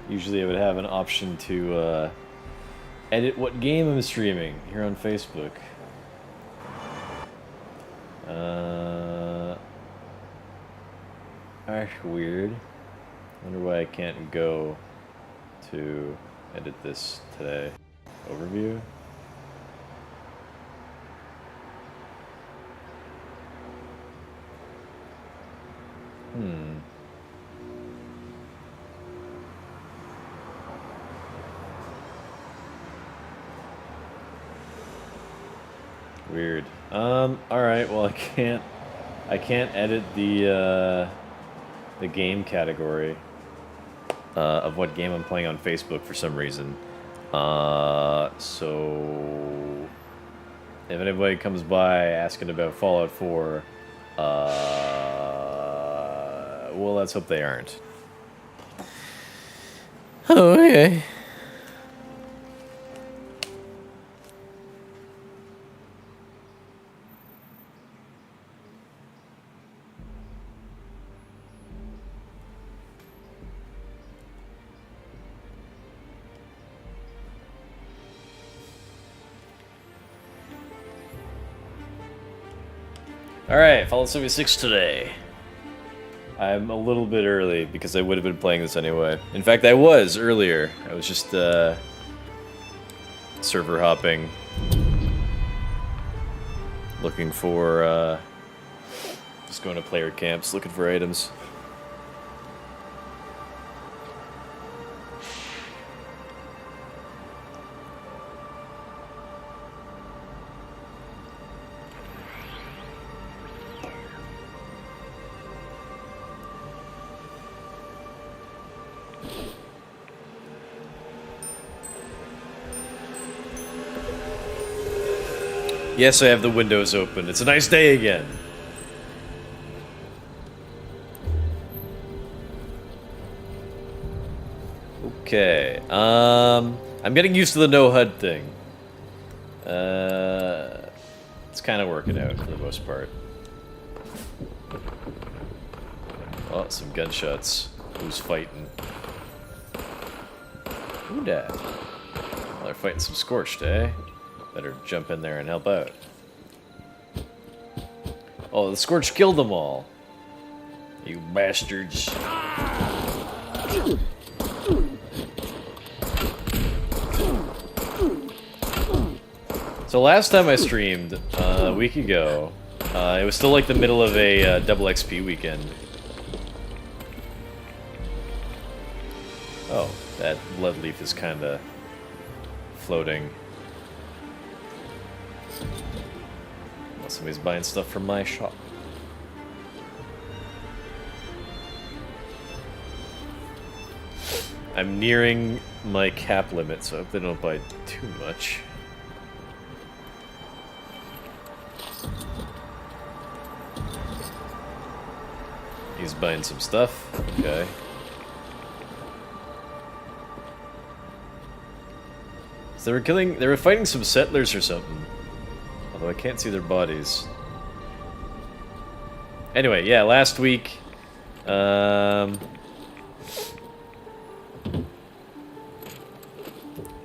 Usually I would have an option to edit what game I'm streaming here on Facebook. Weird. Wonder why I can't go to edit this today. Overview. Weird. Alright, well I can't edit the game category of what game I'm playing on Facebook for some reason. So if anybody comes by asking about Fallout 4, well, let's hope they aren't. Oh, okay. Alright, Fallout 76 today. I'm a little bit early because I would have been playing this anyway. In fact, I was earlier. I was just server hopping, looking for just going to player camps, looking for items. Yes, I have the windows open. It's a nice day again. Okay. I'm getting used to the no HUD thing. It's kind of working out for the most part. Oh, some gunshots. Who's fighting? Who dat? Well, they're fighting some Scorched, eh? Better jump in there and help out. Oh, the Scorch killed them all. You bastards. So last time I streamed, a week ago, it was still like the middle of a double XP weekend. Oh, that blood leaf is kinda floating. Well, somebody's buying stuff from my shop. I'm nearing my cap limit, so I hope they don't buy too much. He's buying some stuff. Okay. So they were fighting some settlers or something. Although I can't see their bodies. Anyway, yeah, last week, don't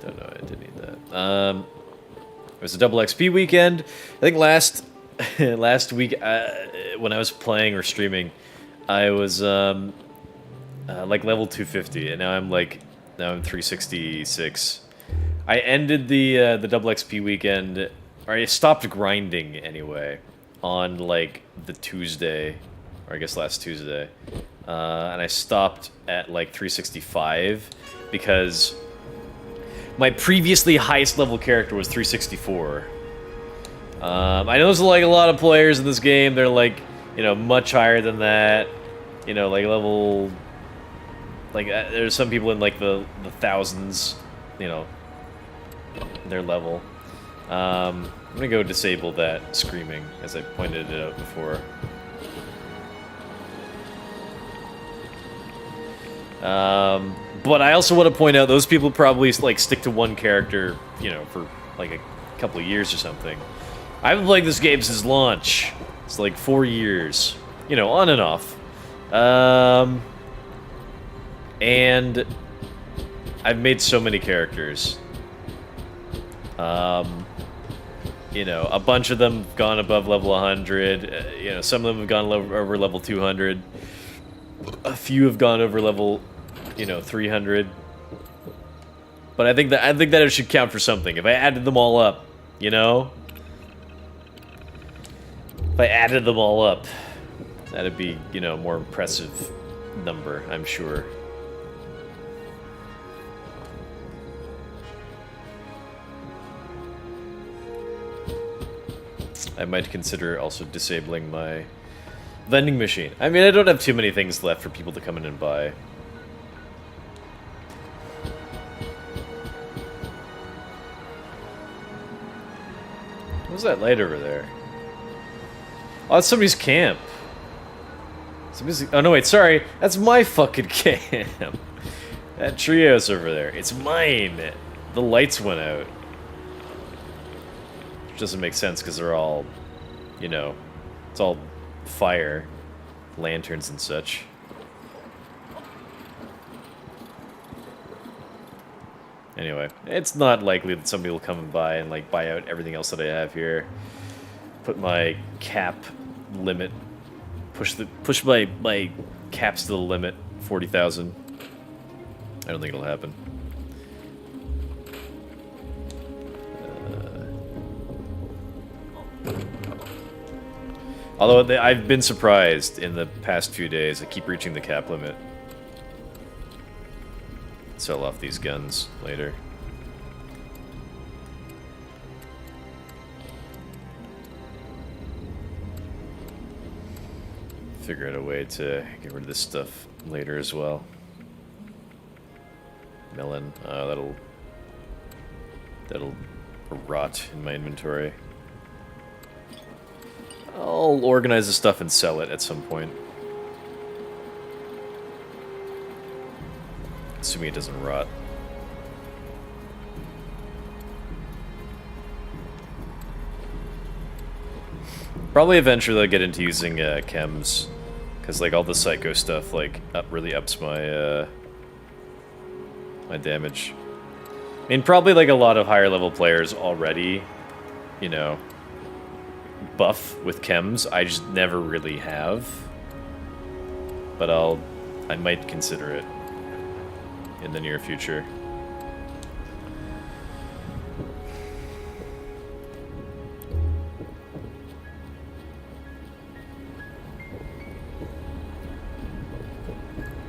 know, I didn't need that. It was a double XP weekend. I think last week, when I was playing or streaming, I was, like level 250, and now I'm 366. I ended the double XP weekend, or I stopped grinding anyway, on like the Tuesday, or I guess last Tuesday, and I stopped at like 365 because my previously highest level character was 364. I know there's like a lot of players in this game. They're like, you know, much higher than that. You know, like level, like there's some people in like the thousands. You know, their level. I'm gonna go disable that screaming, as I pointed it out before. But I also want to point out those people probably like stick to one character, you know, for like a couple of years or something. I've been playing this game since launch. It's like 4 years, you know, on and off. And I've made so many characters. You know, a bunch of them have gone above level 100. You know, some of them have gone over level 200. A few have gone over level, you know, 300. But I think that it should count for something. If I added them all up, you know? If I added them all up, that'd be, you know, a more impressive number, I'm sure. I might consider also disabling my vending machine. I mean, I don't have too many things left for people to come in and buy. What's that light over there? Oh, that's somebody's camp. Oh, no, wait, sorry. That's my fucking camp. That treehouse over there. It's mine. The lights went out. Which doesn't make sense because they're all, you know, it's all fire, lanterns and such. Anyway, it's not likely that somebody will come and buy and like buy out everything else that I have here. Put my cap limit, push my caps to the limit, 40,000. I don't think it'll happen. Although I've been surprised in the past few days, I keep reaching the cap limit. Sell off these guns later. Figure out a way to get rid of this stuff later as well. Melon, that'll rot in my inventory. I'll organize the stuff and sell it at some point. Assuming it doesn't rot. Probably eventually I'll get into using chems, because like all the psycho stuff like really ups my my damage. I mean, probably like a lot of higher level players already, you know, buff with chems. I just never really have, but I might consider it in the near future.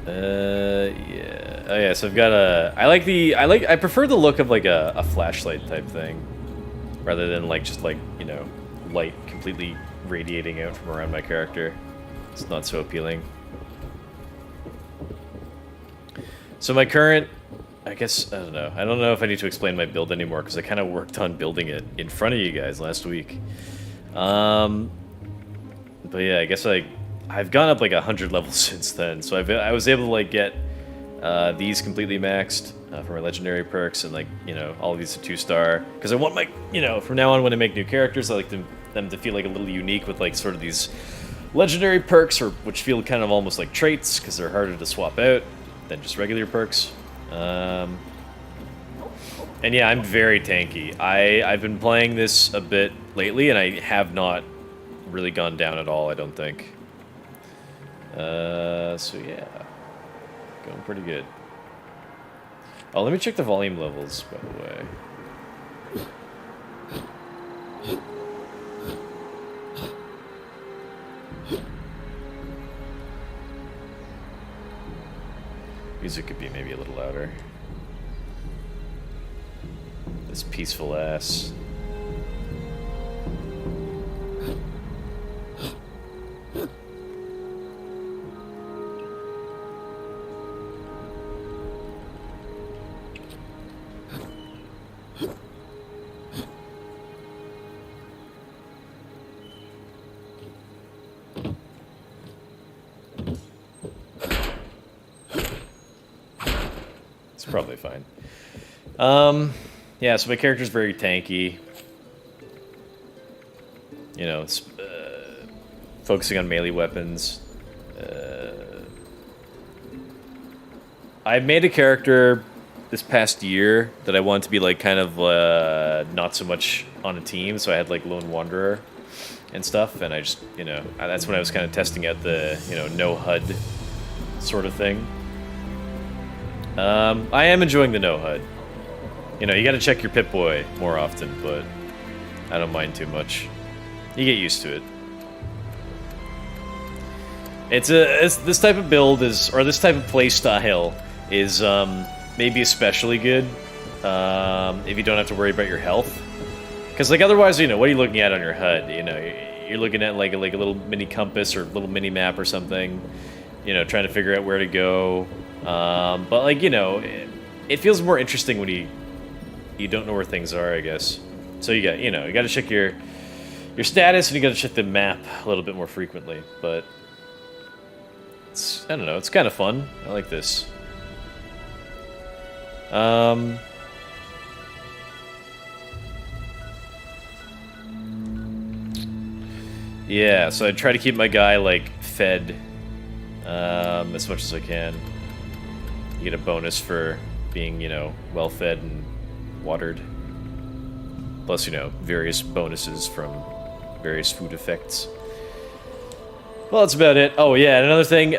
Yeah. Oh yeah, so I've got I prefer the look of like a flashlight type thing, rather than like just like, you know, light completely radiating out from around my character. It's not so appealing. So my current, I guess, I don't know if I need to explain my build anymore, because I kind of worked on building it in front of you guys last week. But yeah, I guess I've gone up like 100 levels since then, so I was able to like get these completely maxed for my legendary perks, and like, you know, all of these are 2-star, because I want my, you know, from now on when I make new characters, I like them to feel like a little unique with like sort of these legendary perks, or which feel kind of almost like traits, because they're harder to swap out than just regular perks. And yeah, I'm very tanky. I've been playing this a bit lately, and I have not really gone down at all, I don't think. So yeah, going pretty good. Oh, let me check the volume levels, by the way. Music could be maybe a little louder. This peaceful ass. Probably fine. Yeah, so my character's very tanky. You know, it's focusing on melee weapons. I made a character this past year that I wanted to be like kind of not so much on a team, so I had like Lone Wanderer and stuff, and I just, that's when I was kind of testing out the, no HUD sort of thing. I am enjoying the no HUD. You gotta check your Pip-Boy more often, but I don't mind too much. You get used to it. It's this type of build or this type of play style is maybe especially good if you don't have to worry about your health. Because like otherwise, what are you looking at on your HUD? You're looking at like a little mini compass or a little mini map or something. Trying to figure out where to go. But like it feels more interesting when you don't know where things are, I guess. So you got you got to check your status and you got to check the map a little bit more frequently. But I don't know, it's kind of fun. I like this. Yeah, so I try to keep my guy like fed as much as I can. You get a bonus for being, well fed and watered. Plus, various bonuses from various food effects. Well, that's about it. Oh, yeah, and another thing,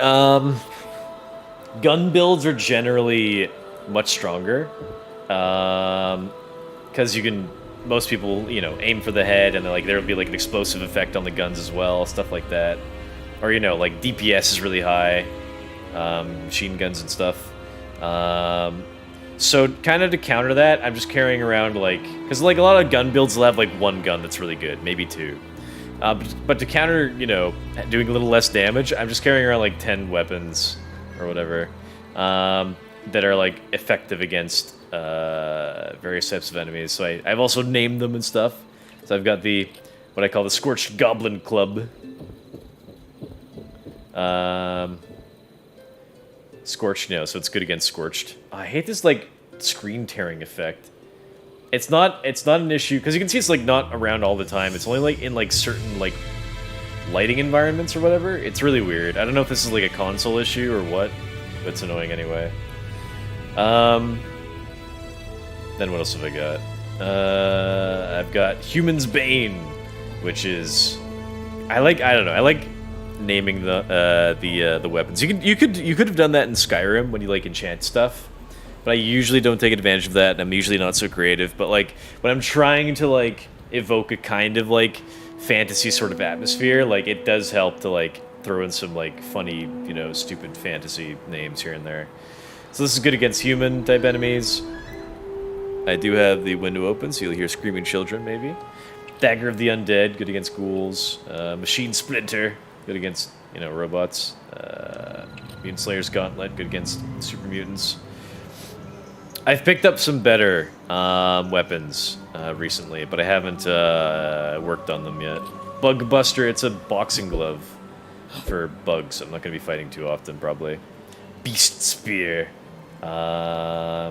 gun builds are generally much stronger. Because you can, most people, aim for the head, and there'll be like an explosive effect on the guns as well, stuff like that. Or, like DPS is really high, machine guns and stuff. So kind of to counter that, I'm just carrying around because like a lot of gun builds will have like one gun that's really good, maybe two. But to counter, doing a little less damage, I'm just carrying around like 10 weapons or whatever that are like effective against various types of enemies. So I've also named them and stuff. So I've got what I call the Scorched Goblin Club. Scorched, so it's good against Scorched. I hate this like screen tearing effect. It's not an issue because you can see it's like not around all the time. It's only like in like certain like lighting environments or whatever. It's really weird. I don't know if this is like a console issue or what, but it's annoying anyway. Then what else have I got? I've got Human's Bane, which is I don't know. I like naming the weapons. You could have done that in Skyrim when you like enchant stuff. But I usually don't take advantage of that, and I'm usually not so creative. But, like, when I'm trying to, like, evoke a kind of, like, fantasy sort of atmosphere, like, it does help to, like, throw in some, like, funny, stupid fantasy names here and there. So this is good against human-type enemies. I do have the window open, so you'll hear screaming children, maybe. Dagger of the Undead, good against ghouls. Machine Splinter, good against, robots. Mutant Slayer's Gauntlet, good against super mutants. I've picked up some better weapons recently, but I haven't worked on them yet. Bug Buster, it's a boxing glove for bugs. I'm not going to be fighting too often, probably. Beast Spear. Yeah,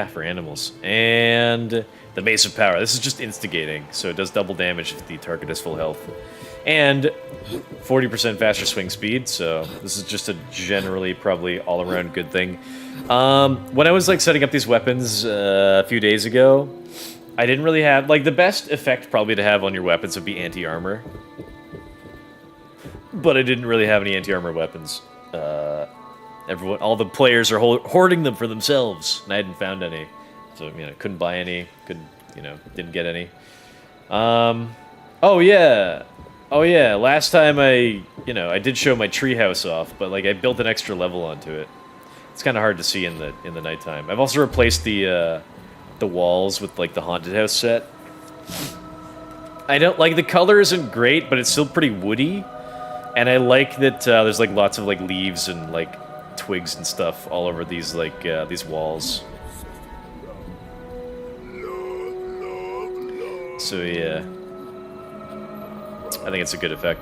for animals. And the Mace of Power. This is just instigating, so it does double damage if the target has full health. And 40% faster swing speed, so this is just a generally probably all-around good thing. When I was like setting up these weapons a few days ago, I didn't really have like the best effect probably to have on your weapons would be anti-armor, but I didn't really have any anti-armor weapons. All the players are hoarding them for themselves, and I hadn't found any, so couldn't buy any, didn't get any. Oh yeah, last time I did show my treehouse off, but like I built an extra level onto it. It's kind of hard to see in the nighttime. I've also replaced the walls with like the haunted house set. I don't like the color isn't great, but it's still pretty woody, and I like that there's like lots of like leaves and like twigs and stuff all over these like these walls. So yeah. I think it's a good effect.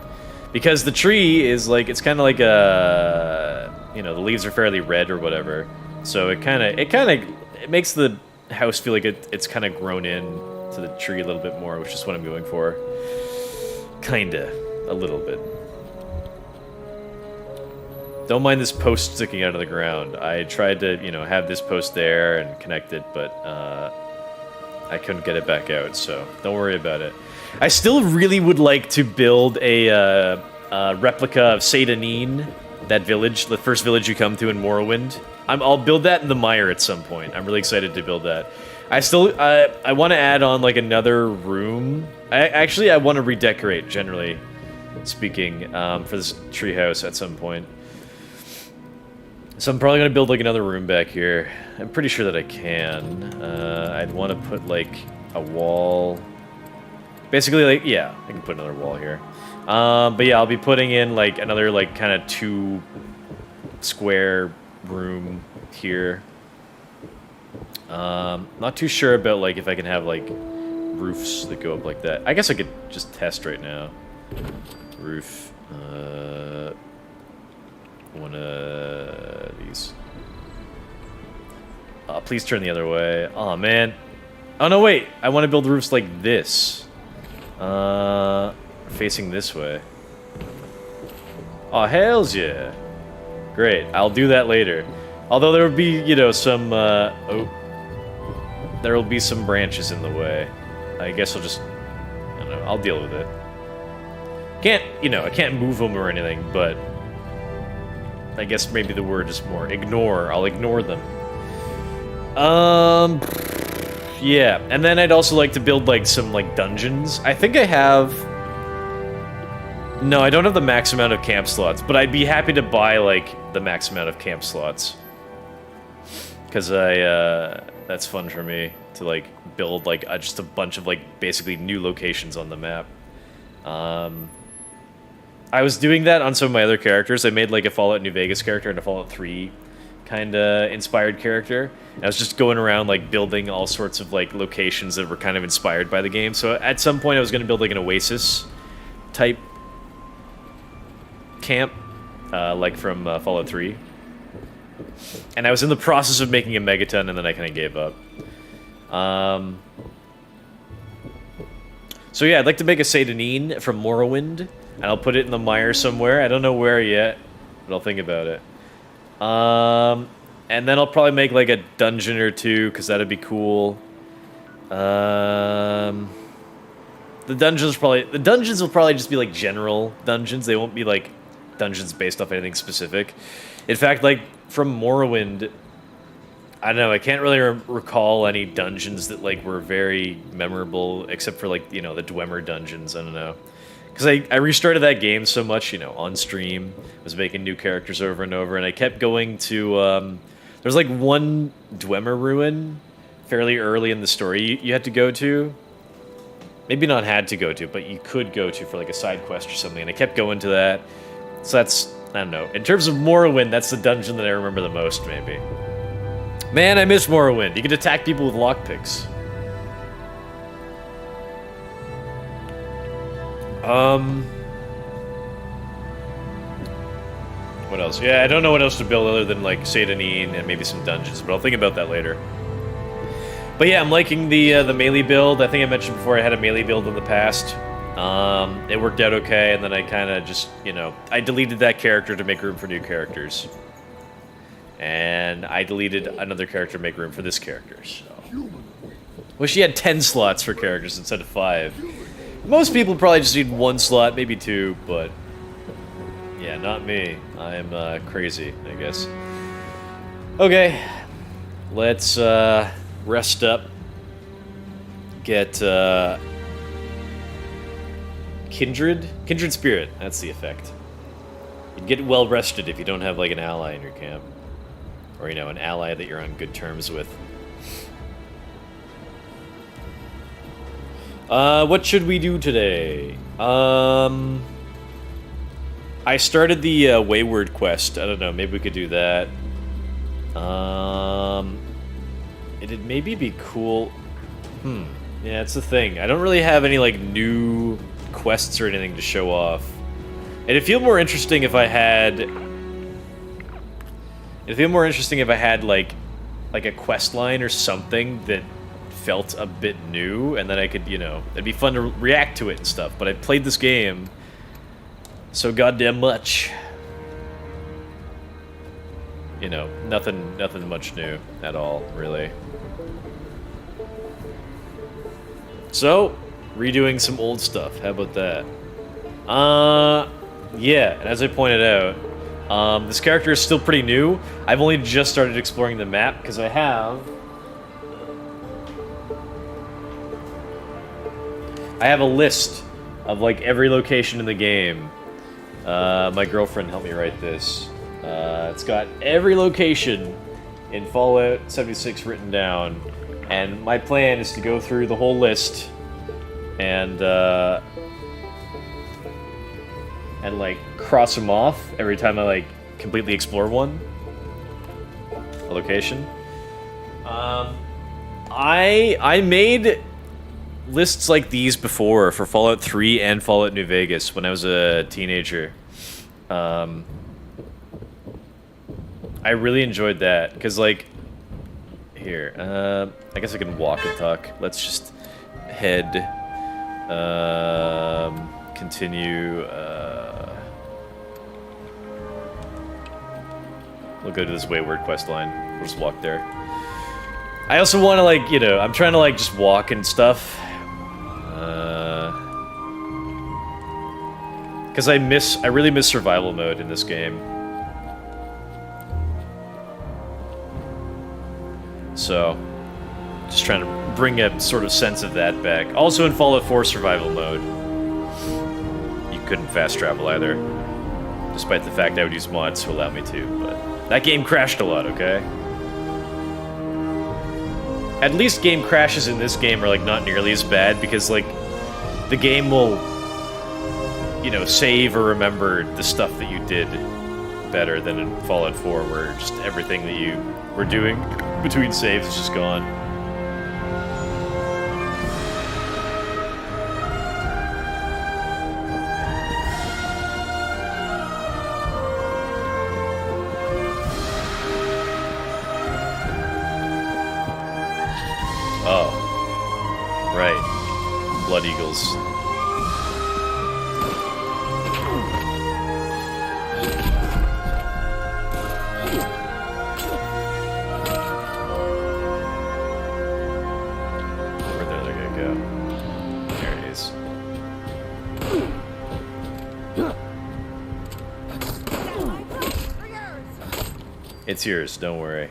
Because the tree is like, it's kind of like the leaves are fairly red or whatever. So it makes the house feel like it's kind of grown in to the tree a little bit more, which is what I'm going for. Kinda. A little bit. Don't mind this post sticking out of the ground. I tried to, you know, have this post there and connect it, but I couldn't get it back out, so don't worry about it. I still really would like to build a replica of Seydanine, that village, the first village you come to in Morrowind. I'll build that in the mire at some point. I'm really excited to build that. I want to add on like another room. I want to redecorate, generally speaking, for this treehouse at some point. So I'm probably going to build like another room back here. I'm pretty sure that I can. I'd want to put like a wall. Basically, like, yeah, I can put another wall here. But yeah, I'll be putting in like another like kind of 2 square room here. Not too sure about like if I can have like roofs that go up like that. I guess I could just test right now. Roof. One of these. Please turn the other way. Oh man. Oh no, wait. I want to build roofs like this. Facing this way. Oh, hells yeah. Great. I'll do that later. Although there will be, you know, some, there will be some branches in the way. I guess I'll just, I don't know, I'll deal with it. Can't, you know, I can't move them or anything, but I guess maybe the word is more ignore. I'll ignore them. Yeah, and then I'd also like to build, like, some, like, dungeons. I think I have... No, I don't have the max amount of camp slots, but I'd be happy to buy, like, the max amount of camp slots. Because that's fun for me, to, like, build, like, just a bunch of, like, basically new locations on the map. I was doing that on some of my other characters. I made, like, a Fallout New Vegas character and a Fallout 3 kind of inspired character. And I was just going around, like, building all sorts of, like, locations that were kind of inspired by the game. So at some point I was going to build, like, an Oasis-type camp, like from Fallout 3. And I was in the process of making a megaton, and then I kind of gave up. So yeah, I'd like to make a Seydanine from Morrowind, and I'll put it in the mire somewhere. I don't know where yet, but I'll think about it. And then I'll probably make like a dungeon or 2, because that'd be cool. The dungeons will probably just be like general dungeons. They won't be like dungeons based off anything specific. In fact, like from Morrowind, I don't know, I can't really recall any dungeons that like were very memorable, except for like, you know, the Dwemer dungeons. I don't know, because I restarted that game so much, you know, on stream. I was making new characters over and over, and I kept going to there's like one Dwemer ruin fairly early in the story you had to go to. Maybe not had to go to, but you could go to for like a side quest or something, and I kept going to that. So that's, I don't know. In terms of Morrowind, that's the dungeon that I remember the most, maybe. Man, I miss Morrowind. You could attack people with lockpicks. What else? Yeah, I don't know what else to build other than like Seydanine and maybe some dungeons, but I'll think about that later. But yeah, I'm liking the melee build. I think I mentioned before I had a melee build in the past. It worked out okay, and then I kind of just, you know, I deleted that character to make room for new characters. And I deleted another character to make room for this character, so... Wish you had 10 slots for characters instead of 5. Most people probably just need 1 slot, maybe 2, but... Yeah, not me. I'm crazy, I guess. Okay. Let's rest up. Get Kindred Spirit, that's the effect. You'd get well rested if you don't have like an ally in your camp. Or, you know, an ally that you're on good terms with. What should we do today? I started the Wayward quest. I don't know, maybe we could do that. It'd maybe be cool... Yeah, it's the thing. I don't really have any, like, new quests or anything to show off. It'd feel more interesting if I had... It'd feel more interesting if I had, like a quest line or something that felt a bit new, and then I could, you know... It'd be fun to react to it and stuff, but I played this game so goddamn much. you know, nothing much new at all, really. So, redoing some old stuff. How about that? Yeah, and as I pointed out, this character is still pretty new. I've only just started exploring the map, because I have a list of, like, every location in the game. My girlfriend helped me write this. It's got every location in Fallout 76 written down, and my plan is to go through the whole list and like cross them off every time I like completely explore a location. I made lists like these before for Fallout 3 and Fallout New Vegas when I was a teenager. I really enjoyed that, because, like, here, I guess I can walk and talk. Let's just head, continue, we'll go to this Wayward quest line. We'll just walk there. I also want to, like, you know, I'm trying to, like, just walk and stuff. Because I really miss survival mode in this game. So, just trying to bring a sort of sense of that back. Also in Fallout 4 survival mode, you couldn't fast travel either. Despite the fact I would use mods to allow me to, but that game crashed a lot, okay? At least game crashes in this game are, like, not nearly as bad, because, like, the game will, you know, save or remember the stuff that you did better than in Fallout 4, where just everything that you were doing between saves is just gone. Oh. Right. Blood Eagles. It's yours, don't worry.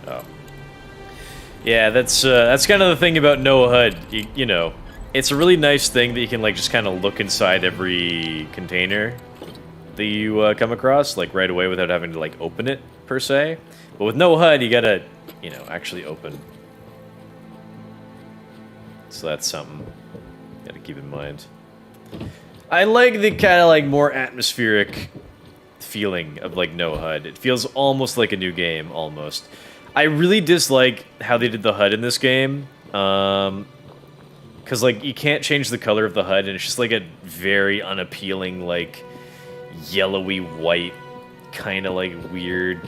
Oh. Yeah, that's kind of the thing about no HUD. You know, it's a really nice thing that you can, like, just kind of look inside every container that you come across, like, right away without having to, like, open it, per se. But with no HUD, you gotta, you know, actually open. So that's something you gotta keep in mind. I like the kind of, like, more atmospheric feeling of, like, no HUD. It feels almost like a new game, almost. I really dislike how they did the HUD in this game. Because, like, you can't change the color of the HUD, and it's just, like, a very unappealing, like, yellowy white, kind of, like, weird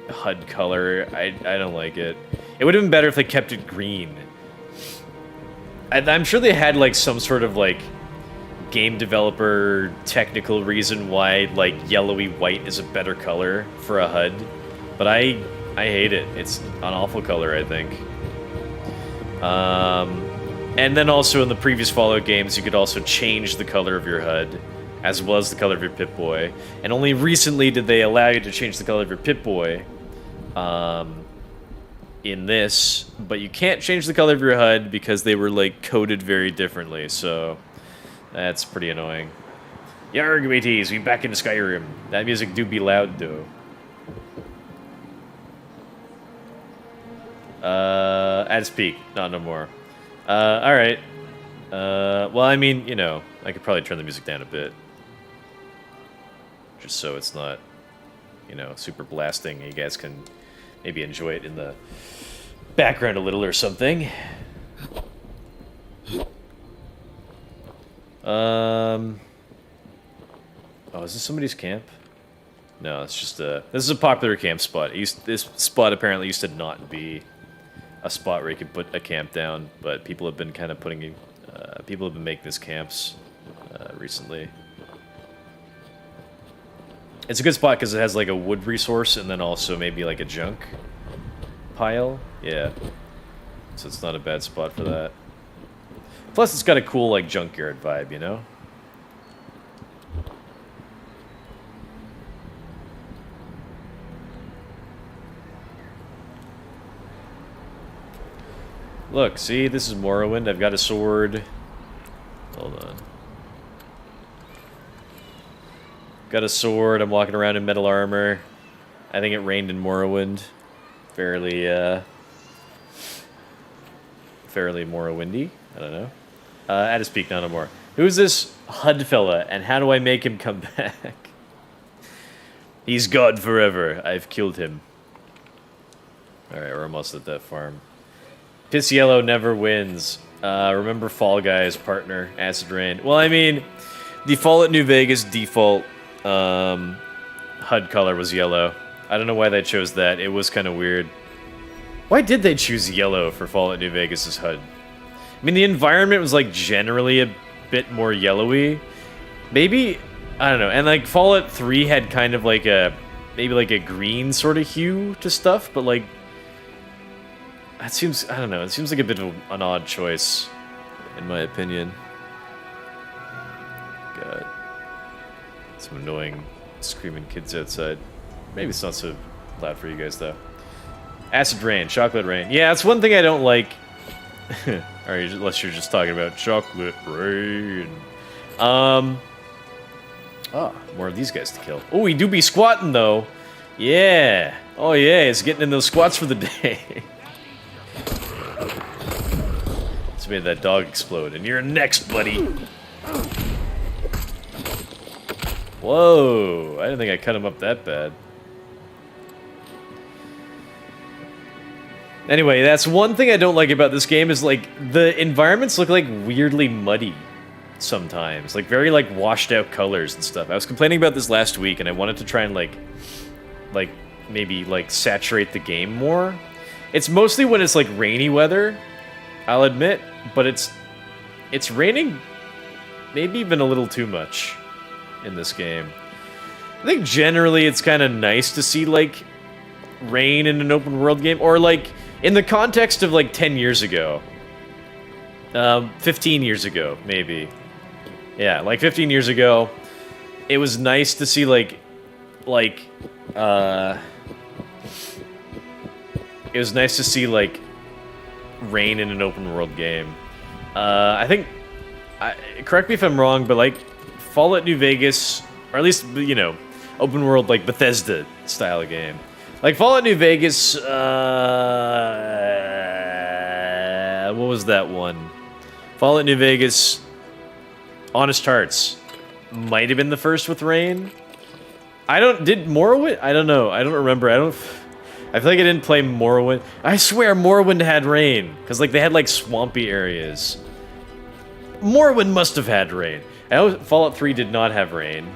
HUD color. I don't like it. It would have been better if they kept it green. I'm sure they had, like, some sort of, like, game developer technical reason why, like, yellowy white is a better color for a HUD. But I hate it. It's an awful color, I think. And then also in the previous Fallout games, you could also change the color of your HUD, as well as the color of your Pip-Boy. And only recently did they allow you to change the color of your Pip-Boy in this, but you can't change the color of your HUD because they were, like, coded very differently, so that's pretty annoying. Yarg, mateys, we back into Skyrim. That music do be loud, though. At its peak, not no more. Alright. Well, I mean, you know, I could probably turn the music down a bit. Just so it's not, you know, super blasting. You guys can maybe enjoy it in the background a little or something. Oh, is this somebody's camp? No, it's just a... This is a popular camp spot. This spot apparently used to not be a spot where you could put a camp down, but people have been kind of putting... people have been making these camps recently. It's a good spot because it has like a wood resource and then also maybe like a junk pile. Yeah. So it's not a bad spot for that. Plus it's got a cool like junkyard vibe, you know? Look, see, this is Morrowind. I've got a sword. Hold on. Got a sword. I'm walking around in metal armor. I think it rained in Morrowind. Fairly Morrowindy. I don't know. At his peak, no more. Who's this HUD fella, and how do I make him come back? He's God forever. I've killed him. Alright, we're almost at that farm. Piss Yellow never wins. Remember Fall Guys, partner, Acid Rain. Well, I mean, the Fallout New Vegas default HUD color was yellow. I don't know why they chose that. It was kind of weird. Why did they choose yellow for Fallout New Vegas' HUD? I mean, the environment was, like, generally a bit more yellowy. Maybe, I don't know. And, like, Fallout 3 had kind of, like, maybe, like, a green sort of hue to stuff, but, like, that seems, I don't know, it seems like a bit of an odd choice, in my opinion. God. Some annoying screaming kids outside. Maybe it's not so loud for you guys, though. Acid Rain, Chocolate Rain. Yeah, that's one thing I don't like. Or unless you're just talking about Chocolate Rain. Oh, more of these guys to kill. Oh, we do be squatting, though. Yeah. Oh, yeah, it's getting in those squats for the day. Just made that dog explode, and you're next, buddy. Whoa, I didn't think I cut him up that bad. Anyway, that's one thing I don't like about this game is, like, the environments look, like, weirdly muddy sometimes. Like, very, like, washed out colors and stuff. I was complaining about this last week, and I wanted to try and, like, maybe, like, saturate the game more. It's mostly when it's, like, rainy weather, I'll admit, but it's raining maybe even a little too much in this game. I think generally it's kind of nice to see, like, rain in an open world game, or, like, in the context of, like, 10 years ago. 15 years ago, maybe. Yeah, like, 15 years ago, it was nice to see, it was nice to see, like, rain in an open world game. I think, correct me if I'm wrong, but, like, Fallout New Vegas, or at least, you know, open world, like, Bethesda style of game. Like, Fallout New Vegas, what was that one? Fallout New Vegas, Honest Hearts, might have been the first with rain. Did Morrowind? I don't know, I don't remember, I feel like I didn't play Morrowind. I swear Morrowind had rain, because, like, they had, like, swampy areas. Morrowind must have had rain. I know Fallout 3 did not have rain.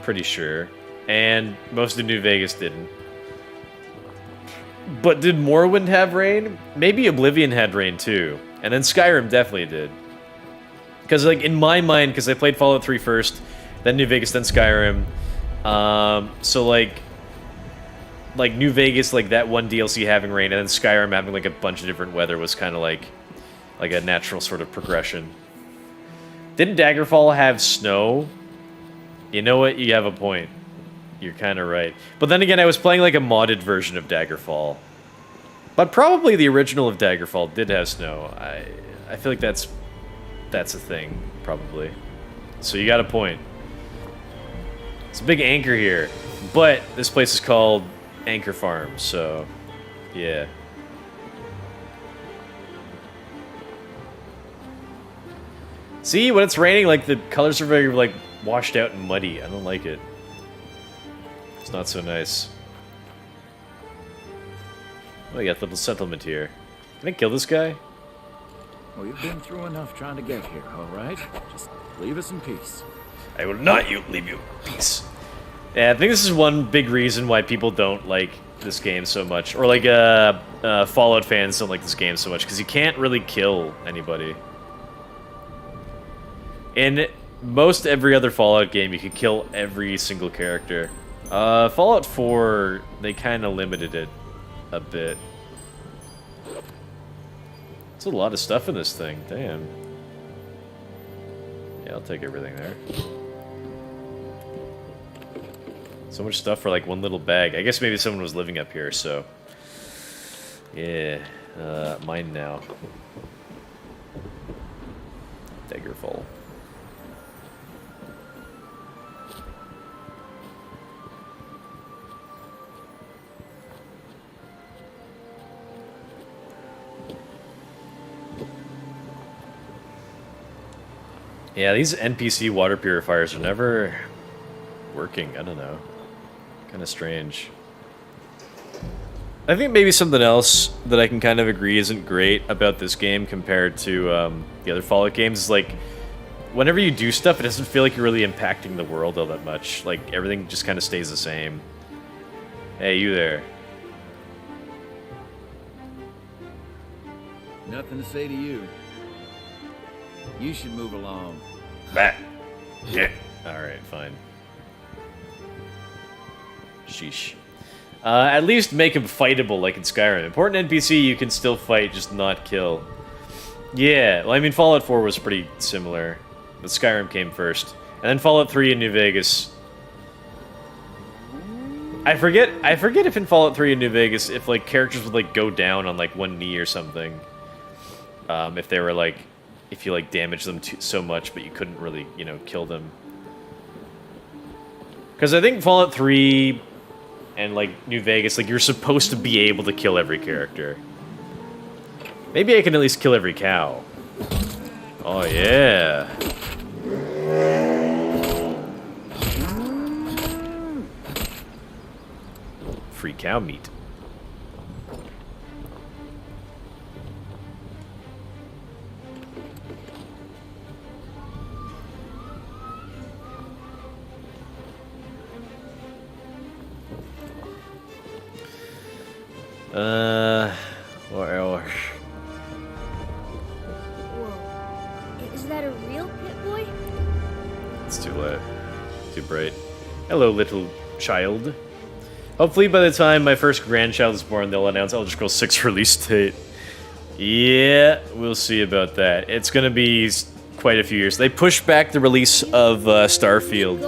Pretty sure. And most of New Vegas didn't. But did Morrowind have rain? Maybe Oblivion had rain too. And then Skyrim definitely did. Because, like, in my mind, because I played Fallout 3 first, then New Vegas, then Skyrim. So, like, New Vegas, like, that one DLC having rain, and then Skyrim having, like, a bunch of different weather was kind of like a natural sort of progression. Didn't Daggerfall have snow? You know what? You have a point. You're kind of right. But then again, I was playing, like, a modded version of Daggerfall. But probably the original of Daggerfall did have snow. I feel like that's a thing, probably. So you got a point. It's a big anchor here. But this place is called Anchor Farm, so yeah. See, when it's raining, like, the colors are very, like, washed out and muddy. I don't like it. It's not so nice. Oh, you got a little settlement here. Can I kill this guy? Oh, you've been through enough trying to get here, all right? Just leave us in peace. I will not leave you in peace. Yeah, I think this is one big reason why people don't like this game so much. Or like, Fallout fans don't like this game so much, because you can't really kill anybody. In most every other Fallout game, you could kill every single character. Fallout 4, they kind of limited it a bit. There's a lot of stuff in this thing, damn. Yeah, I'll take everything there. So much stuff for like one little bag. I guess maybe someone was living up here, so... Yeah, mine now. Daggerfall. Yeah, these NPC water purifiers are never working. I don't know. Kind of strange. I think maybe something else that I can kind of agree isn't great about this game compared to the other Fallout games is like, whenever you do stuff, it doesn't feel like you're really impacting the world all that much. Like, everything just kind of stays the same. Hey, you there. Nothing to say to you. You should move along. Back. Yeah. Alright, fine. Sheesh. At least make him fightable like in Skyrim. Important NPC you can still fight, just not kill. Yeah, well, I mean, Fallout 4 was pretty similar, but Skyrim came first. And then Fallout 3 in New Vegas. I forget if in Fallout 3 in New Vegas, if, like, characters would, like, go down on, like, one knee or something. If they were, like, if you, like, damaged them so much, but you couldn't really, you know, kill them. Because I think Fallout 3... and, like, New Vegas, like, you're supposed to be able to kill every character. Maybe I can at least kill every cow. Oh, yeah. Free cow meat. What else? Whoa. Is that a real pit boy? It's too late. Too bright. Hello, little child. Hopefully by the time my first grandchild is born, they'll announce Elder Scrolls 6 release date. Yeah, we'll see about that. It's gonna be quite a few years. They pushed back the release of Starfield.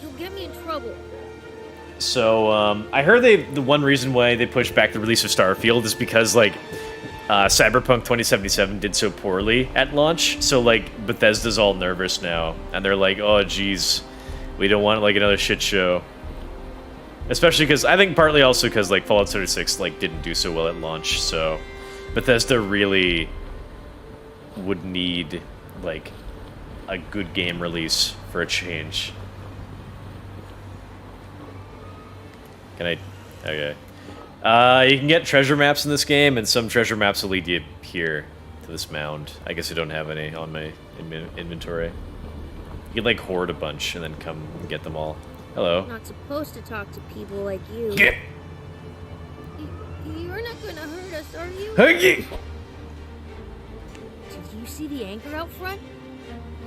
You'll get me in trouble. So, I heard the one reason why they pushed back the release of Starfield is because, like, Cyberpunk 2077 did so poorly at launch, so, like, Bethesda's all nervous now, and they're like, oh, geez, we don't want, like, another shit show. Especially because, I think partly also because, like, Fallout 76, like, didn't do so well at launch, so Bethesda really would need, like, a good game release for a change. Can I? Okay. You can get treasure maps in this game, and some treasure maps will lead you here to this mound. I guess I don't have any on my inventory. You can, like, hoard a bunch and then come and get them all. Hello. I'm not supposed to talk to people like you. Get. You're not gonna hurt us, are you? Did Did you see the anchor out front?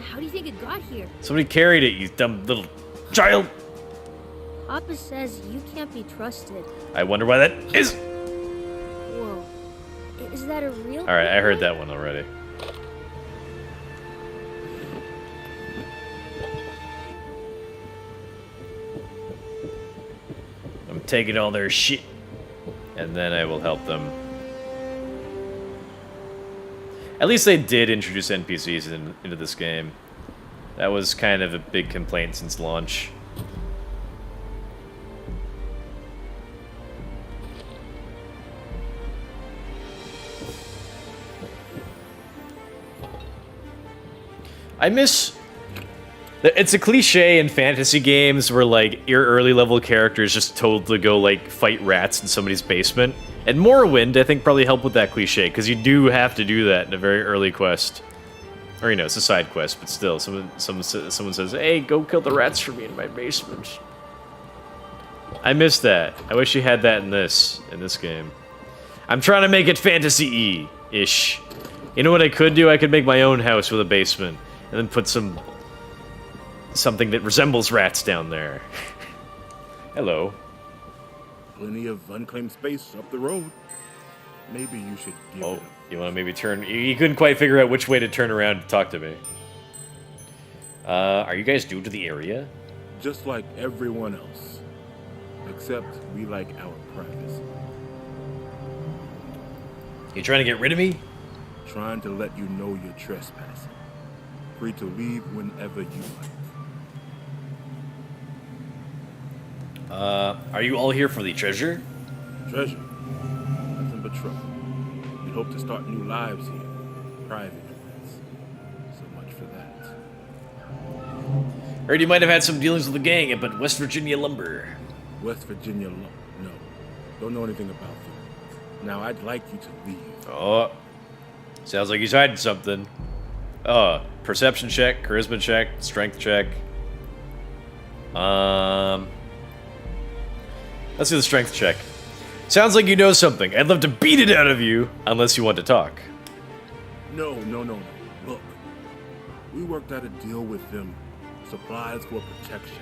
How do you think it got here? Somebody carried it, you dumb little child. Papa says you can't be trusted. I wonder why that is. Whoa. Is that a real? All right, I heard that one already. I'm taking all their shit, and then I will help them. At least they did introduce NPCs into this game. That was kind of a big complaint since launch. I miss... It's a cliche in fantasy games where, like, your early level character is just told to go, like, fight rats in somebody's basement. And Morrowind, I think, probably helped with that cliche, because you do have to do that in a very early quest. Or, you know, it's a side quest, but still, someone says, hey, go kill the rats for me in my basement. I miss that. I wish you had that in this game. I'm trying to make it fantasy-y-ish. You know what I could do? I could make my own house with a basement, and then put something that resembles rats down there. Hello. Plenty of unclaimed space up the road. Maybe you should give it Oh, up. you want to maybe turn... You couldn't quite figure out which way to turn around to talk to me. Are you guys new to the area? Just like everyone else. Except we like our privacy. You trying to get rid of me? Trying to let you know you're trespassing. Free to leave whenever you like. Are you all here for the treasure? Treasure. Nothing but trouble. We hope to start new lives here. Private ones. So much for that. Heard you might have had some dealings with the gang up at West Virginia Lumber. West Virginia law. No. Don't know anything about them. Now, I'd like you to leave. Oh. Sounds like he's hiding something. Perception check, charisma check, strength check. Let's do the strength check. Sounds like you know something. I'd love to beat it out of you, unless you want to talk. No. Look. We worked out a deal with them. Supplies for protection.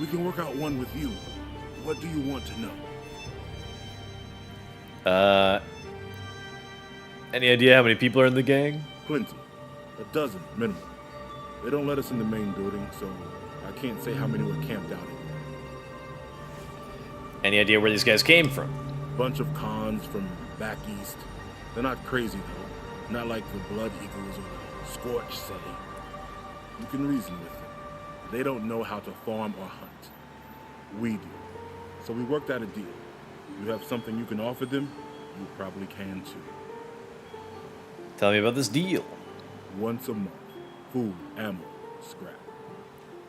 We can work out one with you. What do you want to know? Any idea how many people are in the gang? Plenty. A dozen, minimum. They don't let us in the main building, so I can't say how many were camped out in. Any idea where these guys came from? Bunch of cons from back east. They're not crazy, though. Not like the Blood Eagles or the Scorch say. You can reason with them. They don't know how to farm or hunt. We do. So we worked out a deal. You have something you can offer them, you probably can too. Tell me about this deal. Once a month. Food, ammo, scrap.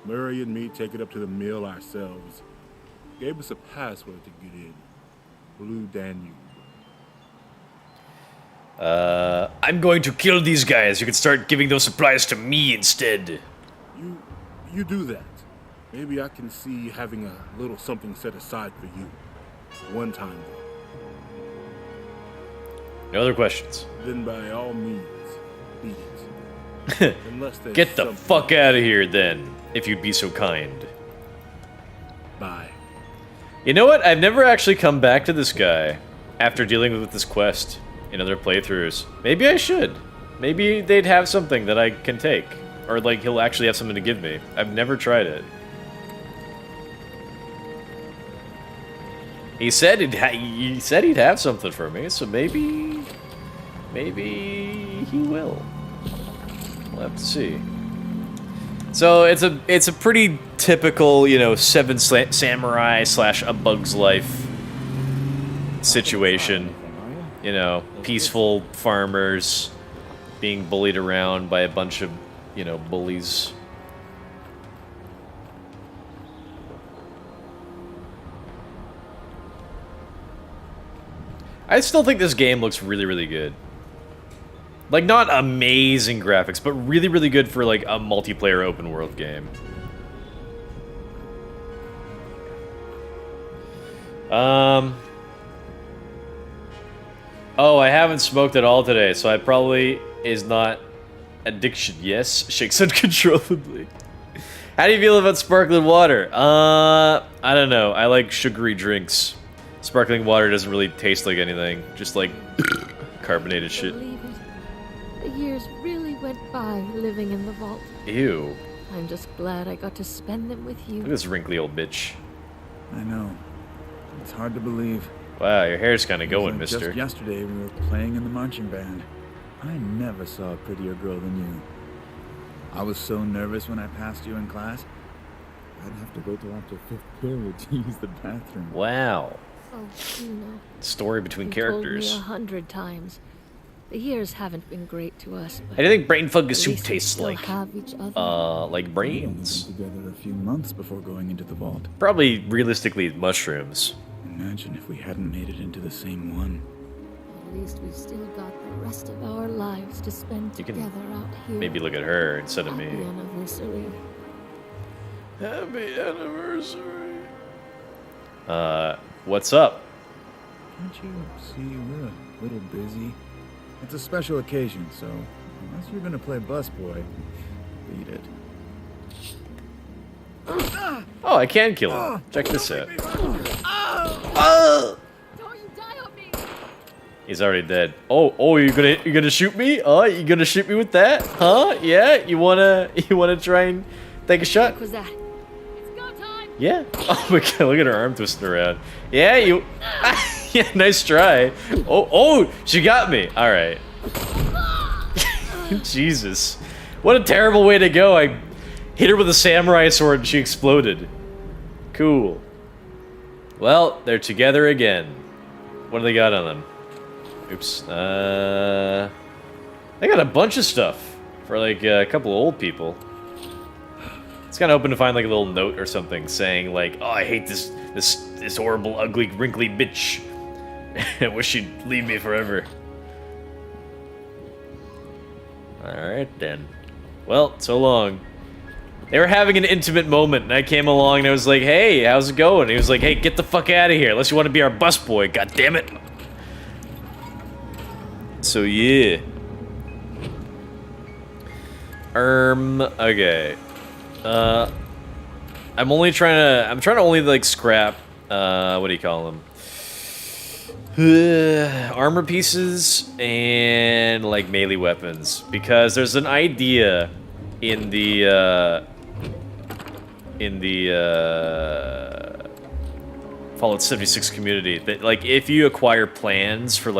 Murray and me take it up to the mill ourselves. Gave us a password to get in. Blue Danube. I'm going to kill these guys. You can start giving those supplies to me instead. You do that. Maybe I can see having a little something set aside for you. One time though. No other questions. Then by all means, beat it. Unless there's Get the something- fuck out of here then, if you'd be so kind. Bye. You know what? I've never actually come back to this guy after dealing with this quest in other playthroughs. Maybe I should. Maybe they'd have something that I can take. Or, like, he'll actually have something to give me. I've never tried it. He said he'd have something for me, so maybe he will. We'll have to see. So it's a pretty typical, you know, Seven Samurai / A Bug's Life situation. You know, peaceful farmers being bullied around by a bunch of, you know, bullies. I still think this game looks really, really good. Like, not amazing graphics, but really, really good for, like, a multiplayer open world game. Oh, I haven't smoked at all today, so I probably is not addiction. Yes, shakes uncontrollably. How do you feel about sparkling water? I don't know. I like sugary drinks. Sparkling water doesn't really taste like anything. Just like carbonated shit. Believe it. The years really went by living in the vault. Ew. I'm just glad I got to spend them with you. Look at this wrinkly old bitch. I know. It's hard to believe. Wow, your hair's kind of It was going, like mister. Just yesterday we were playing in the marching band. I never saw a prettier girl than you. I was so nervous when I passed you in class. I'd have to go till after 5th period to use the bathroom. Wow. Oh, Juno. Story between You characters. told me 100 times. The years haven't been great to us, but I think brain fungus at soup least we tastes still like. have each other. Like We brains. only been together a few months before going into the vault. Probably realistically mushrooms. Imagine if we hadn't made it into the same one. At least we've still got the rest of our lives to spend You can together out here. Maybe look at her instead of me. Happy anniversary. Happy anniversary. What's up? Can't you see we're a little busy? It's a special occasion, so unless you're gonna play busboy, beat it. Oh, I can kill him. Check this out. Don't you die on me! He's already dead. Oh, you're gonna shoot me? Oh, you gonna shoot me with that? Huh? Yeah? You wanna try and take a shot? What was that? It's go time! Yeah. Oh my god, look at her arm twisting around. Yeah, you. Yeah, nice try. Oh, she got me. All right. Jesus, what a terrible way to go. I hit her with a samurai sword and she exploded. Cool. Well, they're together again. What do they got on them? Oops. They got a bunch of stuff for like a couple of old people. It's kind of hoping to find like a little note or something saying like, "Oh, I hate this horrible, ugly, wrinkly bitch. I wish she'd leave me forever." Alright then. Well, so long. They were having an intimate moment, and I came along and I was like, "Hey, how's it going?" And he was like, "Hey, get the fuck out of here, unless you want to be our busboy, god damn it." So yeah. Okay. I'm trying to only like scrap, what do you call them? Armor pieces and like melee weapons, because there's an idea in the Fallout 76 community that like if you acquire plans for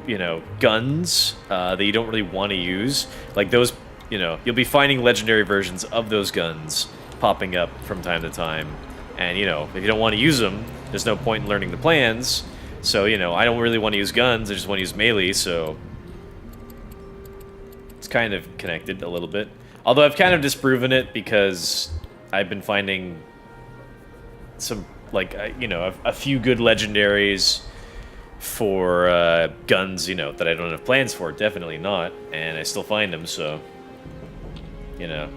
you know, guns that you don't really want to use, like those, you know, you'll be finding legendary versions of those guns popping up from time to time, and you know, if you don't want to use them, there's no point in learning the plans. So, you know, I don't really want to use guns, I just want to use melee, so it's kind of connected a little bit. Although I've kind of disproven it because I've been finding some, like, you know, a few good legendaries for guns, you know, that I don't have plans for, definitely not, and I still find them, so, you know,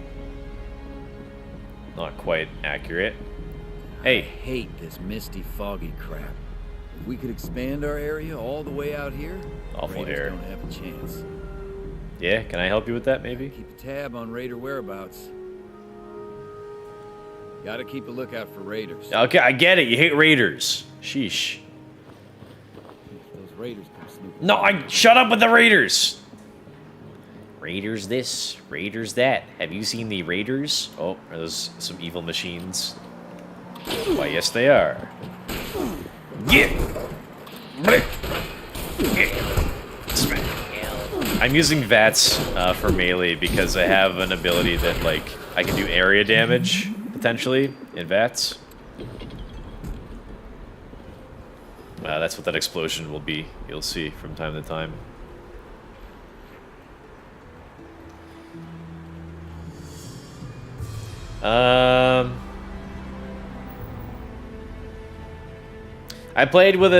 not quite accurate. Hey. I hate this misty, foggy crap. If we could expand our area all the way out here, Awful Raiders hair. don't have a chance. Yeah, can I help you with that, maybe? Keep a tab on Raider whereabouts. Gotta keep a lookout for Raiders. Okay, I get it, you hate Raiders. Sheesh. Those Raiders come snooping. No, shut up with the Raiders! Raiders this, Raiders that. Have you seen the Raiders? Oh, are those some evil machines? Why, yes they are. Get! I'm using VATS for melee because I have an ability that, like, I can do area damage, potentially, in VATS. That's what that explosion will be, you'll see from time to time. I played with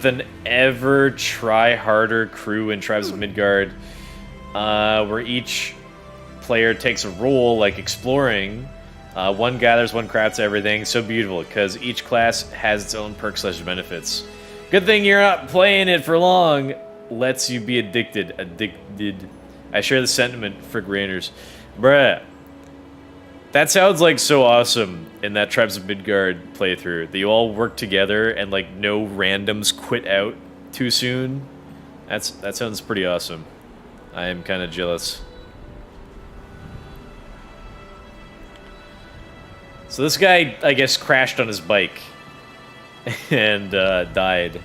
an ever try harder crew in Tribes of Midgard, where each player takes a role, like exploring. One gathers, one crafts everything. So beautiful, because each class has its own perks/benefits. Good thing you're not playing it for long. Lets you be addicted. I share the sentiment for Grainers. Bruh. That sounds like so awesome in that Tribes of Midgard playthrough. That you all work together and like no randoms quit out too soon. That sounds pretty awesome. I am kind of jealous. So this guy, I guess, crashed on his bike and died.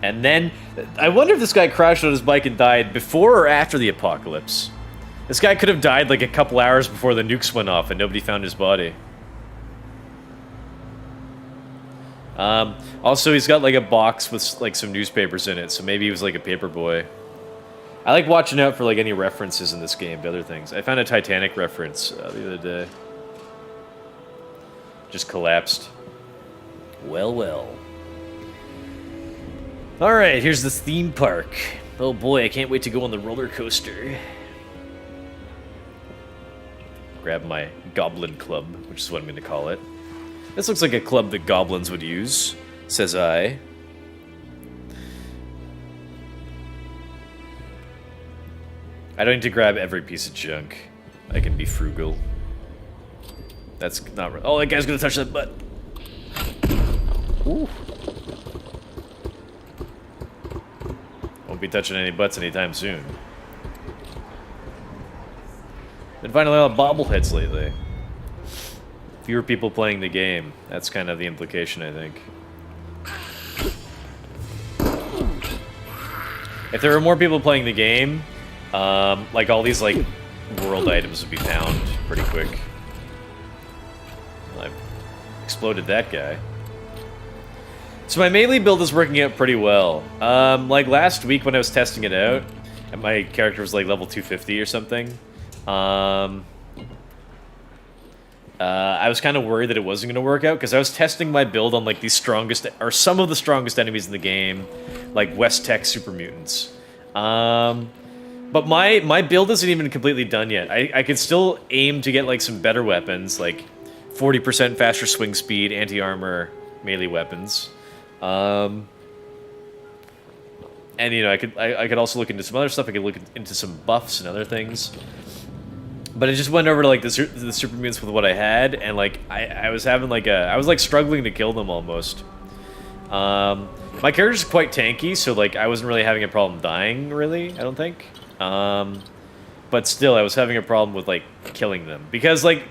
And then, I wonder if this guy crashed on his bike and died before or after the apocalypse. This guy could have died like a couple hours before the nukes went off and nobody found his body. Also, he's got like a box with like some newspapers in it, so maybe he was like a paper boy. I like watching out for like any references in this game to other things. I found a Titanic reference the other day. Just collapsed. Well, well. Alright, here's the theme park. Oh boy, I can't wait to go on the roller coaster. Grab my goblin club, which is what I'm going to call it. This looks like a club that goblins would use, says I. I don't need to grab every piece of junk. I can be frugal. That's not right. Oh, that guy's gonna touch that butt. Ooh. Won't be touching any butts anytime soon. Been finding a lot of bobbleheads lately. Fewer people playing the game. That's kind of the implication, I think. If there were more people playing the game, like all these like world items would be found pretty quick. Well, I exploded that guy. So my melee build is working out pretty well. Like last week when I was testing it out, and my character was like level 250 or something. I was kind of worried that it wasn't going to work out because I was testing my build on like the strongest, or some of the strongest enemies in the game, like West Tech super mutants. But my build isn't even completely done yet. I can still aim to get like some better weapons, like 40% faster swing speed, anti-armor, melee weapons. And you know, I could also look into some other stuff. I could look into some buffs and other things. But I just went over to like the super mutants with what I had, and like I was having like I was like struggling to kill them almost. My character's quite tanky, so like I wasn't really having a problem dying, really, I don't think. But still, I was having a problem with like killing them because like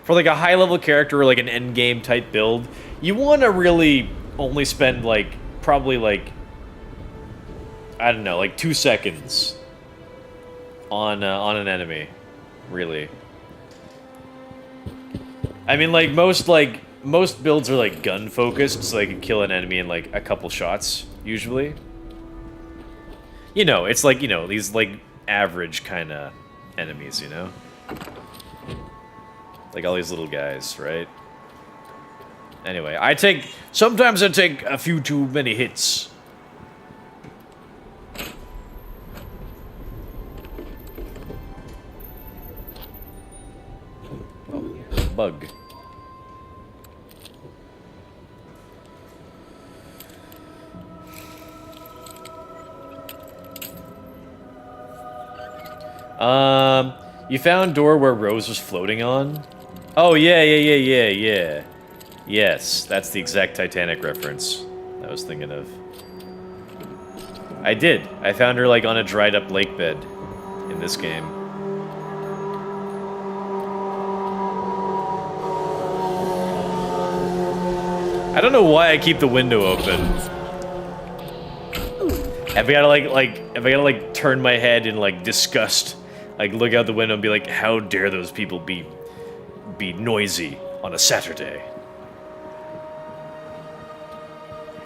for like a high level character or like an end game type build, you want to really only spend like probably like, I don't know, like 2 seconds on an enemy, really. I mean, like most builds are like gun focused, so they can kill an enemy in like a couple shots usually. You know, it's like, you know, these like average kind of enemies, you know, like all these little guys, right? Anyway, sometimes I take a few too many hits. Oh, bug. You found door where Rose was floating on? Oh, yeah. Yes, that's the exact Titanic reference I was thinking of. I did. I found her, like, on a dried-up lake bed in this game. I don't know why I keep the window open. If I gotta turn my head in like disgust, like look out the window and be like, how dare those people be noisy on a Saturday?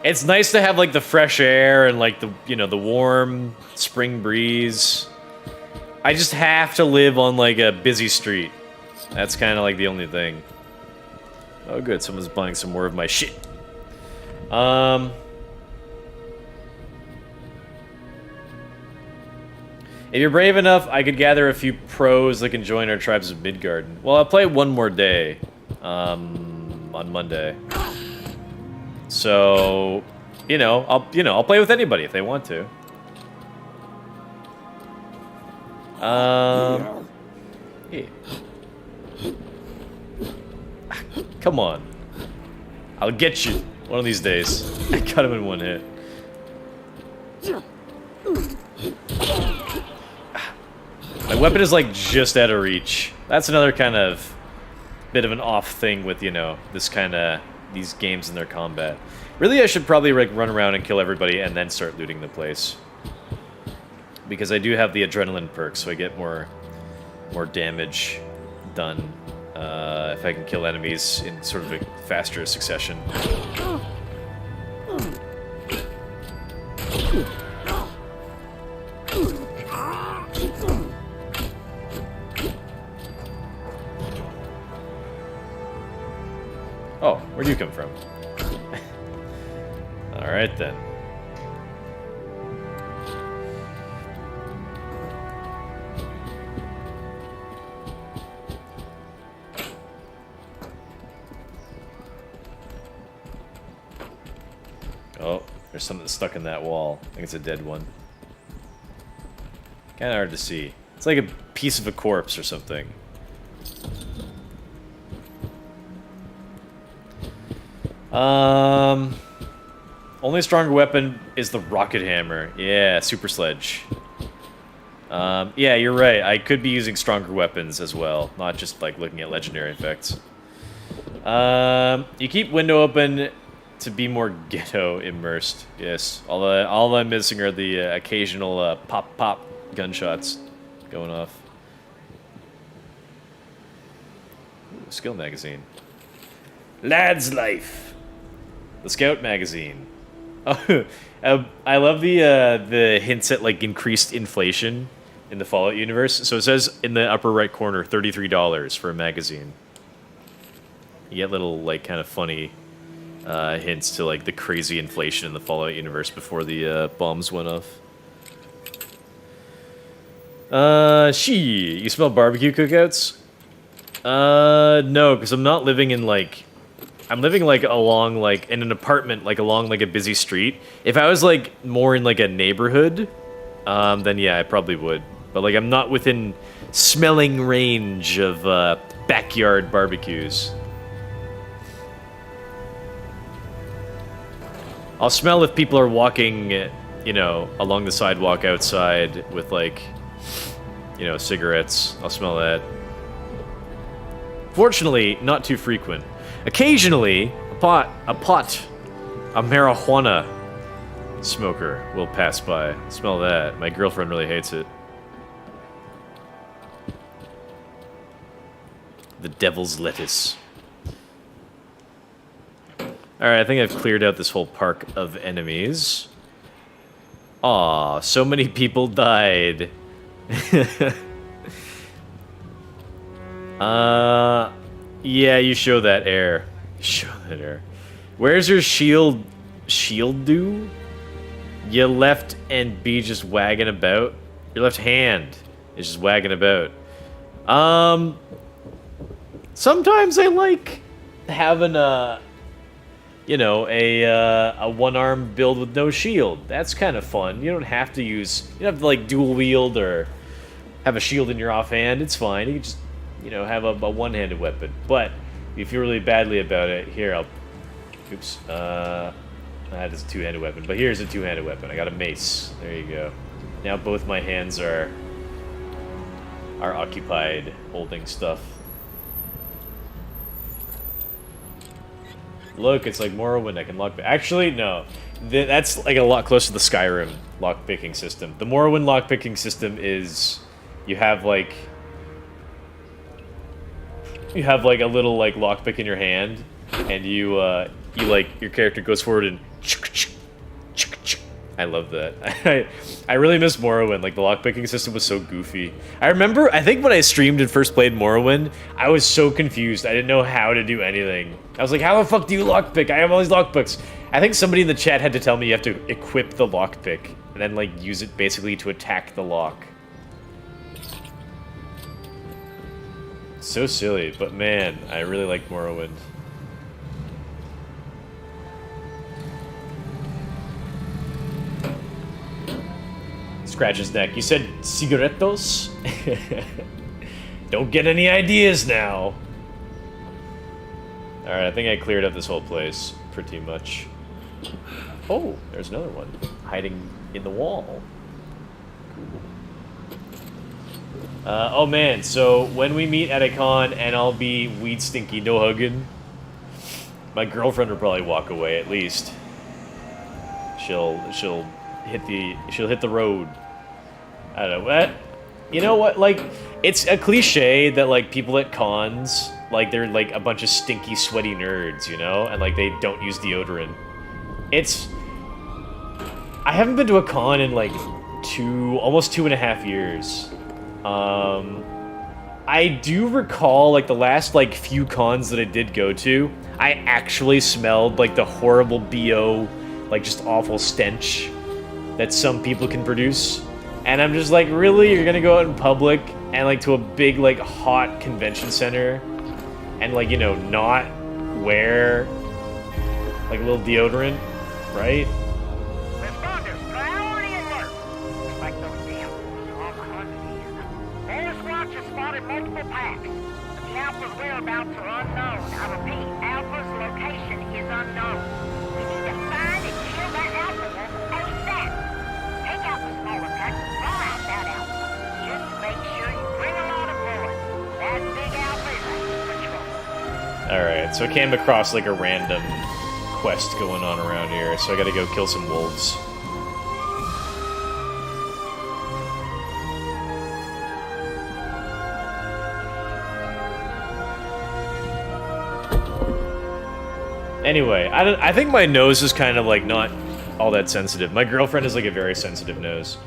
It's nice to have like the fresh air and like the, you know, the warm spring breeze. I just have to live on like a busy street. That's kind of like the only thing. Oh good, someone's buying some more of my shit. If you're brave enough, I could gather a few pros that can join our tribes of Midgarden. Well, I'll play one more day, on Monday. So, I'll play with anybody if they want to. Yeah. Come on. I'll get you one of these days. I cut him in one hit. My weapon is like just out of reach. That's another kind of bit of an off thing with, you know, these games and their combat. Really, I should probably like run around and kill everybody and then start looting the place. Because I do have the adrenaline perk, so I get more damage done if I can kill enemies in sort of a faster succession. Where'd you come from? Alright then. Oh, there's something stuck in that wall. I think it's a dead one. Kinda hard to see. It's like a piece of a corpse or something. Only stronger weapon is the rocket hammer. Yeah, super sledge. Yeah, you're right. I could be using stronger weapons as well, not just like looking at legendary effects. You keep window open to be more ghetto immersed. Yes, all I'm missing are the occasional pop gunshots going off. Ooh, skill magazine. Lad's Life. The Scout magazine. Oh, I love the hints at like increased inflation in the Fallout universe. So it says in the upper right corner, $33 for a magazine. You get little like kind of funny hints to like the crazy inflation in the Fallout universe before the bombs went off. You smell barbecue cookouts? No, because I'm not living in like... I'm living like along like in an apartment like along like a busy street. If I was like more in like a neighborhood, then yeah, I probably would. But like I'm not within smelling range of backyard barbecues. I'll smell if people are walking, you know, along the sidewalk outside with like, you know, cigarettes. I'll smell that. Fortunately, not too frequent. Occasionally, a marijuana smoker will pass by. Smell that. My girlfriend really hates it. The devil's lettuce. Alright, I think I've cleared out this whole park of enemies. Aw, so many people died. Yeah, you show that air. Show that air. Where's your shield do? Your left and B just wagging about. Your left hand is just wagging about. Sometimes I like having a, you know, a one-arm build with no shield. That's kind of fun. You don't have to use, you don't have to like dual wield or have a shield in your offhand. It's fine. You can just, you know, have a one-handed weapon. But if you feel really badly about it, here I'll, oops, that is a two-handed weapon. But here's a two-handed weapon. I got a mace. There you go. Now both my hands are occupied holding stuff. Look, it's like Morrowind. I can lock. Actually, no. That's like a lot closer to the Skyrim lockpicking system. The Morrowind lockpicking system is you have like a little like lockpick in your hand, and you like your character goes forward and. I love that. I really miss Morrowind. Like the lockpicking system was so goofy. I remember. I think when I streamed and first played Morrowind, I was so confused. I didn't know how to do anything. I was like, "How the fuck do you lockpick? I have all these lockpicks." I think somebody in the chat had to tell me you have to equip the lockpick and then like use it basically to attack the lock. So silly, but man, I really like Morrowind. Scratch his neck. You said cigarettos? Don't get any ideas now. Alright, I think I cleared up this whole place, pretty much. Oh, there's another one. Hiding in the wall. Cool. Oh man, so when we meet at a con and I'll be weed stinky, no hugging, my girlfriend will probably walk away at least. She'll hit the road. I don't know what. You know what? Like, it's a cliche that like people at cons, like they're like a bunch of stinky, sweaty nerds, you know, and like they don't use deodorant. I haven't been to a con in like almost 2.5 years. I do recall, like, the last, like, few cons that I did go to, I actually smelled, like, the horrible BO, like, just awful stench that some people can produce. And I'm just like, really? You're gonna go out in public and, like, to a big, like, hot convention center and, like, you know, not wear, like, a little deodorant, right? Responders, priority alert. Like those damn on the hunt again. Forest Watch has spotted multiple packs, but the Alpha's whereabouts are unknown. I repeat, Alpha's location is unknown. We need to find and kill that Alpha wolf ASAP. Take out the smaller pack, draw out that Alpha. Just make sure you bring a lot of bullets. That big Alpha is under control. Alright, so I came across, like, a random quest going on around here, so I gotta go kill some wolves. Anyway, I think my nose is kind of, like, not all that sensitive. My girlfriend has, like, a very sensitive nose.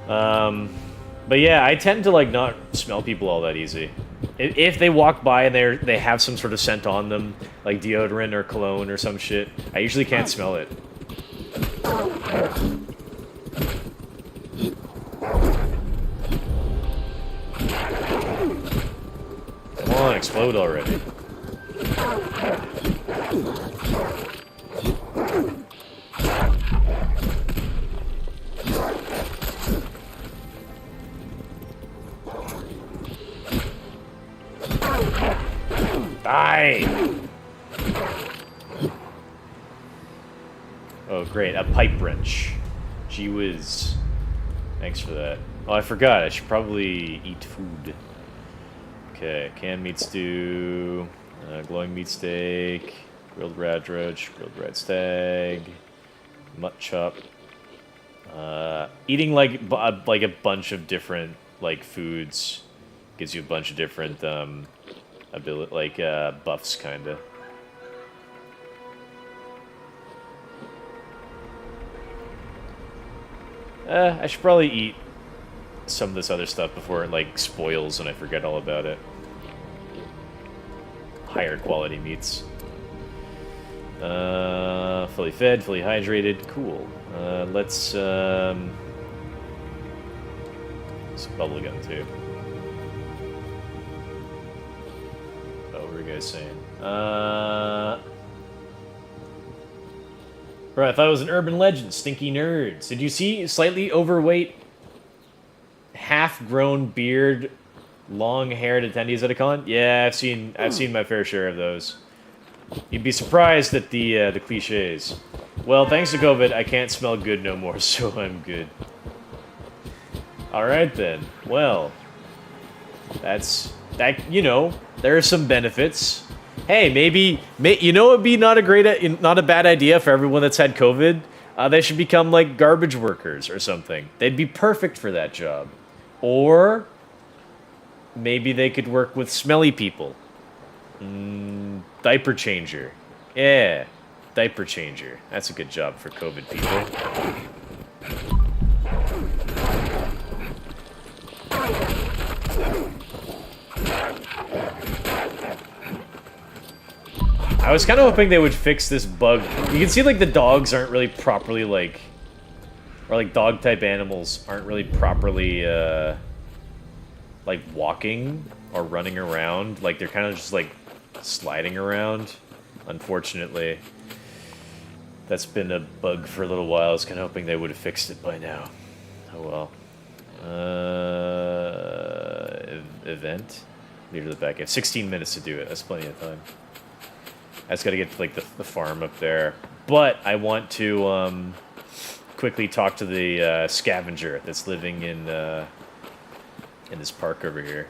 But yeah, I tend to, like, not smell people all that easy. If they walk by and they have some sort of scent on them, like deodorant or cologne or some shit, I usually can't smell it. Come on, explode already. Die! Oh, great. A pipe wrench. Gee whiz. Thanks for that. Oh, I forgot. I should probably eat food. Okay, canned meat stew, glowing meat steak, grilled radish, grilled red stag, mutt chop. Eating like a bunch of different like foods gives you a bunch of different ability, like buffs, kinda. I should probably eat some of this other stuff before it like spoils and I forget all about it. Higher quality meats. Fully fed, fully hydrated, cool. Let's some bubblegum too. Oh, what were you guys saying? Bro, I thought it was an urban legend. Stinky nerds. Did you see slightly overweight, half-grown beard, long-haired attendees at a con? Yeah, I've seen my fair share of those. You'd be surprised at the cliches. Well, thanks to COVID, I can't smell good no more, so I'm good. All right then. Well, that. You know, there are some benefits. Hey, maybe you know, it'd be not a bad idea for everyone that's had COVID. They should become like garbage workers or something. They'd be perfect for that job. Or maybe they could work with smelly people. Diaper changer. Yeah, diaper changer. That's a good job for COVID people. I was kind of hoping they would fix this bug. You can see, like, the dogs aren't really properly, like... Or, like, dog-type animals aren't really properly, like, walking or running around. Like, they're kind of just, like, sliding around, unfortunately. That's been a bug for a little while. I was kind of hoping they would have fixed it by now. Oh, well. Event? Leave to the back. I have 16 minutes to do it. That's plenty of time. I just gotta get to, like, the farm up there. But I want to, quickly talk to the, scavenger that's living in this park over here.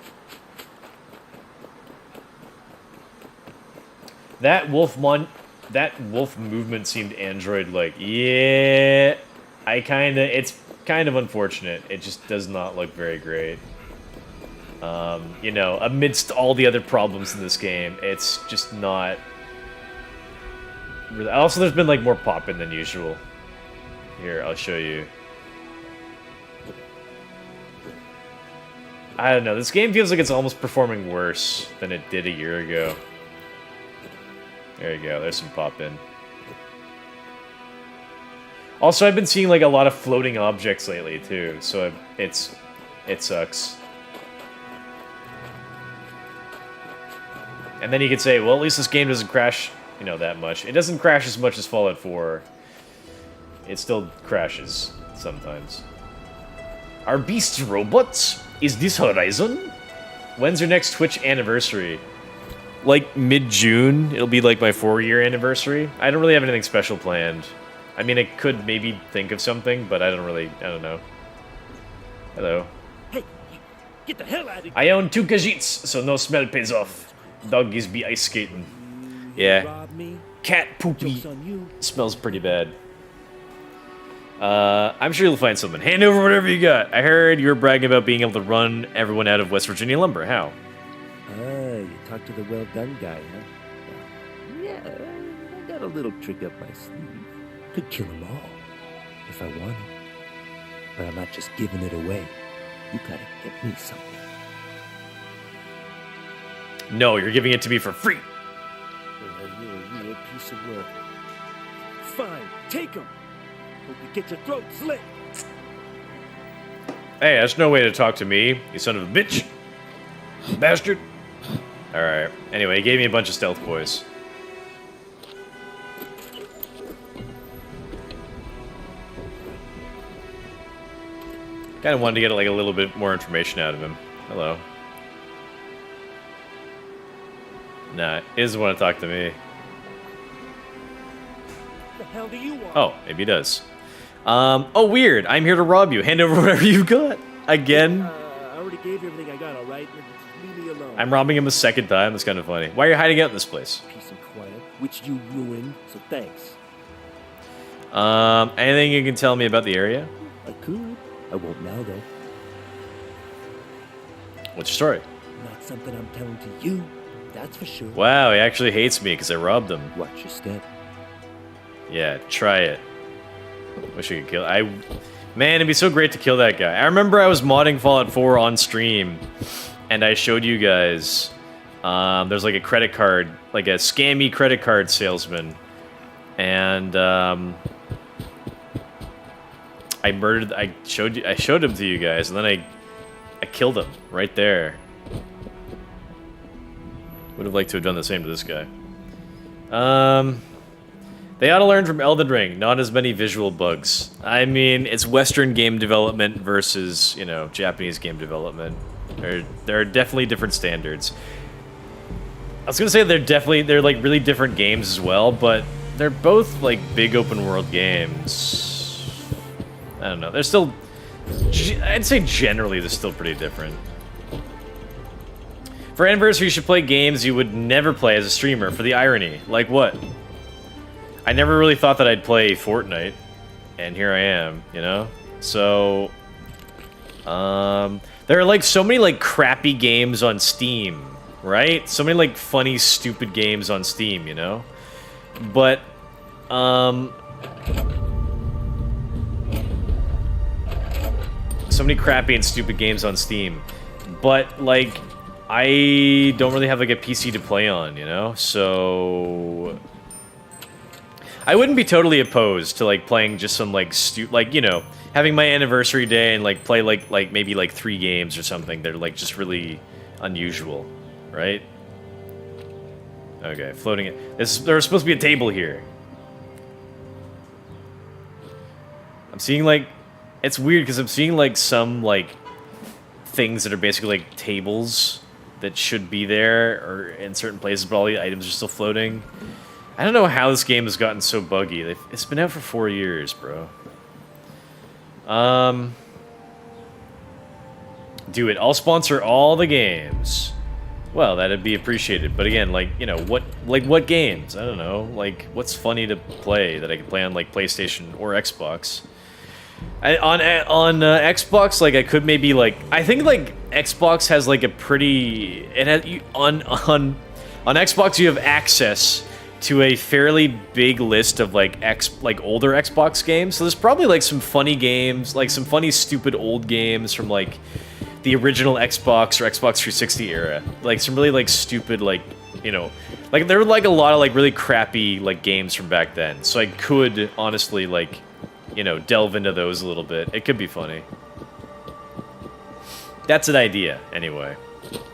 That wolf movement seemed android-like. Yeah, it's kind of unfortunate. It just does not look very great. You know, amidst all the other problems in this game, it's just not... Also, there's been, like, more popping than usual. Here, I'll show you. I don't know. This game feels like it's almost performing worse than it did a year ago. There you go. There's some pop in. Also, I've been seeing like a lot of floating objects lately too, so it sucks. And then you could say, well, at least this game doesn't crash, you know, that much. It doesn't crash as much as Fallout 4. It still crashes sometimes. Are beasts robots? Is this Horizon? When's your next Twitch anniversary? Like mid-June. It'll be like my 4-year anniversary. I don't really have anything special planned. I mean, I could maybe think of something, but I don't know. Hello. Hey, get the hell out of here! I own 2 Khajiits, so no smell pays off. Doggies be ice skating. Yeah. Rob me. Cat poopy. Joke's on you. Smells pretty bad. I'm sure you'll find something. Hand over whatever you got. I heard you were bragging about being able to run everyone out of West Virginia lumber. How? You talked to the well-done guy, huh? Yeah, I got a little trick up my sleeve. Could kill them all, if I wanted. But I'm not just giving it away. You gotta get me something. No, you're giving it to me for free. You're a real piece of work. Fine, take them. Hope you get your throat slit. Hey, that's no way to talk to me, you son of a bitch. Bastard. Alright. Anyway, he gave me a bunch of stealth boys. Kind of wanted to get like a little bit more information out of him. Hello. Nah, he doesn't want to talk to me. What the hell do you want? Oh, maybe he does. Oh, weird. I'm here to rob you. Hand over whatever you've got. Again. I already gave you everything I got, all right? Just leave me alone. I'm robbing him a second time. That's kind of funny. Why are you hiding out in this place? Peace and quiet, which you ruined, so thanks. Anything you can tell me about the area? I could. I won't now, though. What's your story? Not something I'm telling to you, that's for sure. Wow, he actually hates me because I robbed him. Watch your step. Yeah, try it. Wish I could kill. Man, it'd be so great to kill that guy. I remember I was modding Fallout 4 on stream, and I showed you guys. There's like a credit card, like a scammy credit card salesman, and I showed him to you guys, and then I killed him right there. Would have liked to have done the same to this guy. They ought to learn from Elden Ring. Not as many visual bugs. I mean, it's Western game development versus, you know, Japanese game development. There are definitely different standards. I was gonna say they're like really different games as well, but they're both like big open world games. I don't know. They're still, I'd say generally they're still pretty different. For anniversary, you should play games you would never play as a streamer. For the irony, like what? I never really thought that I'd play Fortnite, and here I am, you know? So, there are like so many like crappy games on Steam, right? So many like funny, stupid games on Steam, you know? But, so many crappy and stupid games on Steam. But, like, I don't really have like a PC to play on, you know? So I wouldn't be totally opposed to like playing just some like like, you know, having my anniversary day and like play like maybe like 3 games or something that are like just really unusual, right? Okay, floating it. There's supposed to be a table here. I'm seeing like, it's weird because I'm seeing like some like things that are basically like tables that should be there or in certain places, but all the items are still floating. I don't know how this game has gotten so buggy. It's been out for 4 years, bro. Do it. I'll sponsor all the games. Well, that'd be appreciated. But again, like, you know, what games? I don't know. Like, what's funny to play that I can play on like PlayStation or Xbox? On Xbox, like I could maybe like I think like Xbox has like a pretty on Xbox you have access to a fairly big list of like older Xbox games. So there's probably like some funny games, like some funny stupid old games from like the original Xbox or Xbox 360 era. Like some really like stupid like, you know, like there were like a lot of like really crappy like games from back then. So I could honestly like, you know, delve into those a little bit. It could be funny. That's an idea anyway.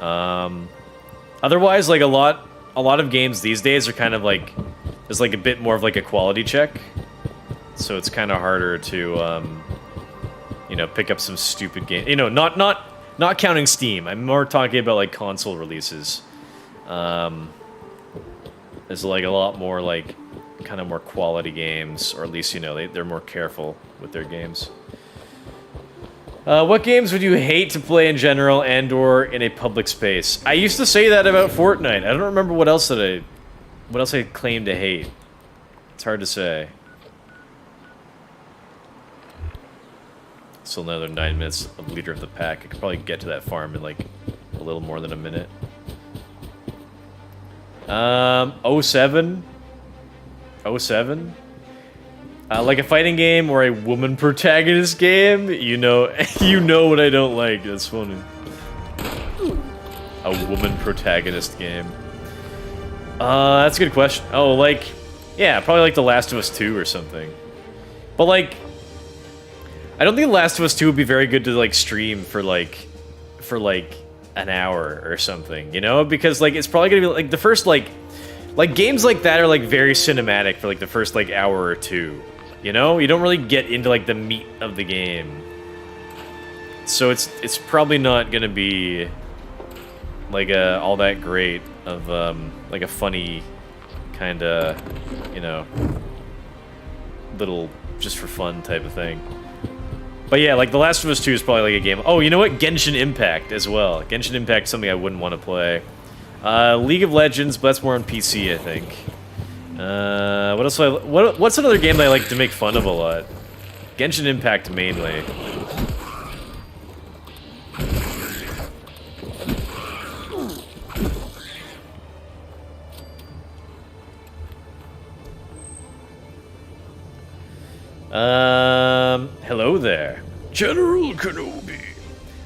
Otherwise, like a lot of games these days are kind of like, there's like a bit more of like a quality check. So it's kind of harder to, you know, pick up some stupid game. You know, not counting Steam. I'm more talking about like console releases. There's like a lot more like kind of more quality games, or at least, you know, they're more careful with their games. What games would you hate to play in general and/or in a public space? I used to say that about Fortnite. I don't remember what else I claimed to hate. It's hard to say. Still another 9 minutes of leader of the pack. I could probably get to that farm in like a little more than a minute. 07? 07? Like a fighting game or a woman protagonist game? You know, you know what I don't like. That's funny. A woman protagonist game. That's a good question. Oh, like, yeah, probably like The Last of Us 2 or something. But like, I don't think The Last of Us 2 would be very good to like stream for like an hour or something, you know? Because like it's probably gonna be like the first like games like that are like very cinematic for like the first like hour or two. You know? You don't really get into like the meat of the game. So it's probably not gonna be like all that great of like a funny kinda, you know, little just for fun type of thing. But yeah, like The Last of Us 2 is probably like a game. Oh, you know what? Genshin Impact as well. Genshin Impact is something I wouldn't want to play. League of Legends, but that's more on PC, I think. What else? What's another game that I like to make fun of a lot? Genshin Impact mainly. Hello there. General Kenobi.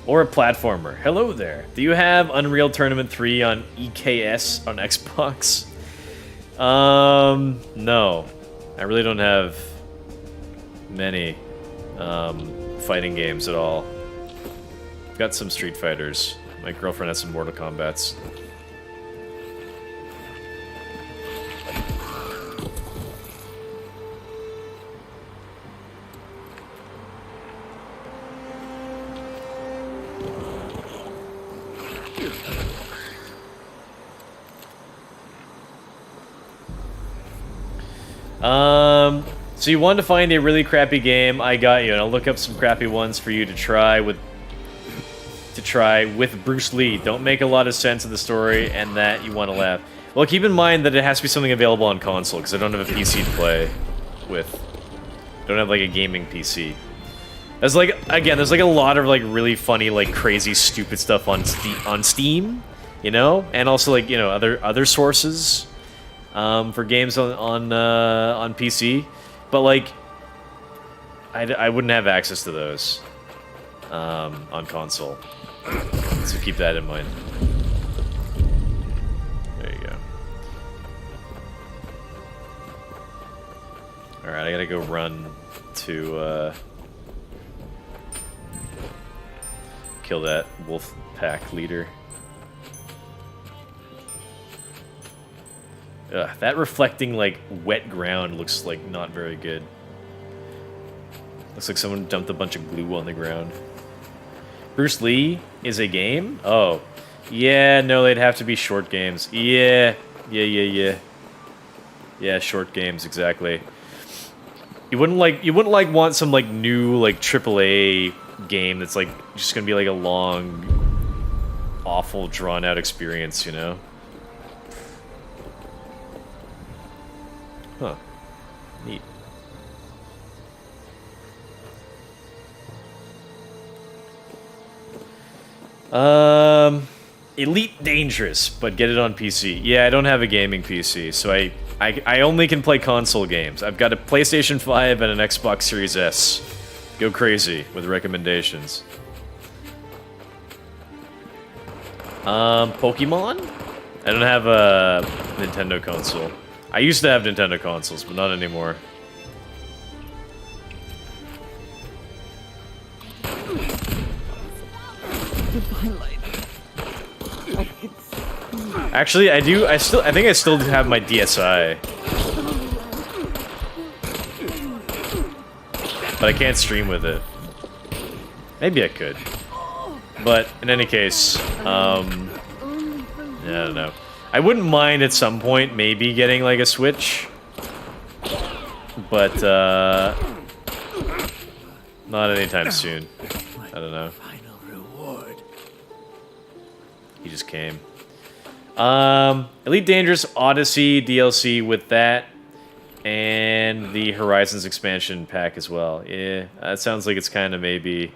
Or a platformer. Hello there. Do you have Unreal Tournament 3 on EKS on Xbox? No. I really don't have many fighting games at all. I've got some Street Fighters. My girlfriend has some Mortal Kombats. So you wanted to find a really crappy game, I got you, and I'll look up some crappy ones for you to try with Bruce Lee. Don't make a lot of sense of the story and that you want to laugh. Well, keep in mind that it has to be something available on console, because I don't have a PC to play with. Don't have like a gaming PC. There's like, again, there's like a lot of like really funny, like crazy, stupid stuff on Steam, you know, and also like, you know, other sources for games on PC, but like I wouldn't have access to those on console, so keep that in mind. There you go. All right, I gotta go run to kill that wolf pack leader. Ugh, that reflecting, like, wet ground looks, like, not very good. Looks like someone dumped a bunch of glue on the ground. Bruce Lee is a game? Oh. Yeah, no, they'd have to be short games. Yeah, short games, exactly. You wouldn't want some, like, new, like, AAA game that's, like, just gonna be, like, a long, awful, drawn-out experience, you know? Huh. Neat. Elite Dangerous, but get it on PC. Yeah, I don't have a gaming PC, so I only can play console games. I've got a PlayStation 5 and an Xbox Series S. Go crazy with recommendations. Pokemon? I don't have a Nintendo console. I used to have Nintendo consoles, but not anymore. Actually, I do. I think I still have my DSi, but I can't stream with it. Maybe I could, but in any case, yeah, I don't know. I wouldn't mind at some point maybe getting like a Switch, but not anytime soon. I don't know. Final reward. He just came. Elite Dangerous Odyssey DLC with that, and the Horizons expansion pack as well. Yeah, that sounds like it's kind of maybe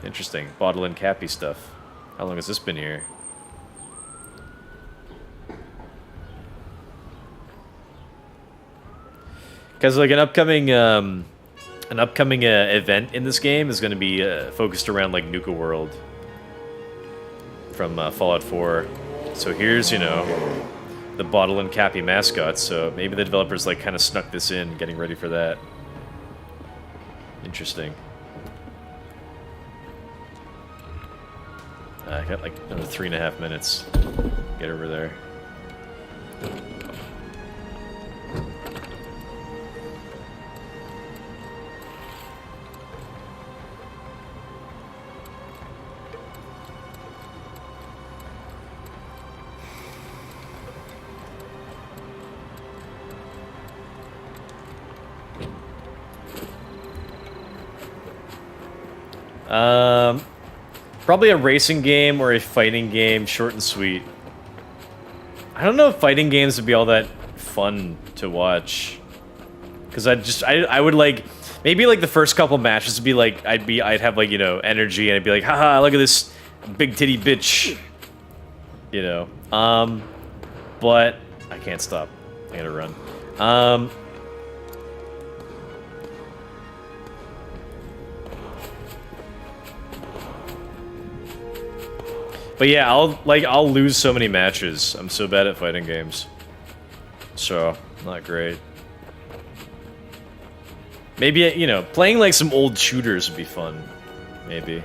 interesting. Bottle and Cappy stuff. How long has this been here? Because like an upcoming event in this game is going to be focused around like Nuka World from Fallout 4. So here's, you know, the Bottle and Cappy mascots. So maybe the developers like kind of snuck this in, getting ready for that. Interesting. I got like another 3.5 minutes. Get over there. Probably a racing game or a fighting game, short and sweet. I don't know if fighting games would be all that fun to watch, because I would like, maybe like the first couple matches would be like, I'd have like, you know, energy, and I'd be like, haha, look at this big titty bitch, you know. But I can't stop. I gotta run. But yeah, I'll lose so many matches. I'm so bad at fighting games. So, not great. Maybe, you know, playing like some old shooters would be fun. Maybe.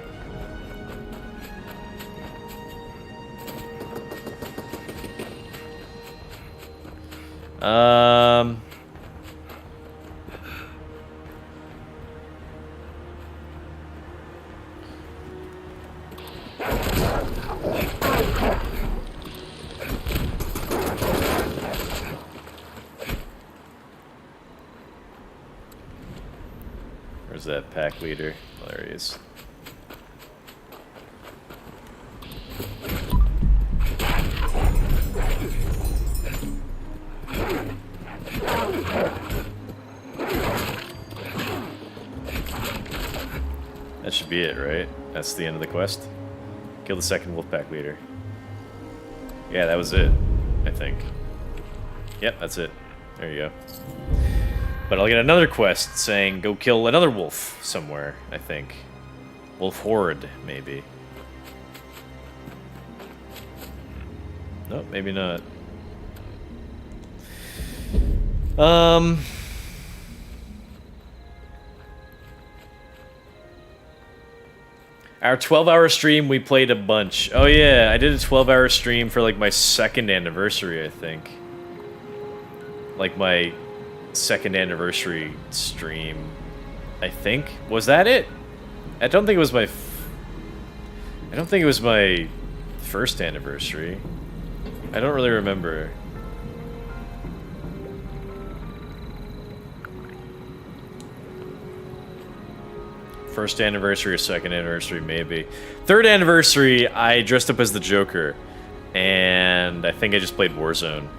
Where's that pack leader? Oh, there he is. That should be it, right? That's the end of the quest? Kill the second Wolfpack leader. Yeah, that was it, I think. Yep, that's it. There you go. But I'll get another quest saying, go kill another wolf somewhere, I think. Wolf Horde, maybe. Nope, maybe not. Our 12-hour stream, we played a bunch. Oh yeah, I did a 12-hour stream for like my 2nd anniversary, I think. Like my 2nd anniversary stream, I think. Was that it? I don't think it was my... I don't think it was my 1st anniversary. I don't really remember. First anniversary or 2nd anniversary, maybe. 3rd anniversary, I dressed up as the Joker. And I think I just played Warzone.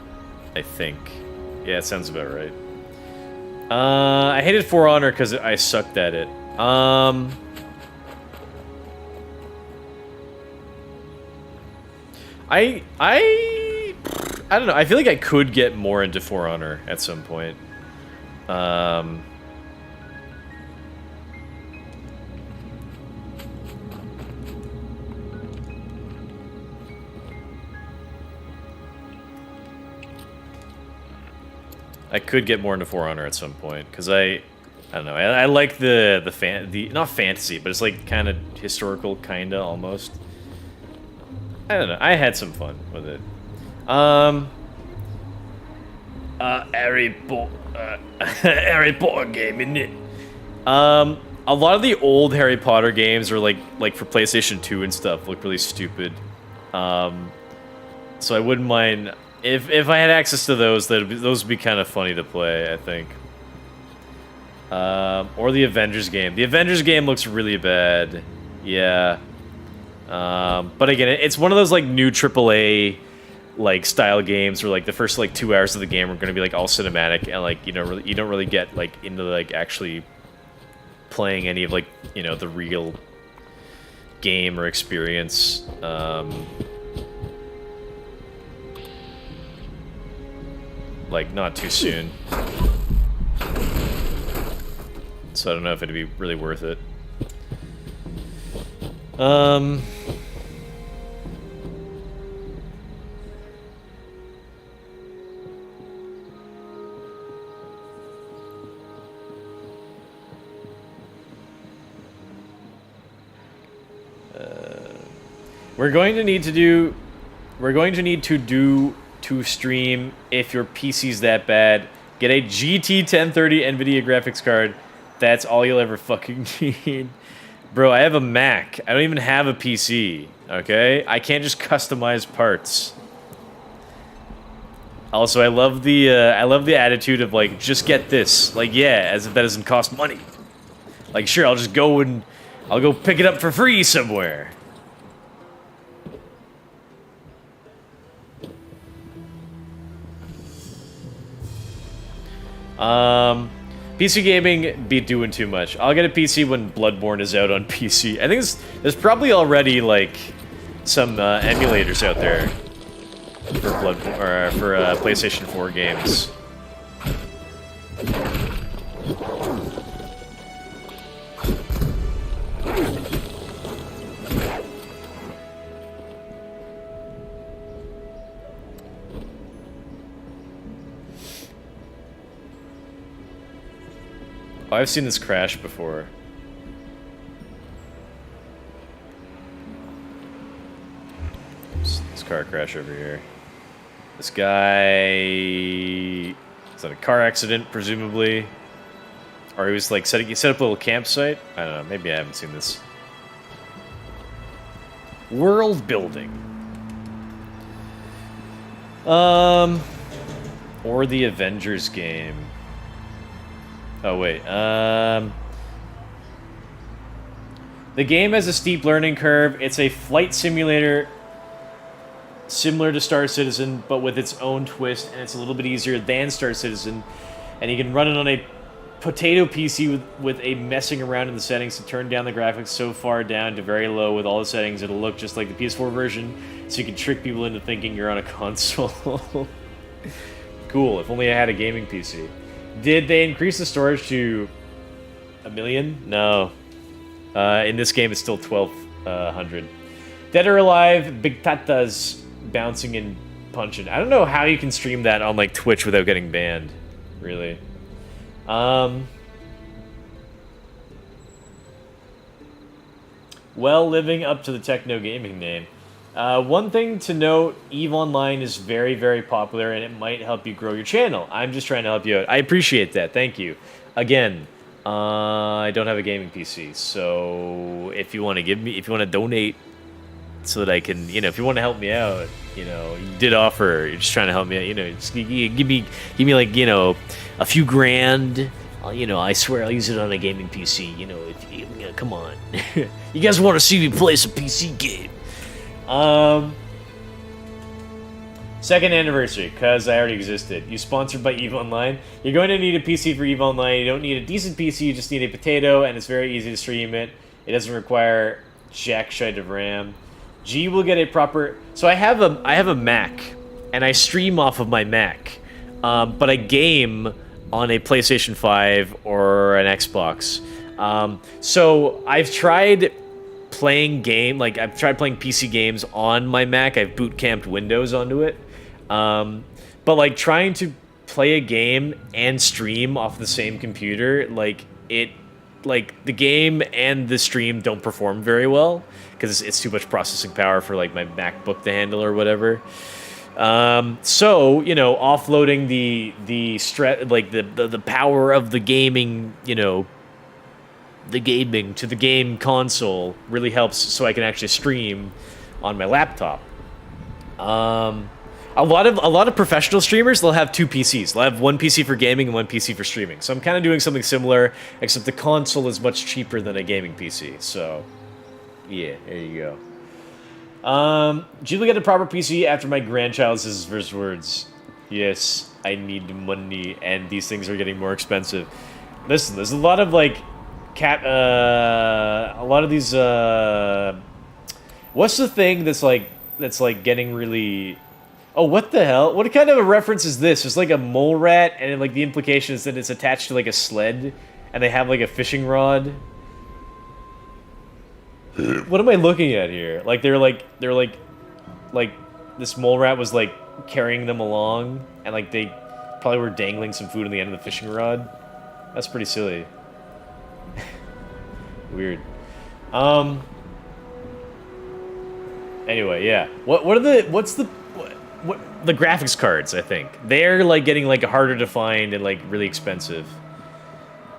I think. Yeah, it sounds about right. I hated For Honor because I sucked at it. I don't know. I feel like I could get more into For Honor at some point. I could get more into For Honor at some point, because I don't know. I like the not fantasy, but it's like kind of historical, kinda almost. I don't know. I had some fun with it. Harry Potter game, isn't it? A lot of the old Harry Potter games are like for PlayStation 2 and stuff look really stupid. So I wouldn't mind if I had access to those. Those would be kind of funny to play, I think. Or the Avengers game. The Avengers game looks really bad. Yeah. But again, it's one of those like new AAA like style games where like the first like 2 hours of the game are going to be like all cinematic and like you don't really get like into like actually playing any of like the real game or experience. Like not too soon. So I don't know if it'd be really worth it. We're going to need to stream if your PC's that bad. Get a GT 1030 NVIDIA graphics card. That's all you'll ever fucking need. Bro, I have a Mac. I don't even have a PC, okay? I can't just customize parts. Also, I love the attitude of like, just get this. Like, yeah, as if that doesn't cost money. Like, sure, I'll go pick it up for free somewhere. PC gaming be doing too much. I'll get a PC when Bloodborne is out on PC. I think there's probably already like some emulators out there for Bloodborne or for PlayStation 4 games. Oh, I've seen this crash before. This car crash over here. This guy is in a car accident, presumably, or he was like he set up a little campsite. I don't know. Maybe I haven't seen this. World building. Or the Avengers game. Oh, wait. The game has a steep learning curve. It's a flight simulator similar to Star Citizen, but with its own twist, and it's a little bit easier than Star Citizen. And you can run it on a potato PC with a messing around in the settings to turn down the graphics so far down to very low with all the settings. It'll look just like the PS4 version, so you can trick people into thinking you're on a console. Cool. If only I had a gaming PC. Did they increase the storage to 1 million? No. In this game, it's still 1,200. Dead or Alive, Big Tatas bouncing and punching. I don't know how you can stream that on like Twitch without getting banned. Really. Well, living up to the Techno Gaming name. One thing to note, EVE Online is very, very popular, and it might help you grow your channel. I'm just trying to help you out. I appreciate that. Thank you. Again, I don't have a gaming PC, so if you want to donate so that I can, if you want to help me out, you did offer, you're just trying to help me out, just give me like, a few grand. I swear I'll use it on a gaming PC, come on. You guys want to see me play some PC game? Second anniversary, because I already existed. You sponsored by EVE Online. You're going to need a PC for EVE Online. You don't need a decent PC, you just need a potato, and it's very easy to stream it. It doesn't require jack shite of RAM. G will get a proper... So I have a Mac, and I stream off of my Mac, but I game on a PlayStation 5 or an Xbox. So I've tried playing PC games on my Mac. I've boot camped Windows onto it. But like trying to play a game and stream off the same computer, like the game and the stream don't perform very well because it's too much processing power for like my MacBook to handle or whatever. So, you know, offloading the power of the gaming, you know, the gaming to the game console really helps so I can actually stream on my laptop. A lot of professional streamers, they'll have two PCs. They'll have one PC for gaming and one PC for streaming. So I'm kind of doing something similar, except the console is much cheaper than a gaming PC. So, yeah, there you go. Did you get a proper PC after my grandchild says his first words? Yes, I need money, and these things are getting more expensive. Listen, there's a lot of like a lot of these. What's the thing that's like getting really? Oh, what the hell? What kind of a reference is this? It's like a mole rat, and like the implication is that it's attached to like a sled, and they have like a fishing rod. What am I looking at here? Like they're like this mole rat was like carrying them along, and like they probably were dangling some food on the end of the fishing rod. That's pretty silly. Weird. Anyway, yeah. What the graphics cards? I think they're like getting like harder to find and like really expensive.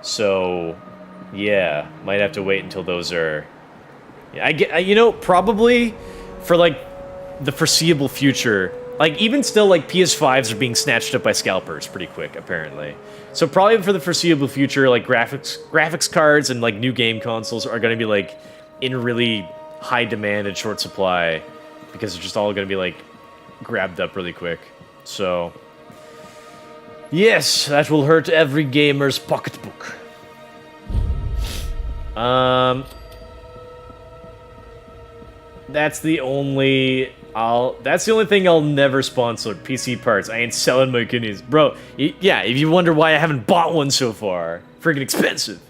So, yeah, might have to wait until those are. Yeah, you know, probably for like the foreseeable future. Like even still, like PS5s are being snatched up by scalpers pretty quick, apparently. So probably for the foreseeable future, like graphics cards and like new game consoles are going to be like in really high demand and short supply because they're just all going to be like grabbed up really quick. So yes, that will hurt every gamer's pocketbook. That's the only thing I'll never sponsor. PC parts. I ain't selling my kidneys, bro. Yeah, if you wonder why I haven't bought one so far, freaking expensive.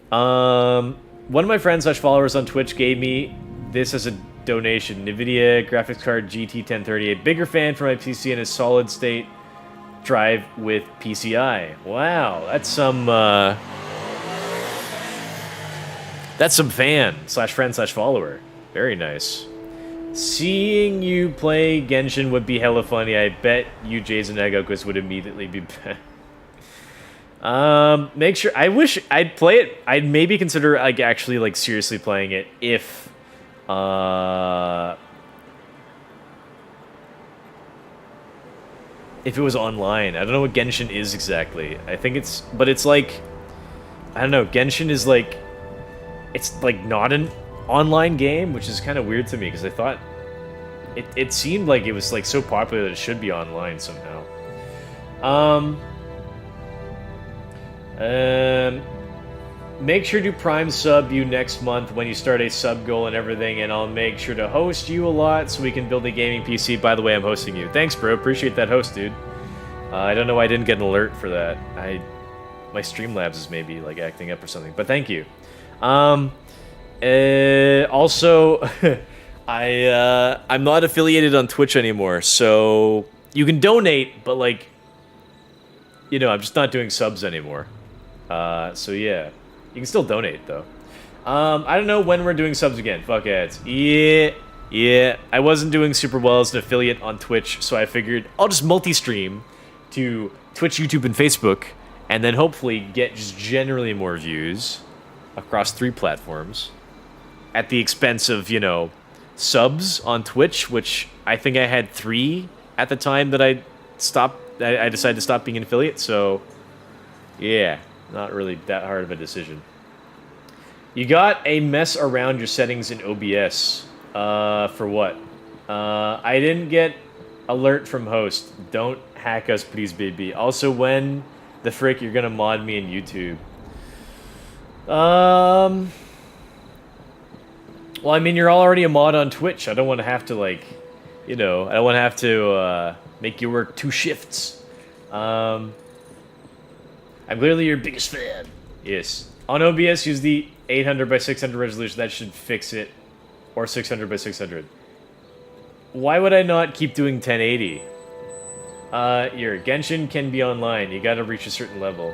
One of my friends / followers on Twitch gave me this as a donation. NVIDIA graphics card GT 1038. Bigger fan for my PC and a solid state drive with PCI. Wow, that's some fan / friend / follower. Very nice. Seeing you play Genshin would be hella funny. I bet you Jason Egokis would immediately be back. Make sure. I wish I'd play it. I'd maybe consider like actually like seriously playing it if it was online. I don't know what Genshin is exactly. I think it's like I don't know. Genshin is like it's like not an online game, which is kind of weird to me because I thought it seemed like it was like so popular that it should be online somehow. Make sure to Prime sub you next month when you start a sub goal and everything, and I'll make sure to host you a lot so we can build a gaming PC. By the way, I'm hosting you. Thanks, bro. Appreciate that host, dude. I don't know why I didn't get an alert for that. My Streamlabs is maybe like acting up or something, but thank you. Also, I'm not affiliated on Twitch anymore, so you can donate, but like, you know, I'm just not doing subs anymore. So yeah, you can still donate though. I don't know when we're doing subs again. Fuck ads. Yeah. I wasn't doing super well as an affiliate on Twitch, so I figured I'll just multi-stream to Twitch, YouTube, and Facebook, and then hopefully get just generally more views across 3 platforms. At the expense of, you know, subs on Twitch, which I think I had 3 at the time that I decided to stop being an affiliate, so yeah, not really that hard of a decision. You got a mess around your settings in OBS. For what? I didn't get alert from host. Don't hack us, please, baby. Also, when the frick you're gonna mod me in YouTube? Well, I mean, you're already a mod on Twitch. I don't want to have to, like, you know, I don't want to have to make you work 2 shifts. I'm clearly your biggest fan. Yes. On OBS, use the 800 by 600 resolution. That should fix it. Or 600 by 600. Why would I not keep doing 1080? Your Genshin can be online. You gotta reach a certain level.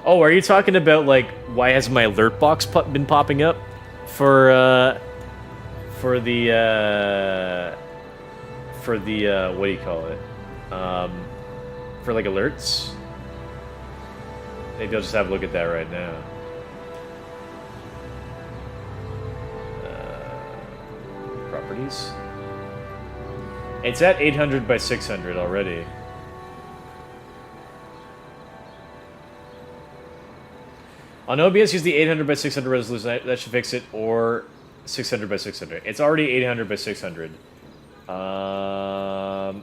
Oh, are you talking about, like, why has my alert box been popping up? For the, what do you call it? For, like, alerts? Maybe I'll just have a look at that right now. Properties? It's at 800 by 600 already. On OBS, use the 800 by 600 resolution. That should fix it, or 600 by 600. It's already 800 by 600. I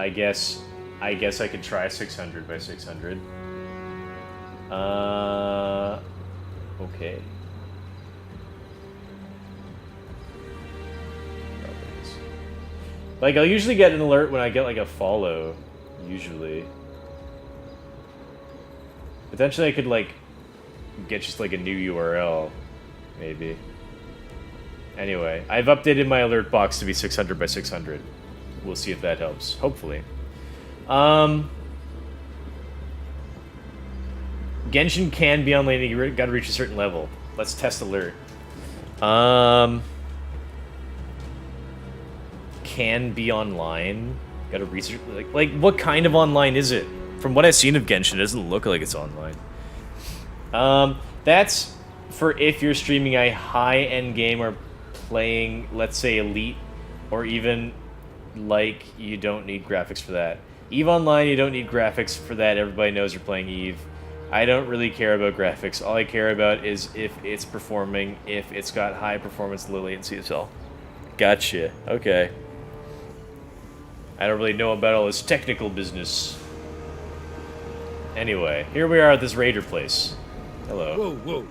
guess I could try 600 by 600. Okay. Properties. Like, I'll usually get an alert when I get, like, a follow. Usually. Potentially I could, like, get just, like, a new URL. Maybe. Anyway, I've updated my alert box to be 600 by 600. We'll see if that helps. Hopefully. Genshin can be online. You gotta reach a certain level. Let's test alert. Can be online. Gotta research. Like, what kind of online is it? From what I've seen of Genshin, it doesn't look like it's online. That's for if you're streaming a high-end game or playing, let's say, Elite, or even, like, you don't need graphics for that. EVE Online, you don't need graphics for that. Everybody knows you're playing EVE. I don't really care about graphics. All I care about is if it's performing, if it's got high performance, low latency as well. Gotcha. Okay. I don't really know about all this technical business. Anyway, here we are at this raider place. Hello. Whoa, whoa.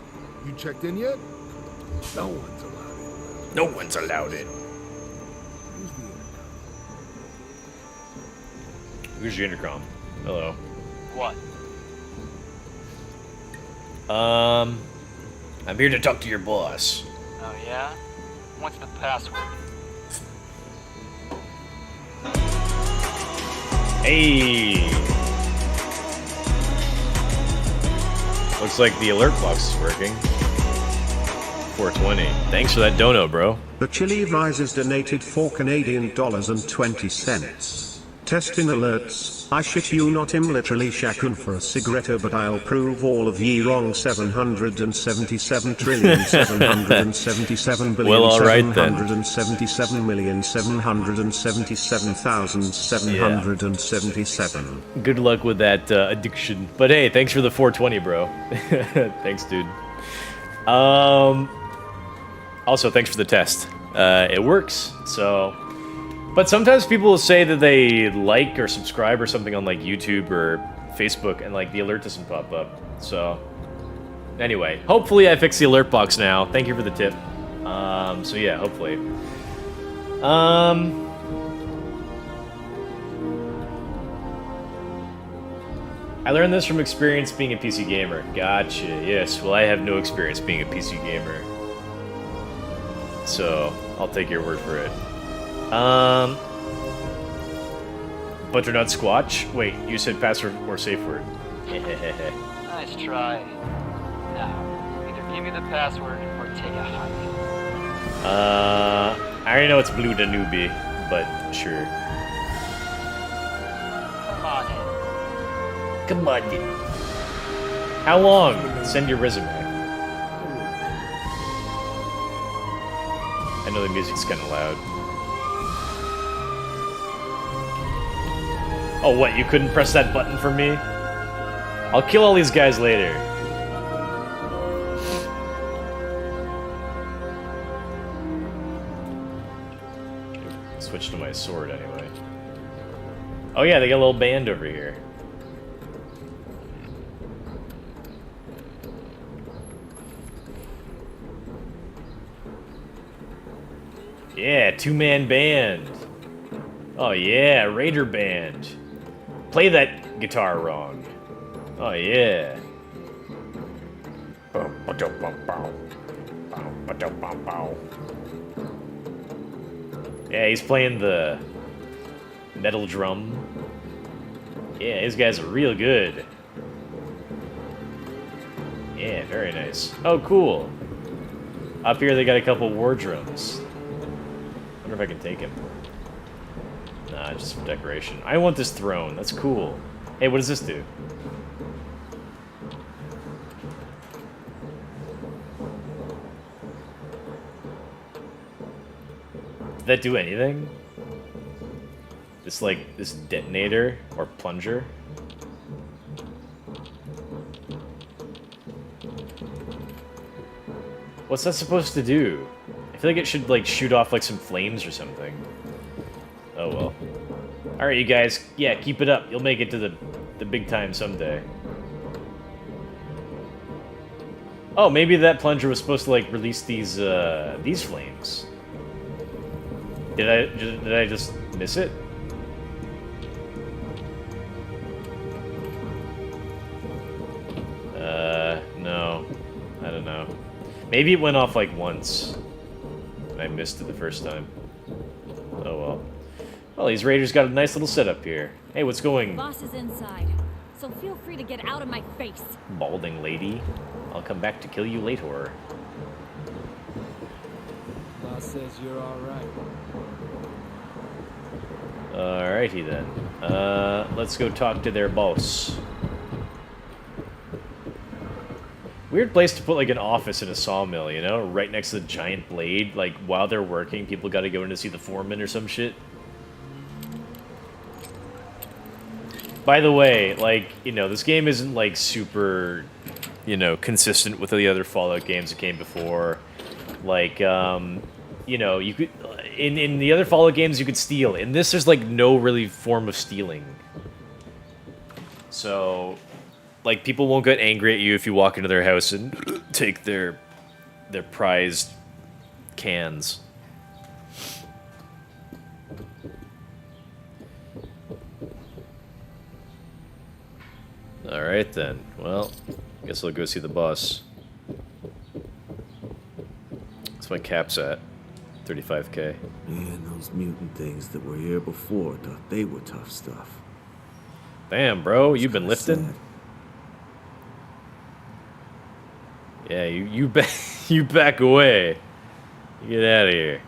You checked in yet? No one's allowed in. No one's allowed in. Who's the Where's your intercom? intercom? Hello. What? I'm here to talk to your boss. Oh yeah? What's the password? Hey! Looks like the alert box is working. 420. Thanks for that dono, bro. The Chili Rises donated $4.20. Testing alerts. I shit you not, I'm literally shakun for a cigarette, but I'll prove all of ye wrong. 777,777 billion. Well, all right then. 777,777,777. Good luck with that addiction. But hey, thanks for the 420, bro. Thanks, dude. Also, thanks for the test. It works, so... But sometimes people will say that they like or subscribe or something on, like, YouTube or Facebook, and, like, the alert doesn't pop up. So, anyway, hopefully I fixed the alert box now. Thank you for the tip. So yeah, hopefully. I learned this from experience being a PC gamer. Gotcha, yes. Well, I have no experience being a PC gamer. So, I'll take your word for it. Butternut Squatch? Wait, you said password or safe word. Nice try. Now, either give me the password or take a hike. I already know it's Blue Danube, but sure. Come on in. Come on, in. How long? Send your resume. I know the music's kind of loud. Oh, what? You couldn't press that button for me? I'll kill all these guys later. Switch to my sword anyway. Oh yeah, they got a little band over here. Yeah, two-man band. Oh yeah, Raider band. Play that guitar wrong. Oh yeah. Yeah, he's playing the Metal drum. Yeah, these guys are real good. Yeah, very nice. Oh, cool. Up here they got a couple war drums. Wonder if I can take him. Nah, just for decoration. I want this throne. That's cool. Hey, what does this do? Did that do anything? This, like, this detonator or plunger? What's that supposed to do? I feel like it should, like, shoot off, like, some flames or something. Oh, well. Alright, you guys. Yeah, keep it up. You'll make it to the big time someday. Oh, maybe that plunger was supposed to, like, release these flames. Did I just miss it? No. I don't know. Maybe it went off, like, once. And I missed it the first time. Oh, well. Well, these raiders got a nice little setup here. Hey, what's going? Boss is inside, so feel free to get out of my face. Balding lady. I'll come back to kill you later. Boss says you're alright. Alrighty then. Let's go talk to their boss. Weird place to put, like, an office in a sawmill, you know? Right next to the giant blade. Like, while they're working, people gotta go in to see the foreman or some shit. By the way, like, you know, this game isn't, like, super, you know, consistent with the other Fallout games that came before. Like, you know, you could... In the other Fallout games, you could steal. In this, there's, like, no really form of stealing. So... Like, people won't get angry at you if you walk into their house and take their prized cans. Alright then. Well, guess I'll go see the boss. That's my cap's at. 35k. Man, those mutant things that were here before thought they were tough stuff. Damn, bro, you've been lifting? Sad. Yeah, you back away. You get out of here.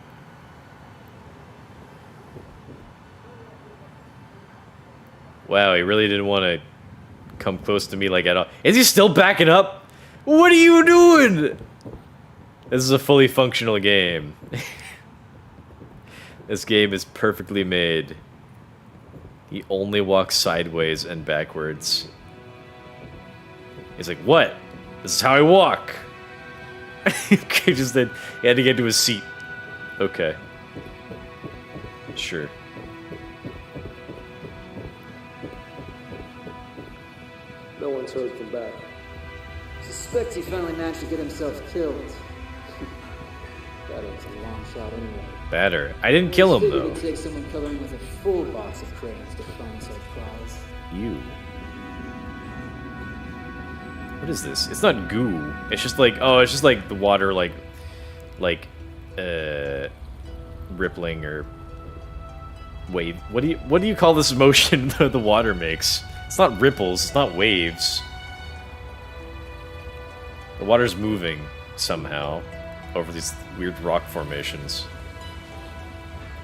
Wow, he really didn't want to come close to me like at all. Is he still backing up? What are you doing? This is a fully functional game. This game is perfectly made. He only walks sideways and backwards. He's like, what? This is how I walk. Okay, just then he had to get to his seat. Okay. Sure. No one's heard from back. Suspect he finally managed to get himself killed. That was a long shot anyway. Better. I didn't kill him, It though. would take someone coloring with a full box of crayons to find such prize. You. What is this? It's not goo. It's just like, oh, it's just like the water, like, rippling or wave. What do you call this motion the water makes? It's not ripples. It's not waves. The water's moving somehow over these weird rock formations.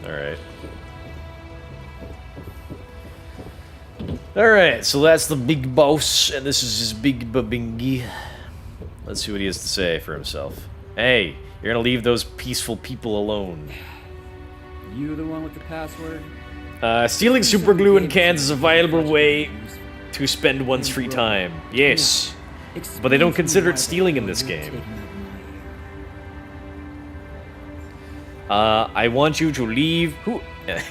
All right. Alright, so that's the big boss, and this is his big babingi. Let's see what he has to say for himself. Hey, you're gonna leave those peaceful people alone. You the one with the password? Stealing super glue in cans is a viable way to spend one's free time. Yes, but they don't consider it stealing in this game. I want you to leave...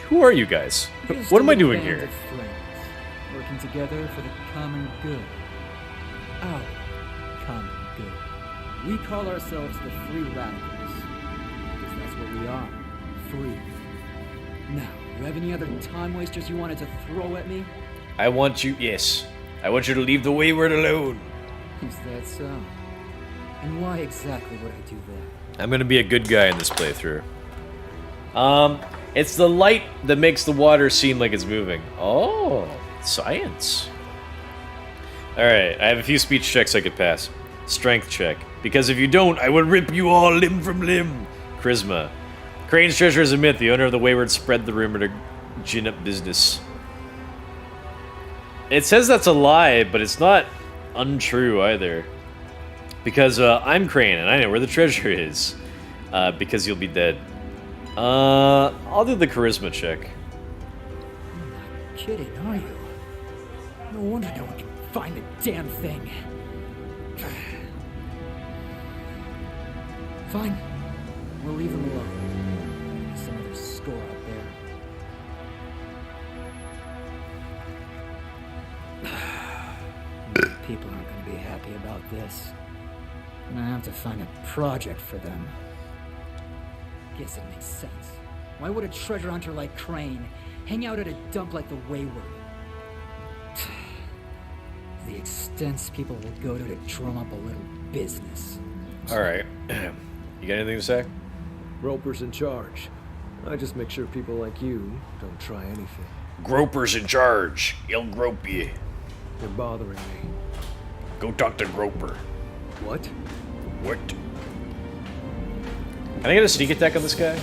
Who are you guys? What am I doing here? Working together for the common good. Our common good. We call ourselves the Free Radicals. Because that's what we are. Free. Now, you have any other time wasters you wanted to throw at me? I want you... Yes. I want you to leave the wayward alone. Is that so? And why exactly would I do that? I'm gonna be a good guy in this playthrough. It's the light that makes the water seem like it's moving. Oh, science. Alright, I have a few speech checks I could pass. Strength check. Because if you don't, I will rip you all limb from limb. Charisma. Crane's treasure is a myth. The owner of the Wayward spread the rumor to gin up business. It says that's a lie, but it's not untrue either. Because I'm Crane, and I know where the treasure is. Because you'll be dead. I'll do the charisma check. You're not kidding, are you? No wonder no one can find the damn thing. Fine. We'll leave him alone. Some other score out there. People aren't going to be happy about this. I'm going to have to find a project for them. Guess it makes sense. Why would a treasure hunter like Crane hang out at a dump like the Wayward? The extents people will go to drum up a little business. Alright. You got anything to say? Roper's in charge. I just make sure people like you don't try anything. Groper's in charge. He'll grope you. You're bothering me. Go talk to Groper. What? What? Can I get a sneak attack on this guy?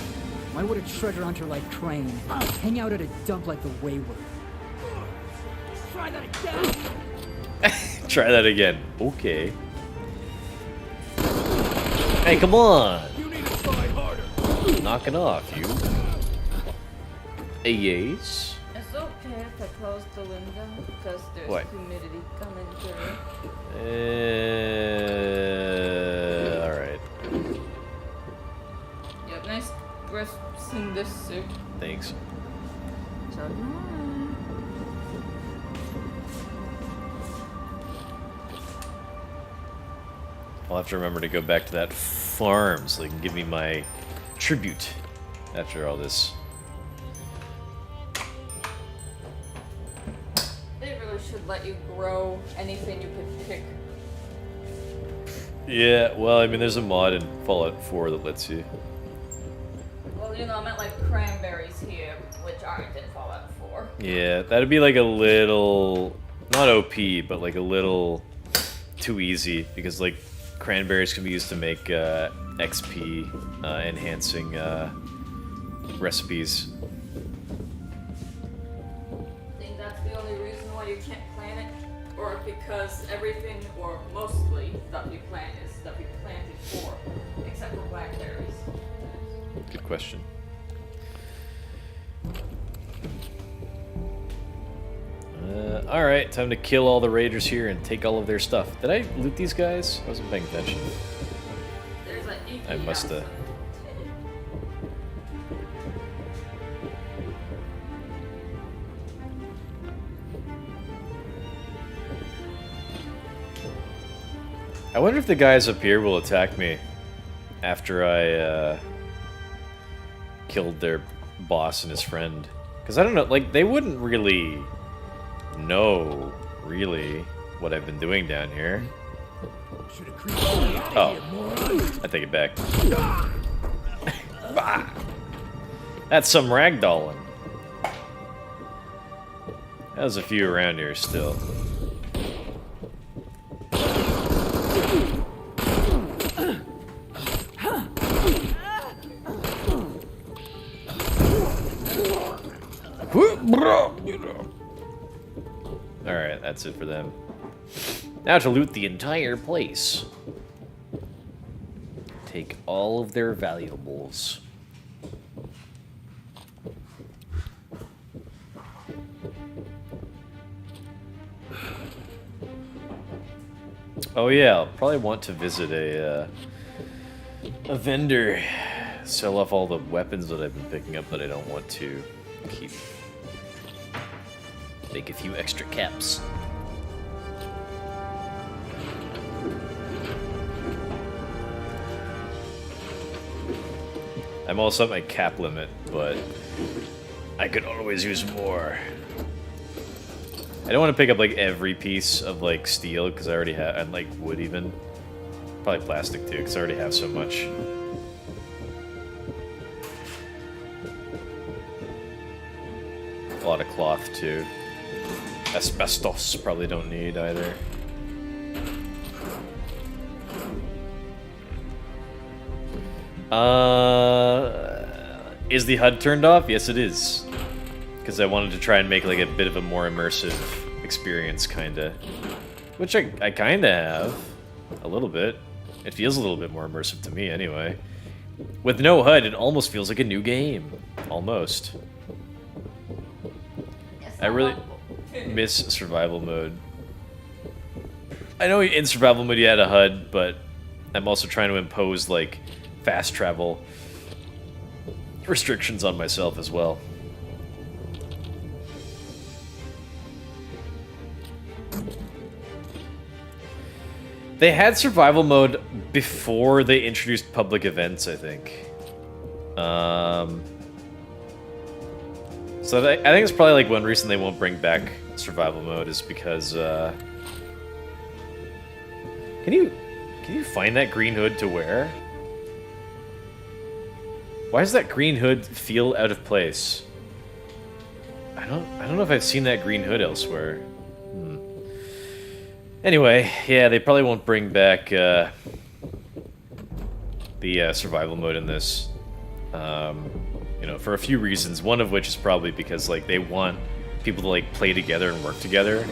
Why would a treasure hunter like Crane hang out at a dump like the Wayward? Try that again! Try that again. Okay. Hey, come on! You need to try harder. Knock it off, you. Hey, yes. It's okay if I close the window because there's What? humidity coming through. Alright. You have nice breasts in this suit. Thanks. So do I. I'll have to remember to go back to that farm so they can give me my tribute after all this. They really should let you grow anything you could pick. Yeah, well, I mean, there's a mod in Fallout 4 that lets you. Well, you know, I meant like cranberries here, which aren't in Fallout 4. Yeah, that'd be like a little, not OP, but like a little too easy because like cranberries can be used to make XP enhancing recipes. Think that's the only reason why you can't plant it? Or because everything, or mostly, stuff you plant is stuff you planted for, except for blackberries? Good question. Alright, time to kill all the raiders here and take all of their stuff. Did I loot these guys? I wasn't paying attention. There's an icky I must have. I wonder if the guys up here will attack me after I killed their boss and his friend. Because I don't know, like, they wouldn't really know, really, what I've been doing down here. Oh, I take it back. Bah. That's some ragdolling. There's a few around here still. Alright, that's it for them. Now to loot the entire place. Take all of their valuables. Oh yeah, I'll probably want to visit a vendor. Sell off all the weapons that I've been picking up that I don't want to keep. Make a few extra caps. I'm also at my cap limit, but I could always use more. I don't want to pick up like every piece of like steel because I already have, and like wood even. Probably plastic too because I already have so much. A lot of cloth, too. Asbestos probably don't need either. Is the HUD turned off? Yes, it is. Because I wanted to try and make like a bit of a more immersive experience, kinda. Which I kinda have. A little bit. It feels a little bit more immersive to me, anyway. With no HUD, it almost feels like a new game. Almost. I really miss survival mode. I know in survival mode you had a HUD, but I'm also trying to impose, like, fast travel restrictions on myself as well. They had survival mode before they introduced public events, I think. So I think it's probably like one reason they won't bring back survival mode is because can you find that green hood to wear? Why does that green hood feel out of place? I don't know if I've seen that green hood elsewhere. Anyway, yeah, they probably won't bring back the survival mode in this. You know, for a few reasons. One of which is probably because like they want people to like play together and work together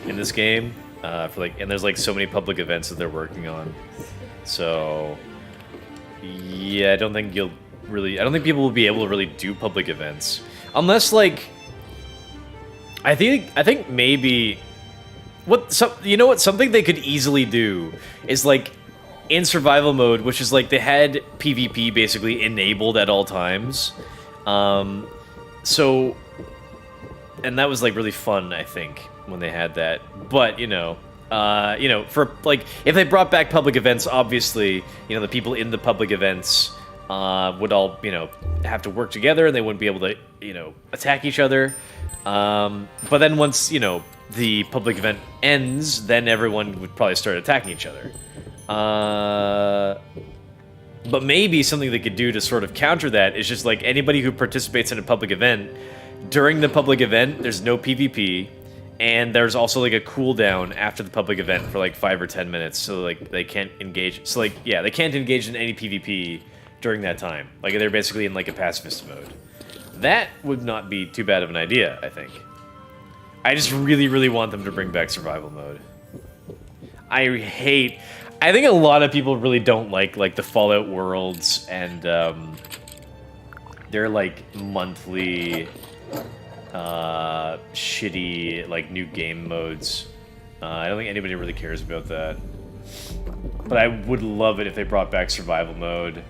in this game. And there's like so many public events that they're working on. So yeah, I don't think people will be able to really do public events unless like I think maybe something they could easily do is like in survival mode, which is like they had PvP basically enabled at all times. So, and that was like really fun, I think, when they had that. But for like if they brought back public events, obviously, the people in the public events would all have to work together, and they wouldn't be able to attack each other. But then once the public event ends, then everyone would probably start attacking each other. But maybe something they could do to sort of counter that is just like anybody who participates in a public event, during the public event, there's no PvP, and there's also like a cooldown after the public event for like 5 or 10 minutes, so like they can't engage. So like, yeah, they can't engage in any PvP during that time. Like they're basically in like a pacifist mode. That would not be too bad of an idea, I think. I just really, really want them to bring back survival mode. I think a lot of people really don't like the Fallout worlds and their like monthly shitty like new game modes. I don't think anybody really cares about that. But I would love it if they brought back survival mode.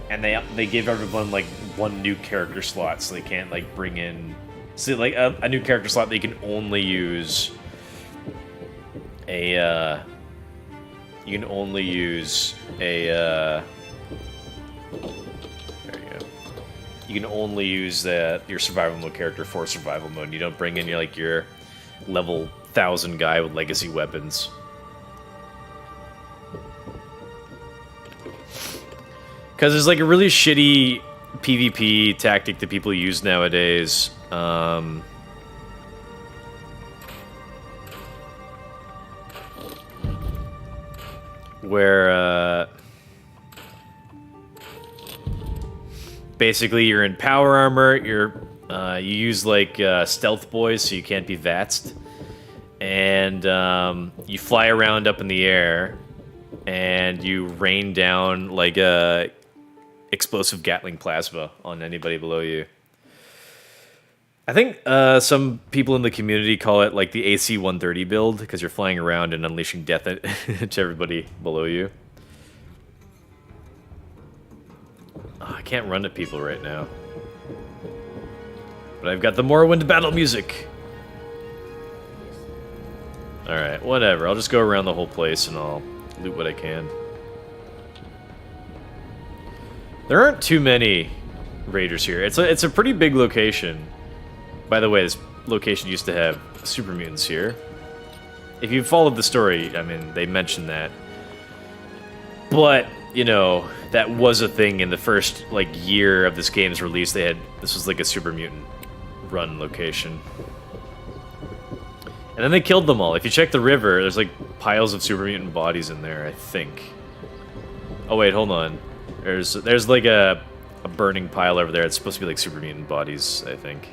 And they give everyone like one new character slot, so they can't like bring in like a new character slot that you can only use there you go. You can only use your survival mode character for survival mode. You don't bring in your level 1000 guy with legacy weapons. Because there's like a really shitty PvP tactic that people use nowadays. Where basically you're in power armor, you use like stealth boys so you can't be vatsed, and you fly around up in the air and you rain down like explosive Gatling plasma on anybody below you. I think some people in the community call it like the AC-130 build, because you're flying around and unleashing death to everybody below you. Oh, I can't run at people right now. But I've got the Morrowind battle music. Alright, whatever. I'll just go around the whole place and I'll loot what I can. There aren't too many raiders here. It's a pretty big location. By the way, this location used to have super mutants here. If you followed the story, I mean, they mentioned that. But you know, that was a thing in the first, like, year of this game's release. This was like a super mutant run location. And then they killed them all. If you check the river, there's like piles of super mutant bodies in there, I think. Oh wait, hold on. There's like a burning pile over there. It's supposed to be like super mutant bodies, I think.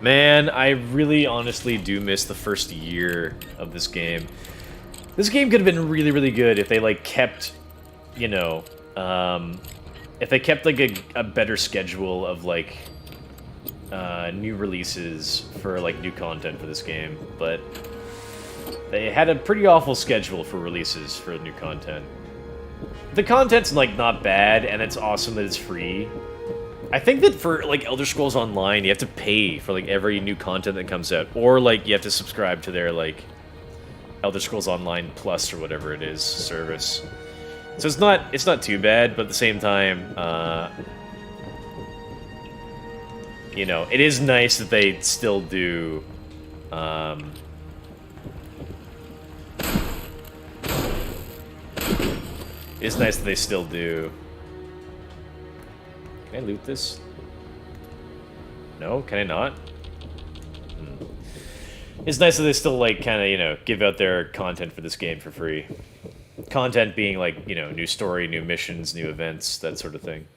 Man, I really honestly do miss the first year of this game. This game could have been really, really good if they like kept, you know, if they kept like a better schedule of like new releases for like new content for this game, but they had a pretty awful schedule for releases for new content. The content's like not bad, and it's awesome that it's free. I think that for like Elder Scrolls Online, you have to pay for like every new content that comes out, or like you have to subscribe to their like Elder Scrolls Online Plus or whatever it is service. So it's not too bad, but at the same time, you know, it is nice that they still do. It's nice that they still do. Can I loot this? No, can I not? It's nice that they still, like, kind of, you know, give out their content for this game for free. Content being, like, you know, new story, new missions, new events, that sort of thing.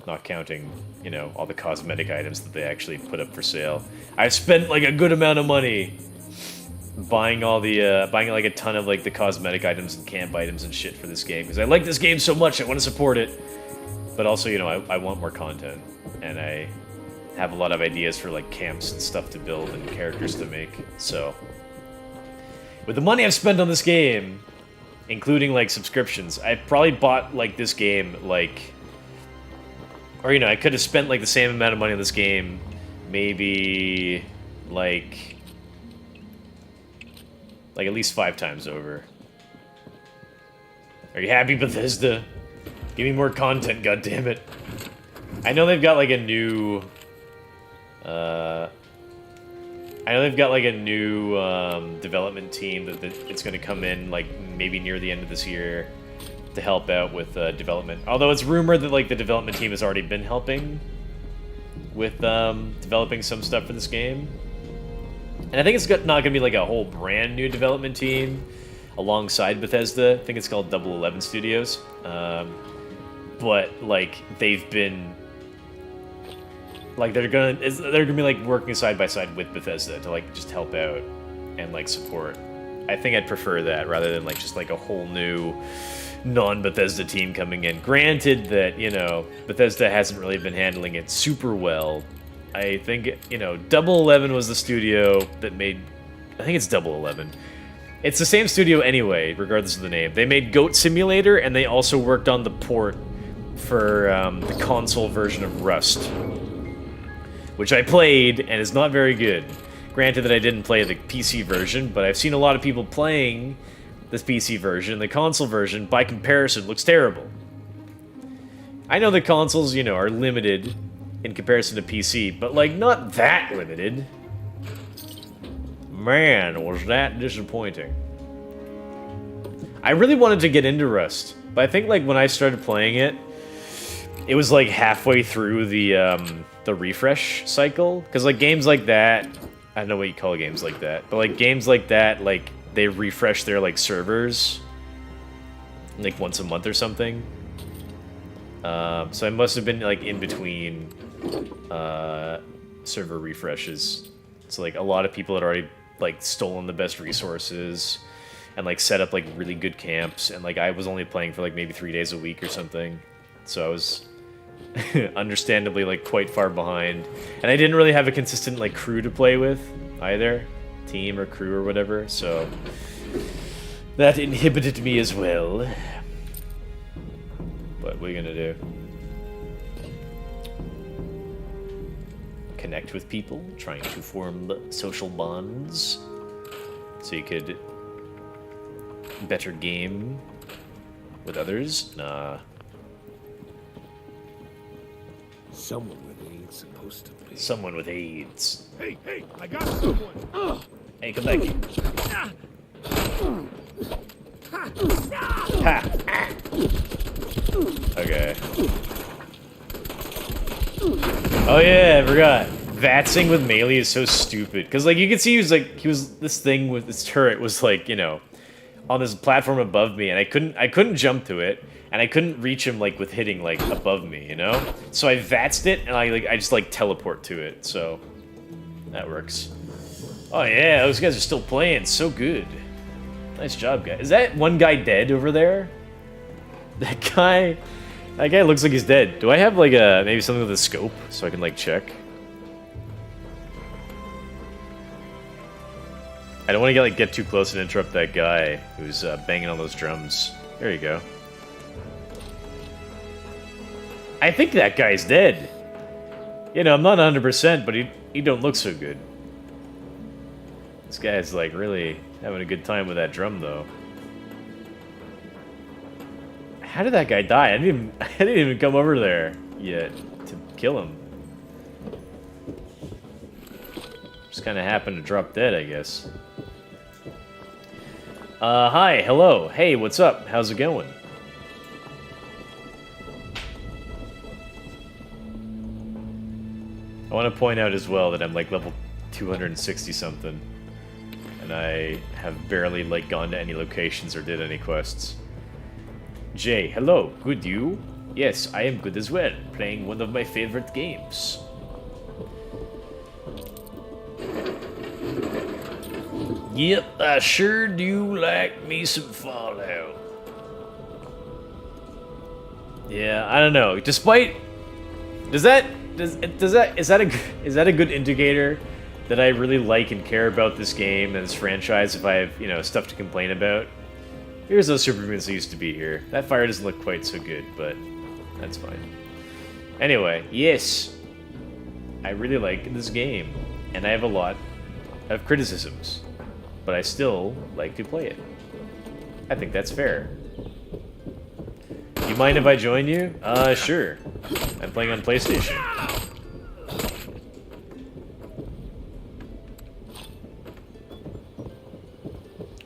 Not counting, you know, all the cosmetic items that they actually put up for sale. I've spent, like, a good amount of money buying all the, buying, like, a ton of, like, the cosmetic items and camp items and shit for this game. Because I like this game so much, I want to support it. But also, you know, I want more content, and I have a lot of ideas for, like, camps and stuff to build and characters to make, so... With the money I've spent on this game, including, like, subscriptions, I probably bought, like, this game, like... Or, you know, I could have spent, like, the same amount of money on this game, maybe, like at least 5 times over. Are you happy, Bethesda? Give me more content, goddammit. I know they've got like a new development team that it's going to come in like maybe near the end of this year to help out with development. Although it's rumored that like the development team has already been helping with developing some stuff for this game. And I think it's not going to be like a whole brand new development team alongside Bethesda. I think it's called 011 Studios. But like they've been like they're gonna be like working side by side with Bethesda to like just help out and like support. I think I'd prefer that rather than like just like a whole new non-Bethesda team coming in. Granted that, you know, Bethesda hasn't really been handling it super well. I think, you know, 011 was the studio that made, I think it's 011. It's the same studio anyway, regardless of the name. They made Goat Simulator, and they also worked on the port for the console version of Rust, which I played, and is not very good. Granted that I didn't play the PC version, but I've seen a lot of people playing this PC version. The console version, by comparison, looks terrible. I know the consoles, you know, are limited in comparison to PC, but, like, not that limited. Man, was that disappointing. I really wanted to get into Rust, but I think, like, when I started playing it, it was, like, halfway through the refresh cycle. Because, like, games like that, I don't know what you call games like that, but, like, games like that, like, they refresh their, like, servers, like, once a month or something. So I must have been, like, in between server refreshes. So, like, a lot of people had already, like, stolen the best resources and, like, set up, like, really good camps. And, like, I was only playing for, like, maybe 3 days a week or something. So I was understandably, like, quite far behind. And I didn't really have a consistent, like, crew to play with either. Team or crew or whatever. So that inhibited me as well. But what are you gonna do? Connect with people, trying to form social bonds so you could better game with others? Nah. Someone with AIDS supposed to be. Someone with AIDS. Hey, I got someone. Hey, come back. Ha! Okay. Oh yeah, I forgot. Vatsing with melee is so stupid. Cause like you can see this thing with this turret was like, you know, on this platform above me, and I couldn't jump to it, and I couldn't reach him like with hitting like above me, you know? So I vatsed it and I just like teleport to it, so that works. Oh yeah, those guys are still playing, so good. Nice job, guys. Is that one guy dead over there? That guy looks like he's dead. Do I have like maybe something with a scope so I can like check? I don't want to get too close and interrupt that guy who's banging on those drums. There you go. I think that guy's dead. You know, I'm not 100%, but he don't look so good. This guy's like really having a good time with that drum, though. How did that guy die? I didn't even come over there yet to kill him. Just kind of happened to drop dead, I guess. Hi, hello. Hey, what's up? How's it going? I want to point out as well that I'm like level 260 something, and I have barely like gone to any locations or did any quests. Jay, hello. Good, you? Yes, I am good as well. Playing one of my favorite games. Yep, I sure do like me some Fallout. Yeah, I don't know. Despite, is that a good indicator that I really like and care about this game and this franchise? If I have, you know, stuff to complain about. Here's those super mutants that used to be here. That fire doesn't look quite so good, but that's fine. Anyway, yes, I really like this game, and I have a lot of criticisms, but I still like to play it. I think that's fair. You mind if I join you? Sure. I'm playing on PlayStation.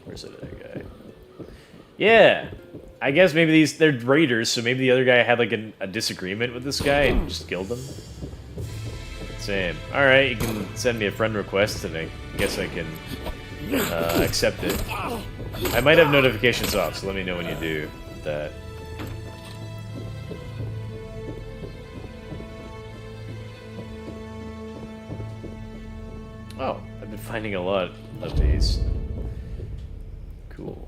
Where's that other guy? Yeah. I guess maybe they're raiders, so maybe the other guy had like a disagreement with this guy and just killed him. Same. Alright, you can send me a friend request and I guess I can accept it. I might have notifications off, so let me know when you do that. Oh, I've been finding a lot of these. Cool.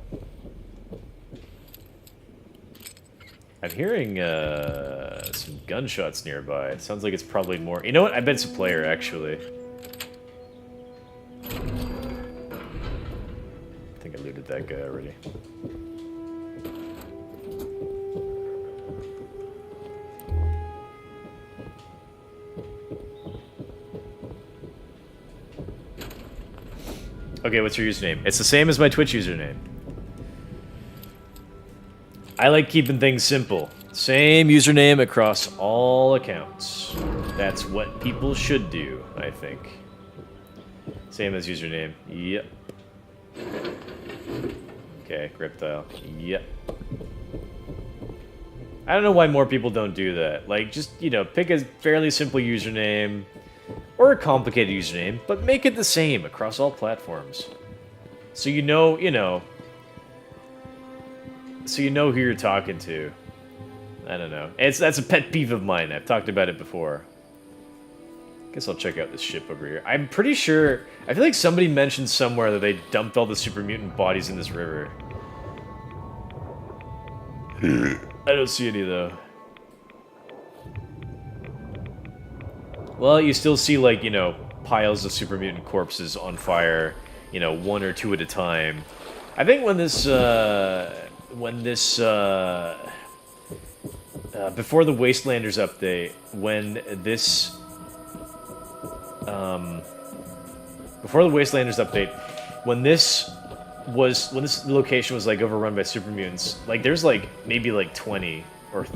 I'm hearing some gunshots nearby. It sounds like it's probably more... You know what? I bet it's a player, actually. I think I looted that guy already. Okay, what's your username? It's the same as my Twitch username. I like keeping things simple. Same username across all accounts. That's what people should do, I think. Same as username. Yep. Okay, Reptile. Yep. I don't know why more people don't do that. Like, just, you know, pick a fairly simple username or a complicated username, but make it the same across all platforms. So you know who you're talking to. I don't know. That's a pet peeve of mine. I've talked about it before. Guess I'll check out this ship over here. I'm pretty sure... I feel like somebody mentioned somewhere that they dumped all the super mutant bodies in this river. I don't see any, though. Well, you still see, like, you know, piles of super mutant corpses on fire, you know, one or two at a time. I think when this, before the Wastelanders update, when this location was like overrun by super mutants, like there's like maybe like 20 or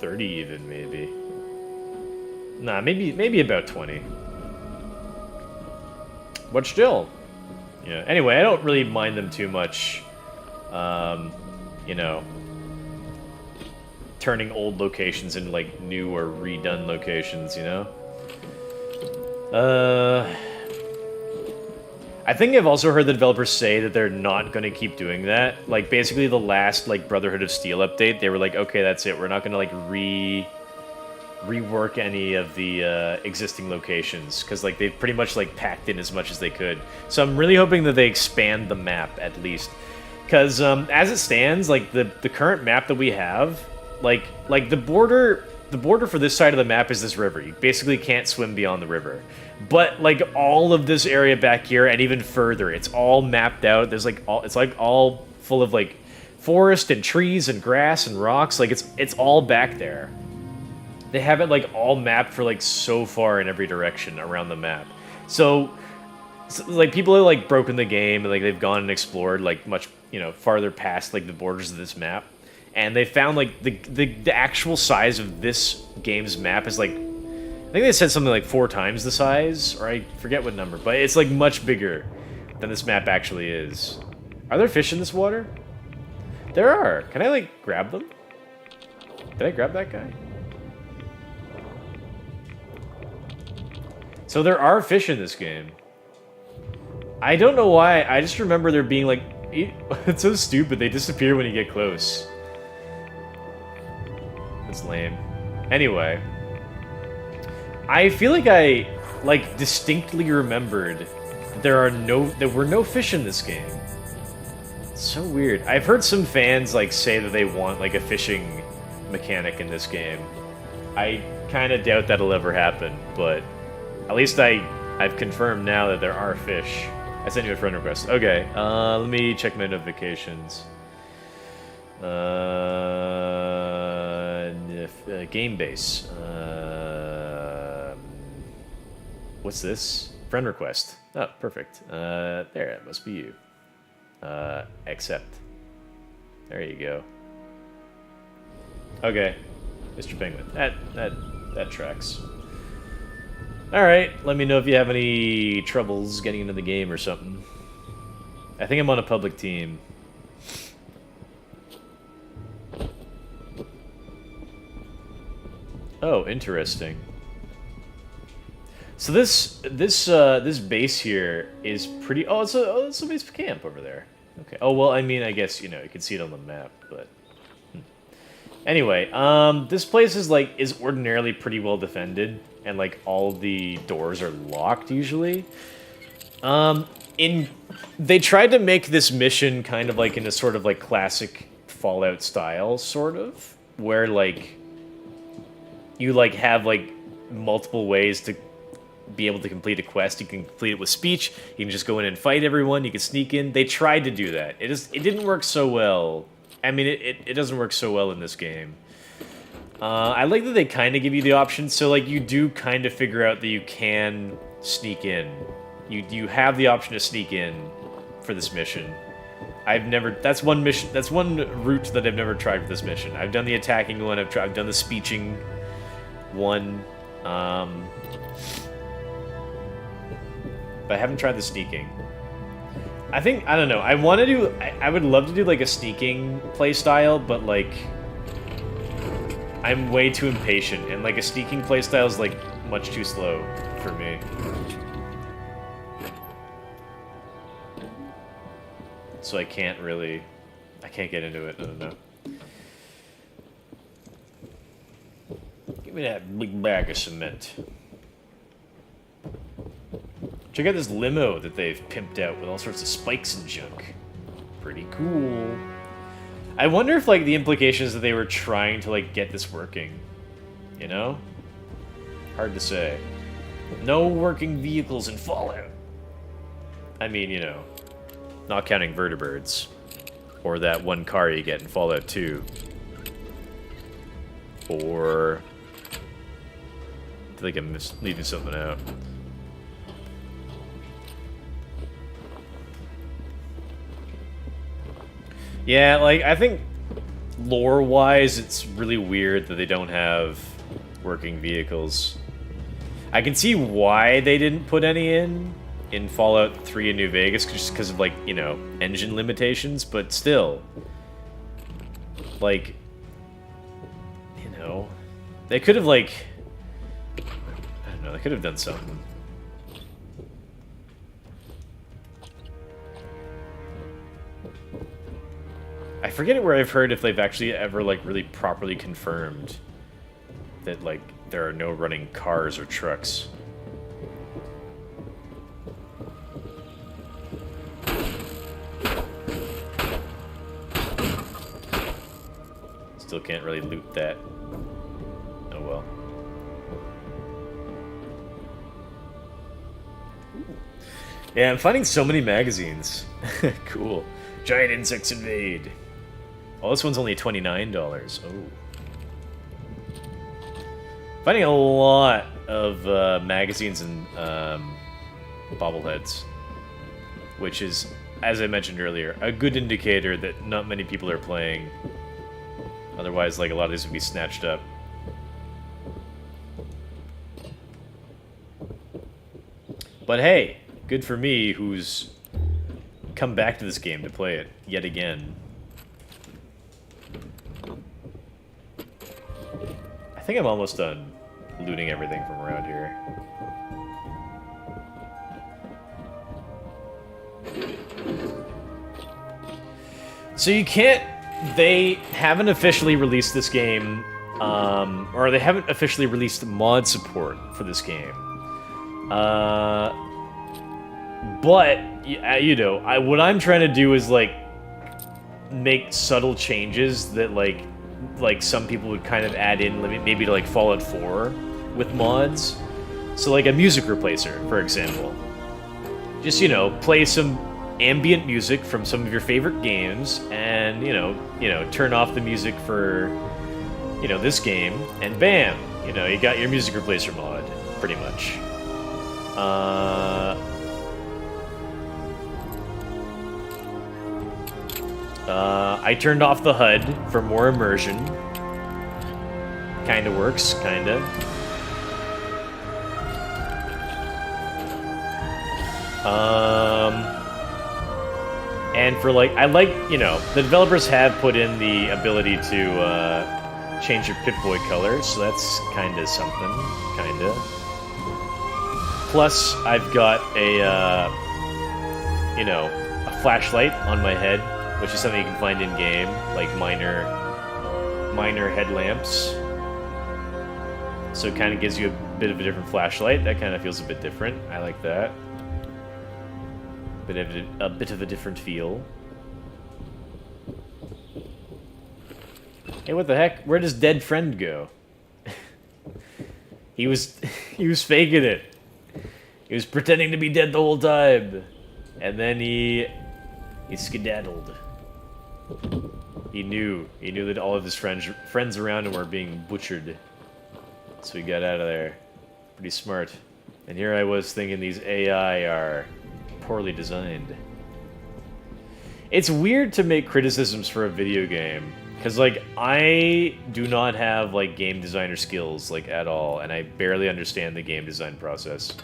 30 even maybe. Nah, maybe about 20. But still, Yeah. Anyway, I don't really mind them too much. You know, turning old locations into like new or redone locations. You know. I think I've also heard the developers say that they're not going to keep doing that. Like, basically, the last, like, Brotherhood of Steel update, they were like, okay, that's it. We're not going to, like, rework any of the existing locations. Because, like, they've pretty much, like, packed in as much as they could. So I'm really hoping that they expand the map, at least. Because, as it stands, like, the current map that we have, like the border for this side of the map is this river. You basically can't swim beyond the river. But, like, all of this area back here, and even further, it's all mapped out. There's, like, it's, like, all full of, like, forest and trees and grass and rocks. Like, it's all back there. They have it, like, all mapped for, like, so far in every direction around the map. So like, people have, like, broken the game, and, like, they've gone and explored, like, much, you know, farther past, like, the borders of this map. And they found, like, the actual size of this game's map is, like, I think they said something like 4 times the size, or I forget what number, but it's like much bigger than this map actually is. Are there fish in this water? There are. Can I, like, grab them? Did I grab that guy? So there are fish in this game. I don't know why, I just remember there being, like, it's so stupid, they disappear when you get close. That's lame. Anyway. I feel like I, like, distinctly remembered there were no fish in this game. It's so weird. I've heard some fans, like, say that they want, like, a fishing mechanic in this game. I kind of doubt that'll ever happen, but at least I've confirmed now that there are fish. I sent you a friend request. Okay, let me check my notifications. Game base. What's this? Friend request. Oh, perfect. There, it must be you. Accept. There you go. Okay, Mr. Penguin. That tracks. Alright, let me know if you have any troubles getting into the game or something. I think I'm on a public team. Oh, interesting. So this base here is pretty. Oh, it's a base camp over there. Okay. Oh well, I mean, I guess you can see it on the map, but anyway, this place is ordinarily pretty well defended, and like all the doors are locked usually. They tried to make this mission kind of like in a sort of like classic Fallout style, sort of, where like you like have like multiple ways to be able to complete a quest. You can complete it with speech. You can just go in and fight everyone. You can sneak in. They tried to do that. It didn't work so well. I mean, it doesn't work so well in this game. I like that they kind of give you the option. So like you do kind of figure out that you can sneak in. You have the option to sneak in for this mission. That's one mission. That's one route that I've never tried for this mission. I've done the attacking one. I've done the speeching one. But I haven't tried the sneaking. I don't know. I would love to do like a sneaking playstyle, but like I'm way too impatient, and like a sneaking playstyle is like much too slow for me. So I can't get into it. I don't know. Give me that big bag of cement. Check out this limo that they've pimped out with all sorts of spikes and junk. Pretty cool. I wonder if, like, the implication is that they were trying to, like, get this working. You know? Hard to say. No working vehicles in Fallout. I mean, you know, not counting vertibirds. Or that one car you get in Fallout 2. Or I feel like I'm leaving something out. Yeah, like, I think lore-wise, it's really weird that they don't have working vehicles. I can see why they didn't put any in, in Fallout 3 and New Vegas just because of, like, you know, engine limitations, but still. Like, you know, they could have, like, I don't know, they could have done something. I forget where I've heard if they've actually ever, like, really properly confirmed that, like, there are no running cars or trucks. Still can't really loot that. Oh well. Yeah, I'm finding so many magazines. Cool. Giant insects invade. Oh, this one's only $29. Oh. Finding a lot of magazines and bobbleheads. Which is, as I mentioned earlier, a good indicator that not many people are playing. Otherwise, like, a lot of these would be snatched up. But hey, good for me, who's come back to this game to play it yet again. I think I'm almost done looting everything from around here. So you can't... They haven't officially released this game, or they haven't officially released mod support for this game. But, you know, what I'm trying to do is, like, make subtle changes that, like some people would kind of add in, maybe to, like, Fallout 4 with mods. So, like, a music replacer, for example. Just, you know, play some ambient music from some of your favorite games, and, you know, turn off the music for, you know, this game, and bam! You know, you got your music replacer mod, pretty much. I turned off the HUD for more immersion. Kinda works, kinda. And for, like, I like, you know, the developers have put in the ability to change your Pip-Boy color, so that's kinda something, kinda. Plus, I've got a, you know, a flashlight on my head, which is something you can find in-game, like minor headlamps. So it kind of gives you a bit of a different flashlight. That kind of feels a bit different. I like that. A bit of a different feel. Hey, what the heck? Where does dead friend go? he was faking it. He was pretending to be dead the whole time, and then he skedaddled. He knew that all of his friends around him were being butchered, so he got out of there. Pretty smart. And here I was thinking these AI are poorly designed. It's weird to make criticisms for a video game, because, like, I do not have, like, game designer skills, like, at all, and I barely understand the game design process.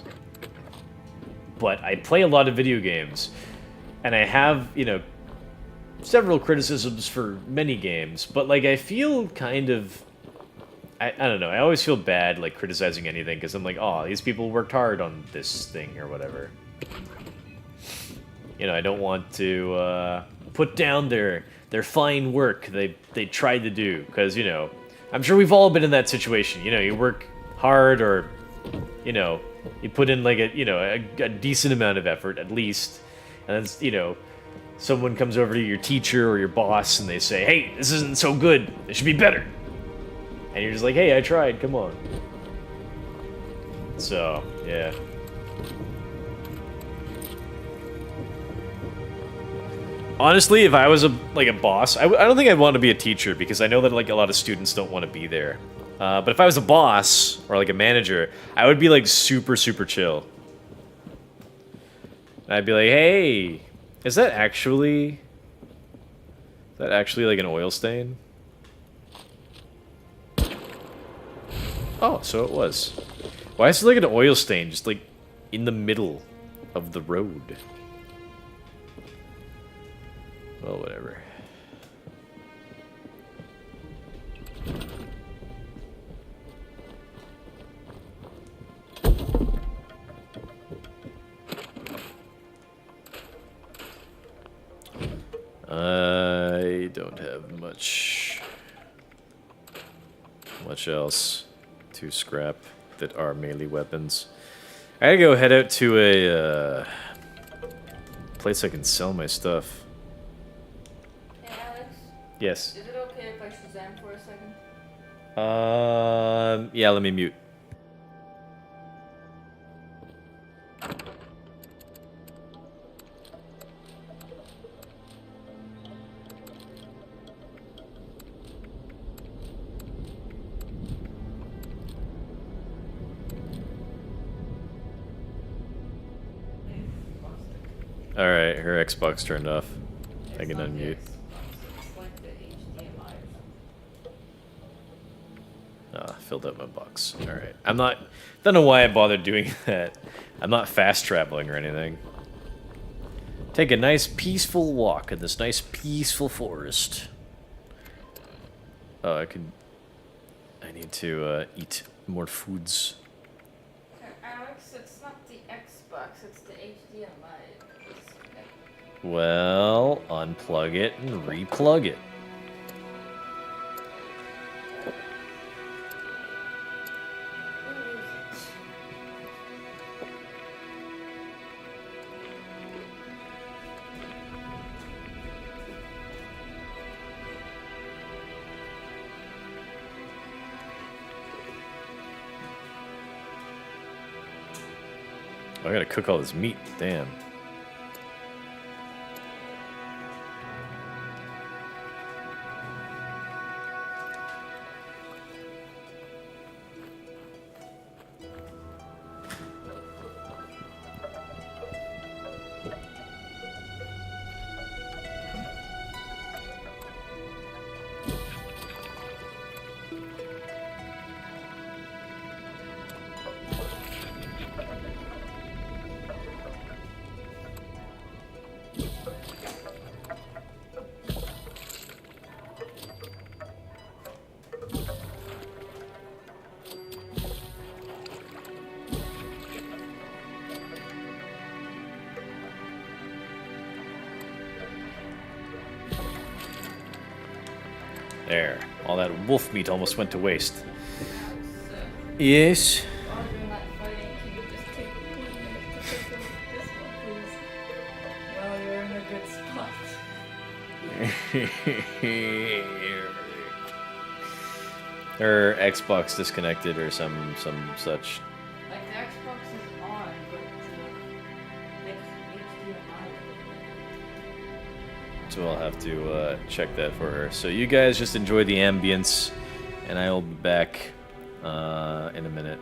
But I play a lot of video games, and I have, you know, several criticisms for many games, but, like, I feel kind of... I don't know, I always feel bad, like, criticizing anything, because I'm like, oh, these people worked hard on this thing, or whatever. You know, I don't want to put down their fine work they tried to do, because, you know, I'm sure we've all been in that situation. You know, you work hard, or, you know, you put in, like, a decent amount of effort, at least, and then, you know, someone comes over to your teacher or your boss, and they say, hey, this isn't so good, it should be better. And you're just like, hey, I tried, come on. So, yeah. Honestly, if I was a boss, I don't think I'd want to be a teacher, because I know that, like, a lot of students don't want to be there. But if I was a boss, or, like, a manager, I would be, like, super, super chill. And I'd be like, hey, is that actually, like, an oil stain? Oh, so it was. Why is it like an oil stain, just, like, in the middle of the road. Well, whatever. I don't have much else to scrap that are melee weapons. I gotta go head out to a place I can sell my stuff. Hey Alex? Yes. Is it okay if I Shazam for a second? Yeah, let me mute. Alright, her Xbox turned off. I can unmute. It's like the HDMI or something. Ah, filled up my box. Alright. Don't know why I bothered doing that. I'm not fast traveling or anything. Take a nice peaceful walk in this nice peaceful forest. Oh, I need to eat more foods. Alex, it's not the Xbox, it's the HDMI. Well, unplug it and replug it. I gotta cook all this meat, damn. There. All that wolf meat almost went to waste. Yes? While you're not fighting, can you just take a quick minute to take a look at this one, please? Well, you're in a good spot. Her Xbox disconnected or some such. Like, the Xbox is on, but HDMI. So I'll have to check that for her. So you guys just enjoy the ambience, and I will be back in a minute.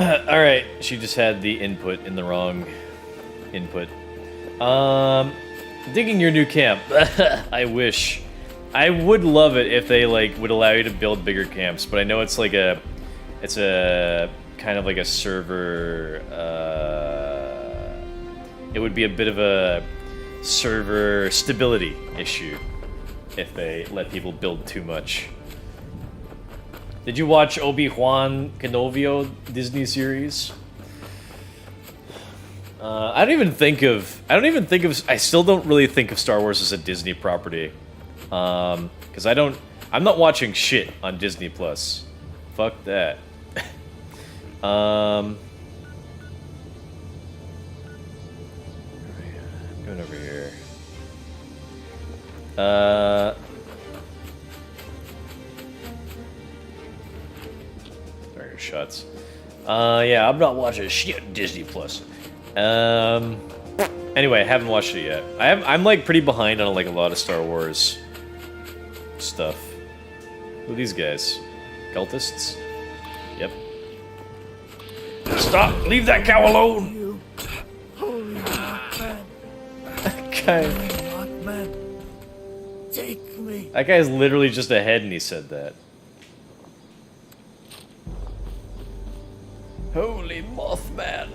Alright, she just had the input in the wrong input. Digging your new camp. I wish. I would love it if they, like, would allow you to build bigger camps, but I know it's like a... It's a... kind of like a server... it would be a bit of a server stability issue if they let people build too much. Did you watch Obi-Wan Kenobi Disney series? I still don't really think of Star Wars as a Disney property. Because I'm not watching shit on Disney Plus. Fuck that. Going over here. Sorry, shots. Yeah, I'm not watching shit on Disney Plus. Anyway, I haven't watched it yet. I'm like pretty behind on like a lot of Star Wars stuff. Who are these guys? Cultists? Yep. Stop! Leave that cow alone! Take me. That guy's literally just a head and he said that. Holy Mothman!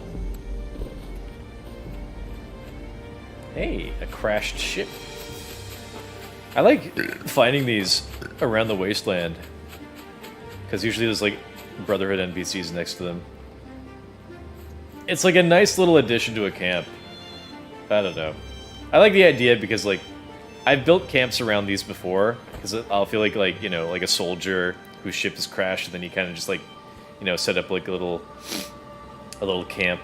Hey, a crashed ship. I like finding these around the wasteland. Because usually there's like Brotherhood NPCs next to them. It's like a nice little addition to a camp. I don't know. I like the idea because like I've built camps around these before. Because I'll feel like, you know, like a soldier whose ship has crashed and then you kind of just like, you know, set up like a little camp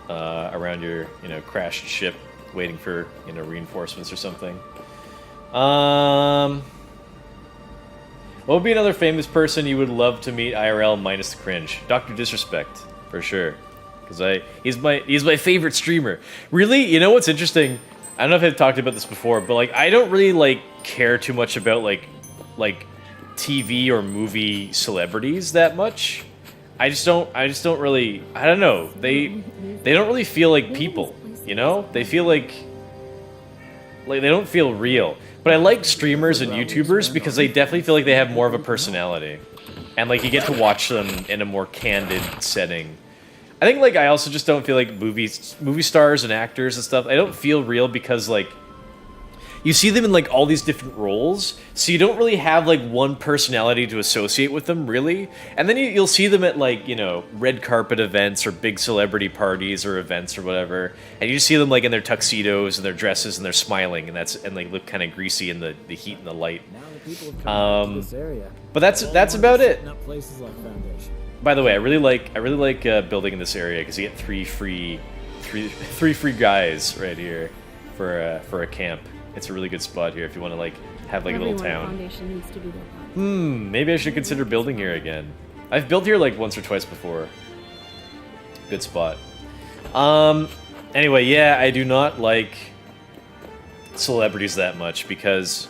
around your, you know, crashed ship. Waiting for, you know, reinforcements or something. What would be another famous person you would love to meet IRL minus the cringe? Dr. Disrespect, for sure. Because he's my favorite streamer. Really, you know what's interesting? I don't know if I've talked about this before, but like I don't really like care too much about like TV or movie celebrities that much. I just don't really, I don't know. They don't really feel like people. You know? They feel like they don't feel real. But I like streamers and YouTubers because they definitely feel like they have more of a personality. And like you get to watch them in a more candid setting. I think like I also just don't feel like movie stars and actors and stuff, I don't feel real because like you see them in like all these different roles, so you don't really have like one personality to associate with them, really. And then you'll see them at like, you know, red carpet events or big celebrity parties or events or whatever, and you just see them like in their tuxedos and their dresses and they're smiling and like look kind of greasy in the heat and the light. But that's about it. By the way, I really like building in this area because you get three free guys right here for a camp. It's a really good spot here if you want to like have like a little town. Maybe I should consider building here again. I've built here like once or twice before. Good spot. Anyway, yeah, I do not like celebrities that much because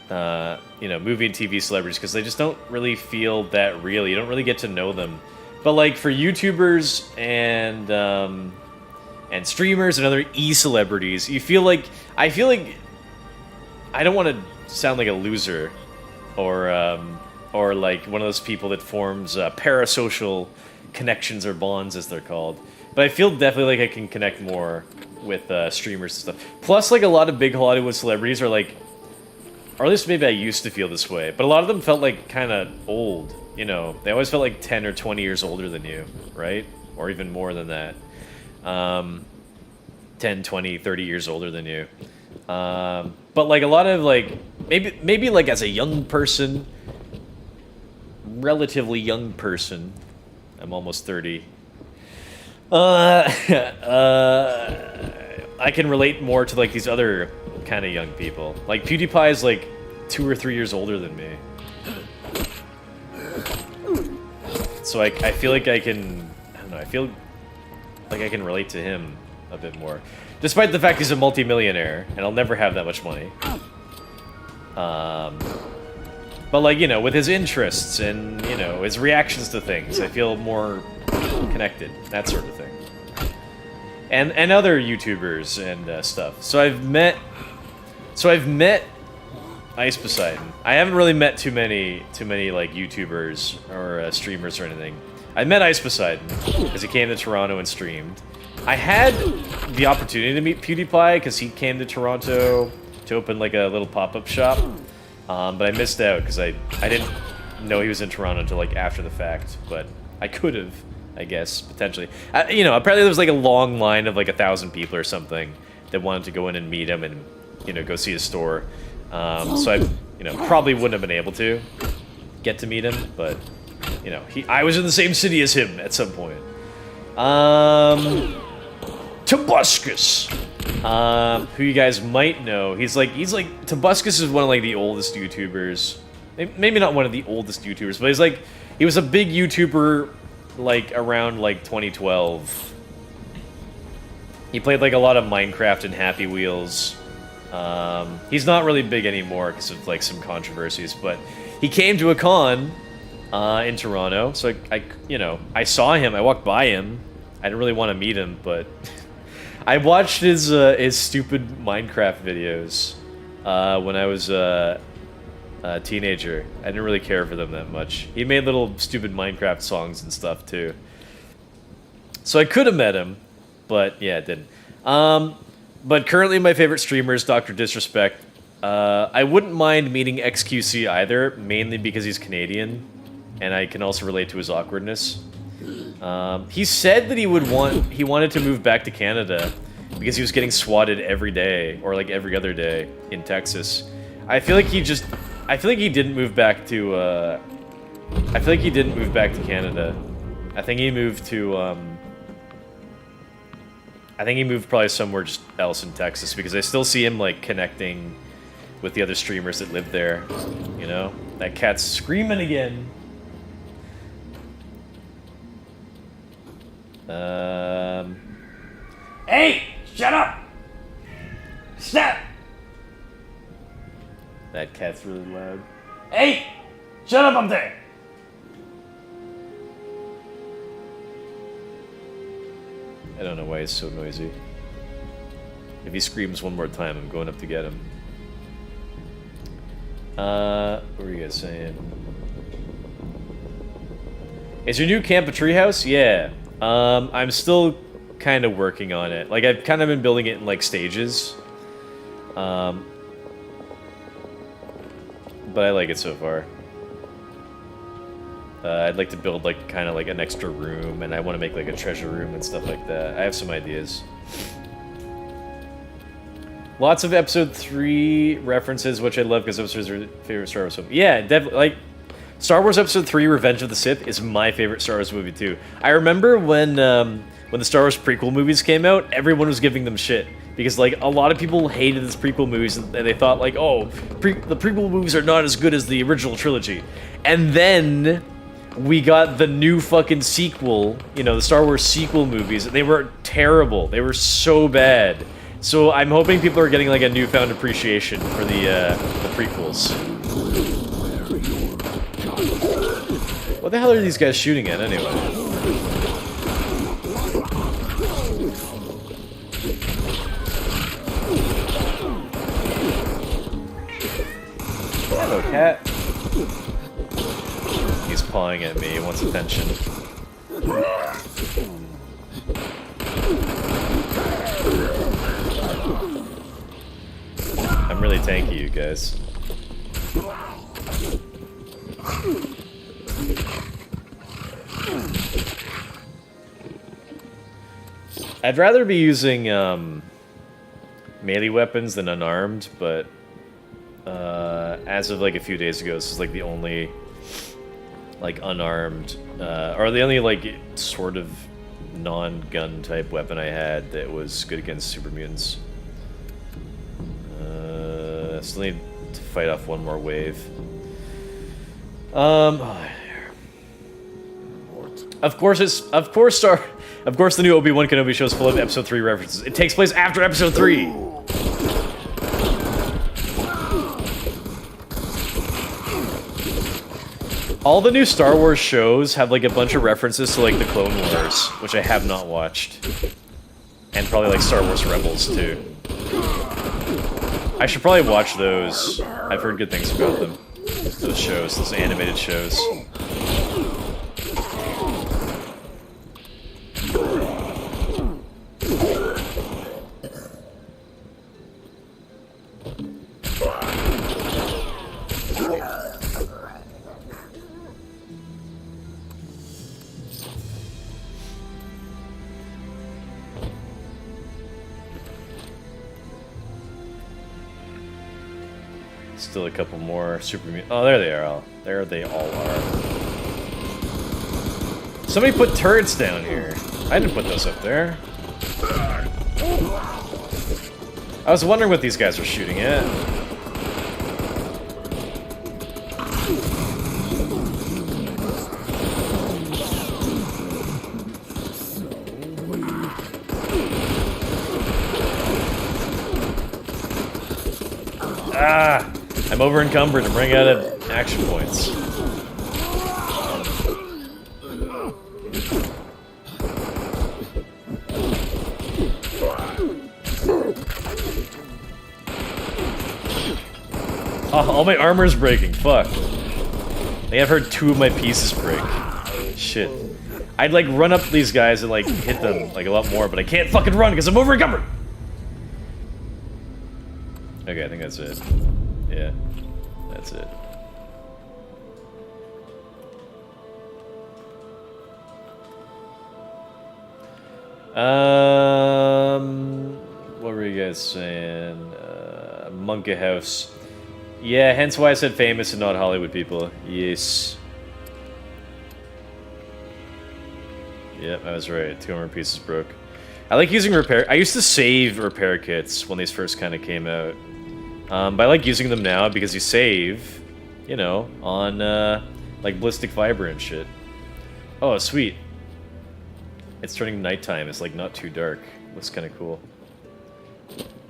you know, movie and TV celebrities because they just don't really feel that real. You don't really get to know them. But like for YouTubers and streamers and other e-celebrities, I feel like I don't want to sound like a loser or like one of those people that forms parasocial connections or bonds as they're called. But I feel definitely like I can connect more with streamers and stuff. Plus like a lot of big Hollywood celebrities are like, or at least maybe I used to feel this way, but a lot of them felt like kind of old, you know. They always felt like 10 or 20 years older than you, right? Or even more than that. 10, 20, 30 years older than you. But like a lot of like, maybe like as a young person, relatively young person, I'm almost 30. I can relate more to like these other kind of young people. Like PewDiePie is like 2 or 3 years older than me. So I feel like I can, I don't know, I feel like I can relate to him a bit more. Despite the fact he's a multi-millionaire, and I'll never have that much money. But like, you know, with his interests and, you know, his reactions to things, I feel more connected, that sort of thing. And other YouTubers and stuff. So I've met Ice Poseidon. I haven't really met too many like YouTubers or streamers or anything. I met Ice Poseidon because he came to Toronto and streamed. I had the opportunity to meet PewDiePie because he came to Toronto to open like a little pop-up shop, but I missed out because I didn't know he was in Toronto until like after the fact. But I could have, I guess, potentially. You know, apparently there was like a long line of like 1,000 people or something that wanted to go in and meet him and, you know, go see his store. So I, you know, probably wouldn't have been able to get to meet him, but, you know, I was in the same city as him at some point. Tobuscus, who you guys might know. He's like, Tobuscus is one of like the oldest YouTubers. Maybe not one of the oldest YouTubers, but he was a big YouTuber like around like 2012. He played like a lot of Minecraft and Happy Wheels. He's not really big anymore because of like some controversies, but he came to a con in Toronto, so I saw him, I walked by him. I didn't really want to meet him, but I watched his stupid Minecraft videos when I was a teenager. I didn't really care for them that much. He made little stupid Minecraft songs and stuff too. So I could have met him, but yeah, it didn't. But currently my favorite streamer is Dr. Disrespect. I wouldn't mind meeting XQC either, mainly because he's Canadian, and I can also relate to his awkwardness. He said that he wanted to move back to Canada because he was getting swatted every day, or like every other day, in Texas. I feel like he didn't move back to, Canada. I think he moved to, I think he moved probably somewhere just else in Texas, because I still see him, like, connecting with the other streamers that live there, you know? That cat's screaming again. Hey! Shut up! Stop! That cat's really loud. Hey! Shut up up there! I don't know why he's so noisy. If he screams one more time, I'm going up to get him. What were you guys saying? Is your new camp a treehouse? Yeah. I'm still kind of working on it. Like, I've kind of been building it in, like, stages. But I like it so far. I'd like to build, like, kind of like an extra room, and I want to make, like, a treasure room and stuff like that. I have some ideas. Lots of Episode 3 references, which I love because episodes are favorite Star Wars film. Yeah, definitely. Like, Star Wars Episode 3, Revenge of the Sith, is my favorite Star Wars movie, too. I remember when the Star Wars prequel movies came out, everyone was giving them shit. Because, like, a lot of people hated the prequel movies, and they thought, like, oh, the prequel movies are not as good as the original trilogy. And then we got the new fucking sequel, you know, the Star Wars sequel movies, and they were terrible. They were so bad. So I'm hoping people are getting, like, a newfound appreciation for the prequels. What the hell are these guys shooting at, anyway? Hello, cat. He's pawing at me. He wants attention. I'm really tanky, you guys. I'd rather be using melee weapons than unarmed, but as of like a few days ago, this is like the only like unarmed or the only like sort of non-gun type weapon I had that was good against super mutants. Still need to fight off one more wave. Of course the new Obi-Wan Kenobi show is full of Episode 3 references. It takes place after Episode 3. All the new Star Wars shows have like a bunch of references to like the Clone Wars, which I have not watched. And probably like Star Wars Rebels too. I should probably watch those. I've heard good things about them. Those shows, those animated shows. Still a couple more super mutants. Oh, there they are. There they all are. Somebody put turrets down here. I didn't put those up there. I was wondering what these guys were shooting at. Ah! I'm over encumbered and running out of action points. Oh, all my armor's breaking. Fuck. I think I've heard 2 of my pieces break. Shit. I'd like run up these guys and like hit them like a lot more, but I can't fucking run because I'm over encumbered. Okay, I think that's it. Yeah, that's it. What were you guys saying? Monkey House. Yeah, hence why I said famous and not Hollywood people. Yes. Yep, I was right. 200 pieces broke. I like using repair. I used to save repair kits when these first kind of came out. But I like using them now because you save, you know, on like ballistic fiber and shit. Oh, sweet. It's turning nighttime. It's like not too dark. Looks kind of cool.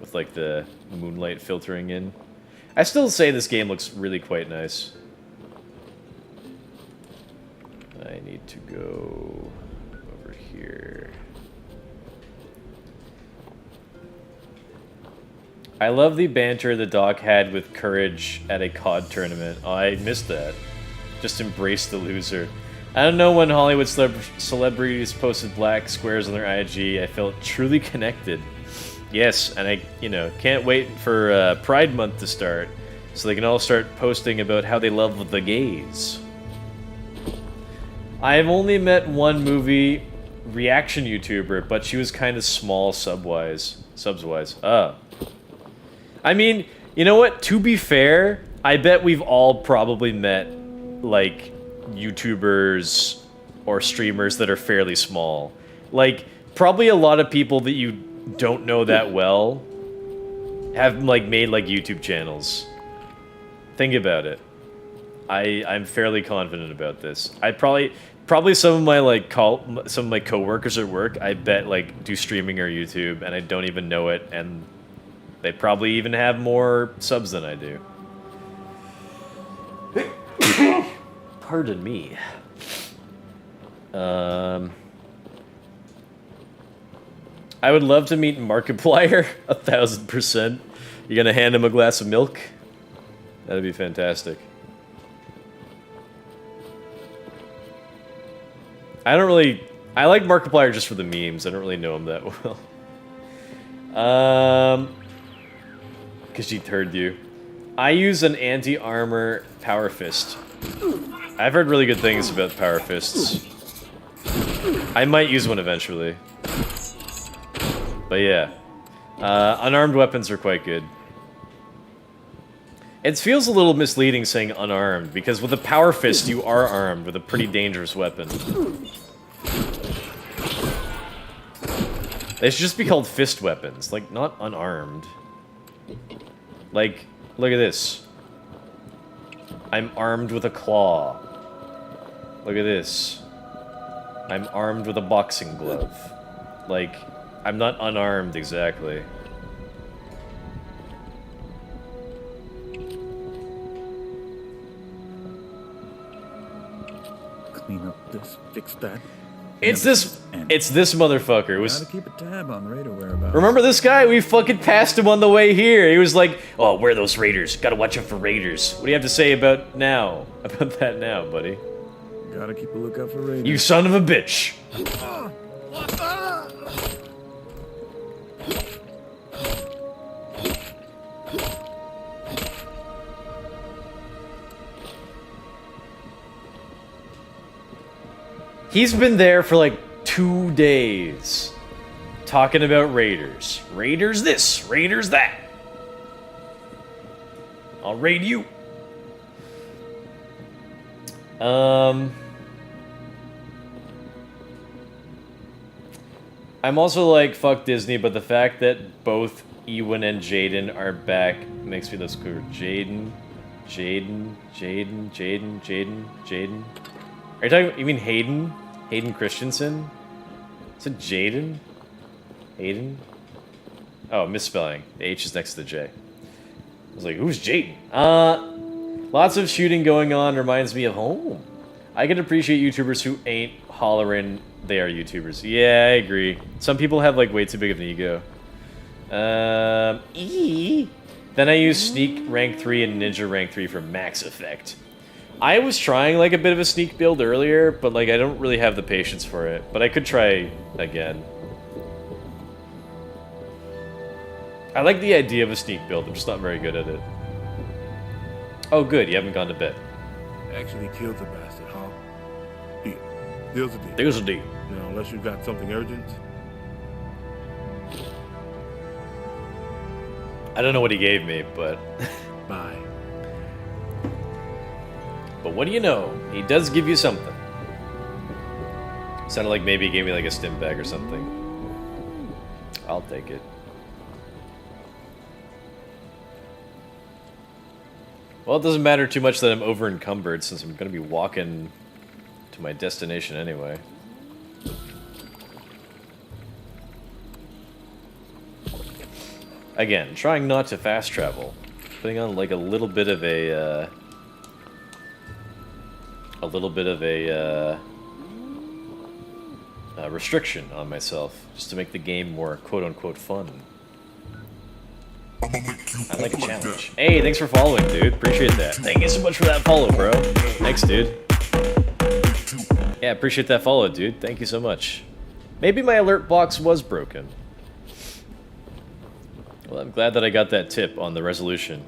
With like the moonlight filtering in. I still say this game looks really quite nice. I need to go over here. I love the banter the Doc had with Courage at a COD tournament. Oh, I missed that. Just embrace the loser. I don't know when Hollywood celebrities posted black squares on their IG. I felt truly connected. Yes, and I, you know, can't wait for Pride Month to start, so they can all start posting about how they love the gays. I've only met one movie reaction YouTuber, but she was kind of small subs-wise. I mean, you know what? To be fair, I bet we've all probably met, like, YouTubers or streamers that are fairly small. Like, probably a lot of people that you don't know that well have, like, made, like, YouTube channels. Think about it. I'm fairly confident about this. I probably some of my, like, some of my coworkers at work, I bet, like, do streaming or YouTube, and I don't even know it, and they probably even have more subs than I do. Pardon me. I would love to meet Markiplier, 1000%. You gonna hand him a glass of milk? That'd be fantastic. I like Markiplier just for the memes. I don't really know him that well. Because she heard you. I use an anti-armor power fist. I've heard really good things about power fists. I might use one eventually. But yeah. Unarmed weapons are quite good. It feels a little misleading saying unarmed, because with a power fist you are armed with a pretty dangerous weapon. They should just be called fist weapons, like, not unarmed. Like, look at this. I'm armed with a claw. Look at this. I'm armed with a boxing glove. Like, I'm not unarmed exactly. clean up this, fix that. It's this motherfucker. It was. Gotta keep a tab on raider whereabouts. Remember this guy? We fucking passed him on the way here. He was like, "Oh, where are those raiders? Gotta watch out for raiders." What do you have to say about that now, buddy? Gotta keep a lookout for raiders. You son of a bitch. He's been there for like 2 days, talking about raiders. Raiders this, raiders that. I'll raid you. I'm also like, fuck Disney, but the fact that both Ewan and Jaden are back makes me less clear. Jaden. Are you talking, you mean Hayden? Hayden Christensen? Is it Jaden? Hayden? Oh, misspelling. The H is next to the J. I was like, who's Jaden? Lots of shooting going on reminds me of home. I can appreciate YouTubers who ain't hollering they are YouTubers. Yeah, I agree. Some people have like way too big of an ego. Then I use Sneak Rank 3 and Ninja Rank 3 for max effect. I was trying like a bit of a sneak build earlier, but like I don't really have the patience for it. But I could try again. I like the idea of a sneak build, I'm just not very good at it. Oh good, you haven't gone to bed. Actually killed the bastard, huh? Here, deal's a deal. Deal's a deal. Now, unless you've got something urgent. I don't know what he gave me, but... Bye. But what do you know? He does give you something. Sounded like maybe he gave me like a stim bag or something. I'll take it. Well, it doesn't matter too much that I'm over encumbered since I'm going to be walking to my destination anyway. Again, trying not to fast travel. Putting on like a little bit of a restriction on myself, just to make the game more quote-unquote fun. I like a challenge. Hey, thanks for following, dude. Appreciate that. Thank you so much for that follow, bro. Thanks, dude. Yeah, appreciate that follow, dude. Thank you so much. Maybe my alert box was broken. Well, I'm glad that I got that tip on the resolution.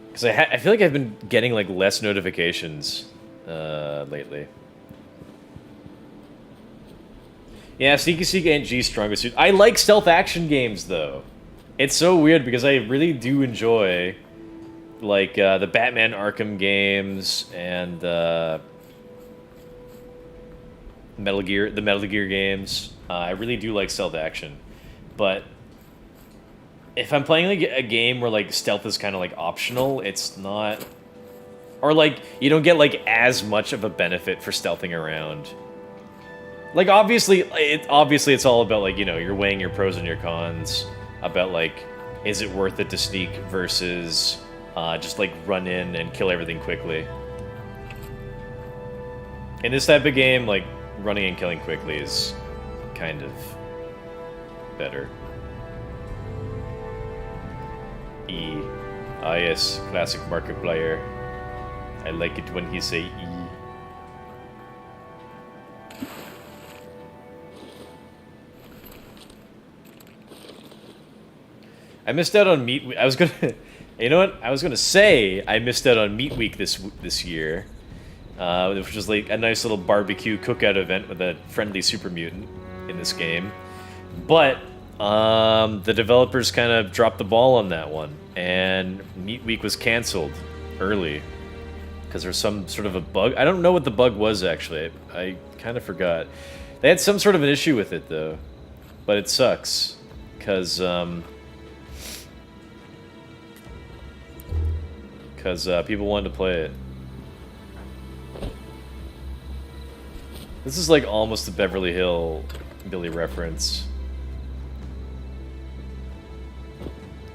Because I feel like I've been getting like less notifications lately. Yeah, Sneaky Seek ain't G's strongest suit. I like stealth action games though. It's so weird because I really do enjoy like the Batman Arkham games and the Metal Gear games. I really do like stealth action. But if I'm playing like a game where like stealth is kind of like optional, it's not, or like you don't get like as much of a benefit for stealthing around. Like obviously it's all about like, you know, you're weighing your pros and your cons about like, is it worth it to sneak versus just like run in and kill everything quickly. In this type of game, like running and killing quickly is kind of better. E. Ah yes, classic Markiplier. I like it when he say E. I missed out on Meat Week. I was gonna, you know what? I was gonna say I missed out on Meat Week this year, which was like a nice little barbecue cookout event with a friendly super mutant in this game. But the developers kind of dropped the ball on that one, and Meat Week was canceled early because there's some sort of a bug. I don't know what the bug was actually. I kind of forgot. They had some sort of an issue with it though, but it sucks because people wanted to play it. This is like almost a Beverly Hill Billy reference.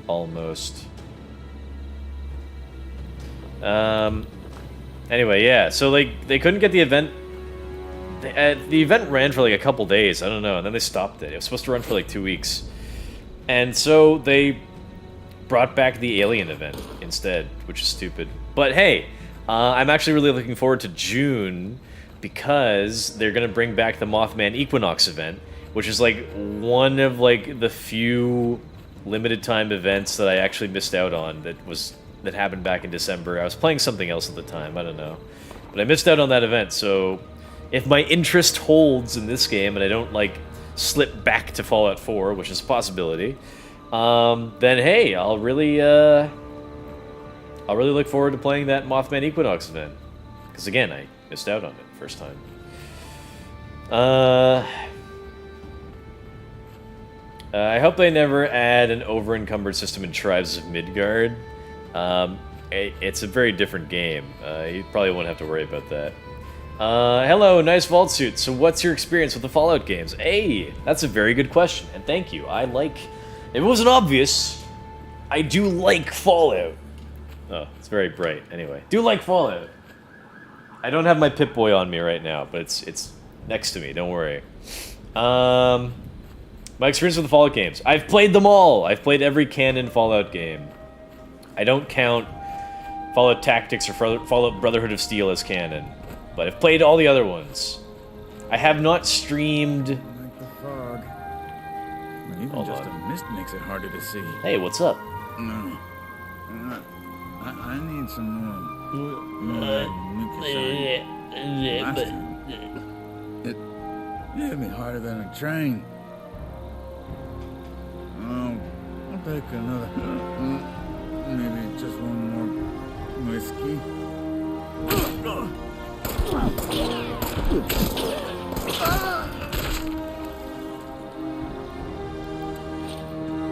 Almost. Anyway, yeah. So like they couldn't get the event. The event ran for like a couple days. I don't know, and then they stopped it. It was supposed to run for like 2 weeks, and so they brought back the Alien event instead, which is stupid. But hey, I'm actually really looking forward to June because they're gonna bring back the Mothman Equinox event, which is like one of like the few limited time events that I actually missed out on that happened back in December. I was playing something else at the time, I don't know. But I missed out on that event, so if my interest holds in this game and I don't like slip back to Fallout 4, which is a possibility, then hey, I'll really look forward to playing that Mothman Equinox event. Because again, I missed out on it first time. I hope they never add an over-encumbered system in Tribes of Midgard. It's a very different game. You probably won't have to worry about that. Hello, nice vault suit. So what's your experience with the Fallout games? Hey, that's a very good question, and thank you. If it wasn't obvious, I do like Fallout. Oh, it's very bright. Anyway, do like Fallout. I don't have my Pip-Boy on me right now, but it's next to me, don't worry. My experience with the Fallout games. I've played them all. I've played every canon Fallout game. I don't count Fallout Tactics or Fallout Brotherhood of Steel as canon, but I've played all the other ones. I have not streamed... Like the fog. Even just a mist makes it harder to see. Hey, what's up? No. I need some more. Last time, it hit me harder than a train. Oh, I'll take another. Maybe just one more whiskey.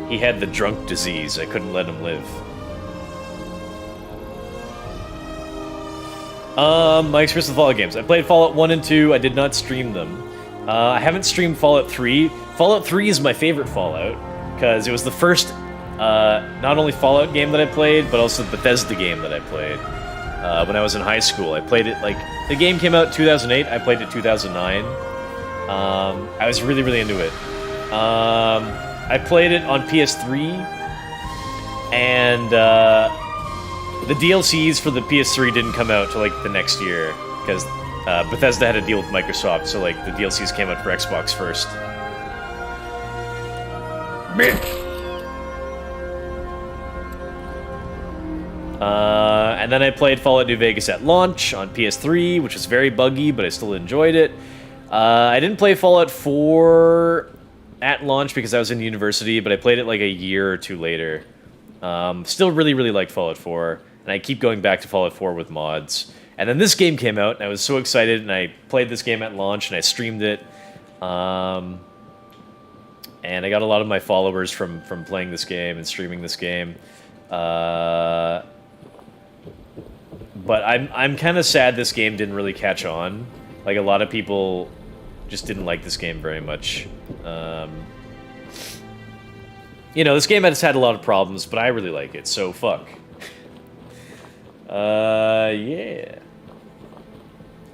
He had the drunk disease. I couldn't let him live. My experience with Fallout games. I played Fallout 1 and 2. I did not stream them. I haven't streamed Fallout 3. Fallout 3 is my favorite Fallout, because it was the first, not only Fallout game that I played, but also Bethesda game that I played when I was in high school. I played it, like, the game came out in 2008, I played it 2009. I was really, really into it. I played it on PS3, and the DLCs for the PS3 didn't come out till like the next year, because Bethesda had a deal with Microsoft, so like the DLCs came out for Xbox first. And then I played Fallout New Vegas at launch on PS3, which was very buggy, but I still enjoyed it. I didn't play Fallout 4 at launch because I was in university, but I played it like a year or two later. Still really, really like Fallout 4, and I keep going back to Fallout 4 with mods. And then this game came out, and I was so excited, and I played this game at launch, and I streamed it. And I got a lot of my followers from playing this game and streaming this game. But I'm kind of sad this game didn't really catch on. Like, a lot of people just didn't like this game very much. You know, this game has had a lot of problems, but I really like it, so fuck. Yeah.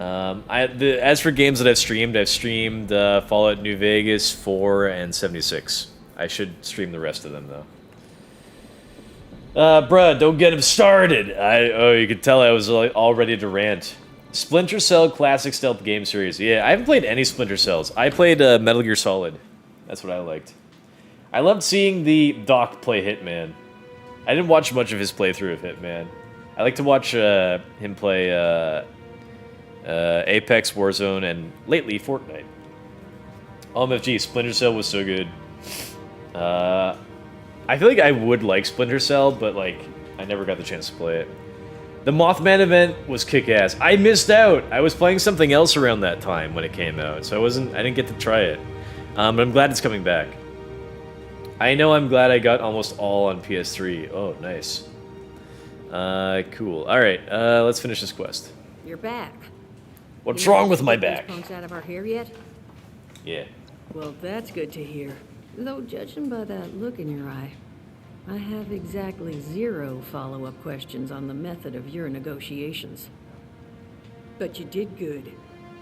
As for games that I've streamed Fallout New Vegas, 4, and 76. I should stream the rest of them, though. Bruh, don't get him started! You could tell I was all ready to rant. Splinter Cell Classic Stealth Game Series. Yeah, I haven't played any Splinter Cells. I played Metal Gear Solid. That's what I liked. I loved seeing the Doc play Hitman. I didn't watch much of his playthrough of Hitman. I like to watch him play Apex, Warzone, and lately Fortnite. OMFG, Splinter Cell was so good. I feel like I would like Splinter Cell, but like I never got the chance to play it. The Mothman event was kick-ass. I missed out. I was playing something else around that time when it came out, so I didn't get to try it. But I'm glad it's coming back. I know I'm glad I got almost all on PS3. Oh, nice. Cool. All right, let's finish this quest. You're back. What's wrong with my back? Punks out of our hair yet? Yeah. Well, that's good to hear. Though, judging by that look in your eye, I have exactly 0 follow-up questions on the method of your negotiations. But you did good.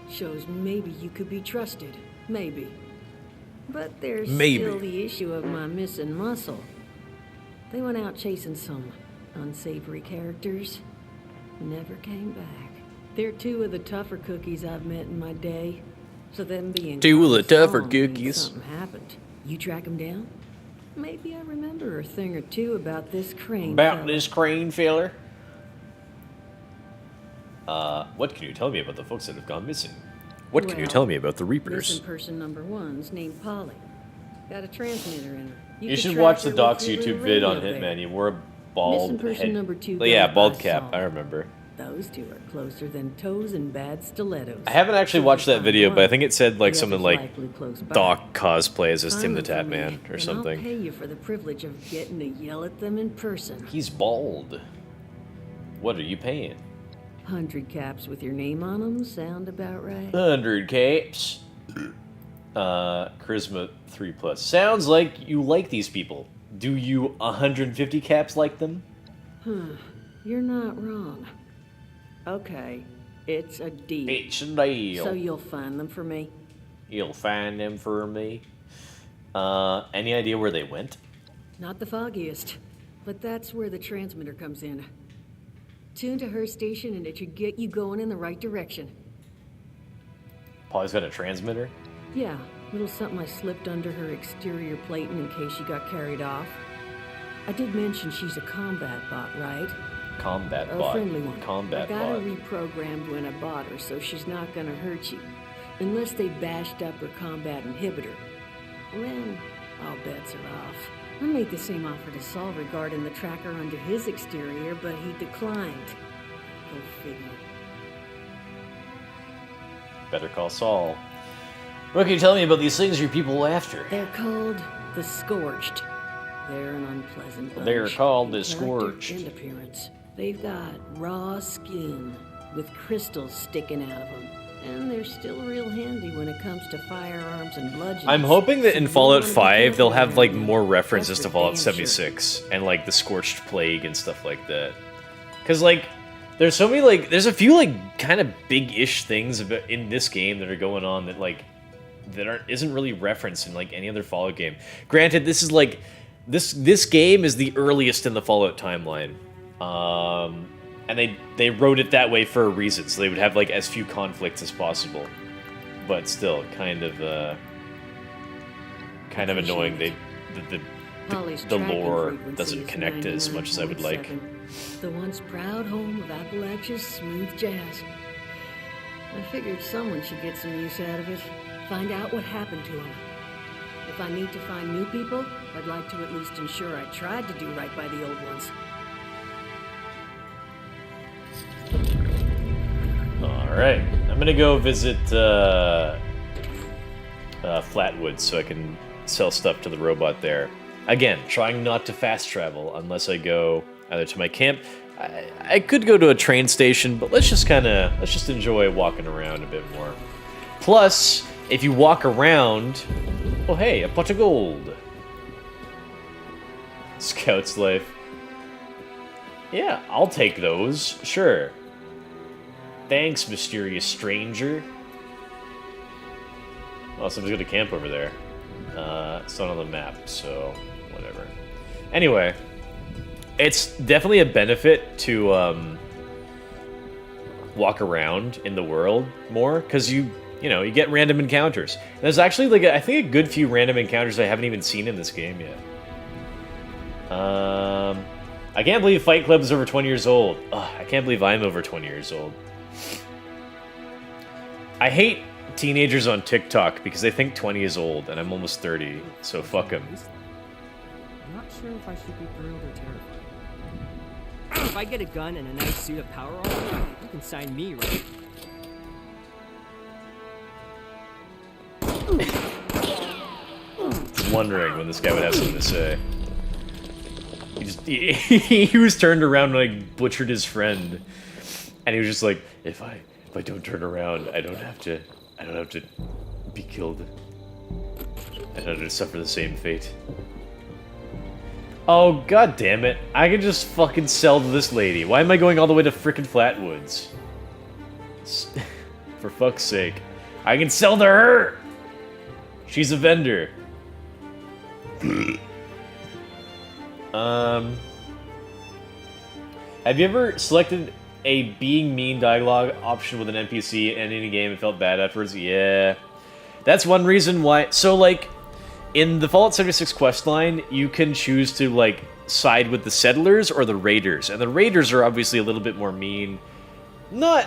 Shows maybe you could be trusted. Maybe. But there's still the issue of my missing muscle. They went out chasing some unsavory characters. Never came back. They're two of the tougher cookies I've met in my day. So them being two of the tougher gone means cookies. Something happened. You track them down? Maybe I remember a thing or two about this crane. About this crane filler? What can you tell me about the folks that have gone missing? What can you Well, tell me about the Reapers? Missing person number one's named Polly. Got a transmitter in her. You could should track watch the her Doc's with your YouTube little vid on radio Hitman. there. You wore a bald Missing person head. number two Oh, yeah, goes bald by cap. Saul. I remember. Those two are closer than toes and bad stilettos. I haven't actually watched that video, but I think it said like The something other's like likely close by. Doc cosplays as Tim the Find them Tap for me, Man or and something. I'll pay you for the privilege of getting to yell at them in person. He's bald. What are you paying? 100 caps with your name on them sound about right. 100 capes. Charisma 3+. Sounds like you like these people. Do you 150 caps like them? You're not wrong. Okay, it's a deal. It's a deal. So you'll find them for me? You'll find them for me. Any idea where they went? Not the foggiest, but that's where the transmitter comes in. Tune to her station and it should get you going in the right direction. Polly's got a transmitter? Yeah, little something I slipped under her exterior plating in case she got carried off. I did mention she's a combat bot, right? Combat A bot. friendly one. Combat I got her bot. reprogrammed when I bought her, so she's not gonna hurt you. Unless they bashed up her combat inhibitor. Then, all bets are off. I made the same offer to Saul regarding the tracker under his exterior, but he declined. Go figure. Better call Saul. What can you tell me about these things your people after? They're called the Scorched. They're an unpleasant bunch. They're called the in character Scorched. And appearance. They've got raw skin with crystals sticking out of them. And they're still real handy when it comes to firearms and bludgeons. I'm hoping that in So you Fallout wanna be 5 they'll have careful like around them. more references That's to for Fallout damn 76 and like the Scorched Plague and stuff like that. Cause like there's so many like there's a few like kind of big-ish things about in this game that are going on that like that isn't really referenced in like any other Fallout game. Granted, this is like this game is the earliest in the Fallout timeline. And they wrote it that way for a reason, so they would have like as few conflicts as possible. But still, kind of annoying. Polly's The tracking lore frequency doesn't is connect as much as I would like. 99.7. The once proud home of Appalachia's smooth jazz. I figured someone should get some use out of it. Find out what happened to him. If I need to find new people, I'd like to at least ensure I tried to do right by the old ones. Alright, I'm gonna go visit Flatwood so I can sell stuff to the robot there. Again, trying not to fast travel unless I go either to my camp. I could go to a train station, but let's just enjoy walking around a bit more. Plus, if you walk around, oh hey, a pot of gold. Scout's life. Yeah, I'll take those, sure. Thanks, mysterious stranger. Well, someone's got a camp over there. It's not on the map, so whatever. Anyway, it's definitely a benefit to walk around in the world more, because you get random encounters. And there's actually like I think a good few random encounters I haven't even seen in this game yet. I can't believe Fight Club is over 20 years old. Ugh, I can't believe I'm over 20 years old. I hate teenagers on TikTok because they think 20 is old, and I'm almost 30, so fuck them. I'm not sure if I should be thrilled or terrified. If I get a gun and a nice suit of power armor, you can sign me, right? I was wondering when this guy would have something to say. He was turned around when I butchered his friend, and he was just like, if I don't turn around, I don't have to be killed. I don't have to suffer the same fate. Oh, god damn it. I can just fucking sell to this lady. Why am I going all the way to frickin' Flatwoods? For fuck's sake. I can sell to her! She's a vendor. Have you ever selected a being mean dialogue option with an NPC in any game and felt bad afterwards? Yeah. That's one reason why... So, like, in the Fallout 76 questline, you can choose to, like, side with the settlers or the raiders. And the raiders are obviously a little bit more mean. Not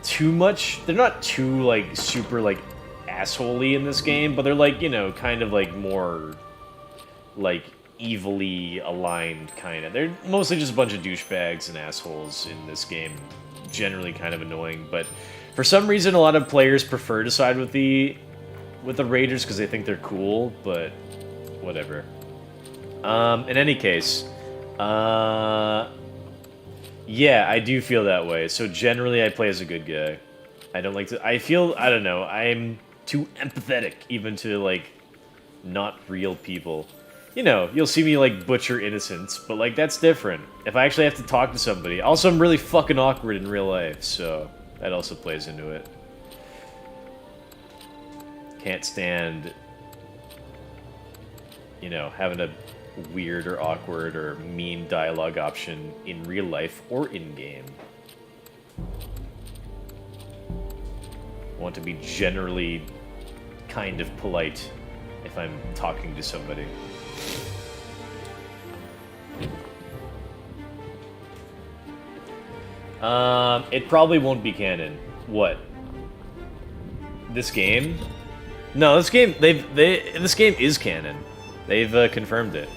too much. They're not too, like, super, like, asshole-y in this game, but they're, like, you know, kind of, like, more, like, evilly aligned, kind of. They're mostly just a bunch of douchebags and assholes in this game. Generally kind of annoying, but for some reason a lot of players prefer to side with the raiders because they think they're cool, but whatever. In any case, yeah, I do feel that way. So generally I play as a good guy. I don't like to... I don't know, I'm too empathetic even to, like, not real people. You know, you'll see me, like, butcher innocents, but, like, that's different. If I actually have to talk to somebody... Also, I'm really fucking awkward in real life, so that also plays into it. Can't stand, you know, having a weird or awkward or mean dialogue option in real life or in-game. Want to be generally kind of polite if I'm talking to somebody. It probably won't be canon. What? This game? No, this game, this game is canon. They've confirmed it.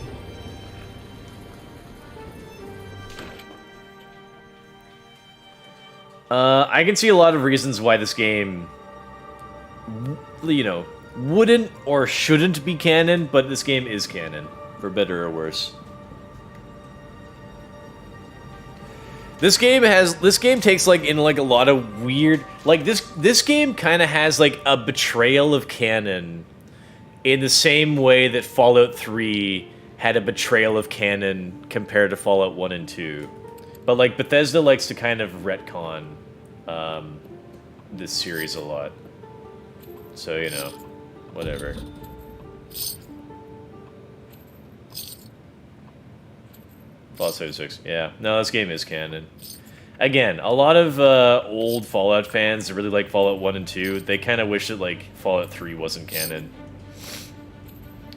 I can see a lot of reasons why this game, you know, wouldn't or shouldn't be canon, but this game is canon, for better or worse. This game takes, like, in, like, a lot of weird... Like, this game kind of has, like, a betrayal of canon in the same way that Fallout 3 had a betrayal of canon compared to Fallout 1 and 2. But, like, Bethesda likes to kind of retcon this series a lot. So, you know, whatever. Fallout 76, yeah. No, this game is canon. Again, a lot of old Fallout fans that really like Fallout 1 and 2, they kind of wish that, like, Fallout 3 wasn't canon.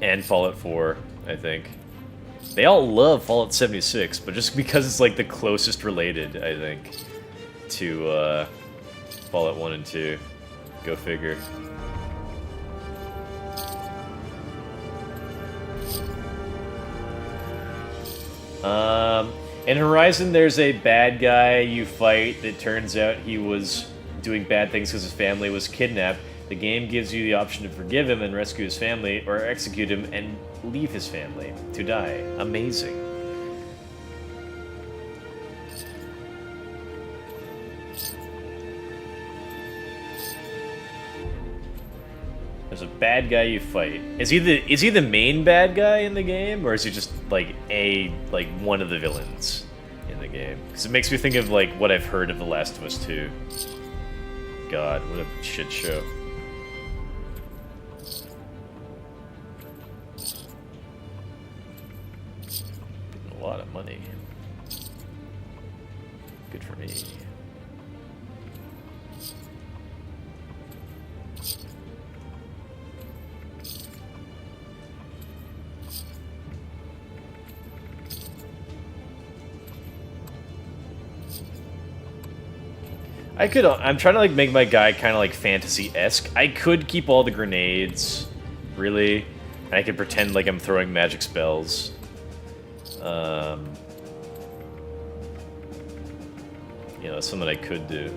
And Fallout 4, I think. They all love Fallout 76, but just because it's, like, the closest related, I think, to Fallout 1 and 2. Go figure. In Horizon, there's a bad guy you fight that turns out he was doing bad things because his family was kidnapped. The game gives you the option to forgive him and rescue his family, or execute him and leave his family to die. Amazing. There's a bad guy you fight. Is he the main bad guy in the game, or is he just like one of the villains in the game? Because it makes me think of like what I've heard of The Last of Us 2. God, what a shit show. A lot of money. Good for me. I'm trying to like make my guy kind of like fantasy-esque. I could keep all the grenades, really, and I could pretend like I'm throwing magic spells. You know, that's something I could do.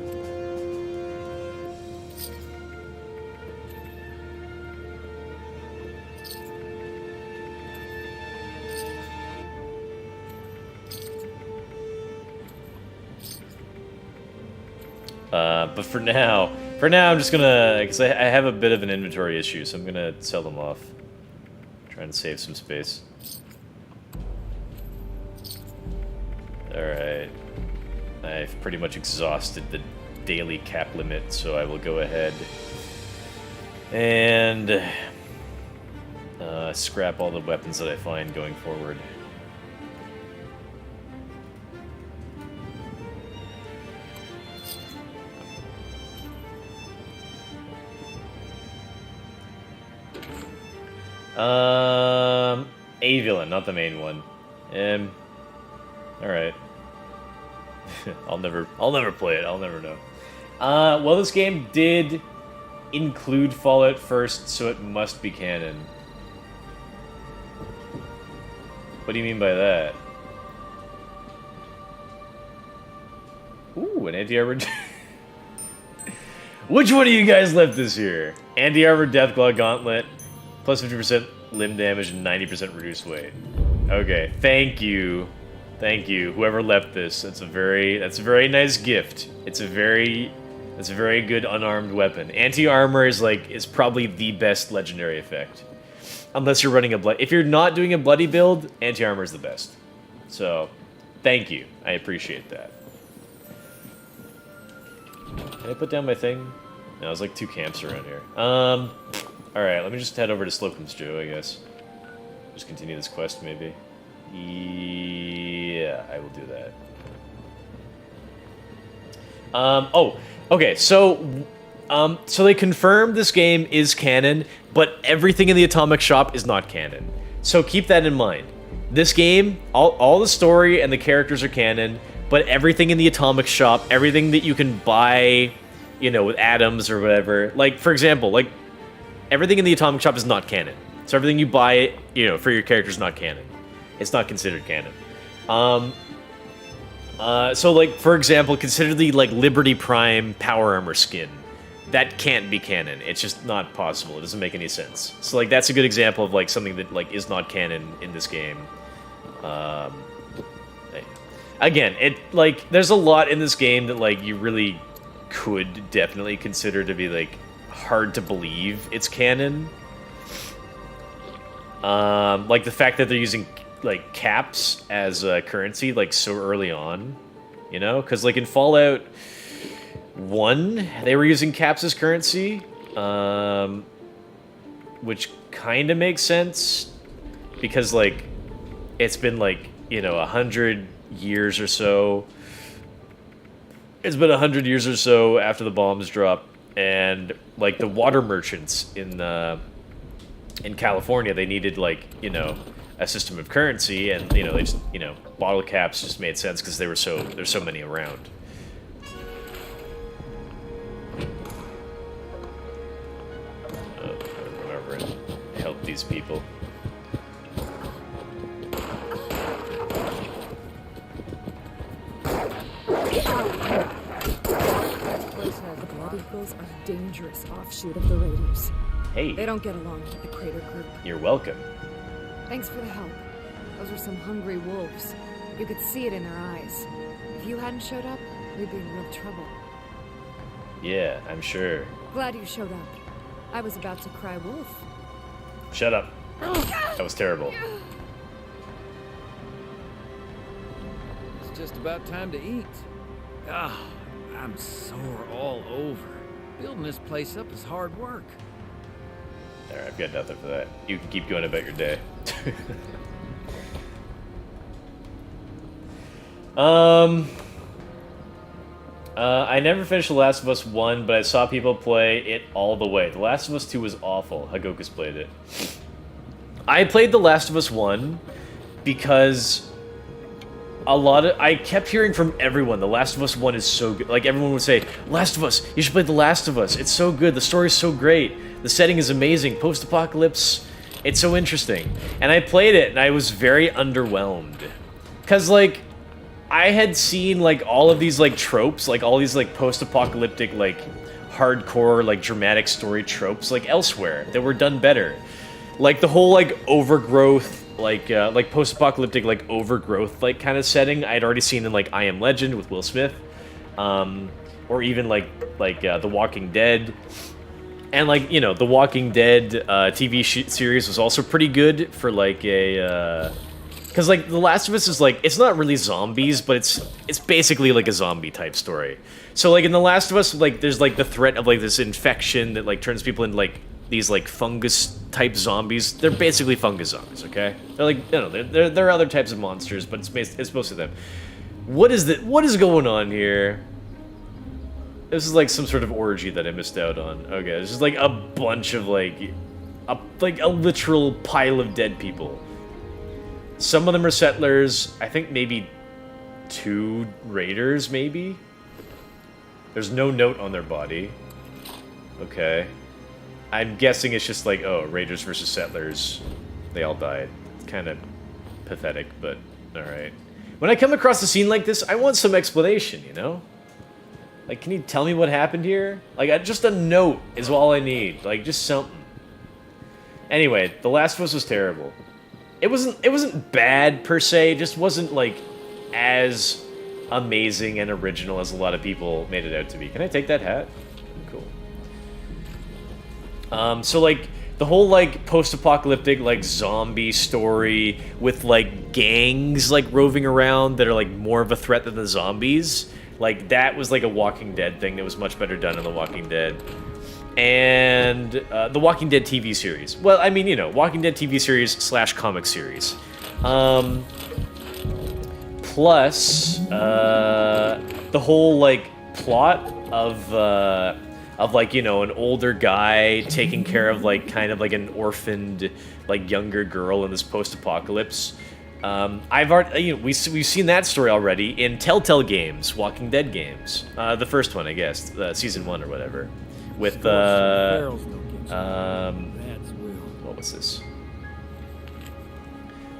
But for now I'm just gonna, because I have a bit of an inventory issue, so I'm gonna sell them off. Trying to save some space. Alright. I've pretty much exhausted the daily cap limit, so I will go ahead and scrap all the weapons that I find going forward. A villain, not the main one. Alright. I'll never play it, I'll never know. Well, this game did include Fallout first, so it must be canon. What do you mean by that? Ooh, an anti-armor... Which one of you guys left this year? Anti-armor Deathclaw Gauntlet, plus 50% limb damage and 90% reduced weight. Okay, thank you. Thank you, whoever left this. That's a very nice gift. It's a very good unarmed weapon. Anti-armor is probably the best legendary effect. Unless you're running a blood... If you're not doing a bloody build, anti-armor is the best. So, thank you. I appreciate that. Can I put down my thing? No, there's like 2 camps around here. Alright, let me just head over to Slocum's Joe, I guess. Just continue this quest, maybe. Yeah, I will do that. Oh, okay, so they confirmed this game is canon, but everything in the Atomic Shop is not canon. So keep that in mind. This game, all the story and the characters are canon, but everything in the Atomic Shop, everything that you can buy, you know, with atoms or whatever, like, for example, like, everything in the Atomic Shop is not canon. So everything you buy, you know, for your character is not canon. It's not considered canon. So, like, for example, consider the, like, Liberty Prime Power Armor skin. That can't be canon. It's just not possible. It doesn't make any sense. So, like, that's a good example of, like, something that, like, is not canon in this game. Again, there's a lot in this game that, like, you really could definitely consider to be, like, hard to believe it's canon. Like, the fact that they're using, like, caps as currency, like, so early on, you know? Because, like, in Fallout 1, they were using caps as currency, which kind of makes sense, because, like, it's been, like, you know, 100 years or so. It's been 100 years or so after the bombs dropped, and, like, the water merchants in California, they needed, like, you know, a system of currency, and, you know, they just, you know, bottle caps just made sense because there's so many around. Remember and help these people. The Blood Eagles are a dangerous offshoot of the Raiders. Hey. They don't get along with the Crater Group. You're welcome. Thanks for the help. Those were some hungry wolves. You could see it in their eyes. If you hadn't showed up, we'd be in real trouble. Yeah, I'm sure. Glad you showed up. I was about to cry wolf. Shut up. That was terrible. It's just about time to eat. Ah, I'm sore all over. Building this place up is hard work. There, I've got nothing for that. You can keep going about your day. I never finished The Last of Us 1, but I saw people play it all the way. The Last of Us 2 was awful. Hagokus played it. I played The Last of Us 1 because I kept hearing from everyone, The Last of Us 1 is so good. Like, everyone would say, Last of Us, you should play The Last of Us. It's so good. The story's so great. The setting is amazing. Post-apocalypse, it's so interesting. And I played it, and I was very underwhelmed. Because, like, I had seen, like, all of these, like, tropes, like, all these, like, post-apocalyptic, like, hardcore, like, dramatic story tropes, like, elsewhere that were done better. Like, the whole, like, overgrowth, like post-apocalyptic, like, overgrowth, like, kind of setting I'd already seen in, like, I Am Legend with Will Smith. Or even, like The Walking Dead. And, like, you know, The Walking Dead TV series was also pretty good for, like, a... Because, like, The Last of Us is, like, it's not really zombies, but it's basically, like, a zombie-type story. So, like, in The Last of Us, like, there's, like, the threat of, like, this infection that, like, turns people into, like, these, like, fungus-type zombies. They're basically fungus zombies, okay? They're, like, no, there are other types of monsters, but it's mostly them. What is going on here? This is, like, some sort of orgy that I missed out on. Okay, it's just, like, a bunch of, like, a literal pile of dead people. Some of them are settlers. I think maybe 2 raiders, maybe? There's no note on their body. Okay. I'm guessing it's just like, oh, raiders versus settlers. They all died. Kind of pathetic, but alright. When I come across a scene like this, I want some explanation, you know? Like, can you tell me what happened here? Like, just a note is all I need. Like, just something. Anyway, The Last of Us was terrible. It wasn't bad per se, it just wasn't like as amazing and original as a lot of people made it out to be. Can I take that hat? Cool. So like the whole like post-apocalyptic like zombie story with like gangs like roving around that are like more of a threat than the zombies, like that was like a Walking Dead thing that was much better done in The Walking Dead. And the Walking Dead TV series. Well, I mean, you know, Walking Dead TV series / comic series. Plus, the whole, like, plot of, like, you know, an older guy taking care of, like, kind of like an orphaned, like, younger girl in this post-apocalypse. I've already, you know, we've seen that story already in Telltale games, Walking Dead games. The first one, I guess, season 1 or whatever. With, what was this?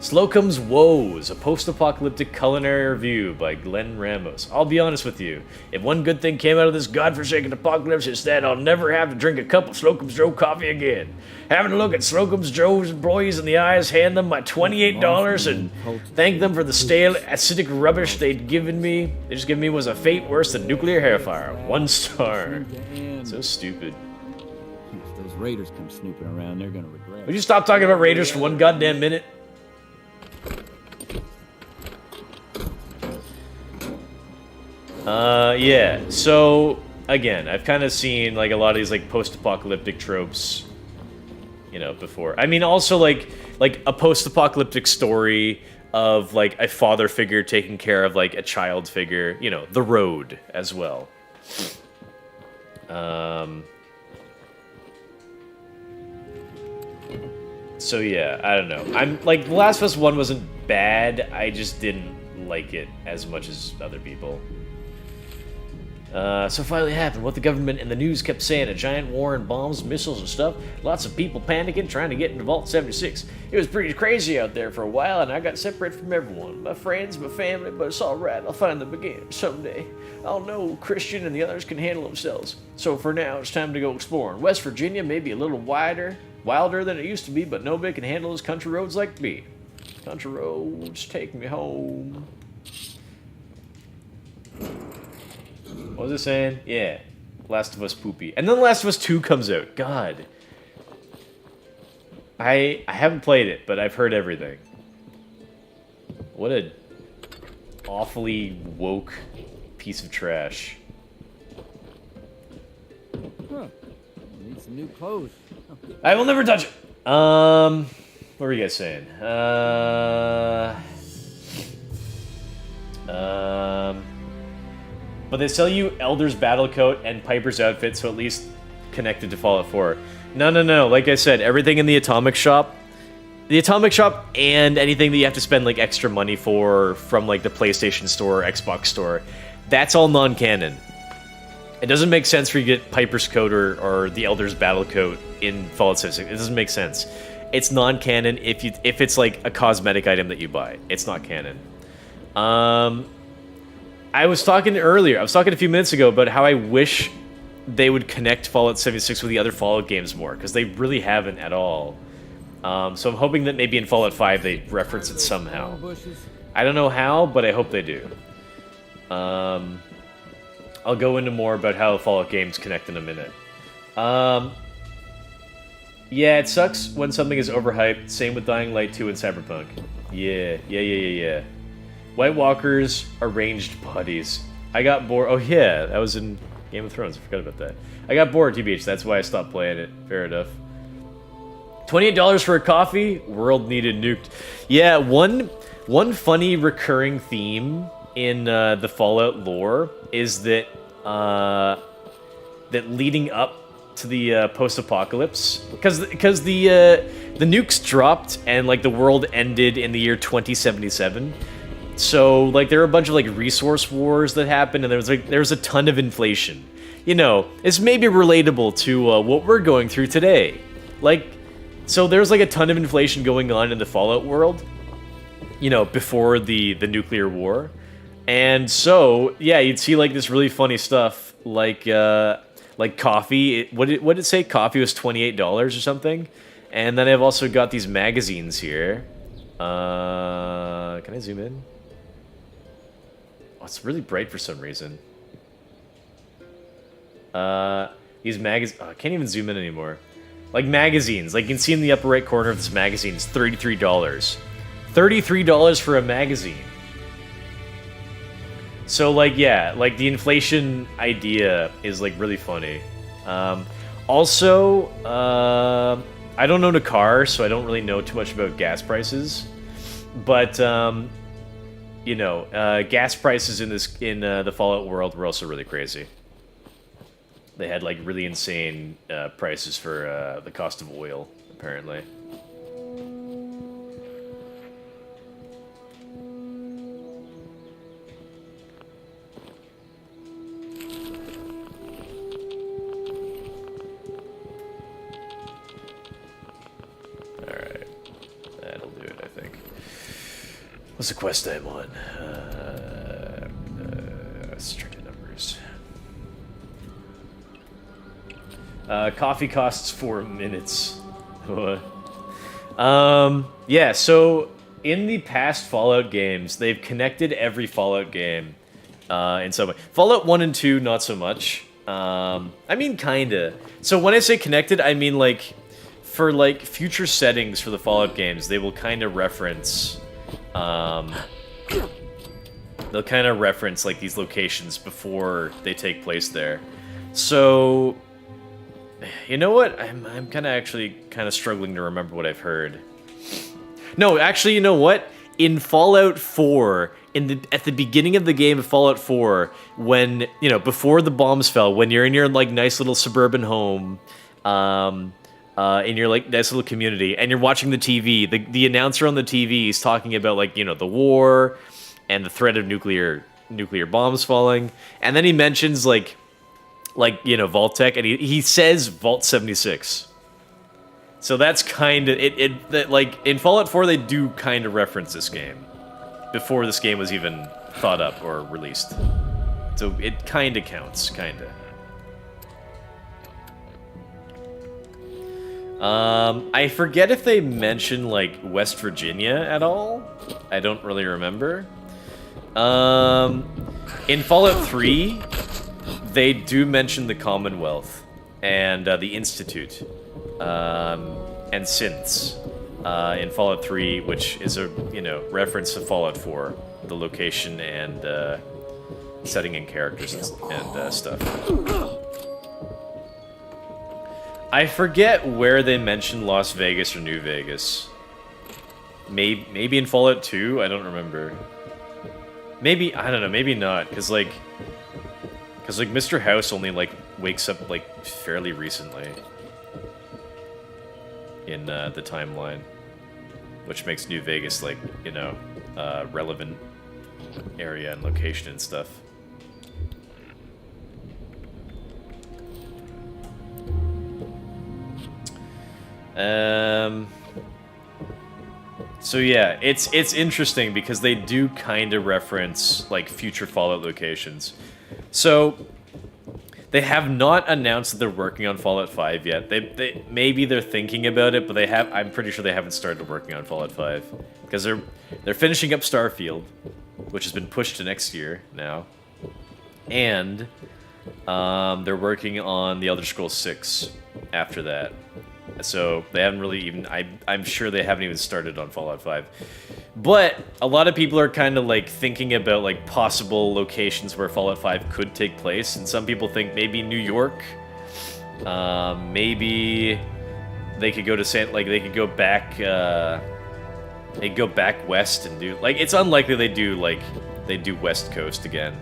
Slocum's Woes, a post-apocalyptic culinary review by Glenn Ramos. I'll be honest with you, if one good thing came out of this godforsaken apocalypse, it's that I'll never have to drink a cup of Slocum's Joe coffee again. Having a look at Slocum's Joe's employees in the eyes, hand them my $28 and thank them for the stale, acidic rubbish they'd given me. They just given me was a fate worse than nuclear hairfire. 1 star. So stupid. If those raiders come snooping around, they're gonna regret it. Would you stop talking about raiders for 1 goddamn minute? Yeah, so, again, I've kind of seen, like, a lot of these, like, post-apocalyptic tropes, you know, before. I mean, also, like a post-apocalyptic story of, like, a father figure taking care of, like, a child figure, you know, The Road, as well. So, yeah, I don't know. I'm, like, The Last of Us 1 wasn't bad, I just didn't like it as much as other people. So finally happened, what the government and the news kept saying, a giant war and bombs, missiles and stuff, lots of people panicking, trying to get into Vault 76. It was pretty crazy out there for a while, and I got separated from everyone, my friends, my family, but it's alright, I'll find them again, someday. I'll know Christian and the others can handle themselves. So for now, it's time to go exploring. West Virginia may be a little wilder than it used to be, but nobody can handle those country roads like me. Country roads, take me home. What was it saying? Yeah. Last of Us poopy. And then Last of Us 2 comes out. God. I haven't played it, but I've heard everything. What a awfully woke piece of trash. Huh. Need some new clothes. I will never touch it. What were you guys saying? But they sell you Elder's battle coat and Piper's outfit, so at least connected to Fallout 4. No. Like I said, everything in the Atomic Shop and anything that you have to spend like extra money for from like the PlayStation Store or Xbox Store, that's all non-canon. It doesn't make sense for you to get Piper's coat or the Elder's battle coat in Fallout 76. It doesn't make sense. It's non-canon if it's like a cosmetic item that you buy. It's not canon. I was talking a few minutes ago about how I wish they would connect Fallout 76 with the other Fallout games more, because they really haven't at all. So I'm hoping that maybe in Fallout 5 they reference it somehow. I don't know how, but I hope they do. I'll go into more about how Fallout games connect in a minute. Yeah, it sucks when something is overhyped. Same with Dying Light 2 and Cyberpunk. Yeah. White Walkers are ranged bodies. I got bored. Oh yeah, that was in Game of Thrones. I forgot about that. I got bored, TBH. That's why I stopped playing it. Fair enough. $28 for a coffee? World needed nuked. Yeah, one funny recurring theme in the Fallout lore is that that leading up to the post-apocalypse, because the nukes dropped and like the world ended in the year 2077. So like there were a bunch of like resource wars that happened, and there was a ton of inflation. You know, it's maybe relatable to what we're going through today. Like, so there's like a ton of inflation going on in the Fallout world, you know, before the nuclear war. And so, yeah, you'd see like this really funny stuff like coffee. What did it say? Coffee was $28 or something. And then I've also got these magazines here. Can I zoom in? Oh, it's really bright for some reason. These magazines. Oh, I can't even zoom in anymore. Like magazines. Like you can see in the upper right corner of this magazine, it's $33. $33 for a magazine. So like, yeah, like the inflation idea is like really funny. Also, I don't own a car, so I don't really know too much about gas prices. But you know, gas prices in the Fallout world were also really crazy. They had like really insane prices for the cost of oil, apparently. Alright. That'll do it, I think. What's the quest I'm on? Strict numbers. Coffee costs 4 minutes. Yeah, so in the past Fallout games, they've connected every Fallout game in some way. Fallout 1 and 2, not so much. I mean, kinda. So when I say connected, I mean like, for like future settings for the Fallout games, they will kind of reference, they'll kind of reference like these locations before they take place there. So, you know what? I'm kind of actually kind of struggling to remember what I've heard. No, actually, you know what? In Fallout 4, at the beginning of the game of Fallout 4, when, you know, before the bombs fell, when you're in your like nice little suburban home, in your like nice little community, and you're watching the TV, the announcer on the TV is talking about like, you know, the war and the threat of nuclear bombs falling, and then he mentions like you know, Vault-Tec, and he says Vault 76. So that's kind of like in Fallout 4 they do kind of reference this game before this game was even thought up or released. So it kind of counts, kind of. I forget if they mention like West Virginia at all. I don't really remember. In Fallout 3, they do mention the Commonwealth and the Institute and synths in Fallout 3, which is a, you know, reference to Fallout 4, the location and setting and characters and stuff. I forget where they mentioned Las Vegas or New Vegas. Maybe in Fallout 2? I don't remember. Maybe, I don't know, maybe not, because like Mr. House only like wakes up like fairly recently in the timeline, which makes New Vegas like, you know, relevant area and location and stuff. So yeah, it's interesting because they do kind of reference like future Fallout locations. So they have not announced that they're working on Fallout 5 yet. They maybe they're thinking about it, but I'm pretty sure they haven't started working on Fallout 5 because they're finishing up Starfield, which has been pushed to next year now, and they're working on The Elder Scrolls 6 after that. So they haven't really even... I'm sure they haven't even started on Fallout 5. But a lot of people are kind of like thinking about like possible locations where Fallout 5 could take place, and some people think maybe New York, maybe they could go to they could go back, they go back west and do like it's unlikely they do West Coast again.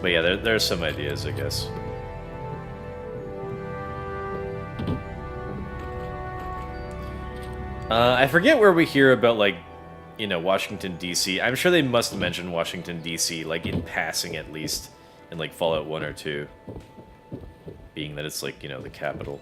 But yeah, there's some ideas, I guess. I forget where we hear about, like, you know, Washington, D.C. I'm sure they must mention Washington, D.C., like, in passing at least, in, like, Fallout 1 or 2. Being that it's, like, you know, the capital.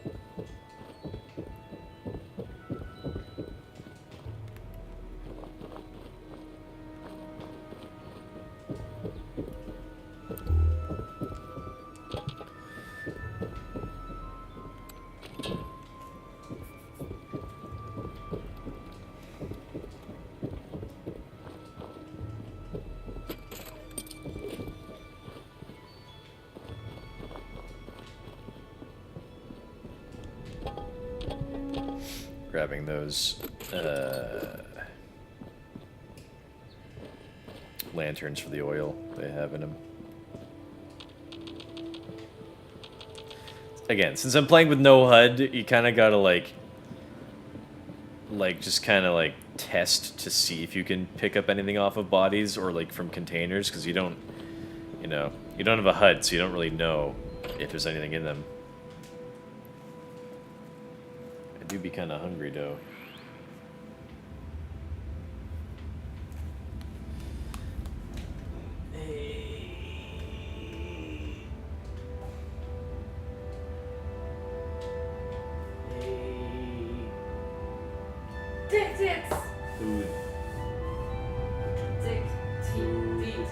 Grabbing those lanterns for the oil they have in them. Again, since I'm playing with no HUD, you kind of gotta like just kind of like test to see if you can pick up anything off of bodies or like from containers, because you don't, you know, you don't have a HUD, so you don't really know if there's anything in them. I do be kind of hungry though. Dictates. Food. Detail.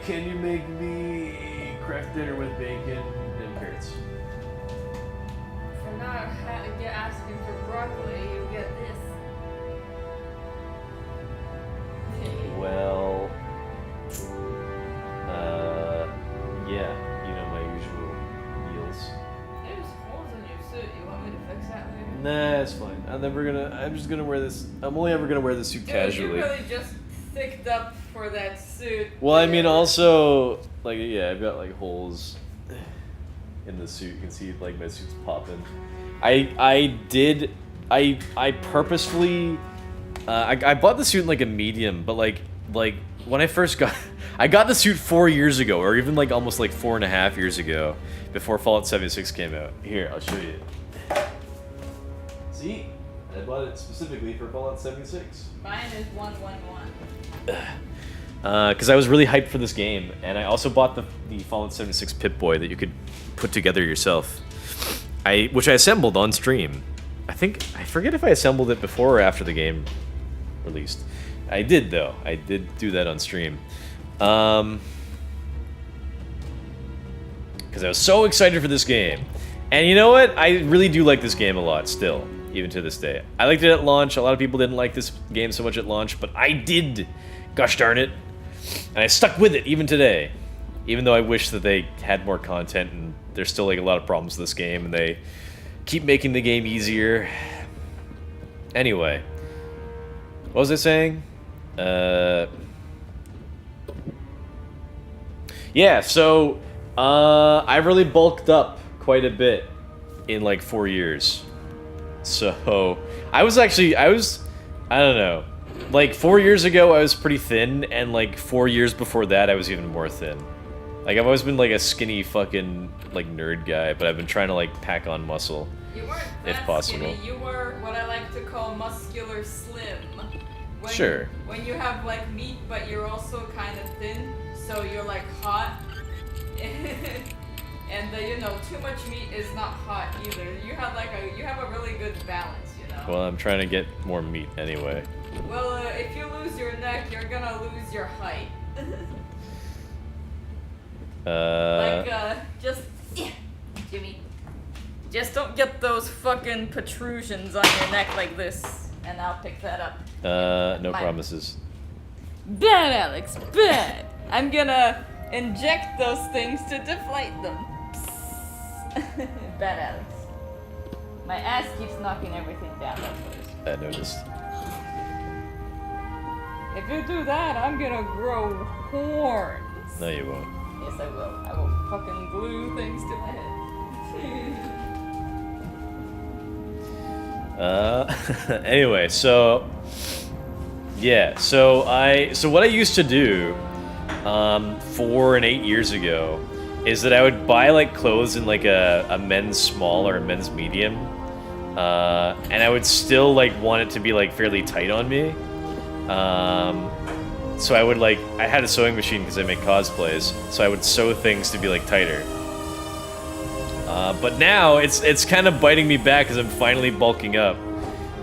Can you make me craft dinner with bacon and carrots? For not you're asking for broccoli, you get this. Well, yeah, you know my usual meals. There's holes in your suit. You want me to fix that later? Nah, it's fine. I'm just gonna wear this. I'm only ever gonna wear this suit casually. You really just thicked up for that suit. Well, I mean, also, like, yeah, I've got like holes in the suit. You can see like my suit's popping. I purposefully, I bought the suit in like a medium, but like when I first got, I got the suit 4 years ago, or even like almost like 4.5 years ago, before Fallout 76 came out. Here, I'll show you. See, I bought it specifically for Fallout 76. Mine is 111. Because I was really hyped for this game, and I also bought the Fallout 76 Pip-Boy that you could put together yourself. Which I assembled on stream. I forget if I assembled it before or after the game released. I did though. I did do that on stream. Because I was so excited for this game. And you know what? I really do like this game a lot still, even to this day. I liked it at launch. A lot of people didn't like this game so much at launch, but I did. Gosh darn it. And I stuck with it even today. Even though I wish that they had more content, and there's still like a lot of problems with this game, and they keep making the game easier. Anyway. What was I saying? Yeah, so I really bulked up quite a bit in like 4 years. So I don't know. Like 4 years ago I was pretty thin, and like 4 years before that I was even more thin. Like I've always been like a skinny fucking like nerd guy, but I've been trying to like pack on muscle. You weren't if that possible. skinny. You were what I like to call muscular slim. Sure. When you have like meat, but you're also kind of thin, so you're like hot. And you know, too much meat is not hot either. You have a really good balance, you know. Well, I'm trying to get more meat anyway. Well, if you lose your neck, you're gonna lose your height. Jimmy, just don't get those fucking protrusions on your neck like this, and I'll pick that up. No promises. Bad, Alex, bad. I'm gonna inject those things to deflate them. Psst. Bad Alex. My ass keeps knocking everything down. I noticed. If you do that, I'm gonna grow horns. No, you won't. Yes, I will. I will fucking glue things to my head. Anyway, so yeah, so what I used to do 4 and 8 years ago is that I would buy like clothes in like a men's small or a men's medium, and I would still like want it to be like fairly tight on me. So I would like, I had a sewing machine because I make cosplays, so I would sew things to be like tighter. But now it's kind of biting me back because I'm finally bulking up,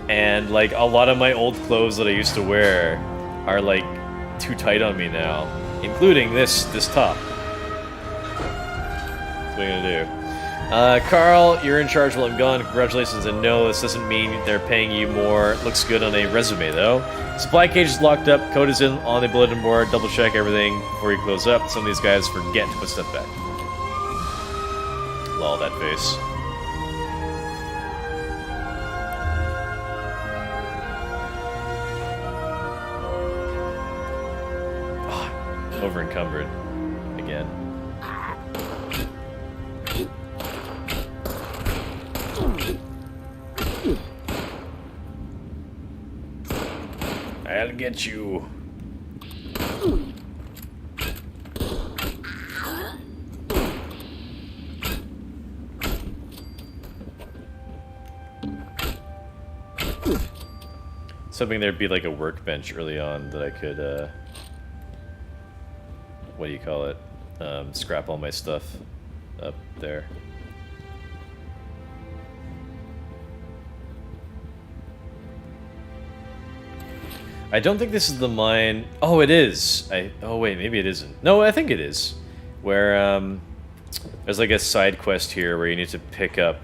and like a lot of my old clothes that I used to wear are like too tight on me now, including this top. What are you gonna do? Carl, you're in charge while I'm gone. Congratulations, and no, this doesn't mean they're paying you more. Looks good on a resume, though. Supply cage is locked up. Code is in on the bulletin board. Double check everything before you close up. Some of these guys forget to put stuff back. Lol, that face. Oh, over encumbered again. I'll get you. Something there'd be like a workbench early on that I could, what do you call it? Scrap all my stuff up there. I don't think this is the mine. Oh, it is. Oh wait, maybe it isn't. No, I think it is. Where there's like a side quest here where you need to pick up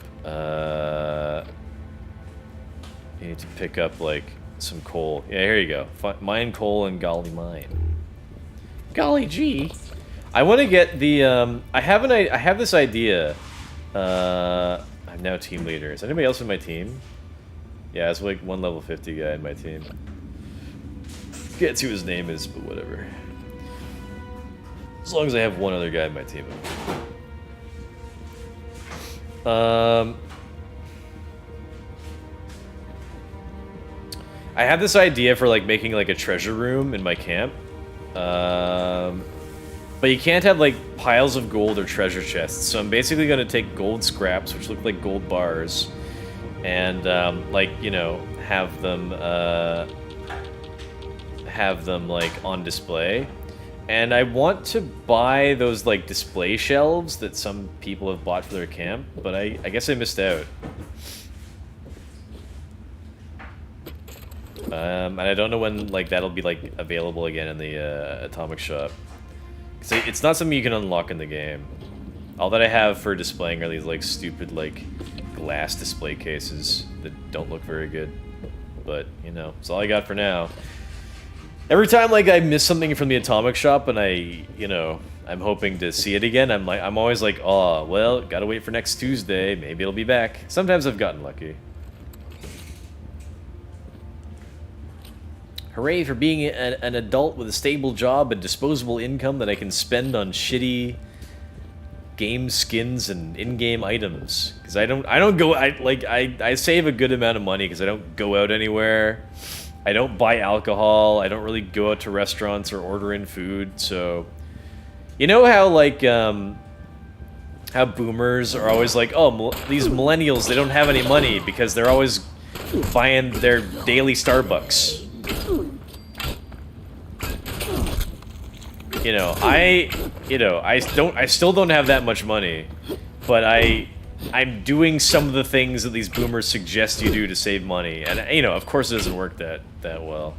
like some coal. Yeah, here you go. Mine coal and golly mine. Golly gee. I want to get the I have this idea. I'm now team leader. Is anybody else in my team? Yeah, it's like one level 50 guy in my team. Forget who his name is, but whatever. As long as I have one other guy in my team. I have this idea for like making like a treasure room in my camp. But you can't have like piles of gold or treasure chests. So I'm basically gonna take gold scraps, which look like gold bars, and like, you know, have them like on display. And I want to buy those like display shelves that some people have bought for their camp, but I guess I missed out. And I don't know when like that'll be like available again in the atomic shop. So it's not something you can unlock in the game. All that I have for displaying are these like stupid like glass display cases that don't look very good. But you know, it's all I got for now. Every time like I miss something from the atomic shop and I'm hoping to see it again, I'm always like, oh well, gotta wait for next Tuesday, maybe it'll be back. Sometimes I've gotten lucky. Hooray for being an adult with a stable job and disposable income that I can spend on shitty game skins and in-game items. Because I save a good amount of money because I don't go out anywhere. I don't buy alcohol. I don't really go out to restaurants or order in food. So, you know how like how boomers are always like, oh, these millennials, they don't have any money because they're always buying their daily Starbucks. You know, I still don't have that much money, but I'm doing some of the things that these boomers suggest you do to save money, and you know, of course, it doesn't work that well.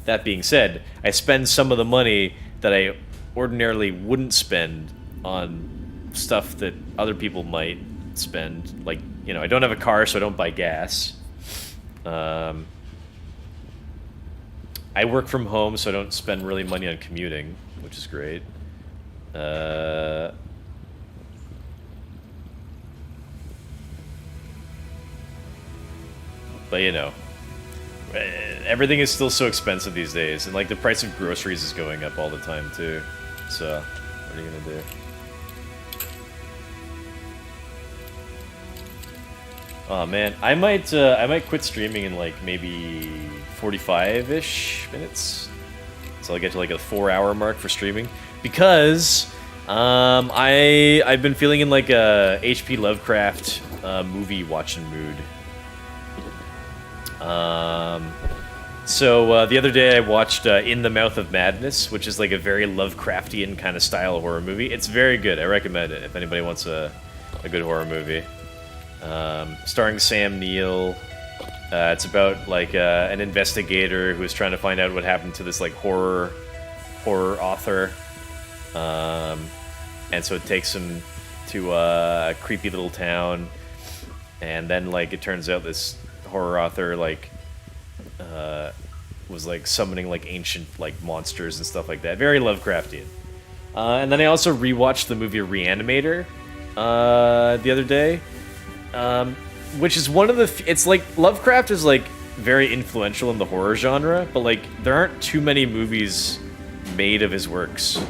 That being said, I spend some of the money that I ordinarily wouldn't spend on stuff that other people might spend. Like, you know, I don't have a car, so I don't buy gas. I work from home, so I don't spend really money on commuting, which is great. But you know, everything is still so expensive these days, and like the price of groceries is going up all the time too. So, what are you gonna do? Oh man, I might quit streaming in like maybe 45-ish minutes. So I'll get to like a 4-hour mark for streaming because I've been feeling in like a H.P. Lovecraft movie watching mood. So the other day I watched In the Mouth of Madness, which is like a very Lovecraftian kind of style horror movie. It's very good. I recommend it if anybody wants a good horror movie. Starring Sam Neill. It's about like an investigator who is trying to find out what happened to this like horror author, and so it takes him to a creepy little town, and then like it turns out this horror author like was like summoning like ancient like monsters and stuff like that. Very Lovecraftian. And then I also rewatched the movie Reanimator the other day. Which is one of the... It's like, Lovecraft is like very influential in the horror genre, but like there aren't too many movies made of his works.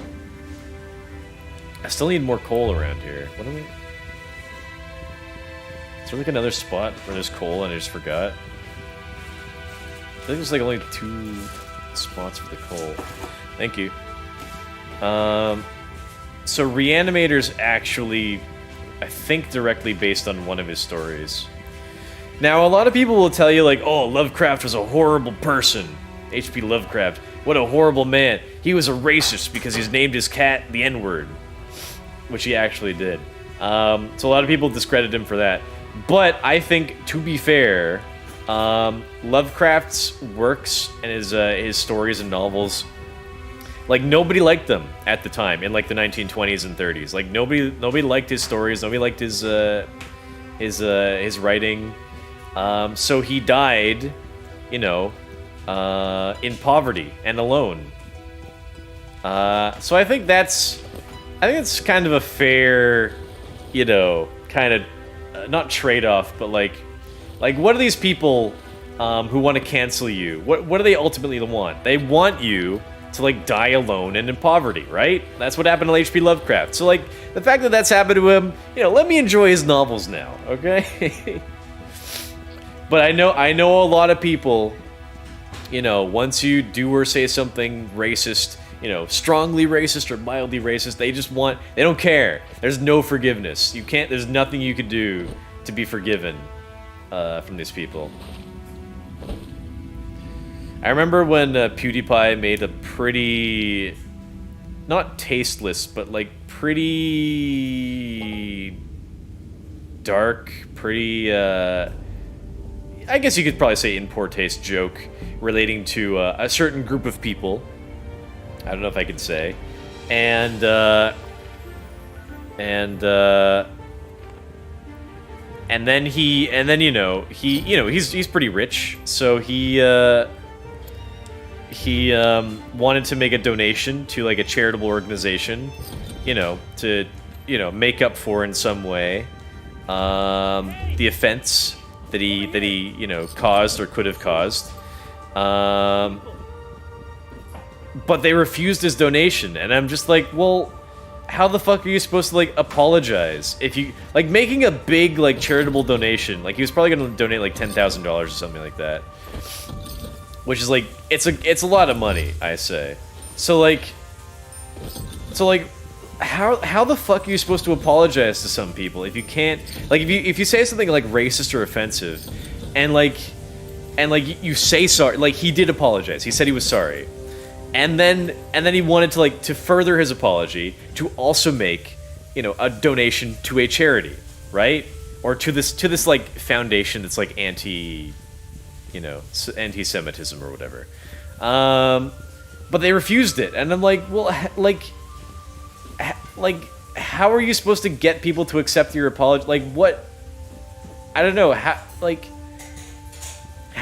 I still need more coal around here. What do we... Is there like another spot where there's coal and I just forgot? I think there's like only 2 spots for the coal. Thank you. So Reanimator's actually... I think directly based on one of his stories. Now, a lot of people will tell you, like, oh, Lovecraft was a horrible person. H.P. Lovecraft, what a horrible man. He was a racist because he's named his cat the N-word. Which he actually did. So a lot of people discredit him for that. But I think, to be fair, Lovecraft's works and his stories and novels... Like, nobody liked them at the time, in, like, the 1920s and 30s. Like, nobody liked his stories, nobody liked his writing. So he died, you know, in poverty and alone. So I think that's kind of a fair, you know, kind of, not trade-off, but, like, what are these people who want to cancel you? What do they ultimately want? They want you to like die alone and in poverty, right? That's what happened to H.P. Lovecraft. So like the fact that that's happened to him, you know, let me enjoy his novels now, okay? But I know a lot of people, you know, once you do or say something racist, you know, strongly racist or mildly racist, they don't care. There's no forgiveness. There's nothing you could do to be forgiven from these people. I remember when PewDiePie made a pretty, not tasteless, but like pretty dark, pretty, I guess you could probably say in poor taste joke relating to a certain group of people. I don't know if I could say. And then he's pretty rich, so he wanted to make a donation to like a charitable organization, you know, to, you know, make up for in some way the offense that he you know caused or could have caused. But they refused his donation, and I'm just like, well, how the fuck are you supposed to like apologize if you like making a big like charitable donation? Like he was probably going to donate like $10,000 or something like that. Which is like, it's a lot of money, I say. So like, how the fuck are you supposed to apologize to some people if you can't, like, if you say something like racist or offensive, and you say sorry, like he did apologize, he said he was sorry, and then he wanted to like to further his apology to also make, you know, a donation to a charity, right, or to this like foundation that's like anti-Semitism or whatever. But they refused it, and I'm like, well, like, how are you supposed to get people to accept your apology? Like, what? I don't know. How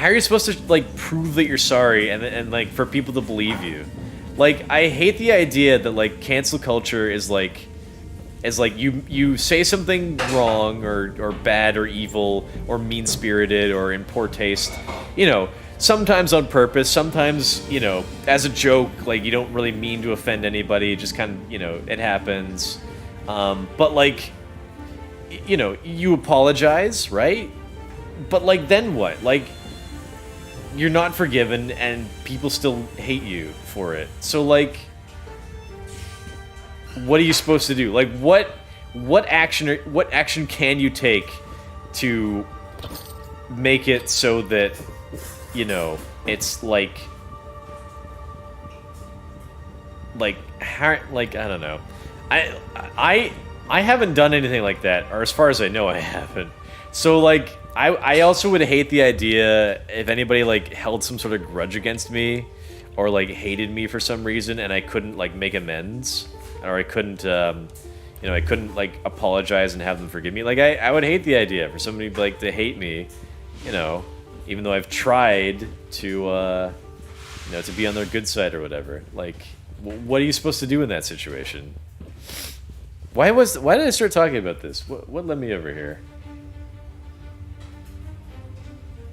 are you supposed to like prove that you're sorry and like for people to believe you? Like, I hate the idea that like cancel culture is like as like you say something wrong or bad or evil or mean-spirited or in poor taste, you know, sometimes on purpose, sometimes, you know, as a joke, like you don't really mean to offend anybody, it just kind of, you know, it happens. But like, you know, you apologize, right? But like, then what? Like, you're not forgiven and people still hate you for it. So like, what are you supposed to do? Like, what action can you take to make it so that, you know, it's like I don't know. I haven't done anything like that, or as far as I know, I haven't. So like, I also would hate the idea if anybody like held some sort of grudge against me, or like hated me for some reason, and I couldn't like make amends, or I couldn't, you know, I couldn't like apologize and have them forgive me. Like I would hate the idea for somebody like to hate me, you know, even though I've tried to, you know, to be on their good side or whatever. Like, what are you supposed to do in that situation? Why did I start talking about this? What led me over here?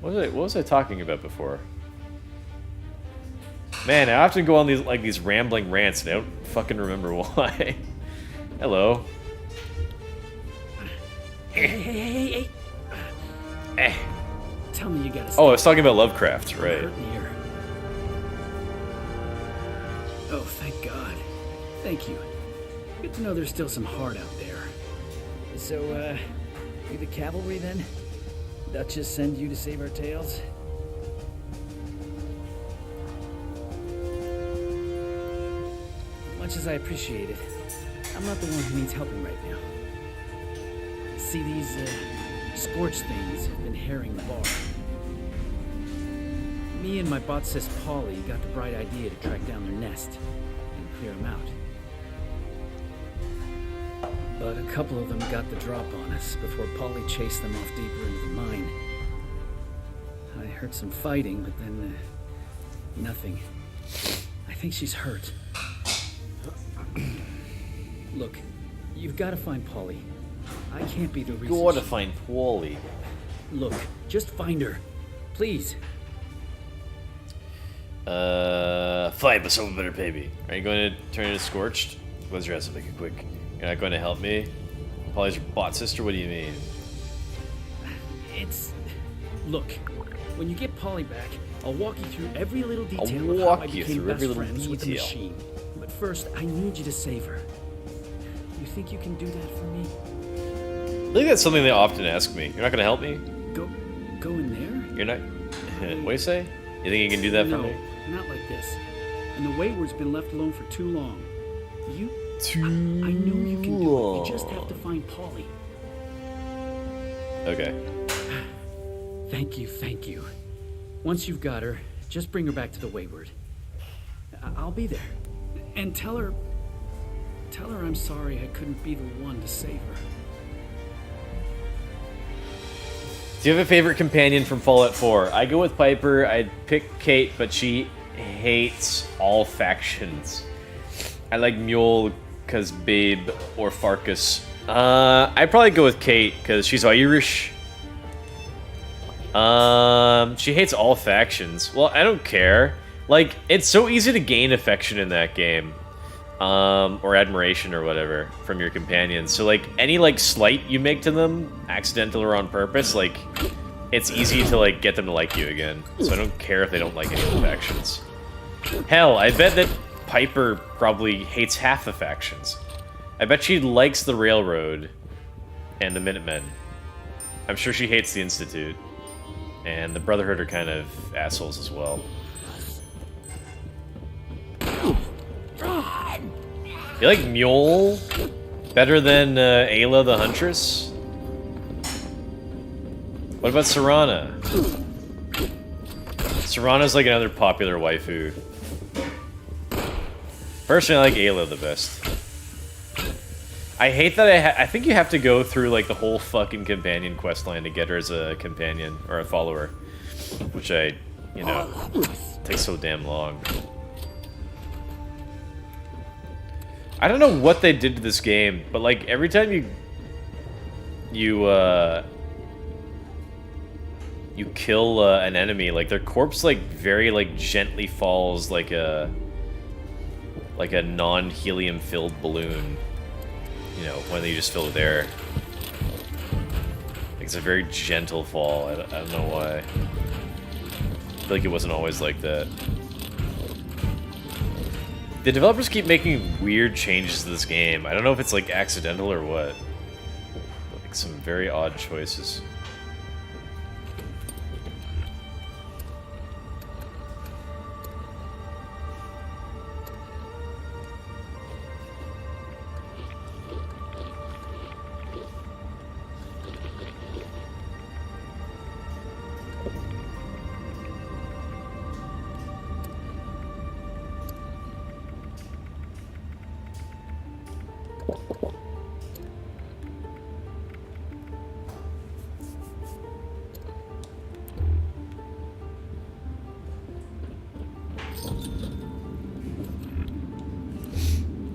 What was I talking about before? Man, I often go on these rambling rants and I don't fucking remember why. Hello. Hey. Eh. Tell me you gotta. Oh, I was talking about Lovecraft, right? Oh, thank God. Thank you. Good to know there's still some heart out there. So, you the cavalry then? Duchess send you to save our tails? Much as I appreciate it, I'm not the one who needs helping right now. See, these, scorch things have been harrying the bar. Me and my bot sis Polly got the bright idea to track down their nest and clear them out. But a couple of them got the drop on us before Polly chased them off deeper into the mine. I heard some fighting, but then, nothing. I think she's hurt. Look, you've got to find Polly. I can't be the reason. Gotta find Polly. Look, just find her. Please. Fight, but someone better pay me. Are you going to turn into Scorched? What's your ass up, make it quick. You're not going to help me? Polly's your bot sister? What do you mean? Look, when you get Polly back, I'll walk you through every little detail I'll of walk how I you became through best every little friends with the detail. machine. But first, I need you to save her. You think you can do that for me? I think that's something they often ask me. You're not going to help me? Go in there? You're not... What do you say? You think you can do that for me? No, not like this. And the Wayward's been left alone for too long. I know you can do it. You just have to find Polly. Okay. Thank you. Once you've got her, just bring her back to the Wayward. I'll be there. And tell her I'm sorry I couldn't be the one to save her. Do you have a favorite companion from Fallout 4? I go with Piper. I'd pick Kate, but she hates all factions. I like Mule because Babe or Farkas. I'd probably go with Kate because she's Irish. She hates all factions. Well, I don't care. Like, it's so easy to gain affection in that game. Or admiration or whatever from your companions. So, like, any, like, slight you make to them, accidental or on purpose, like, it's easy to, like, get them to like you again. So I don't care if they don't like any of the factions. Hell, I bet that Piper probably hates half the factions. I bet she likes the Railroad and the Minutemen. I'm sure she hates the Institute. And the Brotherhood are kind of assholes as well. You like Mule better than Ayla the Huntress? What about Serana? Serana's like another popular waifu. Personally, I like Ayla the best. I hate that I think you have to go through like the whole fucking companion questline to get her as a companion or a follower, which takes so damn long. I don't know what they did to this game, but like every time you kill an enemy, like their corpse like very like gently falls like a non-helium filled balloon, you know, when you just fill with air. Like it's a very gentle fall. I don't know why. I feel like it wasn't always like that. The developers keep making weird changes to this game. I don't know if it's like accidental or what. But, like some very odd choices.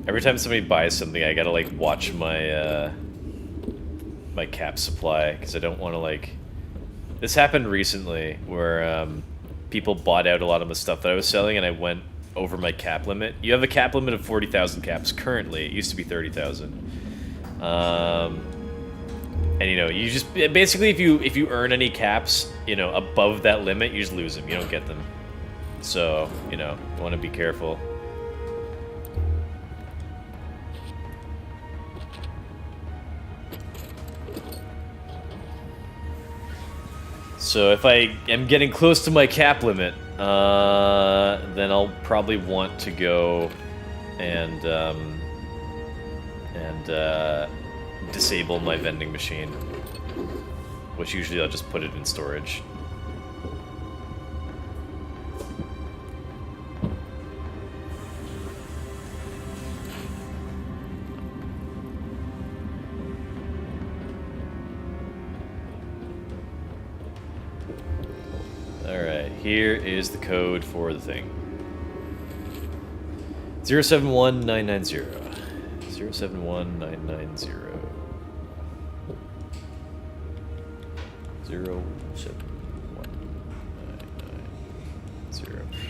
Every time somebody buys something, I gotta like watch my my cap supply because I don't want to like. This happened recently where people bought out a lot of the stuff that I was selling, and I went over my cap limit. You have a cap limit of 40,000 caps currently. It used to be 30,000. And you know, you just basically if you earn any caps, you know, above that limit, you just lose them. You don't get them. So you know, you want to be careful. So if I am getting close to my cap limit, then I'll probably want to go and disable my vending machine, which usually I'll just put it in storage. Alright, here is the code for the thing. 071990. 071990. 0719990.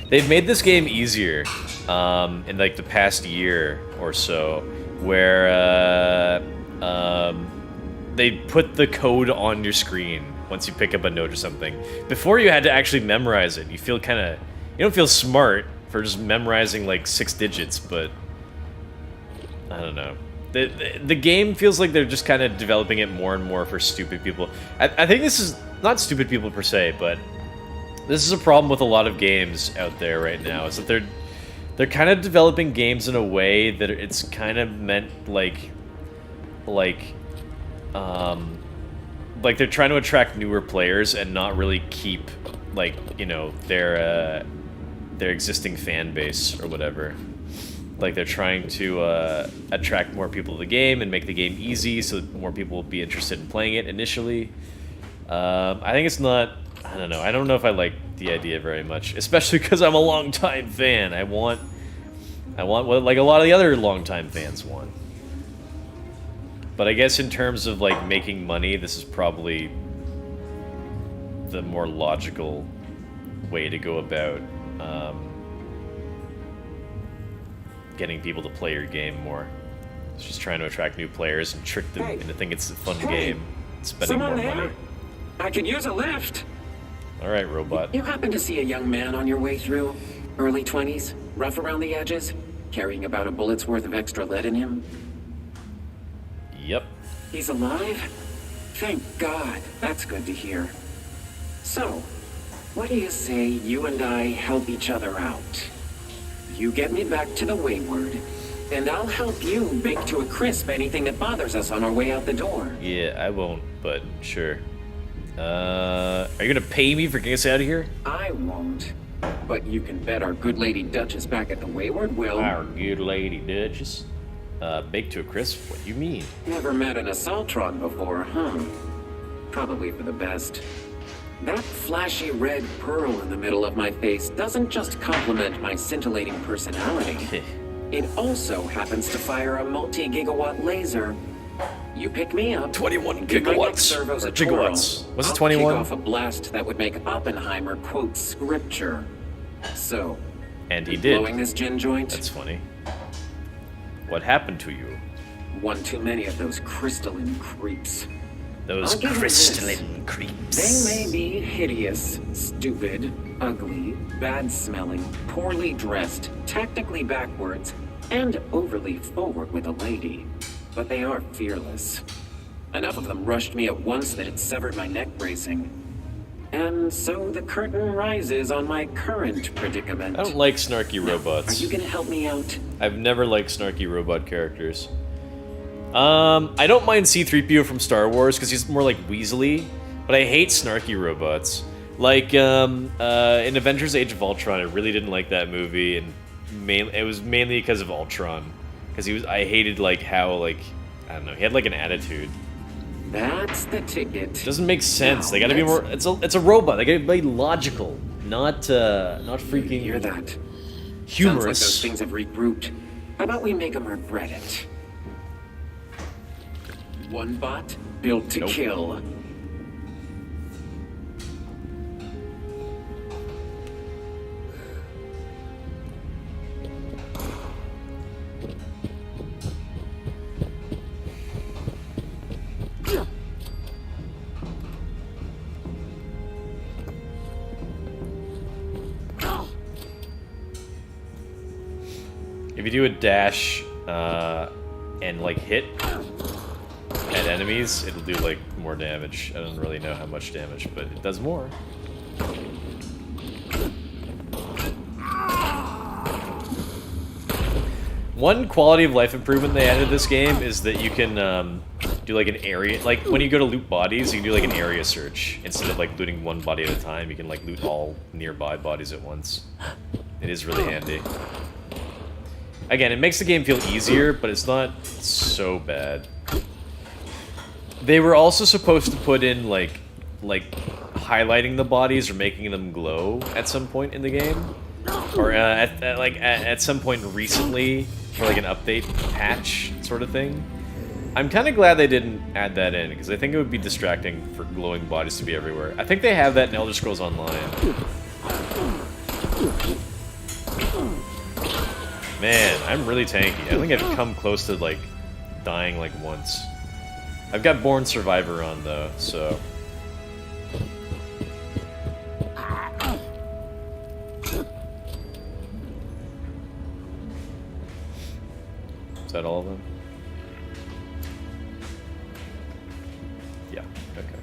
They've made this game easier in like the past year or so, where they put the code on your screen once you pick up a note or something. Before you had to actually memorize it. You feel kind of... You don't feel smart for just memorizing like 6 digits, but... I don't know. The game feels like they're just kind of developing it more and more for stupid people. I think this is... Not stupid people per se, but... This is a problem with a lot of games out there right now, is that they're kind of developing games in a way that it's kind of meant like they're trying to attract newer players and not really keep, like, you know, their existing fan base or whatever. Like, they're trying to attract more people to the game and make the game easy so that more people will be interested in playing it initially. I think it's not... I don't know. I don't know if I like the idea very much, especially because I'm a long-time fan. I want what, like, a lot of the other long-time fans want. But I guess in terms of, like, making money, this is probably the more logical way to go about getting people to play your game more. It's just trying to attract new players and trick them into thinking it's a fun game, spending more money. I could use a lift. Alright, robot. You happen to see a young man on your way through? Early 20s, rough around the edges, carrying about a bullet's worth of extra lead in him? Yep. He's alive? Thank God. That's good to hear. So, what do you say you and I help each other out? You get me back to the Wayward, and I'll help you bake to a crisp anything that bothers us on our way out the door. Yeah, I won't, but sure. Are you gonna pay me for getting us out of here? I won't. But you can bet our good lady Duchess back at the Wayward will. Our good lady Duchess? Baked to a crisp? What do you mean? Never met an assaultron before, huh? Probably for the best. That flashy red pearl in the middle of my face doesn't just complement my scintillating personality. It also happens to fire a multi-gigawatt laser. You pick me up. 21 give my next gigawatts. servos Or a twirl. gigawatts. Was it I'll 21? kick off a blast that would make Oppenheimer quote scripture. So, And he did. blowing this gin joint? That's funny. What happened to you? One too many of those crystalline creeps. Those I'll give you crystalline this. creeps. They may be hideous, stupid, ugly, bad-smelling, poorly dressed, tactically backwards, and overly forward with a lady. But they are fearless. Enough of them rushed me at once that it severed my neck bracing. And so the curtain rises on my current predicament. I don't like snarky robots. Are you gonna help me out? I've never liked snarky robot characters. I don't mind C-3PO from Star Wars because he's more like Weasley, but I hate snarky robots. Like in Avengers: Age of Ultron, I really didn't like that movie, and it was mainly because of Ultron, because I hated like how like I don't know, he had like an attitude. That's the ticket. Doesn't make sense. Now, They gotta be more. It's a robot. They gotta be logical, not freaking. Hear that? Humorous. Sounds like those things have regrouped. How about we make them regret it? One bot built to kill. If you do a dash and like hit at enemies, it'll do like more damage. I don't really know how much damage, but it does more. One quality of life improvement they added to this game is that you can do like an area, like when you go to loot bodies, you can do like an area search. Instead of like looting one body at a time, you can like loot all nearby bodies at once. It is really handy. Again, it makes the game feel easier, but it's not so bad. They were also supposed to put in like highlighting the bodies or making them glow at some point in the game, or at some point recently for like an update patch sort of thing. I'm kind of glad they didn't add that in because I think it would be distracting for glowing bodies to be everywhere. I think they have that in Elder Scrolls Online. Man, I'm really tanky. I think I've come close to like dying like once. I've got Born Survivor on though, so. Is that all of them? Yeah, okay.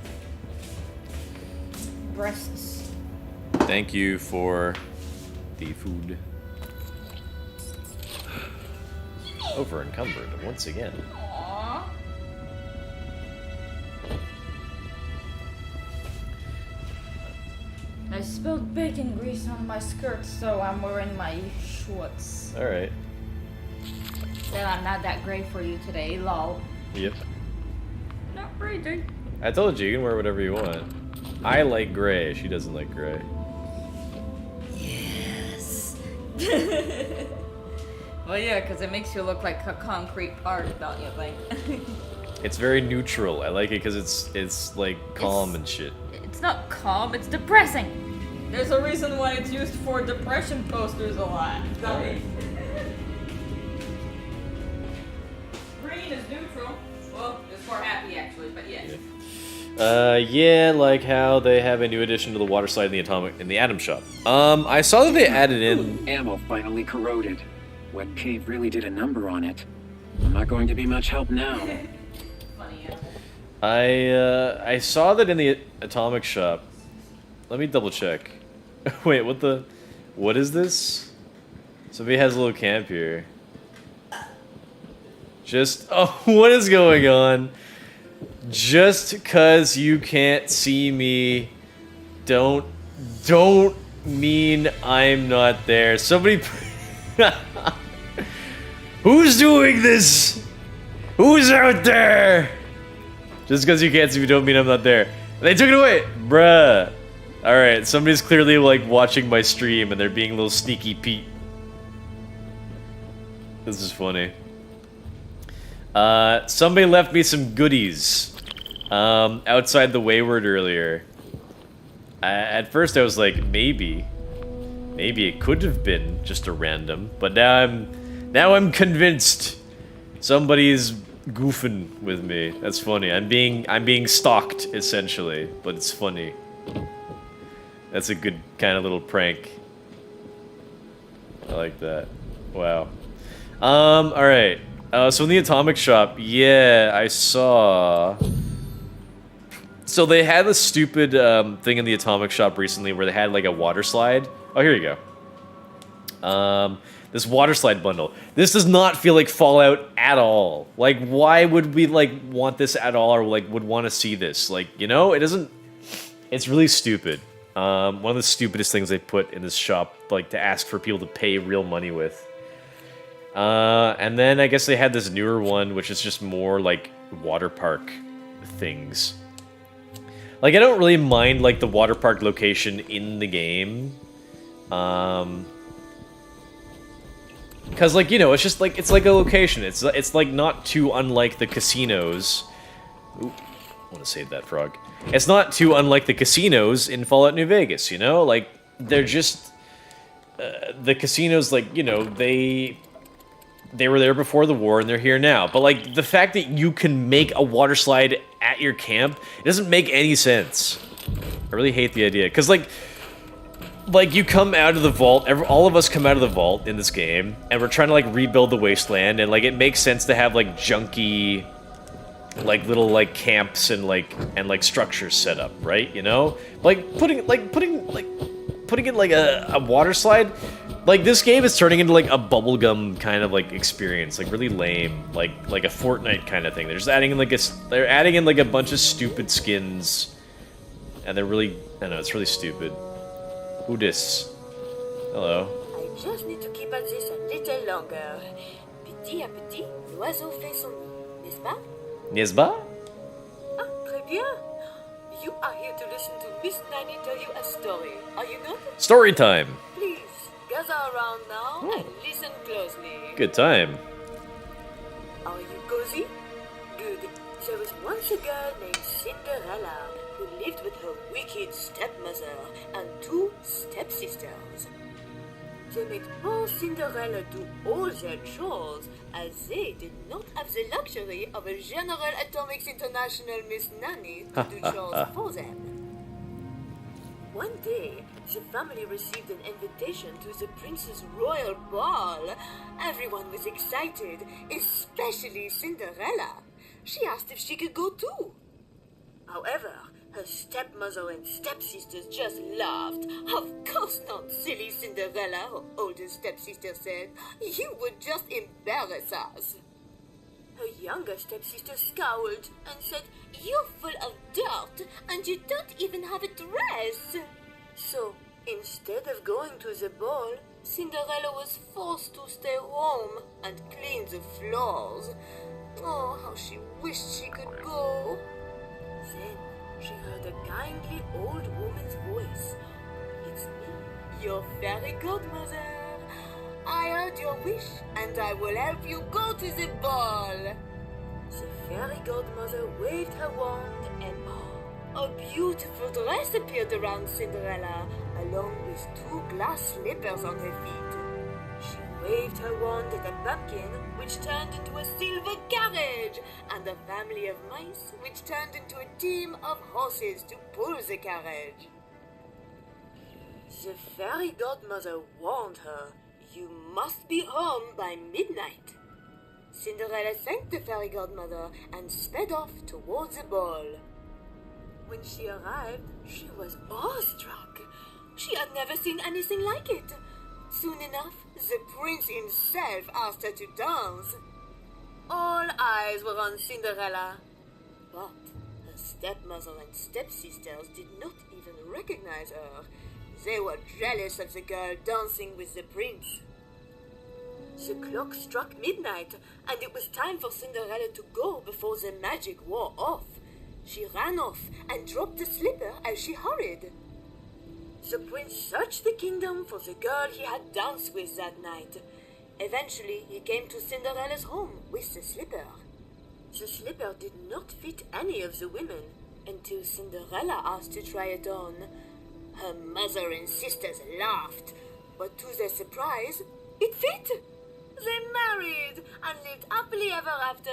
Breasts. Thank you for the food. Over encumbered once again. Aww. I spilled bacon grease on my skirt, so I'm wearing my shorts. Alright. Then I'm not that great for you today, lol. Yep. Not really. I told you, you can wear whatever you want. I like gray, she doesn't like gray. Yes. Well, yeah, because it makes you look like a concrete part, don't you think? It's very neutral. I like it because it's like calm and shit. It's not calm, it's depressing. There's a reason why it's used for depression posters a lot. Green is neutral. Well, it's more happy actually, but yeah. Yeah, like how they have a new addition to the water slide in the Atom Shop. I saw that they added in Ammo finally corroded. Wet Cave really did a number on it. I'm not going to be much help now. I saw that in the Atomic Shop. Let me double check. Wait, what is this? Somebody has a little camp here. What is going on? Just cause you can't see me, don't mean I'm not there. Somebody who's doing this? Who's out there? Just because you can't see me don't mean I'm not there. They took it away! Bruh. Alright, somebody's clearly like watching my stream and they're being a little sneaky Pete. This is funny. Somebody left me some goodies outside the Wayward earlier. At first I was like, maybe it could have been just a random, but now I'm convinced somebody's goofing with me. That's funny. I'm being stalked essentially, but it's funny. That's a good kind of little prank. I like that. Wow. Alright. So in the Atomic Shop, yeah, I saw... So they had a stupid thing in the Atomic Shop recently where they had like a water slide. Oh, here you go. This water slide bundle. This does not feel like Fallout at all. Like, why would we like want this at all, or like would want to see this? Like, you know, it doesn't... It's really stupid. One of the stupidest things they put in this shop, like to ask for people to pay real money with. And then I guess they had this newer one, which is just more like water park things. Like, I don't really mind like the water park location in the game. Because, like, you know, it's just like, it's like a location. It's like not too unlike the casinos. Ooh, I want to save that frog. It's not too unlike the casinos in Fallout New Vegas, you know? Like, they're just... the casinos, like, you know, they were there before the war and they're here now. But, like, the fact that you can make a water slide at your camp, it doesn't make any sense. I really hate the idea. Because, like, you come out of the vault, all of us come out of the vault in this game, and we're trying to, like, rebuild the wasteland, and, like, it makes sense to have, like, junky... like little like camps and like structures set up, right? You know, like putting in like a water slide. Like, this game is turning into like a bubblegum kind of like experience, like really lame, like a Fortnite kind of thing. They're just adding in like a bunch of stupid skins, and they're really, I don't know, it's really stupid. Who dis? Hello. I just need to keep at this a little longer. Petit à petit, l'oiseau fait son nid, n'est-ce pas? N'est-ce pas? Ah, très bien. You are here to listen to Miss Nanny tell you a story, are you not? Story time. Please, gather around now and listen closely. Good time. Are you cozy? Good. There was once a girl named Cinderella who lived with her wicked stepmother and 2 stepsisters. They made poor Cinderella do all their chores, as they did not have the luxury of a General Atomics International Miss Nanny to do chores for them. One day, the family received an invitation to the prince's royal ball. Everyone was excited, especially Cinderella. She asked if she could go too. However, her stepmother and stepsisters just laughed. Of course not, silly Cinderella, her older stepsister said. You would just embarrass us. Her younger stepsister scowled and said, You're full of dirt and you don't even have a dress. So, instead of going to the ball, Cinderella was forced to stay home and clean the floors. Oh, how she wished she could go. Then, she heard a kindly old woman's voice. It's me, your fairy godmother. I heard your wish, and I will help you go to the ball. The fairy godmother waved her wand, and a beautiful dress appeared around Cinderella, along with 2 glass slippers on her feet. She waved her wand at a pumpkin, which turned into a silver carriage, and a family of mice, which turned into a team of horses to pull the carriage. The fairy godmother warned her, You must be home by midnight. Cinderella thanked the fairy godmother and sped off towards the ball. When she arrived, she was awestruck. She had never seen anything like it. Soon enough, the prince himself asked her to dance. All eyes were on Cinderella, but her stepmother and stepsisters did not even recognize her. They were jealous of the girl dancing with the prince. The clock struck midnight, and it was time for Cinderella to go before the magic wore off. She ran off and dropped the slipper as she hurried. The prince searched the kingdom for the girl he had danced with that night. Eventually, he came to Cinderella's home with the slipper. The slipper did not fit any of the women until Cinderella asked to try it on. Her mother and sisters laughed, but to their surprise, it fit. They married and lived happily ever after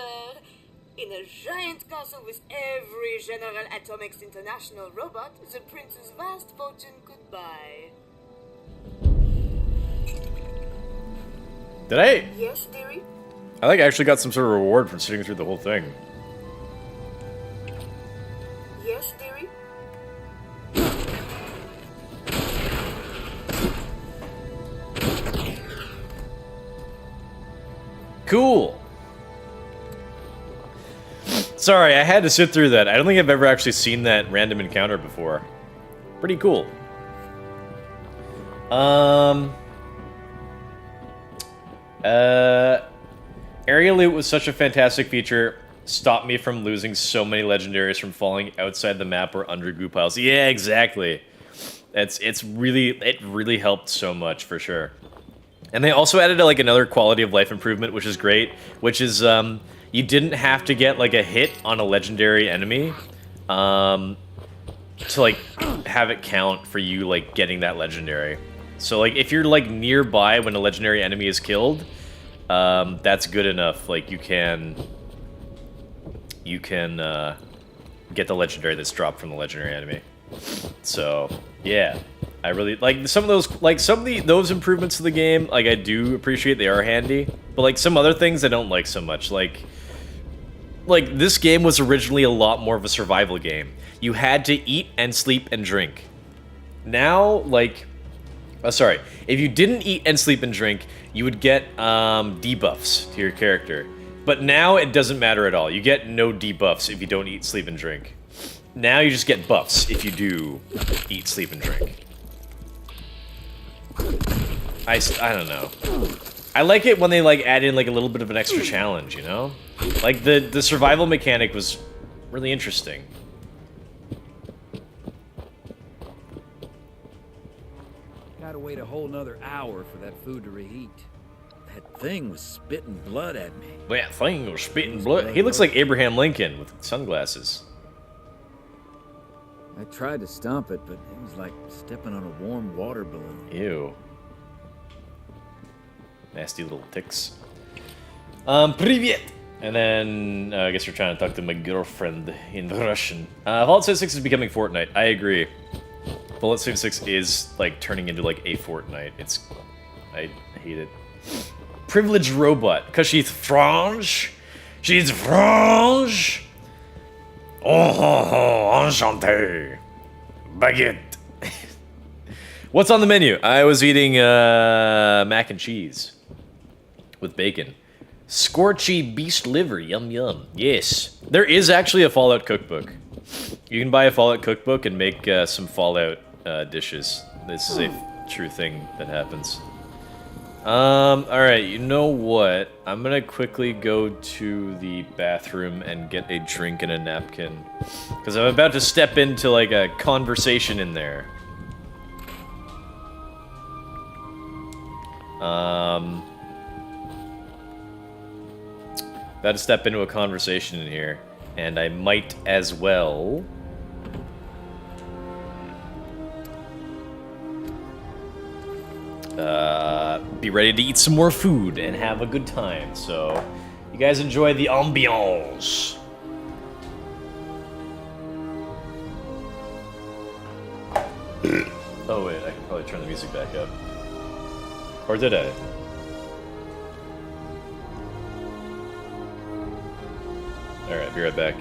in a giant castle with every General Atomics International robot the prince's vast fortune could buy. Did I? Yes, dearie? I think I actually got some sort of reward for sitting through the whole thing. Yes, dearie? Cool. Sorry, I had to sit through that. I don't think I've ever actually seen that random encounter before. Pretty cool. Area loot was such a fantastic feature. Stopped me from losing so many legendaries from falling outside the map or under goo piles. Yeah, exactly. It really helped so much for sure. And they also added like another quality of life improvement, which is great. Which is you didn't have to get like a hit on a legendary enemy to like have it count for you like getting that legendary. So like if you're like nearby when a legendary enemy is killed, that's good enough. Like you can get the legendary that's dropped from the legendary enemy. So yeah, I really like some of those. Like some of those improvements to the game. Like I do appreciate, they are handy. But like some other things I don't like so much. Like this game was originally a lot more of a survival game. You had to eat and sleep and drink. Now like. Sorry, if you didn't eat and sleep and drink, you would get debuffs to your character. But now it doesn't matter at all. You get no debuffs if you don't eat, sleep, and drink. Now you just get buffs if you do eat, sleep, and drink. I don't know. I like it when they like add in like a little bit of an extra challenge, you know? Like the survival mechanic was really interesting. Gotta wait a whole nother hour for that food to reheat. That thing was spitting blood at me. That thing was spitting blood. He looks like Abraham Lincoln with sunglasses. I tried to stomp it, but it was like stepping on a warm water balloon. Ew. Nasty little ticks. Привет! And then, I guess we're trying to talk to my girlfriend in Russian. Fallout 76 is becoming Fortnite. I agree. Fallout 76 is, like, turning into, like, a Fortnite. I hate it. Privileged robot. Because she's French. She's French. Oh, enchanté. Baguette. What's on the menu? I was eating, mac and cheese. With bacon. Scorchy beast liver. Yum, yum. Yes. There is actually a Fallout cookbook. You can buy a Fallout cookbook and make some Fallout dishes. This is a true thing that happens. Alright, you know what? I'm gonna quickly go to the bathroom and get a drink and a napkin. Because I'm about to step into, like, a conversation in there. About to step into a conversation in here. And I might as well... be ready to eat some more food and have a good time. So, you guys enjoy the ambiance. Oh wait, I can probably turn the music back up. Or did I? Alright, be right back.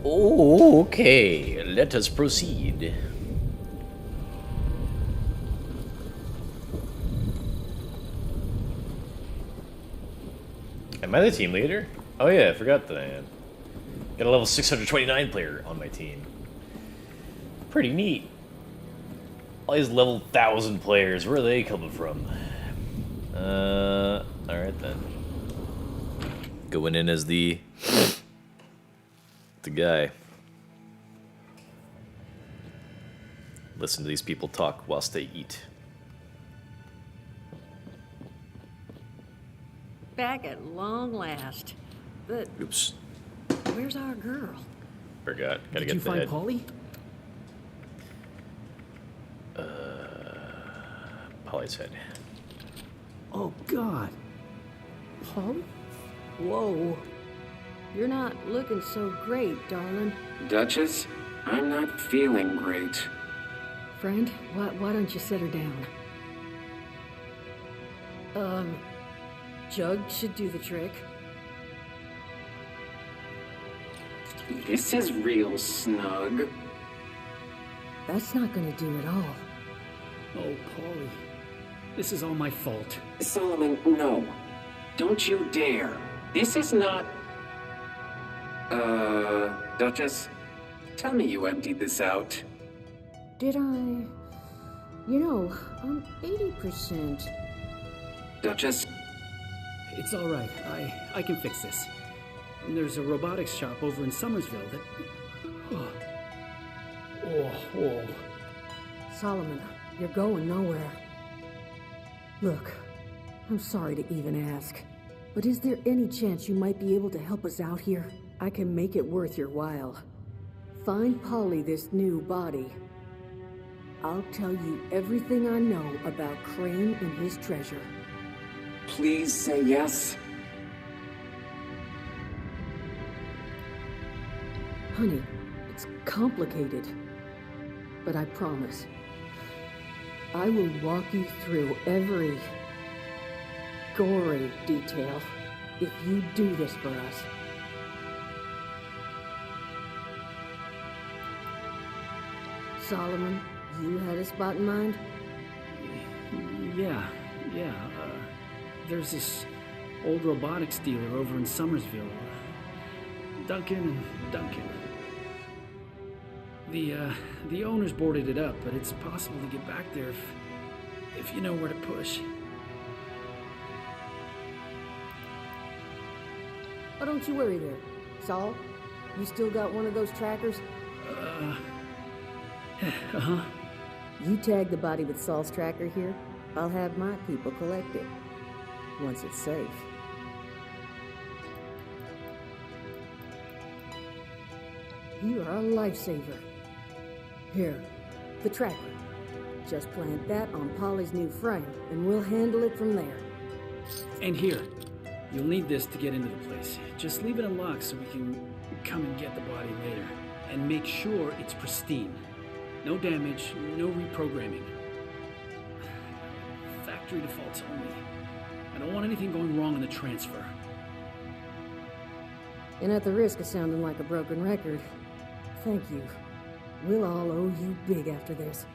Okay, let us proceed. Am I the team leader? Oh yeah, I forgot that I am. Got a level 629 player on my team. Pretty neat. All these level 1000 players, where are they coming from? Alright then. Going in as the guy. Listen to these people talk whilst they eat. Back at long last. But oops. Where's our girl? Forgot. Gotta Did you get the find head. Polly? Polly's head. Oh God. Polly? Whoa. You're not looking so great, darling. Duchess, I'm not feeling great. Friend, why don't you set her down? Jug should do the trick. This is real snug. That's not gonna do it all. Oh, Polly. This is all my fault. Solomon, no. Don't you dare. This is not... Duchess, tell me you emptied this out. Did I? You know, I'm 80%. Duchess? It's all right. I can fix this. And there's a robotics shop over in Summersville that... Whoa. Solomon, you're going nowhere. Look, I'm sorry to even ask, but is there any chance you might be able to help us out here? I can make it worth your while. Find Polly this new body. I'll tell you everything I know about Crane and his treasure. Please say yes. Honey, it's complicated, but I promise. I will walk you through every gory detail if you do this for us. Solomon, you had a spot in mind? Yeah. There's this old robotics dealer over in Summersville. Duncan. The owners boarded it up, but it's possible to get back there if you know where to push. Oh, don't you worry there. Saul, you still got one of those trackers? Uh-huh. You tag the body with Saul's tracker here, I'll have my people collect it. Once it's safe. You are a lifesaver. Here, the tracker. Just plant that on Polly's new frame, and we'll handle it from there. And here, you'll need this to get into the place. Just leave it unlocked so we can come and get the body later. And make sure it's pristine. No damage, no reprogramming. Factory defaults only. I don't want anything going wrong in the transfer. And at the risk of sounding like a broken record, thank you. We'll all owe you big after this.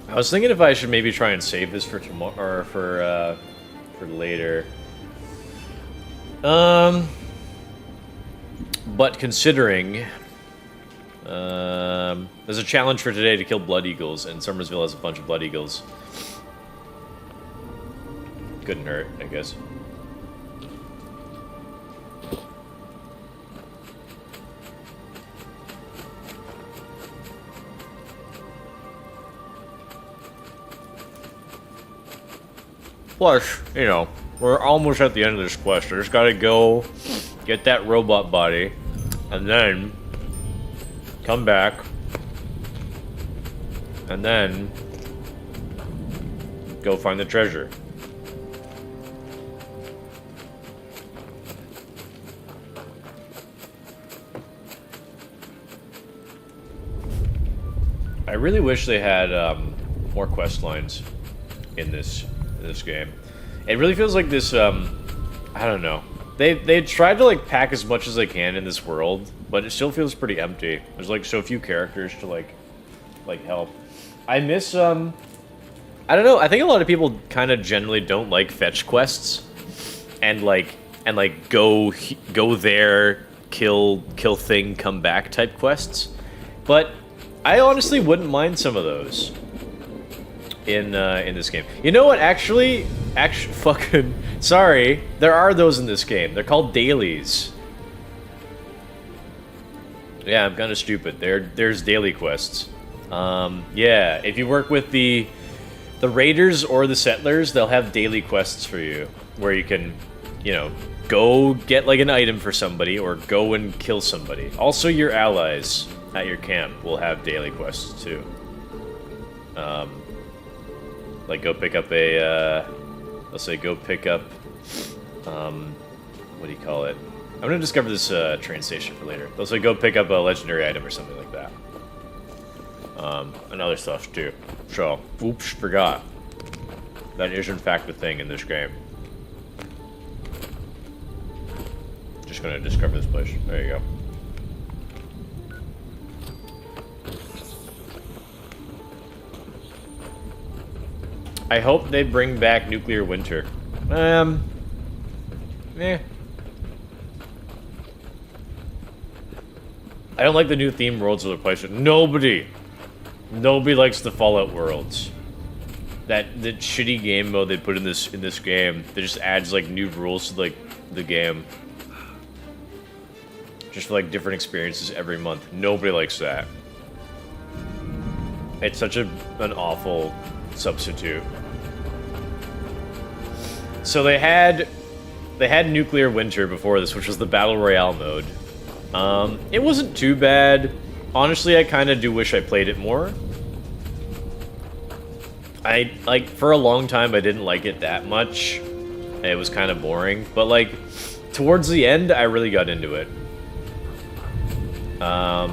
I was thinking if I should maybe try and save this for tomorrow or for later. But considering there's a challenge for today to kill blood eagles, and Summersville has a bunch of blood eagles. Couldn't hurt, I guess. Plus, you know, we're almost at the end of this quest. I just gotta go get that robot body, and then come back, and then go find the treasure. I really wish they had more quest lines in this game. It really feels like this. I don't know. They tried to like pack as much as they can in this world, but it still feels pretty empty. There's like so few characters to like help. I miss I don't know. I think a lot of people kind of generally don't like fetch quests, and go there, kill thing, come back type quests, but I honestly wouldn't mind some of those in this game. You know what? Actually, fucking sorry, there are those in this game. They're called dailies. Yeah, I'm kind of stupid. There's daily quests. Yeah, if you work with the raiders or the settlers, they'll have daily quests for you where you can, you know, go get like an item for somebody or go and kill somebody. Also, your allies at your camp will have daily quests too. Like go pick up a, let's say go pick up, what do you call it? I'm gonna discover this train station for later. They'll say go pick up a legendary item or something like that. And other stuff too. So, oops, forgot. That is in fact a thing in this game. Just gonna discover this place. There you go. I hope they bring back nuclear winter. Eh. I don't like the new theme worlds of the place. Nobody likes the Fallout worlds. That shitty game mode they put in this game that just adds like new rules to like the game. Just for like different experiences every month. Nobody likes that. It's such an awful substitute. So they had nuclear winter before this, which was the battle royale mode. It wasn't too bad. Honestly, I kind of do wish I played it more. For a long time I didn't like it that much. It was kind of boring, but like towards the end I really got into it. I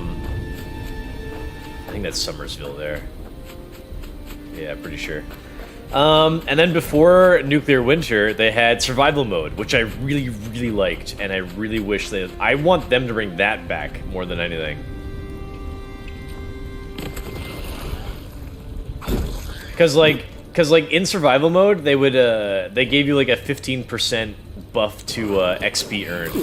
think that's Summersville there. Yeah, pretty sure. And then before Nuclear Winter, they had Survival Mode, which I really, really liked, and I really wish I want them to bring that back more than anything. Cause like in Survival Mode, they gave you like a 15% buff to XP earned.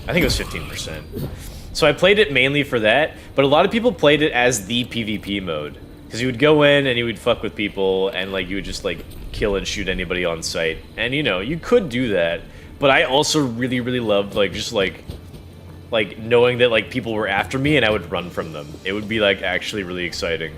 I think it was 15%. So I played it mainly for that, but a lot of people played it as the PvP mode. Because you would go in and you would fuck with people and like you would just like kill and shoot anybody on sight. And you know, you could do that, but I also really, really loved like just like knowing that like people were after me and I would run from them. It would be like actually really exciting.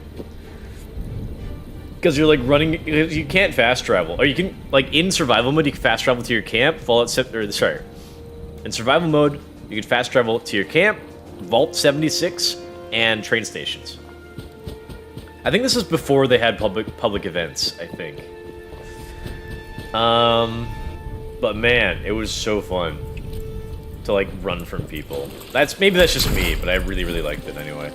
Because you're like running, you can't fast travel. Or you can, like in survival mode, you can fast travel to your camp, in survival mode, you can fast travel to your camp, Vault 76, and train stations. I think this is before they had public events, I think. But man, it was so fun to like run from people. Maybe that's just me, but I really, really liked it anyway.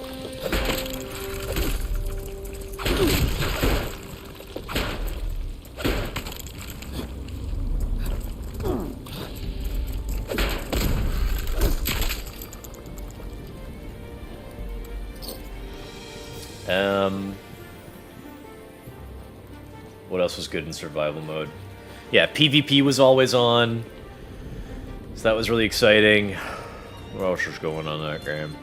What else was good in survival mode? Yeah, PvP was always on, so that was really exciting. What else was going on in that game?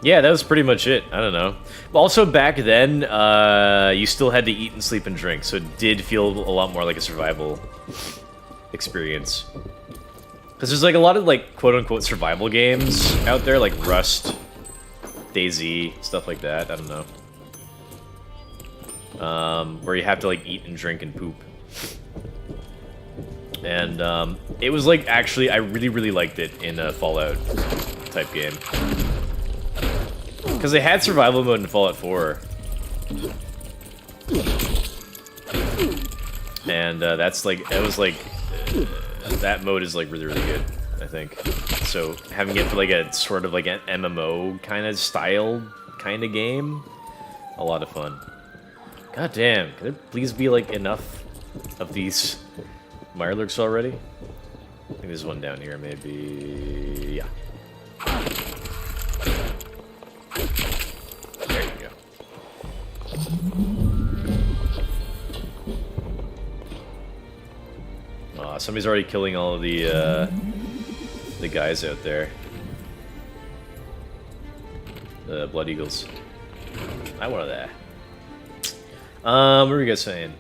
Yeah, that was pretty much it. I don't know. Also, back then, you still had to eat and sleep and drink, so it did feel a lot more like a survival experience. Because there's like a lot of like quote-unquote survival games out there, like Rust, DayZ, stuff like that. I don't know. Where you have to like eat and drink and poop. And it was like, actually, I really liked it in a Fallout type game. Because they had survival mode in Fallout 4. And that's like, it was like, that mode is like really good, I think. So having it for like a sort of like an MMO kind of style kind of game, a lot of fun. God damn, could there please be like enough of these Mirelurks already? I think there's one down here, maybe. Yeah. There you go. Somebody's already killing all of the guys out there. The Blood Eagles. I wanted that. What were you guys saying?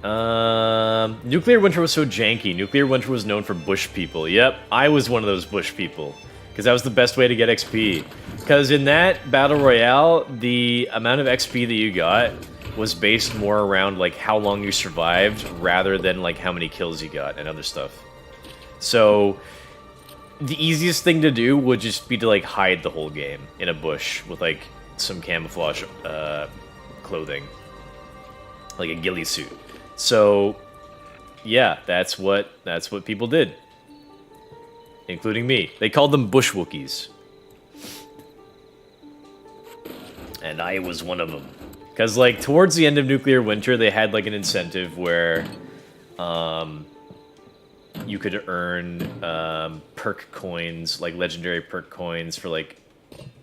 Nuclear Winter was so janky. Nuclear Winter was known for bush people. Yep, I was one of those bush people. Because that was the best way to get XP. Because in that Battle Royale, the amount of XP that you got was based more around like how long you survived rather than like how many kills you got and other stuff. So the easiest thing to do would just be to like hide the whole game in a bush with like some camouflage clothing. Like a ghillie suit. So yeah, that's what people did. Including me. They called them bush Wookiees. And I was one of them. Because, like, towards the end of Nuclear Winter, they had, like, an incentive where you could earn perk coins, like, legendary perk coins for, like,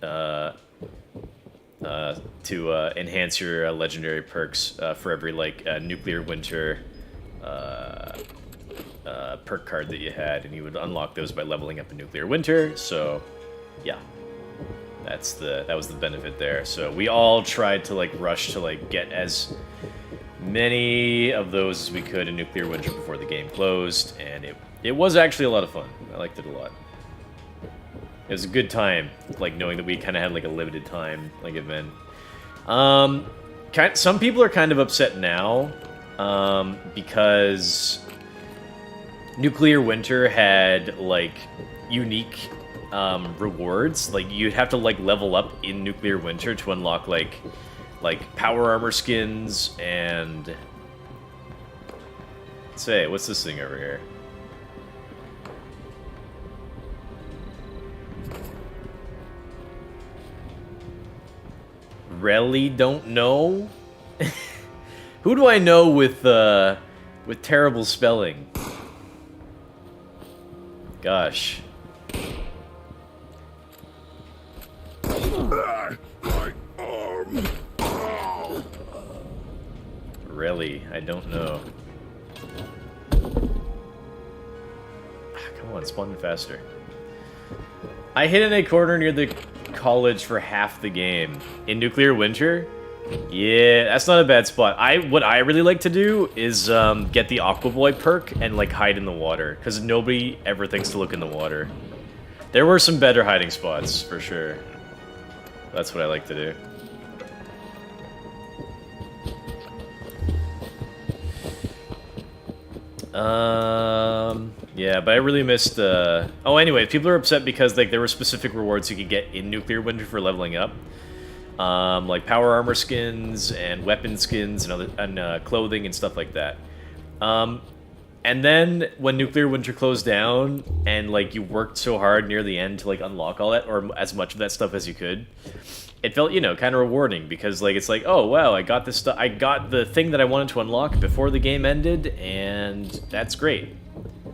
to enhance your legendary perks for every, like, Nuclear Winter perk card that you had, and you would unlock those by leveling up in Nuclear Winter, so, yeah. That was the benefit there. So we all tried to like rush to like get as many of those as we could in Nuclear Winter before the game closed, and it was actually a lot of fun. I liked it a lot. It was a good time, like knowing that we kind of had like a limited time like event. Some people are kind of upset now because Nuclear Winter had like unique rewards. Like you'd have to like level up in Nuclear Winter to unlock like power armor skins and say, what's this thing over here? Really don't know? Who do I know with terrible spelling? Gosh. Really? I don't know. Come on, spawn faster. I hid in a corner near the college for half the game. In Nuclear Winter? Yeah, that's not a bad spot. What I really like to do is get the Aqua Boy perk and like hide in the water, because nobody ever thinks to look in the water. There were some better hiding spots, for sure. That's what I like to do. Yeah, but I really missed, Oh, anyway, people are upset because, like, there were specific rewards you could get in Nuclear Winter for leveling up. Like power armor skins and weapon skins and clothing and stuff like that. And then when Nuclear Winter closed down and, like, you worked so hard near the end to, like, unlock all that, or as much of that stuff as you could, it felt, you know, kind of rewarding, because, like, it's like, oh, wow, I got this stuff, I got the thing that I wanted to unlock before the game ended, and that's great.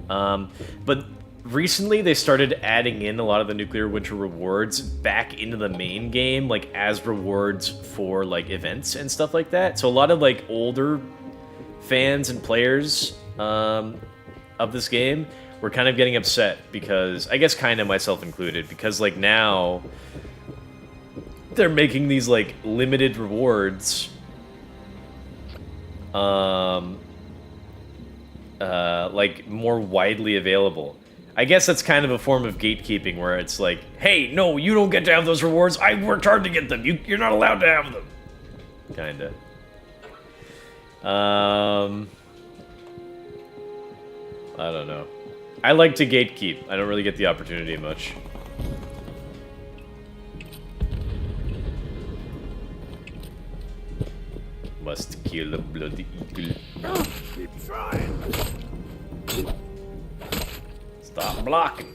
But recently they started adding in a lot of the Nuclear Winter rewards back into the main game, like, as rewards for, like, events and stuff like that. So a lot of, like, older fans and players of this game were kind of getting upset because, I guess kind of myself included, because, like, now they're making these like limited rewards like more widely available. I guess that's kind of a form of gatekeeping where it's like, hey, no, you don't get to have those rewards. I worked hard to get them. You're not allowed to have them. Kinda. I don't know. I like to gatekeep. I don't really get the opportunity much. Must kill a bloody eagle. Keep trying. Stop blocking.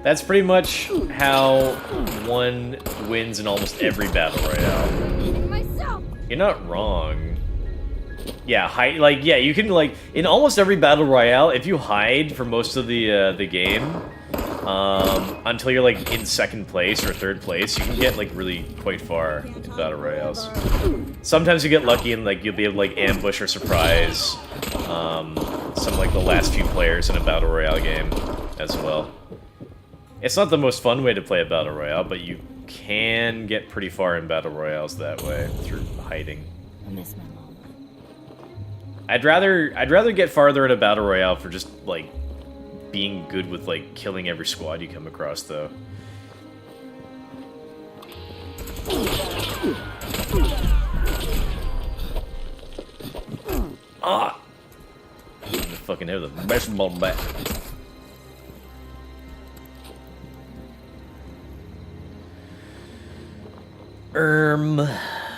That's pretty much how one wins in almost every battle royale. You're not wrong. Yeah, hide, like, yeah, you can, like, in almost every battle royale, if you hide for most of the game, until you're, like, in second place or third place, you can get, like, really quite far in battle royales. Sometimes you get lucky and, like, you'll be able to, like, ambush or surprise, some, like, the last few players in a battle royale game as well. It's not the most fun way to play a battle royale, but you can get pretty far in battle royales that way, through hiding. I miss my mama. I'd rather get farther in a battle royale for just, like, being good with, like, killing every squad you come across, though. Ah! I fucking have the baseball bat.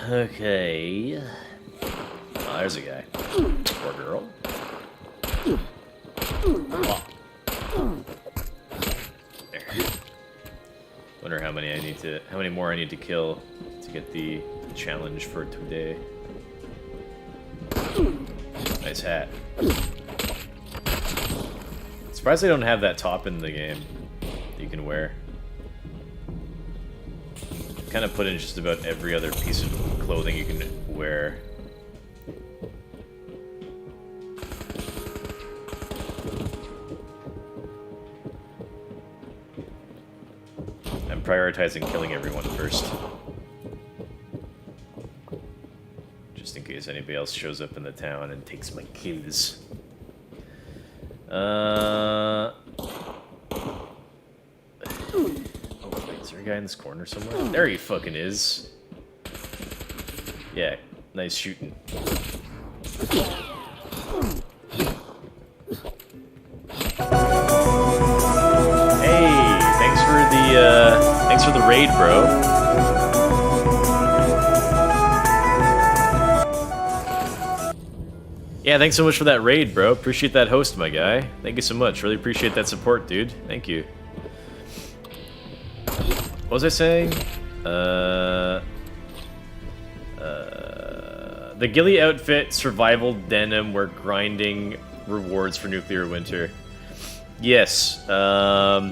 Okay. Oh, there's a guy. Or girl. Oh. There. Wonder how many more I need to kill to get the challenge for today. Nice hat. Surprised they don't have that top in the game that you can wear. Kind of put in just about every other piece of clothing you can wear. I'm prioritizing killing everyone first. Just in case anybody else shows up in the town and takes my kills. Is there a guy in this corner somewhere? There he fucking is. Yeah, nice shooting. Hey, thanks for the raid, bro. Yeah, thanks so much for that raid, bro. Appreciate that host, my guy. Thank you so much. Really appreciate that support, dude. Thank you. What was I saying? The ghillie outfit, survival denim, we're grinding rewards for nuclear winter. Yes. Yeah.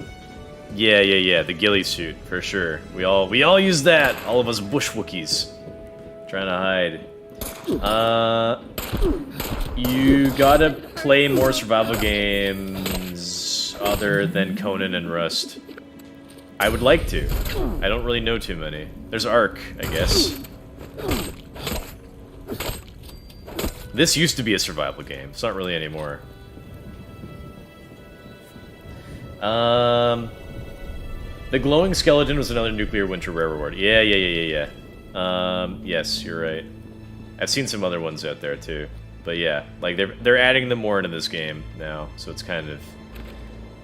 The ghillie suit for sure. We all use that. All of us bush Wookiees trying to hide. You gotta play more survival games other than Conan and Rust. I would like to. I don't really know too many. There's Ark, I guess. This used to be a survival game. It's not really anymore. The glowing skeleton was another nuclear winter rare reward. Yeah. Yes, you're right. I've seen some other ones out there too. But yeah, like they're adding them more into this game now, so it's kind of,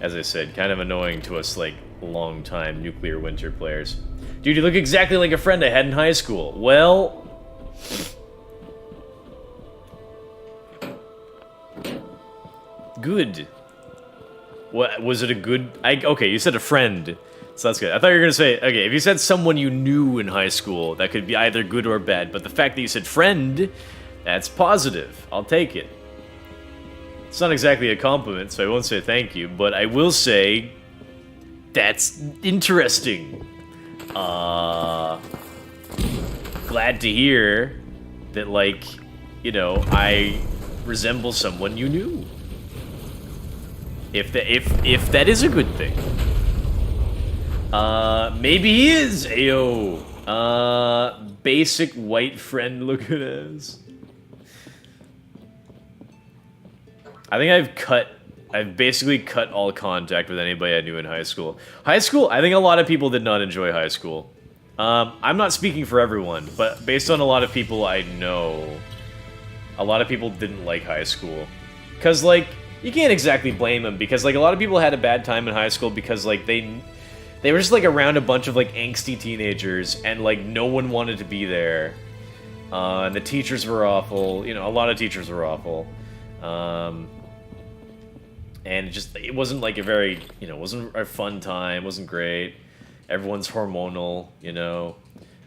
as I said, kind of annoying to us like long-time nuclear winter players. Dude, you look exactly like a friend I had in high school. Well, good. What was it? A good? Okay, you said a friend, so that's good. I thought you were gonna say, okay, if you said someone you knew in high school, that could be either good or bad. But the fact that you said friend, that's positive. I'll take it. It's not exactly a compliment, so I won't say thank you, but I will say that's interesting. Glad to hear that, like, you know, I resemble someone you knew. If that is a good thing. Maybe he is. Ayo. Basic white friend looking as. I think I've basically cut all contact with anybody I knew in high school. High school, I think a lot of people did not enjoy high school. I'm not speaking for everyone, but based on a lot of people I know, a lot of people didn't like high school. Cause like, you can't exactly blame them, because like a lot of people had a bad time in high school because like they were just like around a bunch of like angsty teenagers, and like no one wanted to be there. And the teachers were awful, you know, a lot of teachers were awful. And it wasn't like a very, you know, it wasn't a fun time, wasn't great. Everyone's hormonal, you know.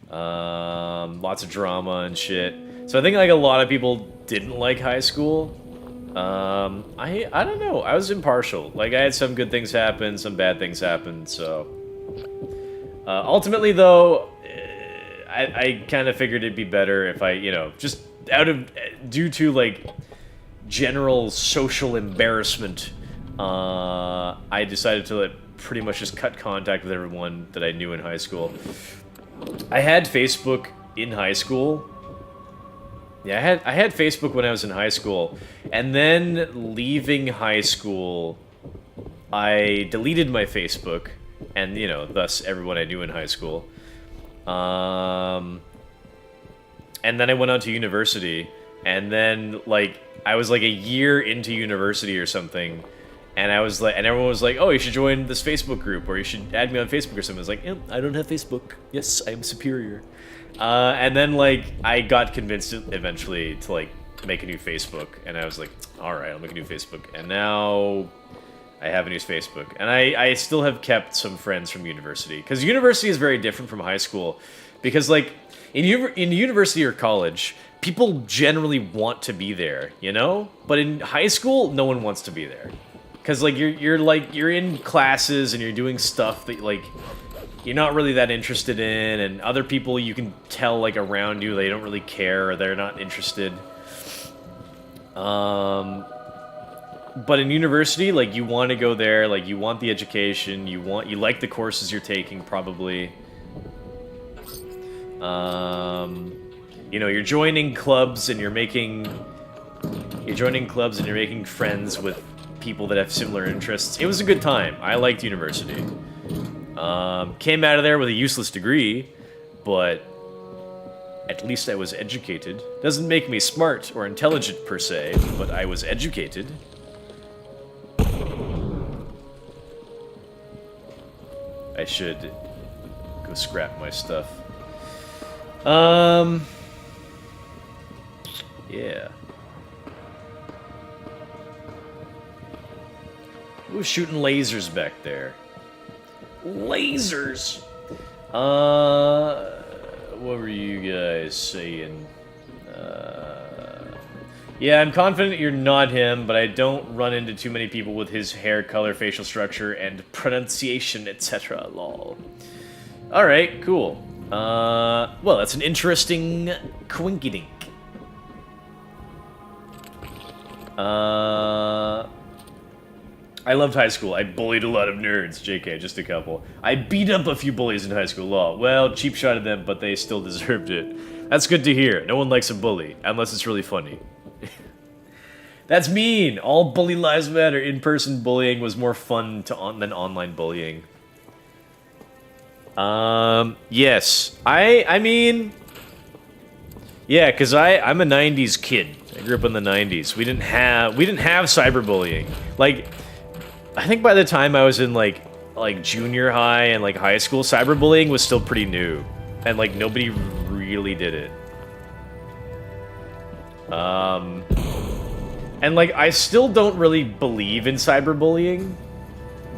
Lots of drama and shit. So I think like a lot of people didn't like high school. I don't know. I was impartial. Like I had some good things happen, some bad things happen. So ultimately, though, I kind of figured it'd be better if I, you know, just due to like general social embarrassment, I decided to pretty much just cut contact with everyone that I knew in high school. I had Facebook in high school. Yeah, I had Facebook when I was in high school, and then leaving high school, I deleted my Facebook, and you know, thus everyone I knew in high school. And then I went on to university, and then like I was like a year into university or something, and I was like, and everyone was like, "Oh, you should join this Facebook group, or you should add me on Facebook or something." I was like, I don't have Facebook. Yes, I am superior. And then like I got convinced eventually to like make a new Facebook, and I was like, all right, I'll make a new Facebook. And now I have a new Facebook, and I still have kept some friends from university, because university is very different from high school, because like in university or college, people generally want to be there, you know, but in high school, no one wants to be there. Because, like, you're in classes and you're doing stuff that, like, you're not really that interested in, and other people you can tell, like, around you, they don't really care, or they're not interested. But in university, like, you want to go there, like, you want the education, you like the courses you're taking, probably. You know, you're joining clubs and you're making friends with people that have similar interests. It was a good time. I liked university. Came out of there with a useless degree, but at least I was educated. Doesn't make me smart or intelligent per se, but I was educated. I should go scrap my stuff. Yeah. Who's shooting lasers back there? Lasers! What were you guys saying? Yeah, I'm confident you're not him, but I don't run into too many people with his hair color, facial structure, and pronunciation, etc. Lol. Alright, cool. Well, that's an interesting coinkydink. I loved high school. I bullied a lot of nerds. JK, just a couple. I beat up a few bullies in high school. Lol. Well, cheap shot at them, but they still deserved it. That's good to hear. No one likes a bully, unless it's really funny. That's mean. All bully lives matter. In-person bullying was more fun than online bullying. Yes. I mean... Yeah, because I'm a 90s kid. I grew up in the 90s. We didn't have cyberbullying. Like, I think by the time I was in like junior high and like high school, cyberbullying was still pretty new. And like nobody really did it. And like I still don't really believe in cyberbullying,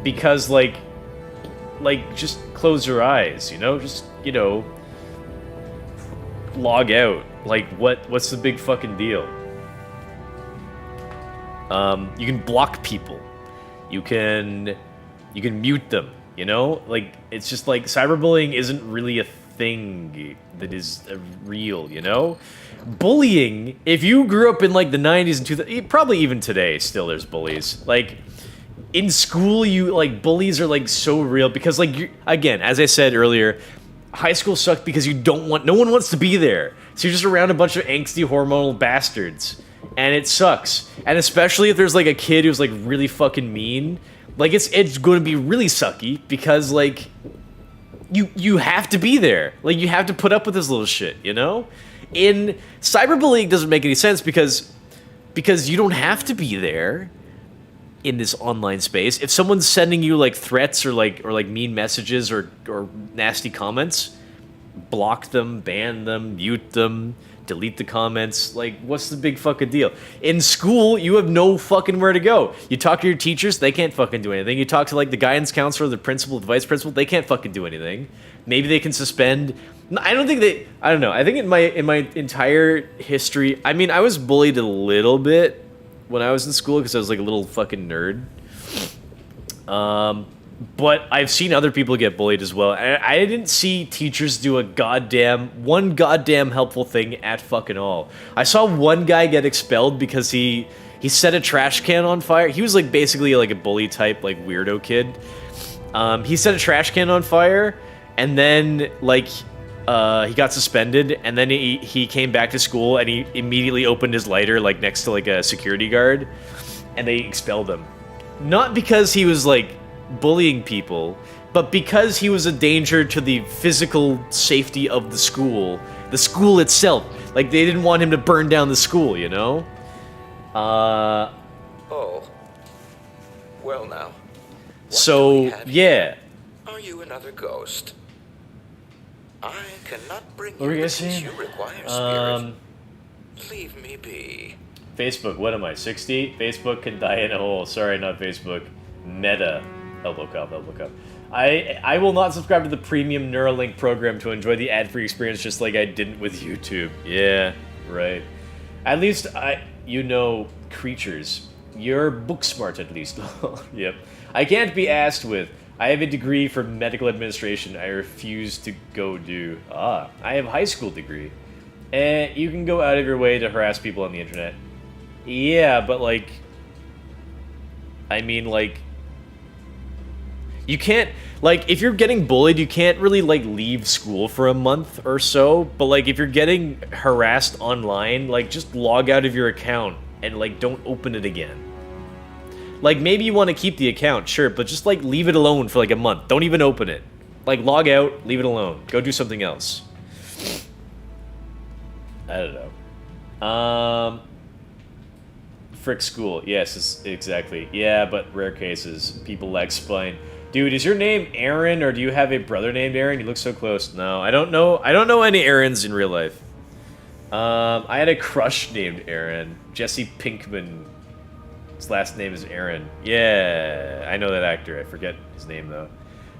because like just close your eyes, you know? Just, you know, log out. Like what's the big fucking deal? You can block people. You can mute them. You know? Like, it's just like cyberbullying isn't really a thing that is real, you know? Bullying, if you grew up in like the 90s and 2000s, probably even today still there's bullies. Like, in school, like, bullies are like so real because, like, again, as I said earlier, high school sucked because no one wants to be there. So you're just around a bunch of angsty hormonal bastards. And it sucks. And especially if there's like a kid who's like really fucking mean, like it's going to be really sucky because like you have to be there. Like you have to put up with this little shit, you know? In cyberbullying doesn't make any sense because you don't have to be there in this online space. If someone's sending you like threats or like mean messages or nasty comments, block them, ban them, mute them, delete the comments. Like, what's the big fucking deal? In school, you have no fucking where to go. You talk to your teachers, they can't fucking do anything. You talk to like the guidance counselor, the principal, the vice principal, they can't fucking do anything. Maybe they can suspend. I don't know. I think in my entire history, I mean, I was bullied a little bit when I was in school because I was like a little fucking nerd. But I've seen other people get bullied as well. And I didn't see teachers do one goddamn helpful thing at fucking all. I saw one guy get expelled because he set a trash can on fire. He was like basically like a bully type, like weirdo kid. He set a trash can on fire and then like he got suspended and then he came back to school and he immediately opened his lighter like next to like a security guard and they expelled him. Not because he was like bullying people, but because he was a danger to the physical safety of the school itself. Like they didn't want him to burn down the school, you know? Oh. Well now. So, yeah. Are you another ghost? I cannot bring What were you guys you saying? you require, spirit. Leave me be. Facebook, what am I, 60? Facebook can die in a hole. Sorry, not Facebook. Meta. Elbow cup. I will not subscribe to the premium Neuralink program to enjoy the ad-free experience just like I didn't with YouTube. Yeah, right. At least creatures. You're book smart at least. Yep. I can't be asked with. I have a degree for medical administration I refuse to go do. I have a high school degree. You can go out of your way to harass people on the internet. Yeah, but like... I mean, like... You can't... Like, if you're getting bullied, you can't really, like, leave school for a month or so. But, like, if you're getting harassed online, like, just log out of your account and, like, don't open it again. Like, maybe you want to keep the account, sure, but just, like, leave it alone for, like, a month. Don't even open it. Like, log out, leave it alone. Go do something else. I don't know. Frick school. Yes, exactly. Yeah, but rare cases. People lack spine. Dude, is your name Aaron, or do you have a brother named Aaron? You look so close. No, I don't know. I don't know any Aarons in real life. I had a crush named Aaron. Jesse Pinkman. His last name is Aaron. Yeah, I know that actor. I forget his name, though.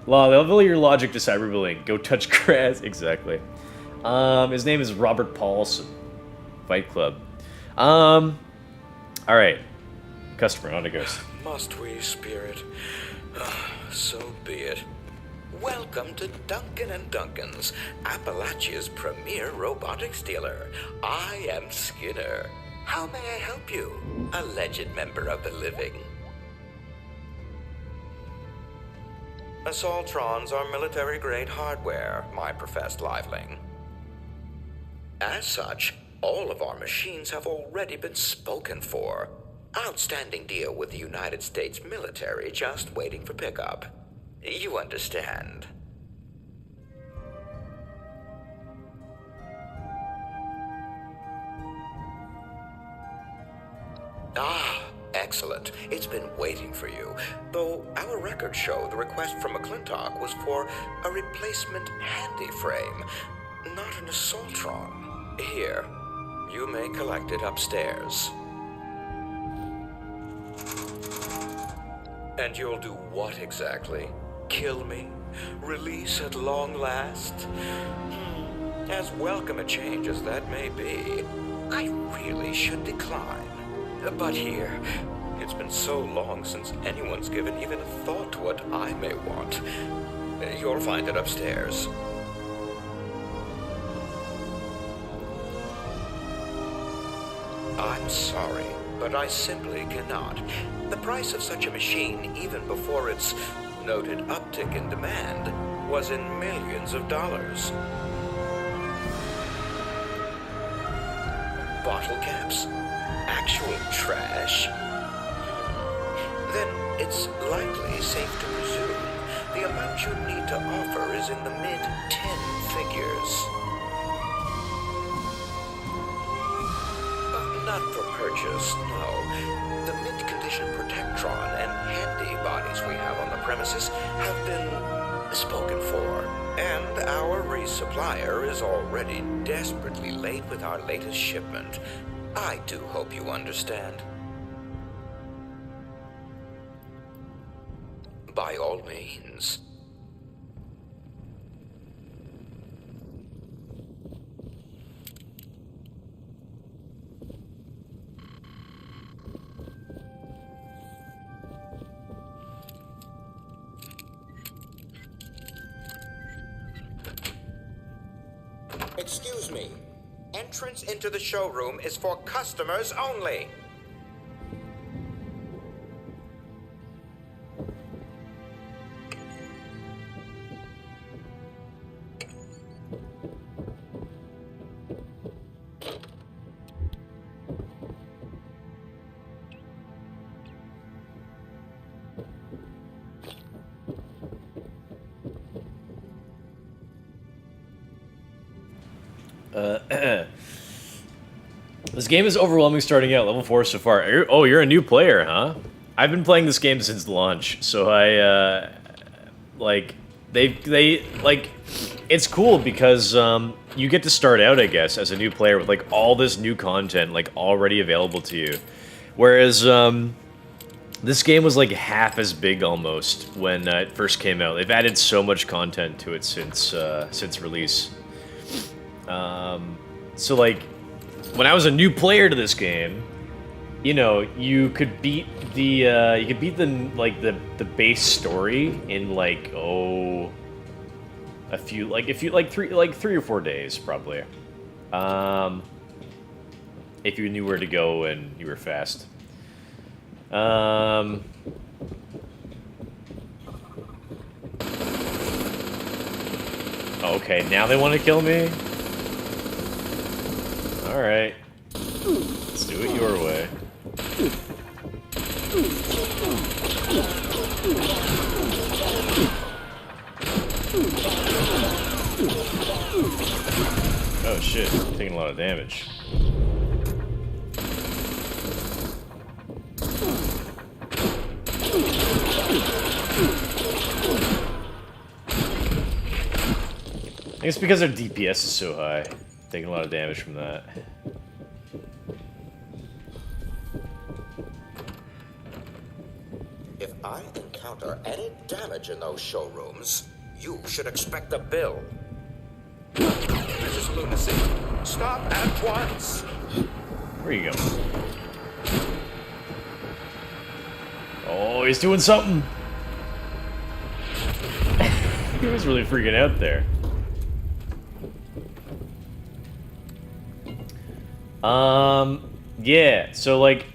Level your logic to cyberbullying. Go touch grass. Exactly. His name is Robert Paulson. Fight Club. Alright. Customer, not a ghost. Must we, spirit? So be it. Welcome to Duncan & Duncan's, Appalachia's premier robotics dealer. I am Skinner. How may I help you, alleged member of the living? Assaultrons are military-grade hardware, my professed liveling. As such, all of our machines have already been spoken for. Outstanding deal with the United States military, just waiting for pickup. You understand. Ah, excellent. It's been waiting for you. Though our records show the request from McClintock was for a replacement handy frame, not an Assaultron. Here, you may collect it upstairs. And you'll do what exactly? Kill me? Release at long last? As welcome a change as that may be, I really should decline. But here, it's been so long since anyone's given even a thought to what I may want. You'll find it upstairs. I'm sorry, but I simply cannot. The price of such a machine, even before its noted uptick in demand, was in millions of dollars. Bottle caps? Actual trash? Then it's likely safe to presume the amount you need to offer is in the mid-10 figures. Not for purchase, no. The mint-condition Protectron and handy bodies we have on the premises have been spoken for. And our resupplier is already desperately late with our latest shipment. I do hope you understand. By all means. Excuse me. Entrance into the showroom is for customers only. This game is overwhelming starting out, level 4 so far. You're a new player, huh? I've been playing this game since launch, so I, like, it's cool because, you get to start out, I guess, as a new player with, like, all this new content, like, already available to you. Whereas, this game was, like, half as big, almost, when it first came out. They've added so much content to it since release. So, like, when I was a new player to this game, you know, you could beat the base story in, like, three or 4 days, probably. If you knew where to go and you were fast. Okay, now they want to kill me? Alright. Let's do it your way. Oh shit, I'm taking a lot of damage. I think it's because their DPS is so high. Taking a lot of damage from that. If I encounter any damage in those showrooms, you should expect a bill. This is lunacy. Stop at once! Where you go? Oh, he's doing something! He was really freaking out there. Yeah, so, like,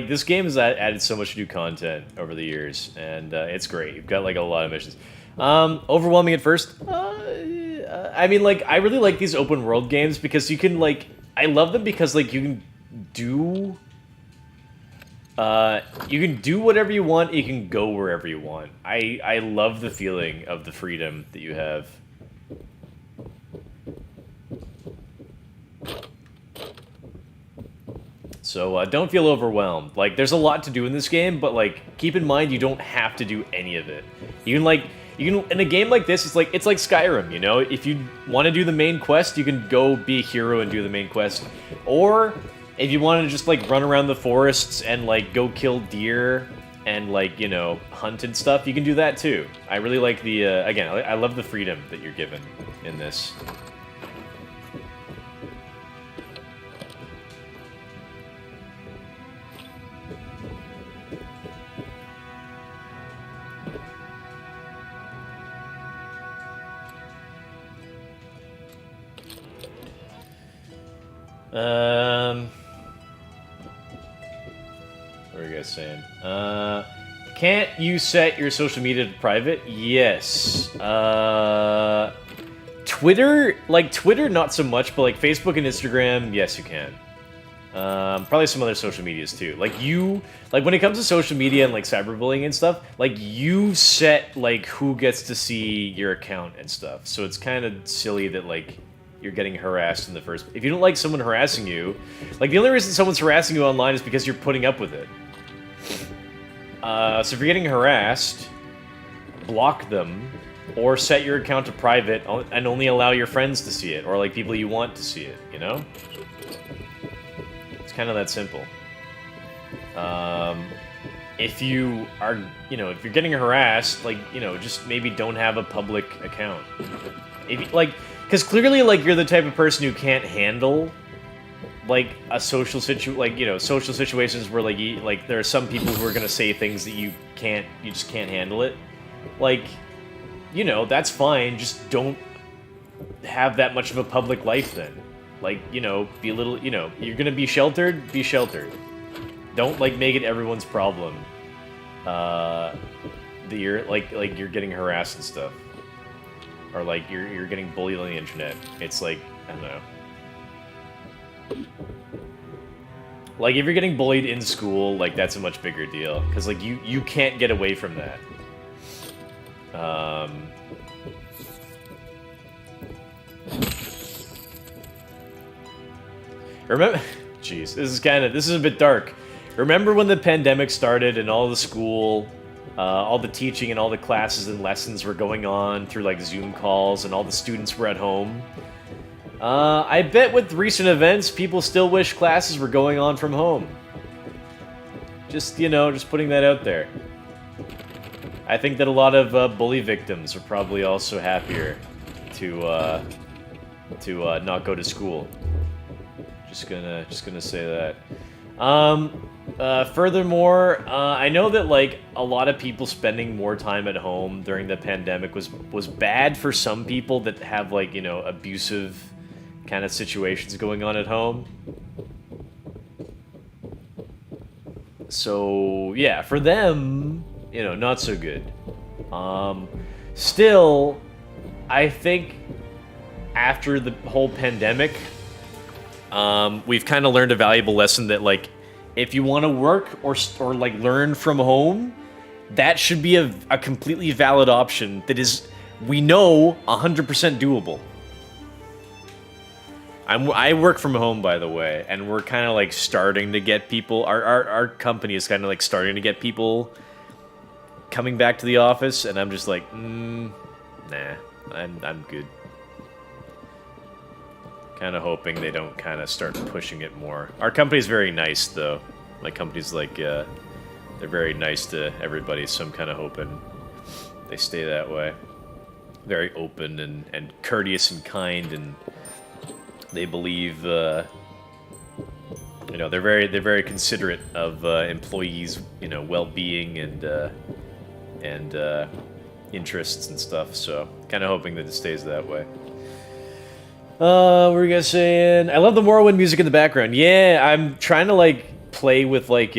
this game has added so much new content over the years, and, it's great. You've got, like, a lot of missions. Overwhelming at first? I mean, like, I really like these open world games because you can, like, I love them because, like, you can do whatever you want, you can go wherever you want. I love the feeling of the freedom that you have. So, don't feel overwhelmed. Like, there's a lot to do in this game, but, like, keep in mind you don't have to do any of it. You can, in a game like this, it's like Skyrim, you know? If you want to do the main quest, you can go be a hero and do the main quest. Or, if you want to just, like, run around the forests and, like, go kill deer and, like, you know, hunt and stuff, you can do that too. I really like the, again, I love the freedom that you're given in this. What are you guys saying? Can't you set your social media to private? Yes. Twitter, Twitter, not so much, but like Facebook and Instagram, yes, you can. Probably some other social medias too. When it comes to social media and like cyberbullying and stuff, like you set like who gets to see your account and stuff. So it's kind of silly that like you're getting harassed in the first. If you don't like someone harassing you, like the only reason someone's harassing you online is because you're putting up with it. So if you're getting harassed, block them, or set your account to private and only allow your friends to see it, or like people you want to see it, you know? It's kind of that simple. If you are, if you're getting harassed, just maybe don't have a public account. Because clearly, you're the type of person who can't handle, a social social situations where, there are some people who are gonna say things that you just can't handle it. That's fine, just don't have that much of a public life then. Be a little, you're gonna be sheltered, be sheltered. Don't, make it everyone's problem, that you're, you're getting harassed and stuff. Or, you're getting bullied on the internet. It's, I don't know. If you're getting bullied in school, that's a much bigger deal. Because, you can't get away from that. Remember... Jeez, this is a bit dark. Remember when the pandemic started and all the school... all the teaching and all the classes and lessons were going on through, Zoom calls and all the students were at home? I bet with recent events, people still wish classes were going on from home. Just, just putting that out there. I think that a lot of bully victims are probably also happier to not go to school. Just gonna say that. Furthermore, I know that a lot of people spending more time at home during the pandemic was bad for some people that have abusive kind of situations going on at home. So yeah, for them, not so good. Still, I think after the whole pandemic, we've kind of learned a valuable lesson that if you want to work or learn from home, that should be a completely valid option that is, we know, 100% doable. I work from home, by the way, and we're kind of starting to get people. Our company is kind of starting to get people coming back to the office, and I'm just nah, I'm good. Kind of hoping they don't kind of start pushing it more. Our company's very nice, though. My company's they're very nice to everybody, so I'm kind of hoping they stay that way. Very open and courteous and kind, and they believe, they're very considerate of employees, well-being and interests and stuff. So, kind of hoping that it stays that way. What were you guys saying? I love the Morrowind music in the background. Yeah, I'm trying to play with I'm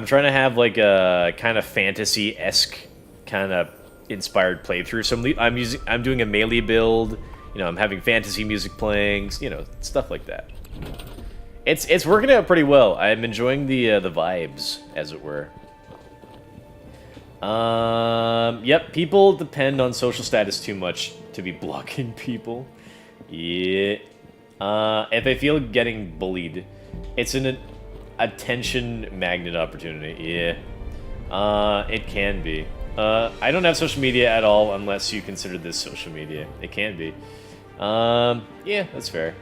trying to have a kind of fantasy-esque kind of inspired playthrough. So I'm doing a melee build. I'm having fantasy music playing. Stuff like that. It's working out pretty well. I'm enjoying the vibes, as it were. Yep, people depend on social status too much to be blocking people. Yeah. If they feel getting bullied, it's an attention magnet opportunity. Yeah. It can be. I don't have social media at all unless you consider this social media. It can be. Yeah, that's fair.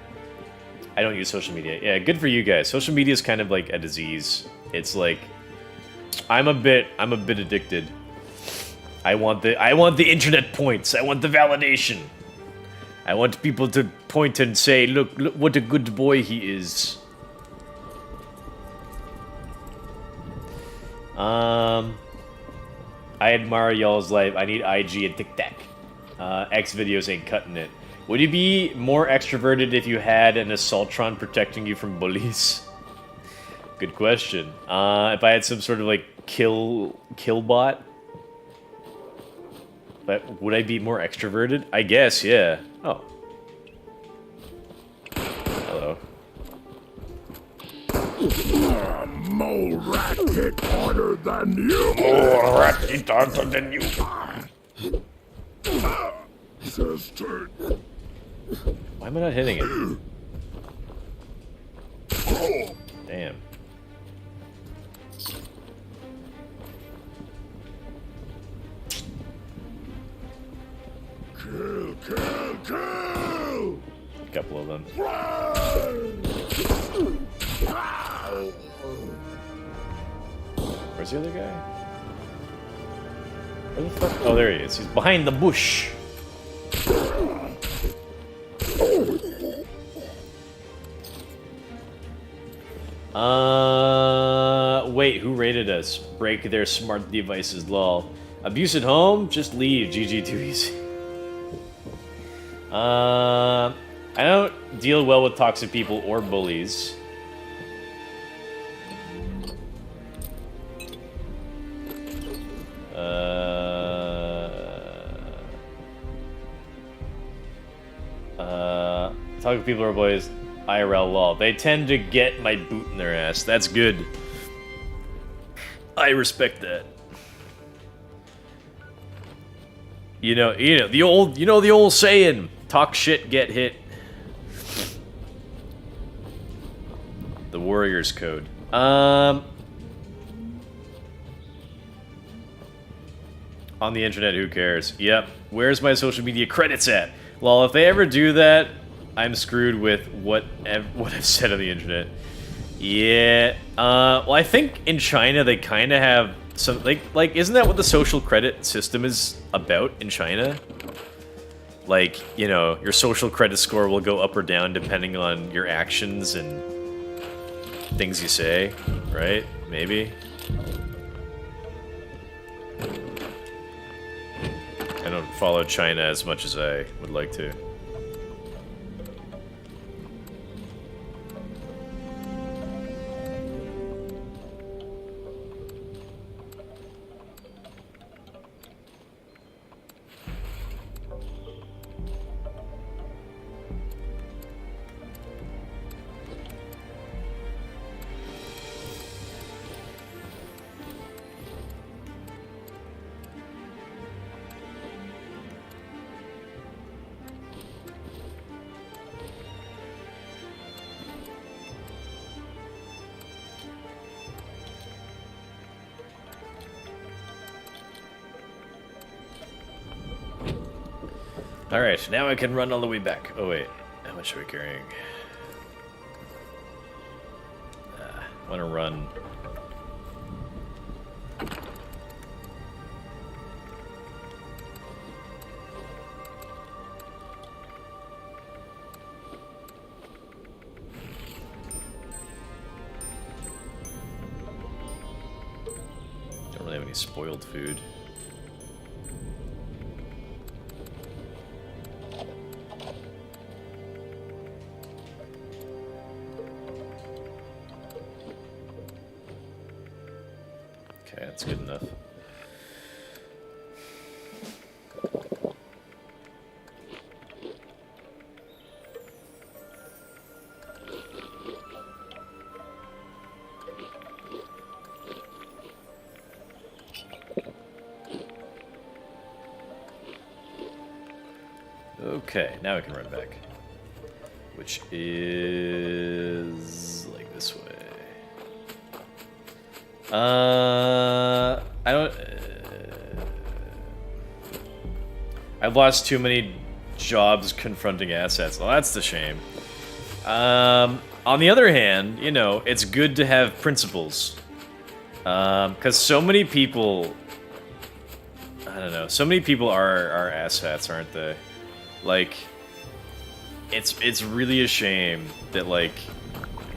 I don't use social media. Yeah, good for you guys. Social media is kind of like a disease. It's I'm a bit addicted. I want the internet points. I want the validation. I want people to point and say, look what a good boy he is. I admire y'all's life. I need IG and Tic Tac. X videos ain't cutting it. Would you be more extroverted if you had an assaultron protecting you from bullies? Good question. If I had some sort of like kill bot, but would I be more extroverted? I guess, yeah. Oh. Hello. More rat harder than you. More rat harder than you. Sister. Why am I not hitting it? Damn. Kill, kill, kill! A couple of them. Where's the other guy? Where the fuck? Oh, there he is. He's behind the bush. Wait, who rated us? Break their smart devices, lol. Abuse at home? Just leave. GG too easy. I don't deal well with toxic people or bullies. Toxic people or bullies, IRL lol. They tend to get my boot in their ass. That's good. I respect that. You know the old saying, talk shit, get hit. The Warriors Code. On the internet, who cares? Yep. Where's my social media credits at? Well, if they ever do that, I'm screwed with what I've said on the internet. Yeah. Well, I think in China they kind of have some like isn't that what the social credit system is about in China? Like, you know, your social credit score will go up or down depending on your actions and things you say, right? Maybe. I don't follow China as much as I would like to. Alright, now I can run all the way back. Oh wait, how much are we carrying? I want to run. Don't really have any spoiled food. Okay, that's good enough. Okay, now we can run back. Which is like this way. I don't... I've lost too many jobs confronting assets. Well, that's the shame. On the other hand, you know, it's good to have principles. Because so many people... I don't know. So many people are asshats, aren't they? Like, it's really a shame that, like...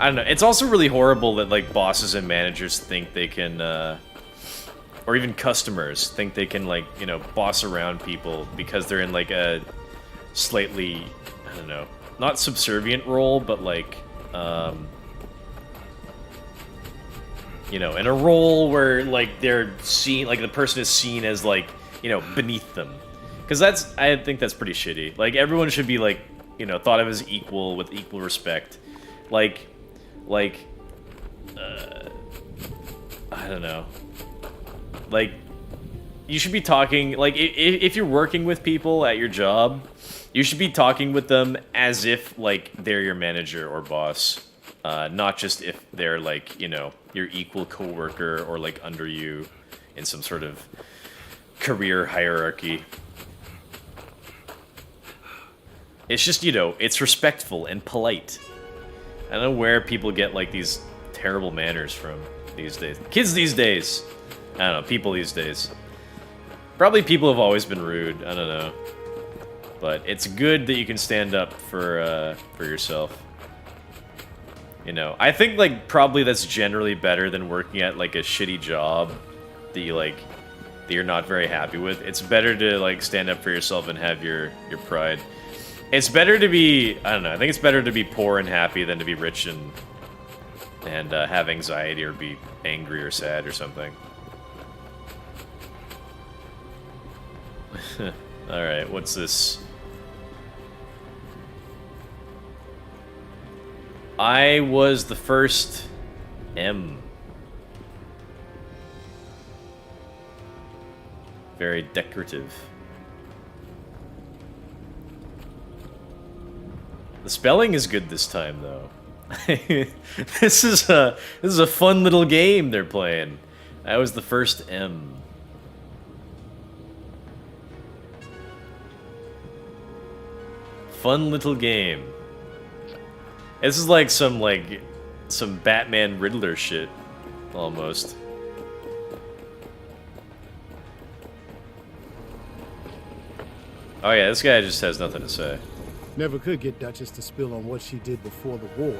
I don't know. It's also really horrible that, like, bosses and managers think they can, or even customers think they can, like, you know, boss around people because they're in, like, a slightly, I don't know, not subservient role, but, like, you know, in a role where, like, they're seen, like, the person is seen as, like, you know, beneath them. Because I think that's pretty shitty. Like, everyone should be, like, you know, thought of as equal, with equal respect. Like, I don't know. Like, you should be talking, like, if you're working with people at your job, you should be talking with them as if, like, they're your manager or boss. Not just if they're, like, you know, your equal coworker or, like, under you in some sort of career hierarchy. It's just, you know, it's respectful and polite. I don't know where people get, like, these terrible manners from these days. Kids these days. I don't know, people these days. Probably people have always been rude, I don't know. But it's good that you can stand up for yourself. You know, I think, like, probably that's generally better than working at, like, a shitty job that you, like, that you're not very happy with. It's better to, like, stand up for yourself and have your pride. It's better to be, I don't know, I think it's better to be poor and happy than to be rich and have anxiety or be angry or sad or something. Alright, what's this? I was the first M. Very decorative. The spelling is good this time, though. This is a fun little game they're playing. I was the first M. Fun little game. This is like some Batman Riddler shit, almost. Oh yeah, this guy just has nothing to say. Never could get Duchess to spill on what she did before the war.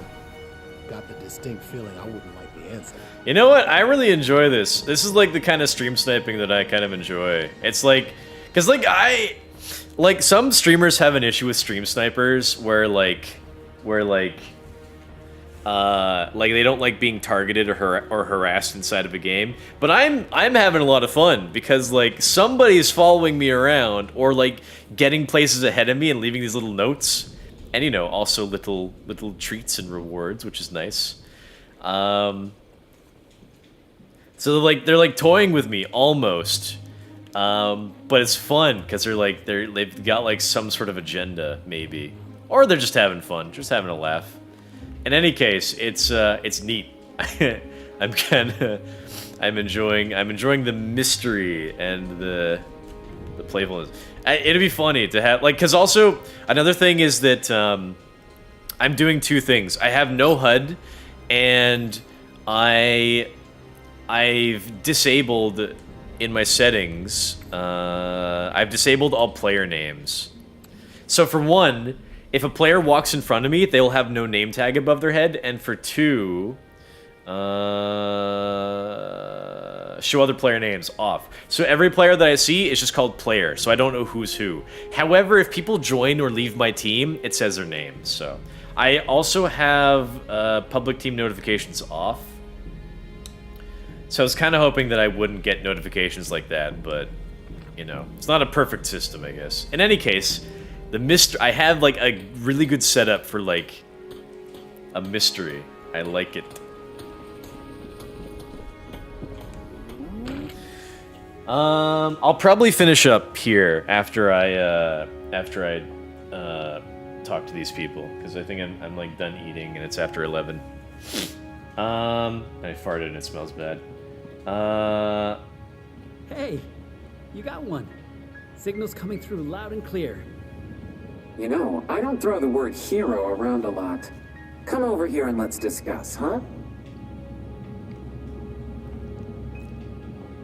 Got the distinct feeling I wouldn't like the answer. You know what? I really enjoy this. This is like the kind of stream sniping that I kind of enjoy. It's like, cause like some streamers have an issue with stream snipers where they don't like being targeted or harassed inside of a game. But I'm having a lot of fun because like somebody's following me around or like getting places ahead of me and leaving these little notes, and you know, also little treats and rewards, which is nice. So they're like toying with me almost, but it's fun because they've got like some sort of agenda maybe, or they're just having fun, just having a laugh. In any case, it's neat. I'm enjoying the mystery and the playfulness. It'd be funny to have, like, because also another thing is that I'm doing two things. I have no HUD, and I've disabled in my settings. I've disabled all player names. So for one, if a player walks in front of me, they will have no name tag above their head. And for two, show other player names off. So every player that I see is just called player, so I don't know who's who. However, if people join or leave my team, it says their names. So I also have public team notifications off. So I was kind of hoping that I wouldn't get notifications like that, but you know, it's not a perfect system, I guess. In any case, I have like a really good setup for like a mystery. I like it. I'll probably finish up here after I talk to these people, because I think I'm like done eating and it's after 11. I farted and it smells bad. Hey, you got one. Signal's coming through loud and clear. You know, I don't throw the word hero around a lot. Come over here and let's discuss, huh?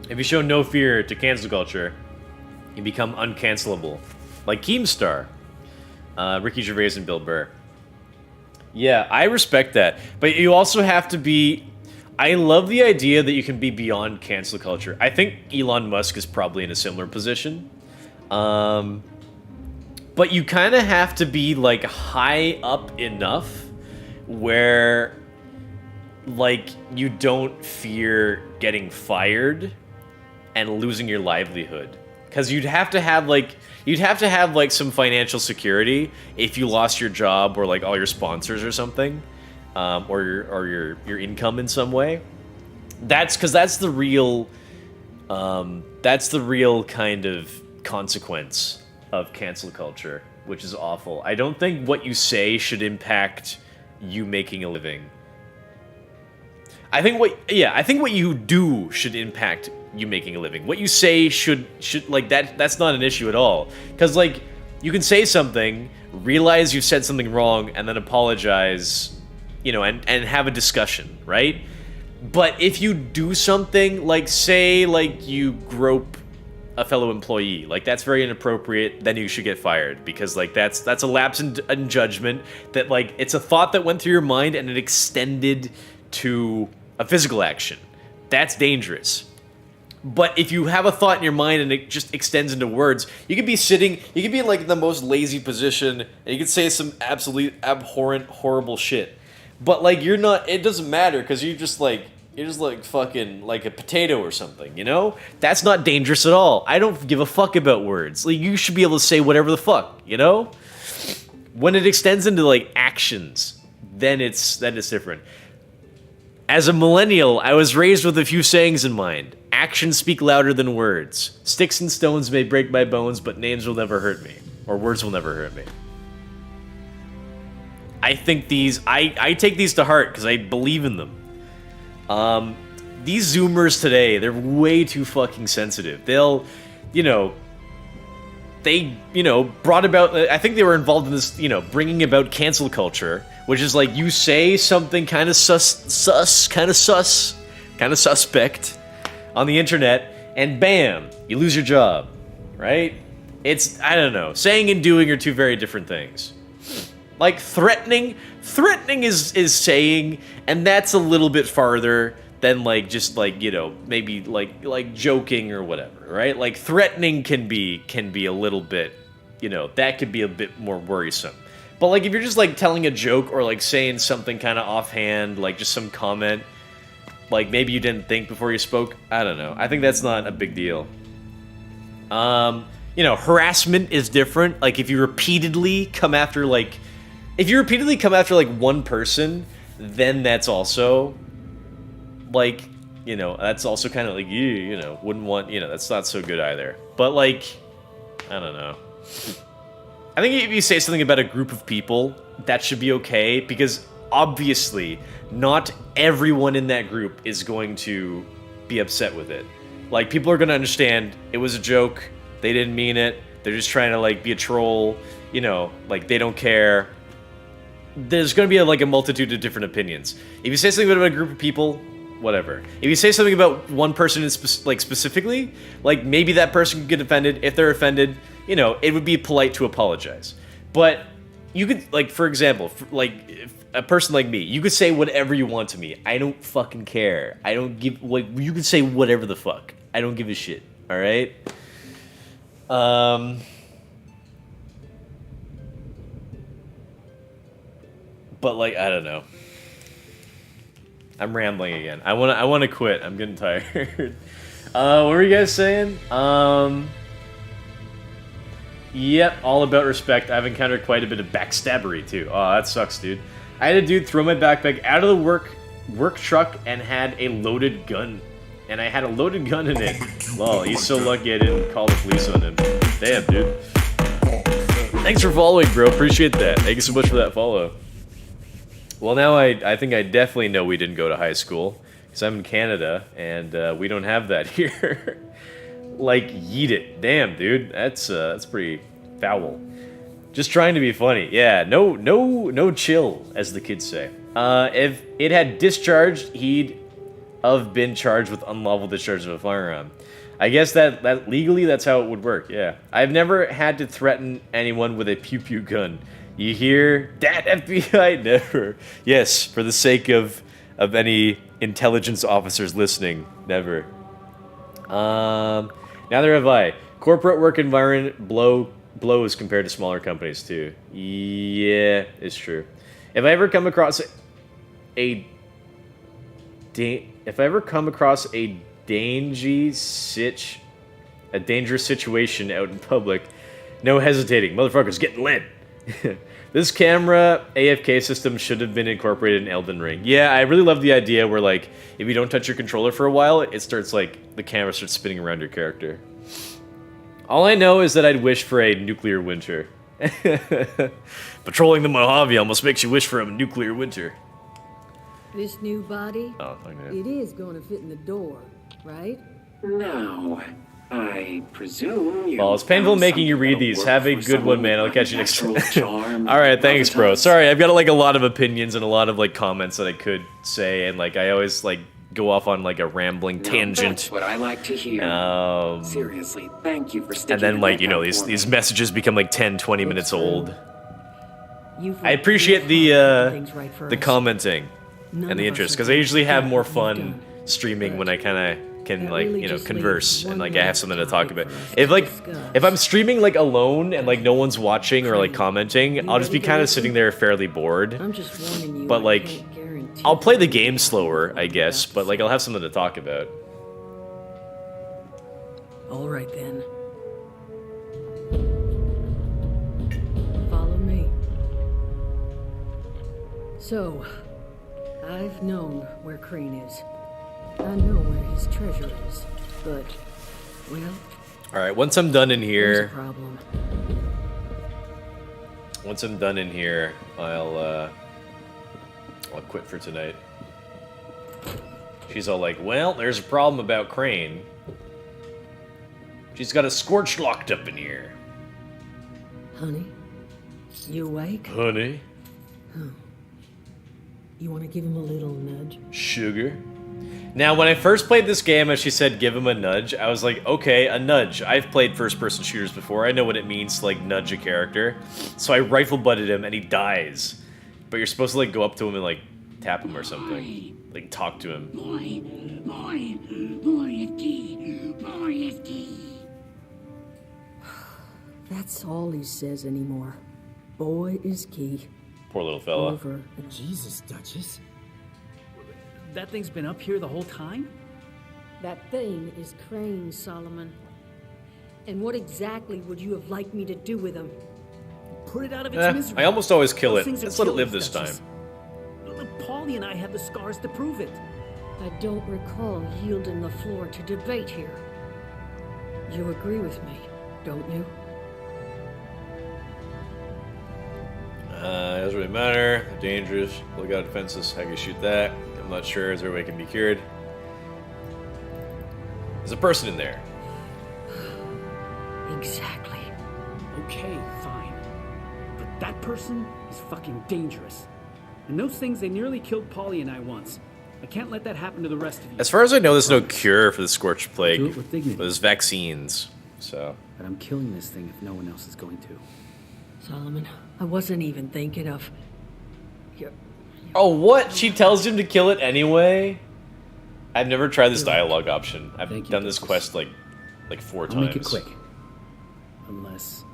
If you show no fear to cancel culture, you become uncancelable. Like Keemstar. Ricky Gervais and Bill Burr. Yeah, I respect that. But you also have to be... I love the idea that you can be beyond cancel culture. I think Elon Musk is probably in a similar position. But you kind of have to be, like, high up enough where, like, you don't fear getting fired and losing your livelihood. Because you'd have to have, like, some financial security if you lost your job or, like, all your sponsors or something. Or your income in some way. That's the real kind of consequence of cancel culture, which is awful. I don't think what you say should impact you making a living. I think what you do should impact you making a living. What you say should like that's not an issue at all. Cuz like you can say something, realize you've said something wrong and then apologize, you know, and have a discussion, right? But if you do something like, say, like you grope a fellow employee, like that's very inappropriate, then you should get fired because like that's a lapse in judgment that like it's a thought that went through your mind and it extended to a physical action. That's dangerous. But if you have a thought in your mind and it just extends into words, you could be like in the most lazy position and you could say some absolute abhorrent, horrible shit. But like you're not, it doesn't matter because you're just like fucking like a potato or something, you know? That's not dangerous at all. I don't give a fuck about words. Like you should be able to say whatever the fuck, you know? When it extends into like actions, then it's different. As a millennial, I was raised with a few sayings in mind. Actions speak louder than words. Sticks and stones may break my bones, but names will never hurt me. Or words will never hurt me. I think I take these to heart because I believe in them. These Zoomers today, they're way too fucking sensitive. They'll, brought about, I think they were involved in this, bringing about cancel culture, which is like you say something kind of suspect on the internet, and bam, you lose your job, right? It's, I don't know, saying and doing are two very different things. Like threatening is saying, and that's a little bit farther than like just like maybe like joking or whatever, right? Like threatening can be a little bit, that could be a bit more worrisome. But like if you're just like telling a joke or like saying something kind of offhand, like just some comment, like maybe you didn't think before you spoke, I don't know. I think that's not a big deal. Harassment is different. Like if you repeatedly come after like one person, then that's also like, that's also kind of like wouldn't want, that's not so good either. But like, I don't know. I think if you say something about a group of people, that should be okay because obviously not everyone in that group is going to be upset with it. Like people are going to understand it was a joke, they didn't mean it, they're just trying to like be a troll, like they don't care. There's going to be a multitude of different opinions. If you say something about a group of people, whatever. If you say something about one person specifically, like maybe that person could get offended. If they're offended, it would be polite to apologize. But you could, like, for example, if a person like me, you could say whatever you want to me. I don't fucking care. I don't give, you could say whatever the fuck. I don't give a shit. All right? But like, I don't know. I'm rambling again. I want to quit. I'm getting tired. What were you guys saying? Yep, all about respect. I've encountered quite a bit of backstabbery too. Oh, that sucks, dude. I had a dude throw my backpack out of the work truck and had a loaded gun. And I had a loaded gun in it. Well, he's so lucky I didn't call the police on him. Damn, dude. Thanks for following, bro. Appreciate that. Thank you so much for that follow. Well, now I think I definitely know we didn't go to high school, because I'm in Canada, and we don't have that here. Like, yeet it. Damn, dude. That's pretty foul. Just trying to be funny. Yeah, no chill, as the kids say. If it had discharged, he'd have been charged with unlawful discharge of a firearm. I guess that legally, that's how it would work, yeah. I've never had to threaten anyone with a pew-pew gun. You hear that, FBI? Never. Yes, for the sake of any intelligence officers listening. Never. Neither have I. Corporate work environment blows compared to smaller companies too. Yeah, it's true. If I ever come across a dangerous situation out in public, no hesitating, motherfuckers getting lit. This camera AFK system should have been incorporated in Elden Ring. Yeah, I really love the idea where, like, if you don't touch your controller for a while, it starts, like, the camera starts spinning around your character. All I know is that I'd wish for a nuclear winter. Patrolling the Mojave almost makes you wish for a nuclear winter. This new body, Oh, okay. it is going to fit in the door, right? Now, I presume you. Well, it's painful found making you something read that'll these. work Have a for good someone one, man. I'll with catch you next time. unnatural charm All right, thanks, bro. gravitas. Sorry, I've got like a lot of opinions and a lot of like comments that I could say, and like I always like go off on like a rambling Now, tangent. That's what I like to hear. Seriously, thank you for sticking. And then to like, you that know, for these me. messages become like 10, 20 minutes old. You've I appreciate the commenting None and the of us interest, have because I usually have done more what you've fun done. streaming when I kind of can that like, really you know, just converse leaves and one like I have last something to talk about. topic for us If to like discuss. if I'm streaming like alone and like no one's watching or like commenting, I'll just be ready to kind of listen? sitting there fairly bored. I'm just warning you. But I like can't guarantee I'll play the game slower, I guess, but like I'll have something to talk about. All right then. Follow me. So, I've known where Crane is. I know where his treasure is, but, well, All right, once I'm done in there's a here, problem. I'll quit for tonight. She's all like, "Well, there's a problem about Crane. She's got a scorch locked up in here." Honey, you awake? Honey, Oh. You want to give him a little nudge? sugar. Now, when I first played this game and she said give him a nudge, I was like, okay, a nudge. I've played first-person shooters before. I know what it means to, like, nudge a character. So I rifle-butted him, and he dies. But you're supposed to, like, go up to him and, like, tap him or something. Like, talk to him. That's all he says anymore. Boy is key. Poor little fella. Over. Jesus, Duchess. That thing's been up here the whole time? That thing is Crane, Solomon. And what exactly would you have liked me to do with him? Put it out of its misery. I almost always kill Those it. things are Let's let it live killers, this time. Duchess. Look, Paulie and I have the scars to prove it. I don't recall yielding the floor to debate here. You agree with me, don't you? It doesn't really matter. They're dangerous. Look out defenses. How can you shoot that? I'm not sure. Is there a way it can be cured? There's a person in there. Exactly. Okay, fine. But that person is fucking dangerous. And those things, they nearly killed Paulie and I once. I can't let that happen to the rest of you. As far as I know, there's no cure for the Scorched Plague. Do it with dignity. There's vaccines, so... But I'm killing this thing if no one else is going to. Solomon, I wasn't even thinking of... Oh, what? She tells him to kill it anyway? I've never tried this dialogue option. I've done this quest like 4 times. I'll make it quick. Unless...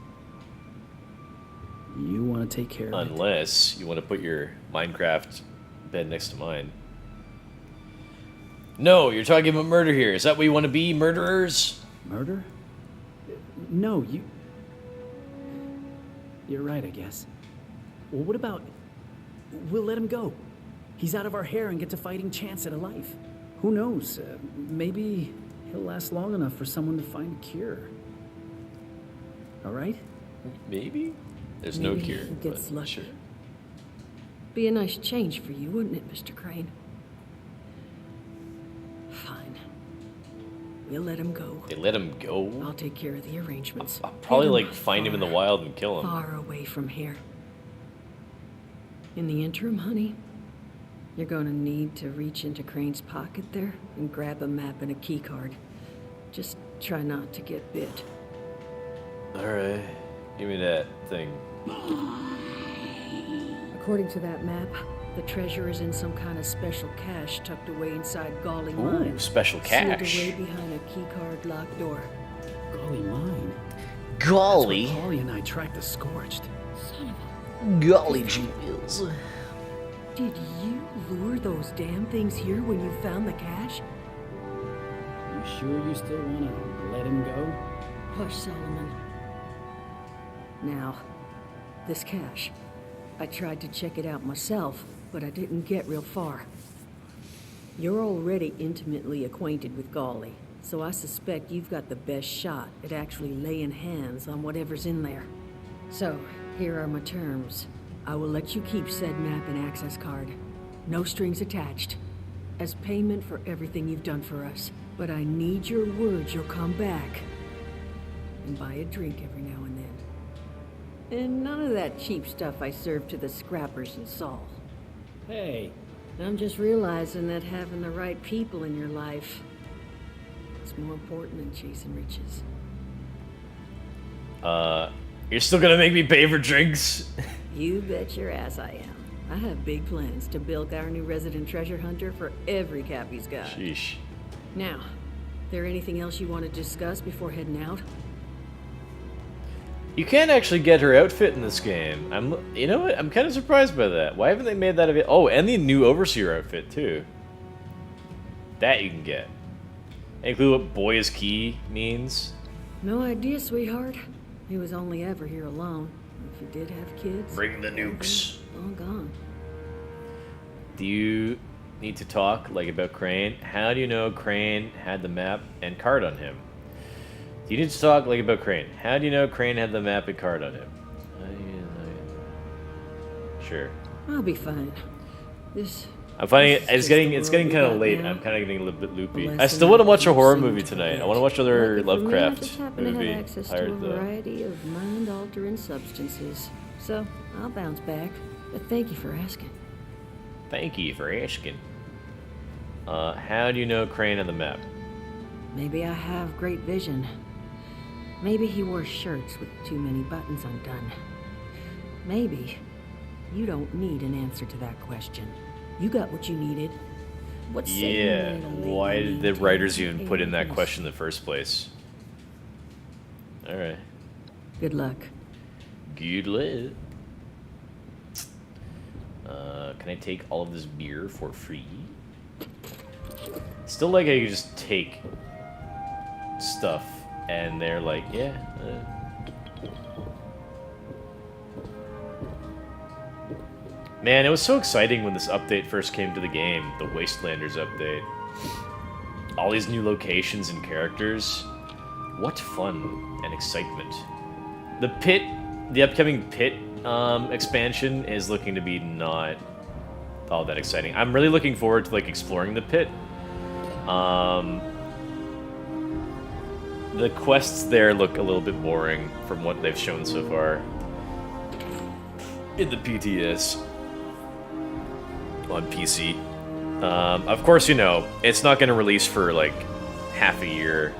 you want to take care of it. Unless you want to put your Minecraft bed next to mine. No, you're talking about murder here. Is that what you want to be, murderers? Murder? No, you... You're right, I guess. Well, what about... we'll let him go. He's out of our hair and gets a fighting chance at a life. Who knows? Maybe he'll last long enough for someone to find a cure. All right? Maybe? There's Maybe no cure. he gets but lucky. Sure. Be a nice change for you, wouldn't it, Mr. Crane? Fine. We'll let him go. They let him go? I'll take care of the arrangements. I'll probably Get like find him in the wild and kill him. Far away from here. In the interim, honey, you're gonna need to reach into Crane's pocket there and grab a map and a key card. Just try not to get bit. Alright. Give me that thing. According to that map, The treasure is in some kind of special cache tucked away inside Galling Ooh, Mine. special cache. Sealed away behind a keycard locked door. Golly mine. Golly. That's where Polly and I tracked the Scorched. Son of a... Golly jeez. Did you lure those damn things here when you found the cache? You sure you still want to let him go? Hush, Solomon. Now, this cache. I tried to check it out myself, but I didn't get real far. You're already intimately acquainted with Golly, so I suspect you've got the best shot at actually laying hands on whatever's in there. So, here are my terms. I will let you keep said map and access card. No strings attached. As payment for everything you've done for us. But I need your word you'll come back. And buy a drink every now and then. And none of that cheap stuff I serve to the scrappers in Saul. Hey. I'm just realizing that having the right people in your life is more important than chasing riches. You're still gonna make me pay for drinks? You bet your ass I am. I have big plans to bilk our new resident treasure hunter for every cap he's got. Sheesh. Now, there anything else you want to discuss before heading out? You can't actually get her outfit in this game. You know what? I'm kind of surprised by that. Why haven't they made that available? Oh, and the new Overseer outfit too. That you can get. Any clue what boy is key means? No idea, sweetheart. He was only ever here alone. If he did have kids, bring the nukes. All gone. Do you need to talk like about Crane? How do you know Crane had the map and card on him? Do you need to talk like about Crane? How do you know Crane had the map and card on him? Sure. I'll be fine. I'm finding it's getting kind of late. I'm kind of getting a little bit loopy. I still want to watch a horror movie tonight. I want to watch another Lovecraft movie. I have access to a variety of mind-altering substances, so I'll bounce back. But thank you for asking. Thank you for asking. How do you know Crane had the map? Maybe I have great vision. Maybe he wore shirts with too many buttons undone. Maybe you don't need an answer to that question. You got what you needed. What's yeah, why did the writers even put in that question in the first place? Alright. Good luck. Good luck. Can I take all of this beer for free? Still like I could just take stuff and they're like, yeah. Man, it was so exciting when this update first came to the game, the Wastelanders update. All these new locations and characters. What fun and excitement. The upcoming Pit expansion is looking to be not all that exciting. I'm really looking forward to like exploring the Pit. The quests there look a little bit boring from what they've shown so far in the PTS on PC. Of course, you know, it's not going to release for like half a year.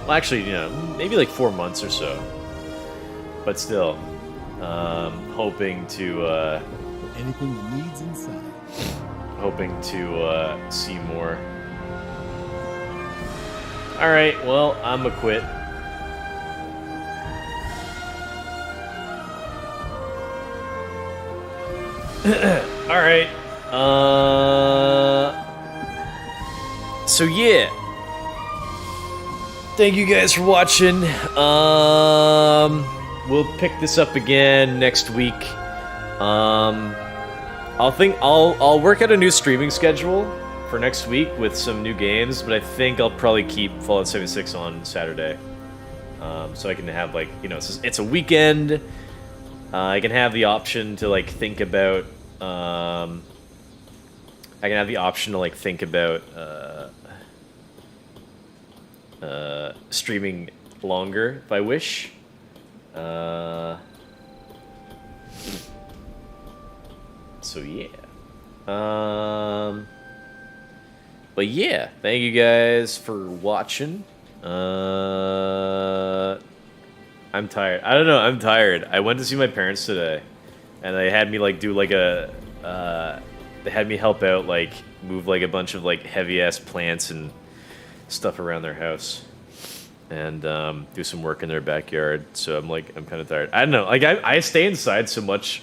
Well, actually, you know, maybe like 4 months or so. But still, hoping to anything he needs inside. Hoping to see more. All right, well, I'm a quit. All right. So yeah. Thank you guys for watching. We'll pick this up again next week. I'll work out a new streaming schedule for next week with some new games, but I think I'll probably keep Fallout 76 on Saturday. So I can have like, you know, it's a weekend. I can have the option to like think about streaming longer if I wish. So yeah. But yeah, thank you guys for watching. I'm tired. I don't know, I'm tired. I went to see my parents today, and they had me like do like a they had me help out, like, move, like, a bunch of, like, heavy-ass plants and stuff around their house. And do some work in their backyard. So I'm kind of tired. I don't know. Like, I stay inside so much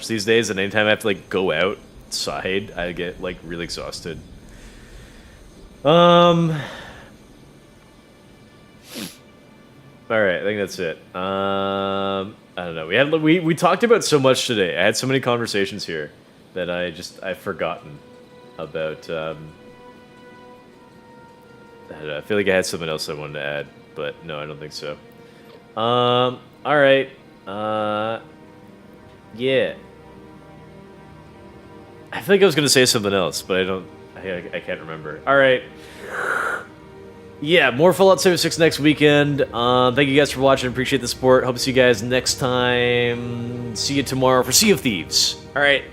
these days, and anytime I have to, like, go outside, I get, like, really exhausted. Alright, I think that's it. I don't know. We talked about so much today. I had so many conversations here that I've forgotten about. I don't know, I feel like I had something else I wanted to add, but no, I don't think so. Alright. Yeah. I feel like I was gonna say something else, but I can't remember. Alright. Yeah, more Fallout 76 next weekend. Thank you guys for watching. Appreciate the support. Hope to see you guys next time. See you tomorrow for Sea of Thieves. Alright.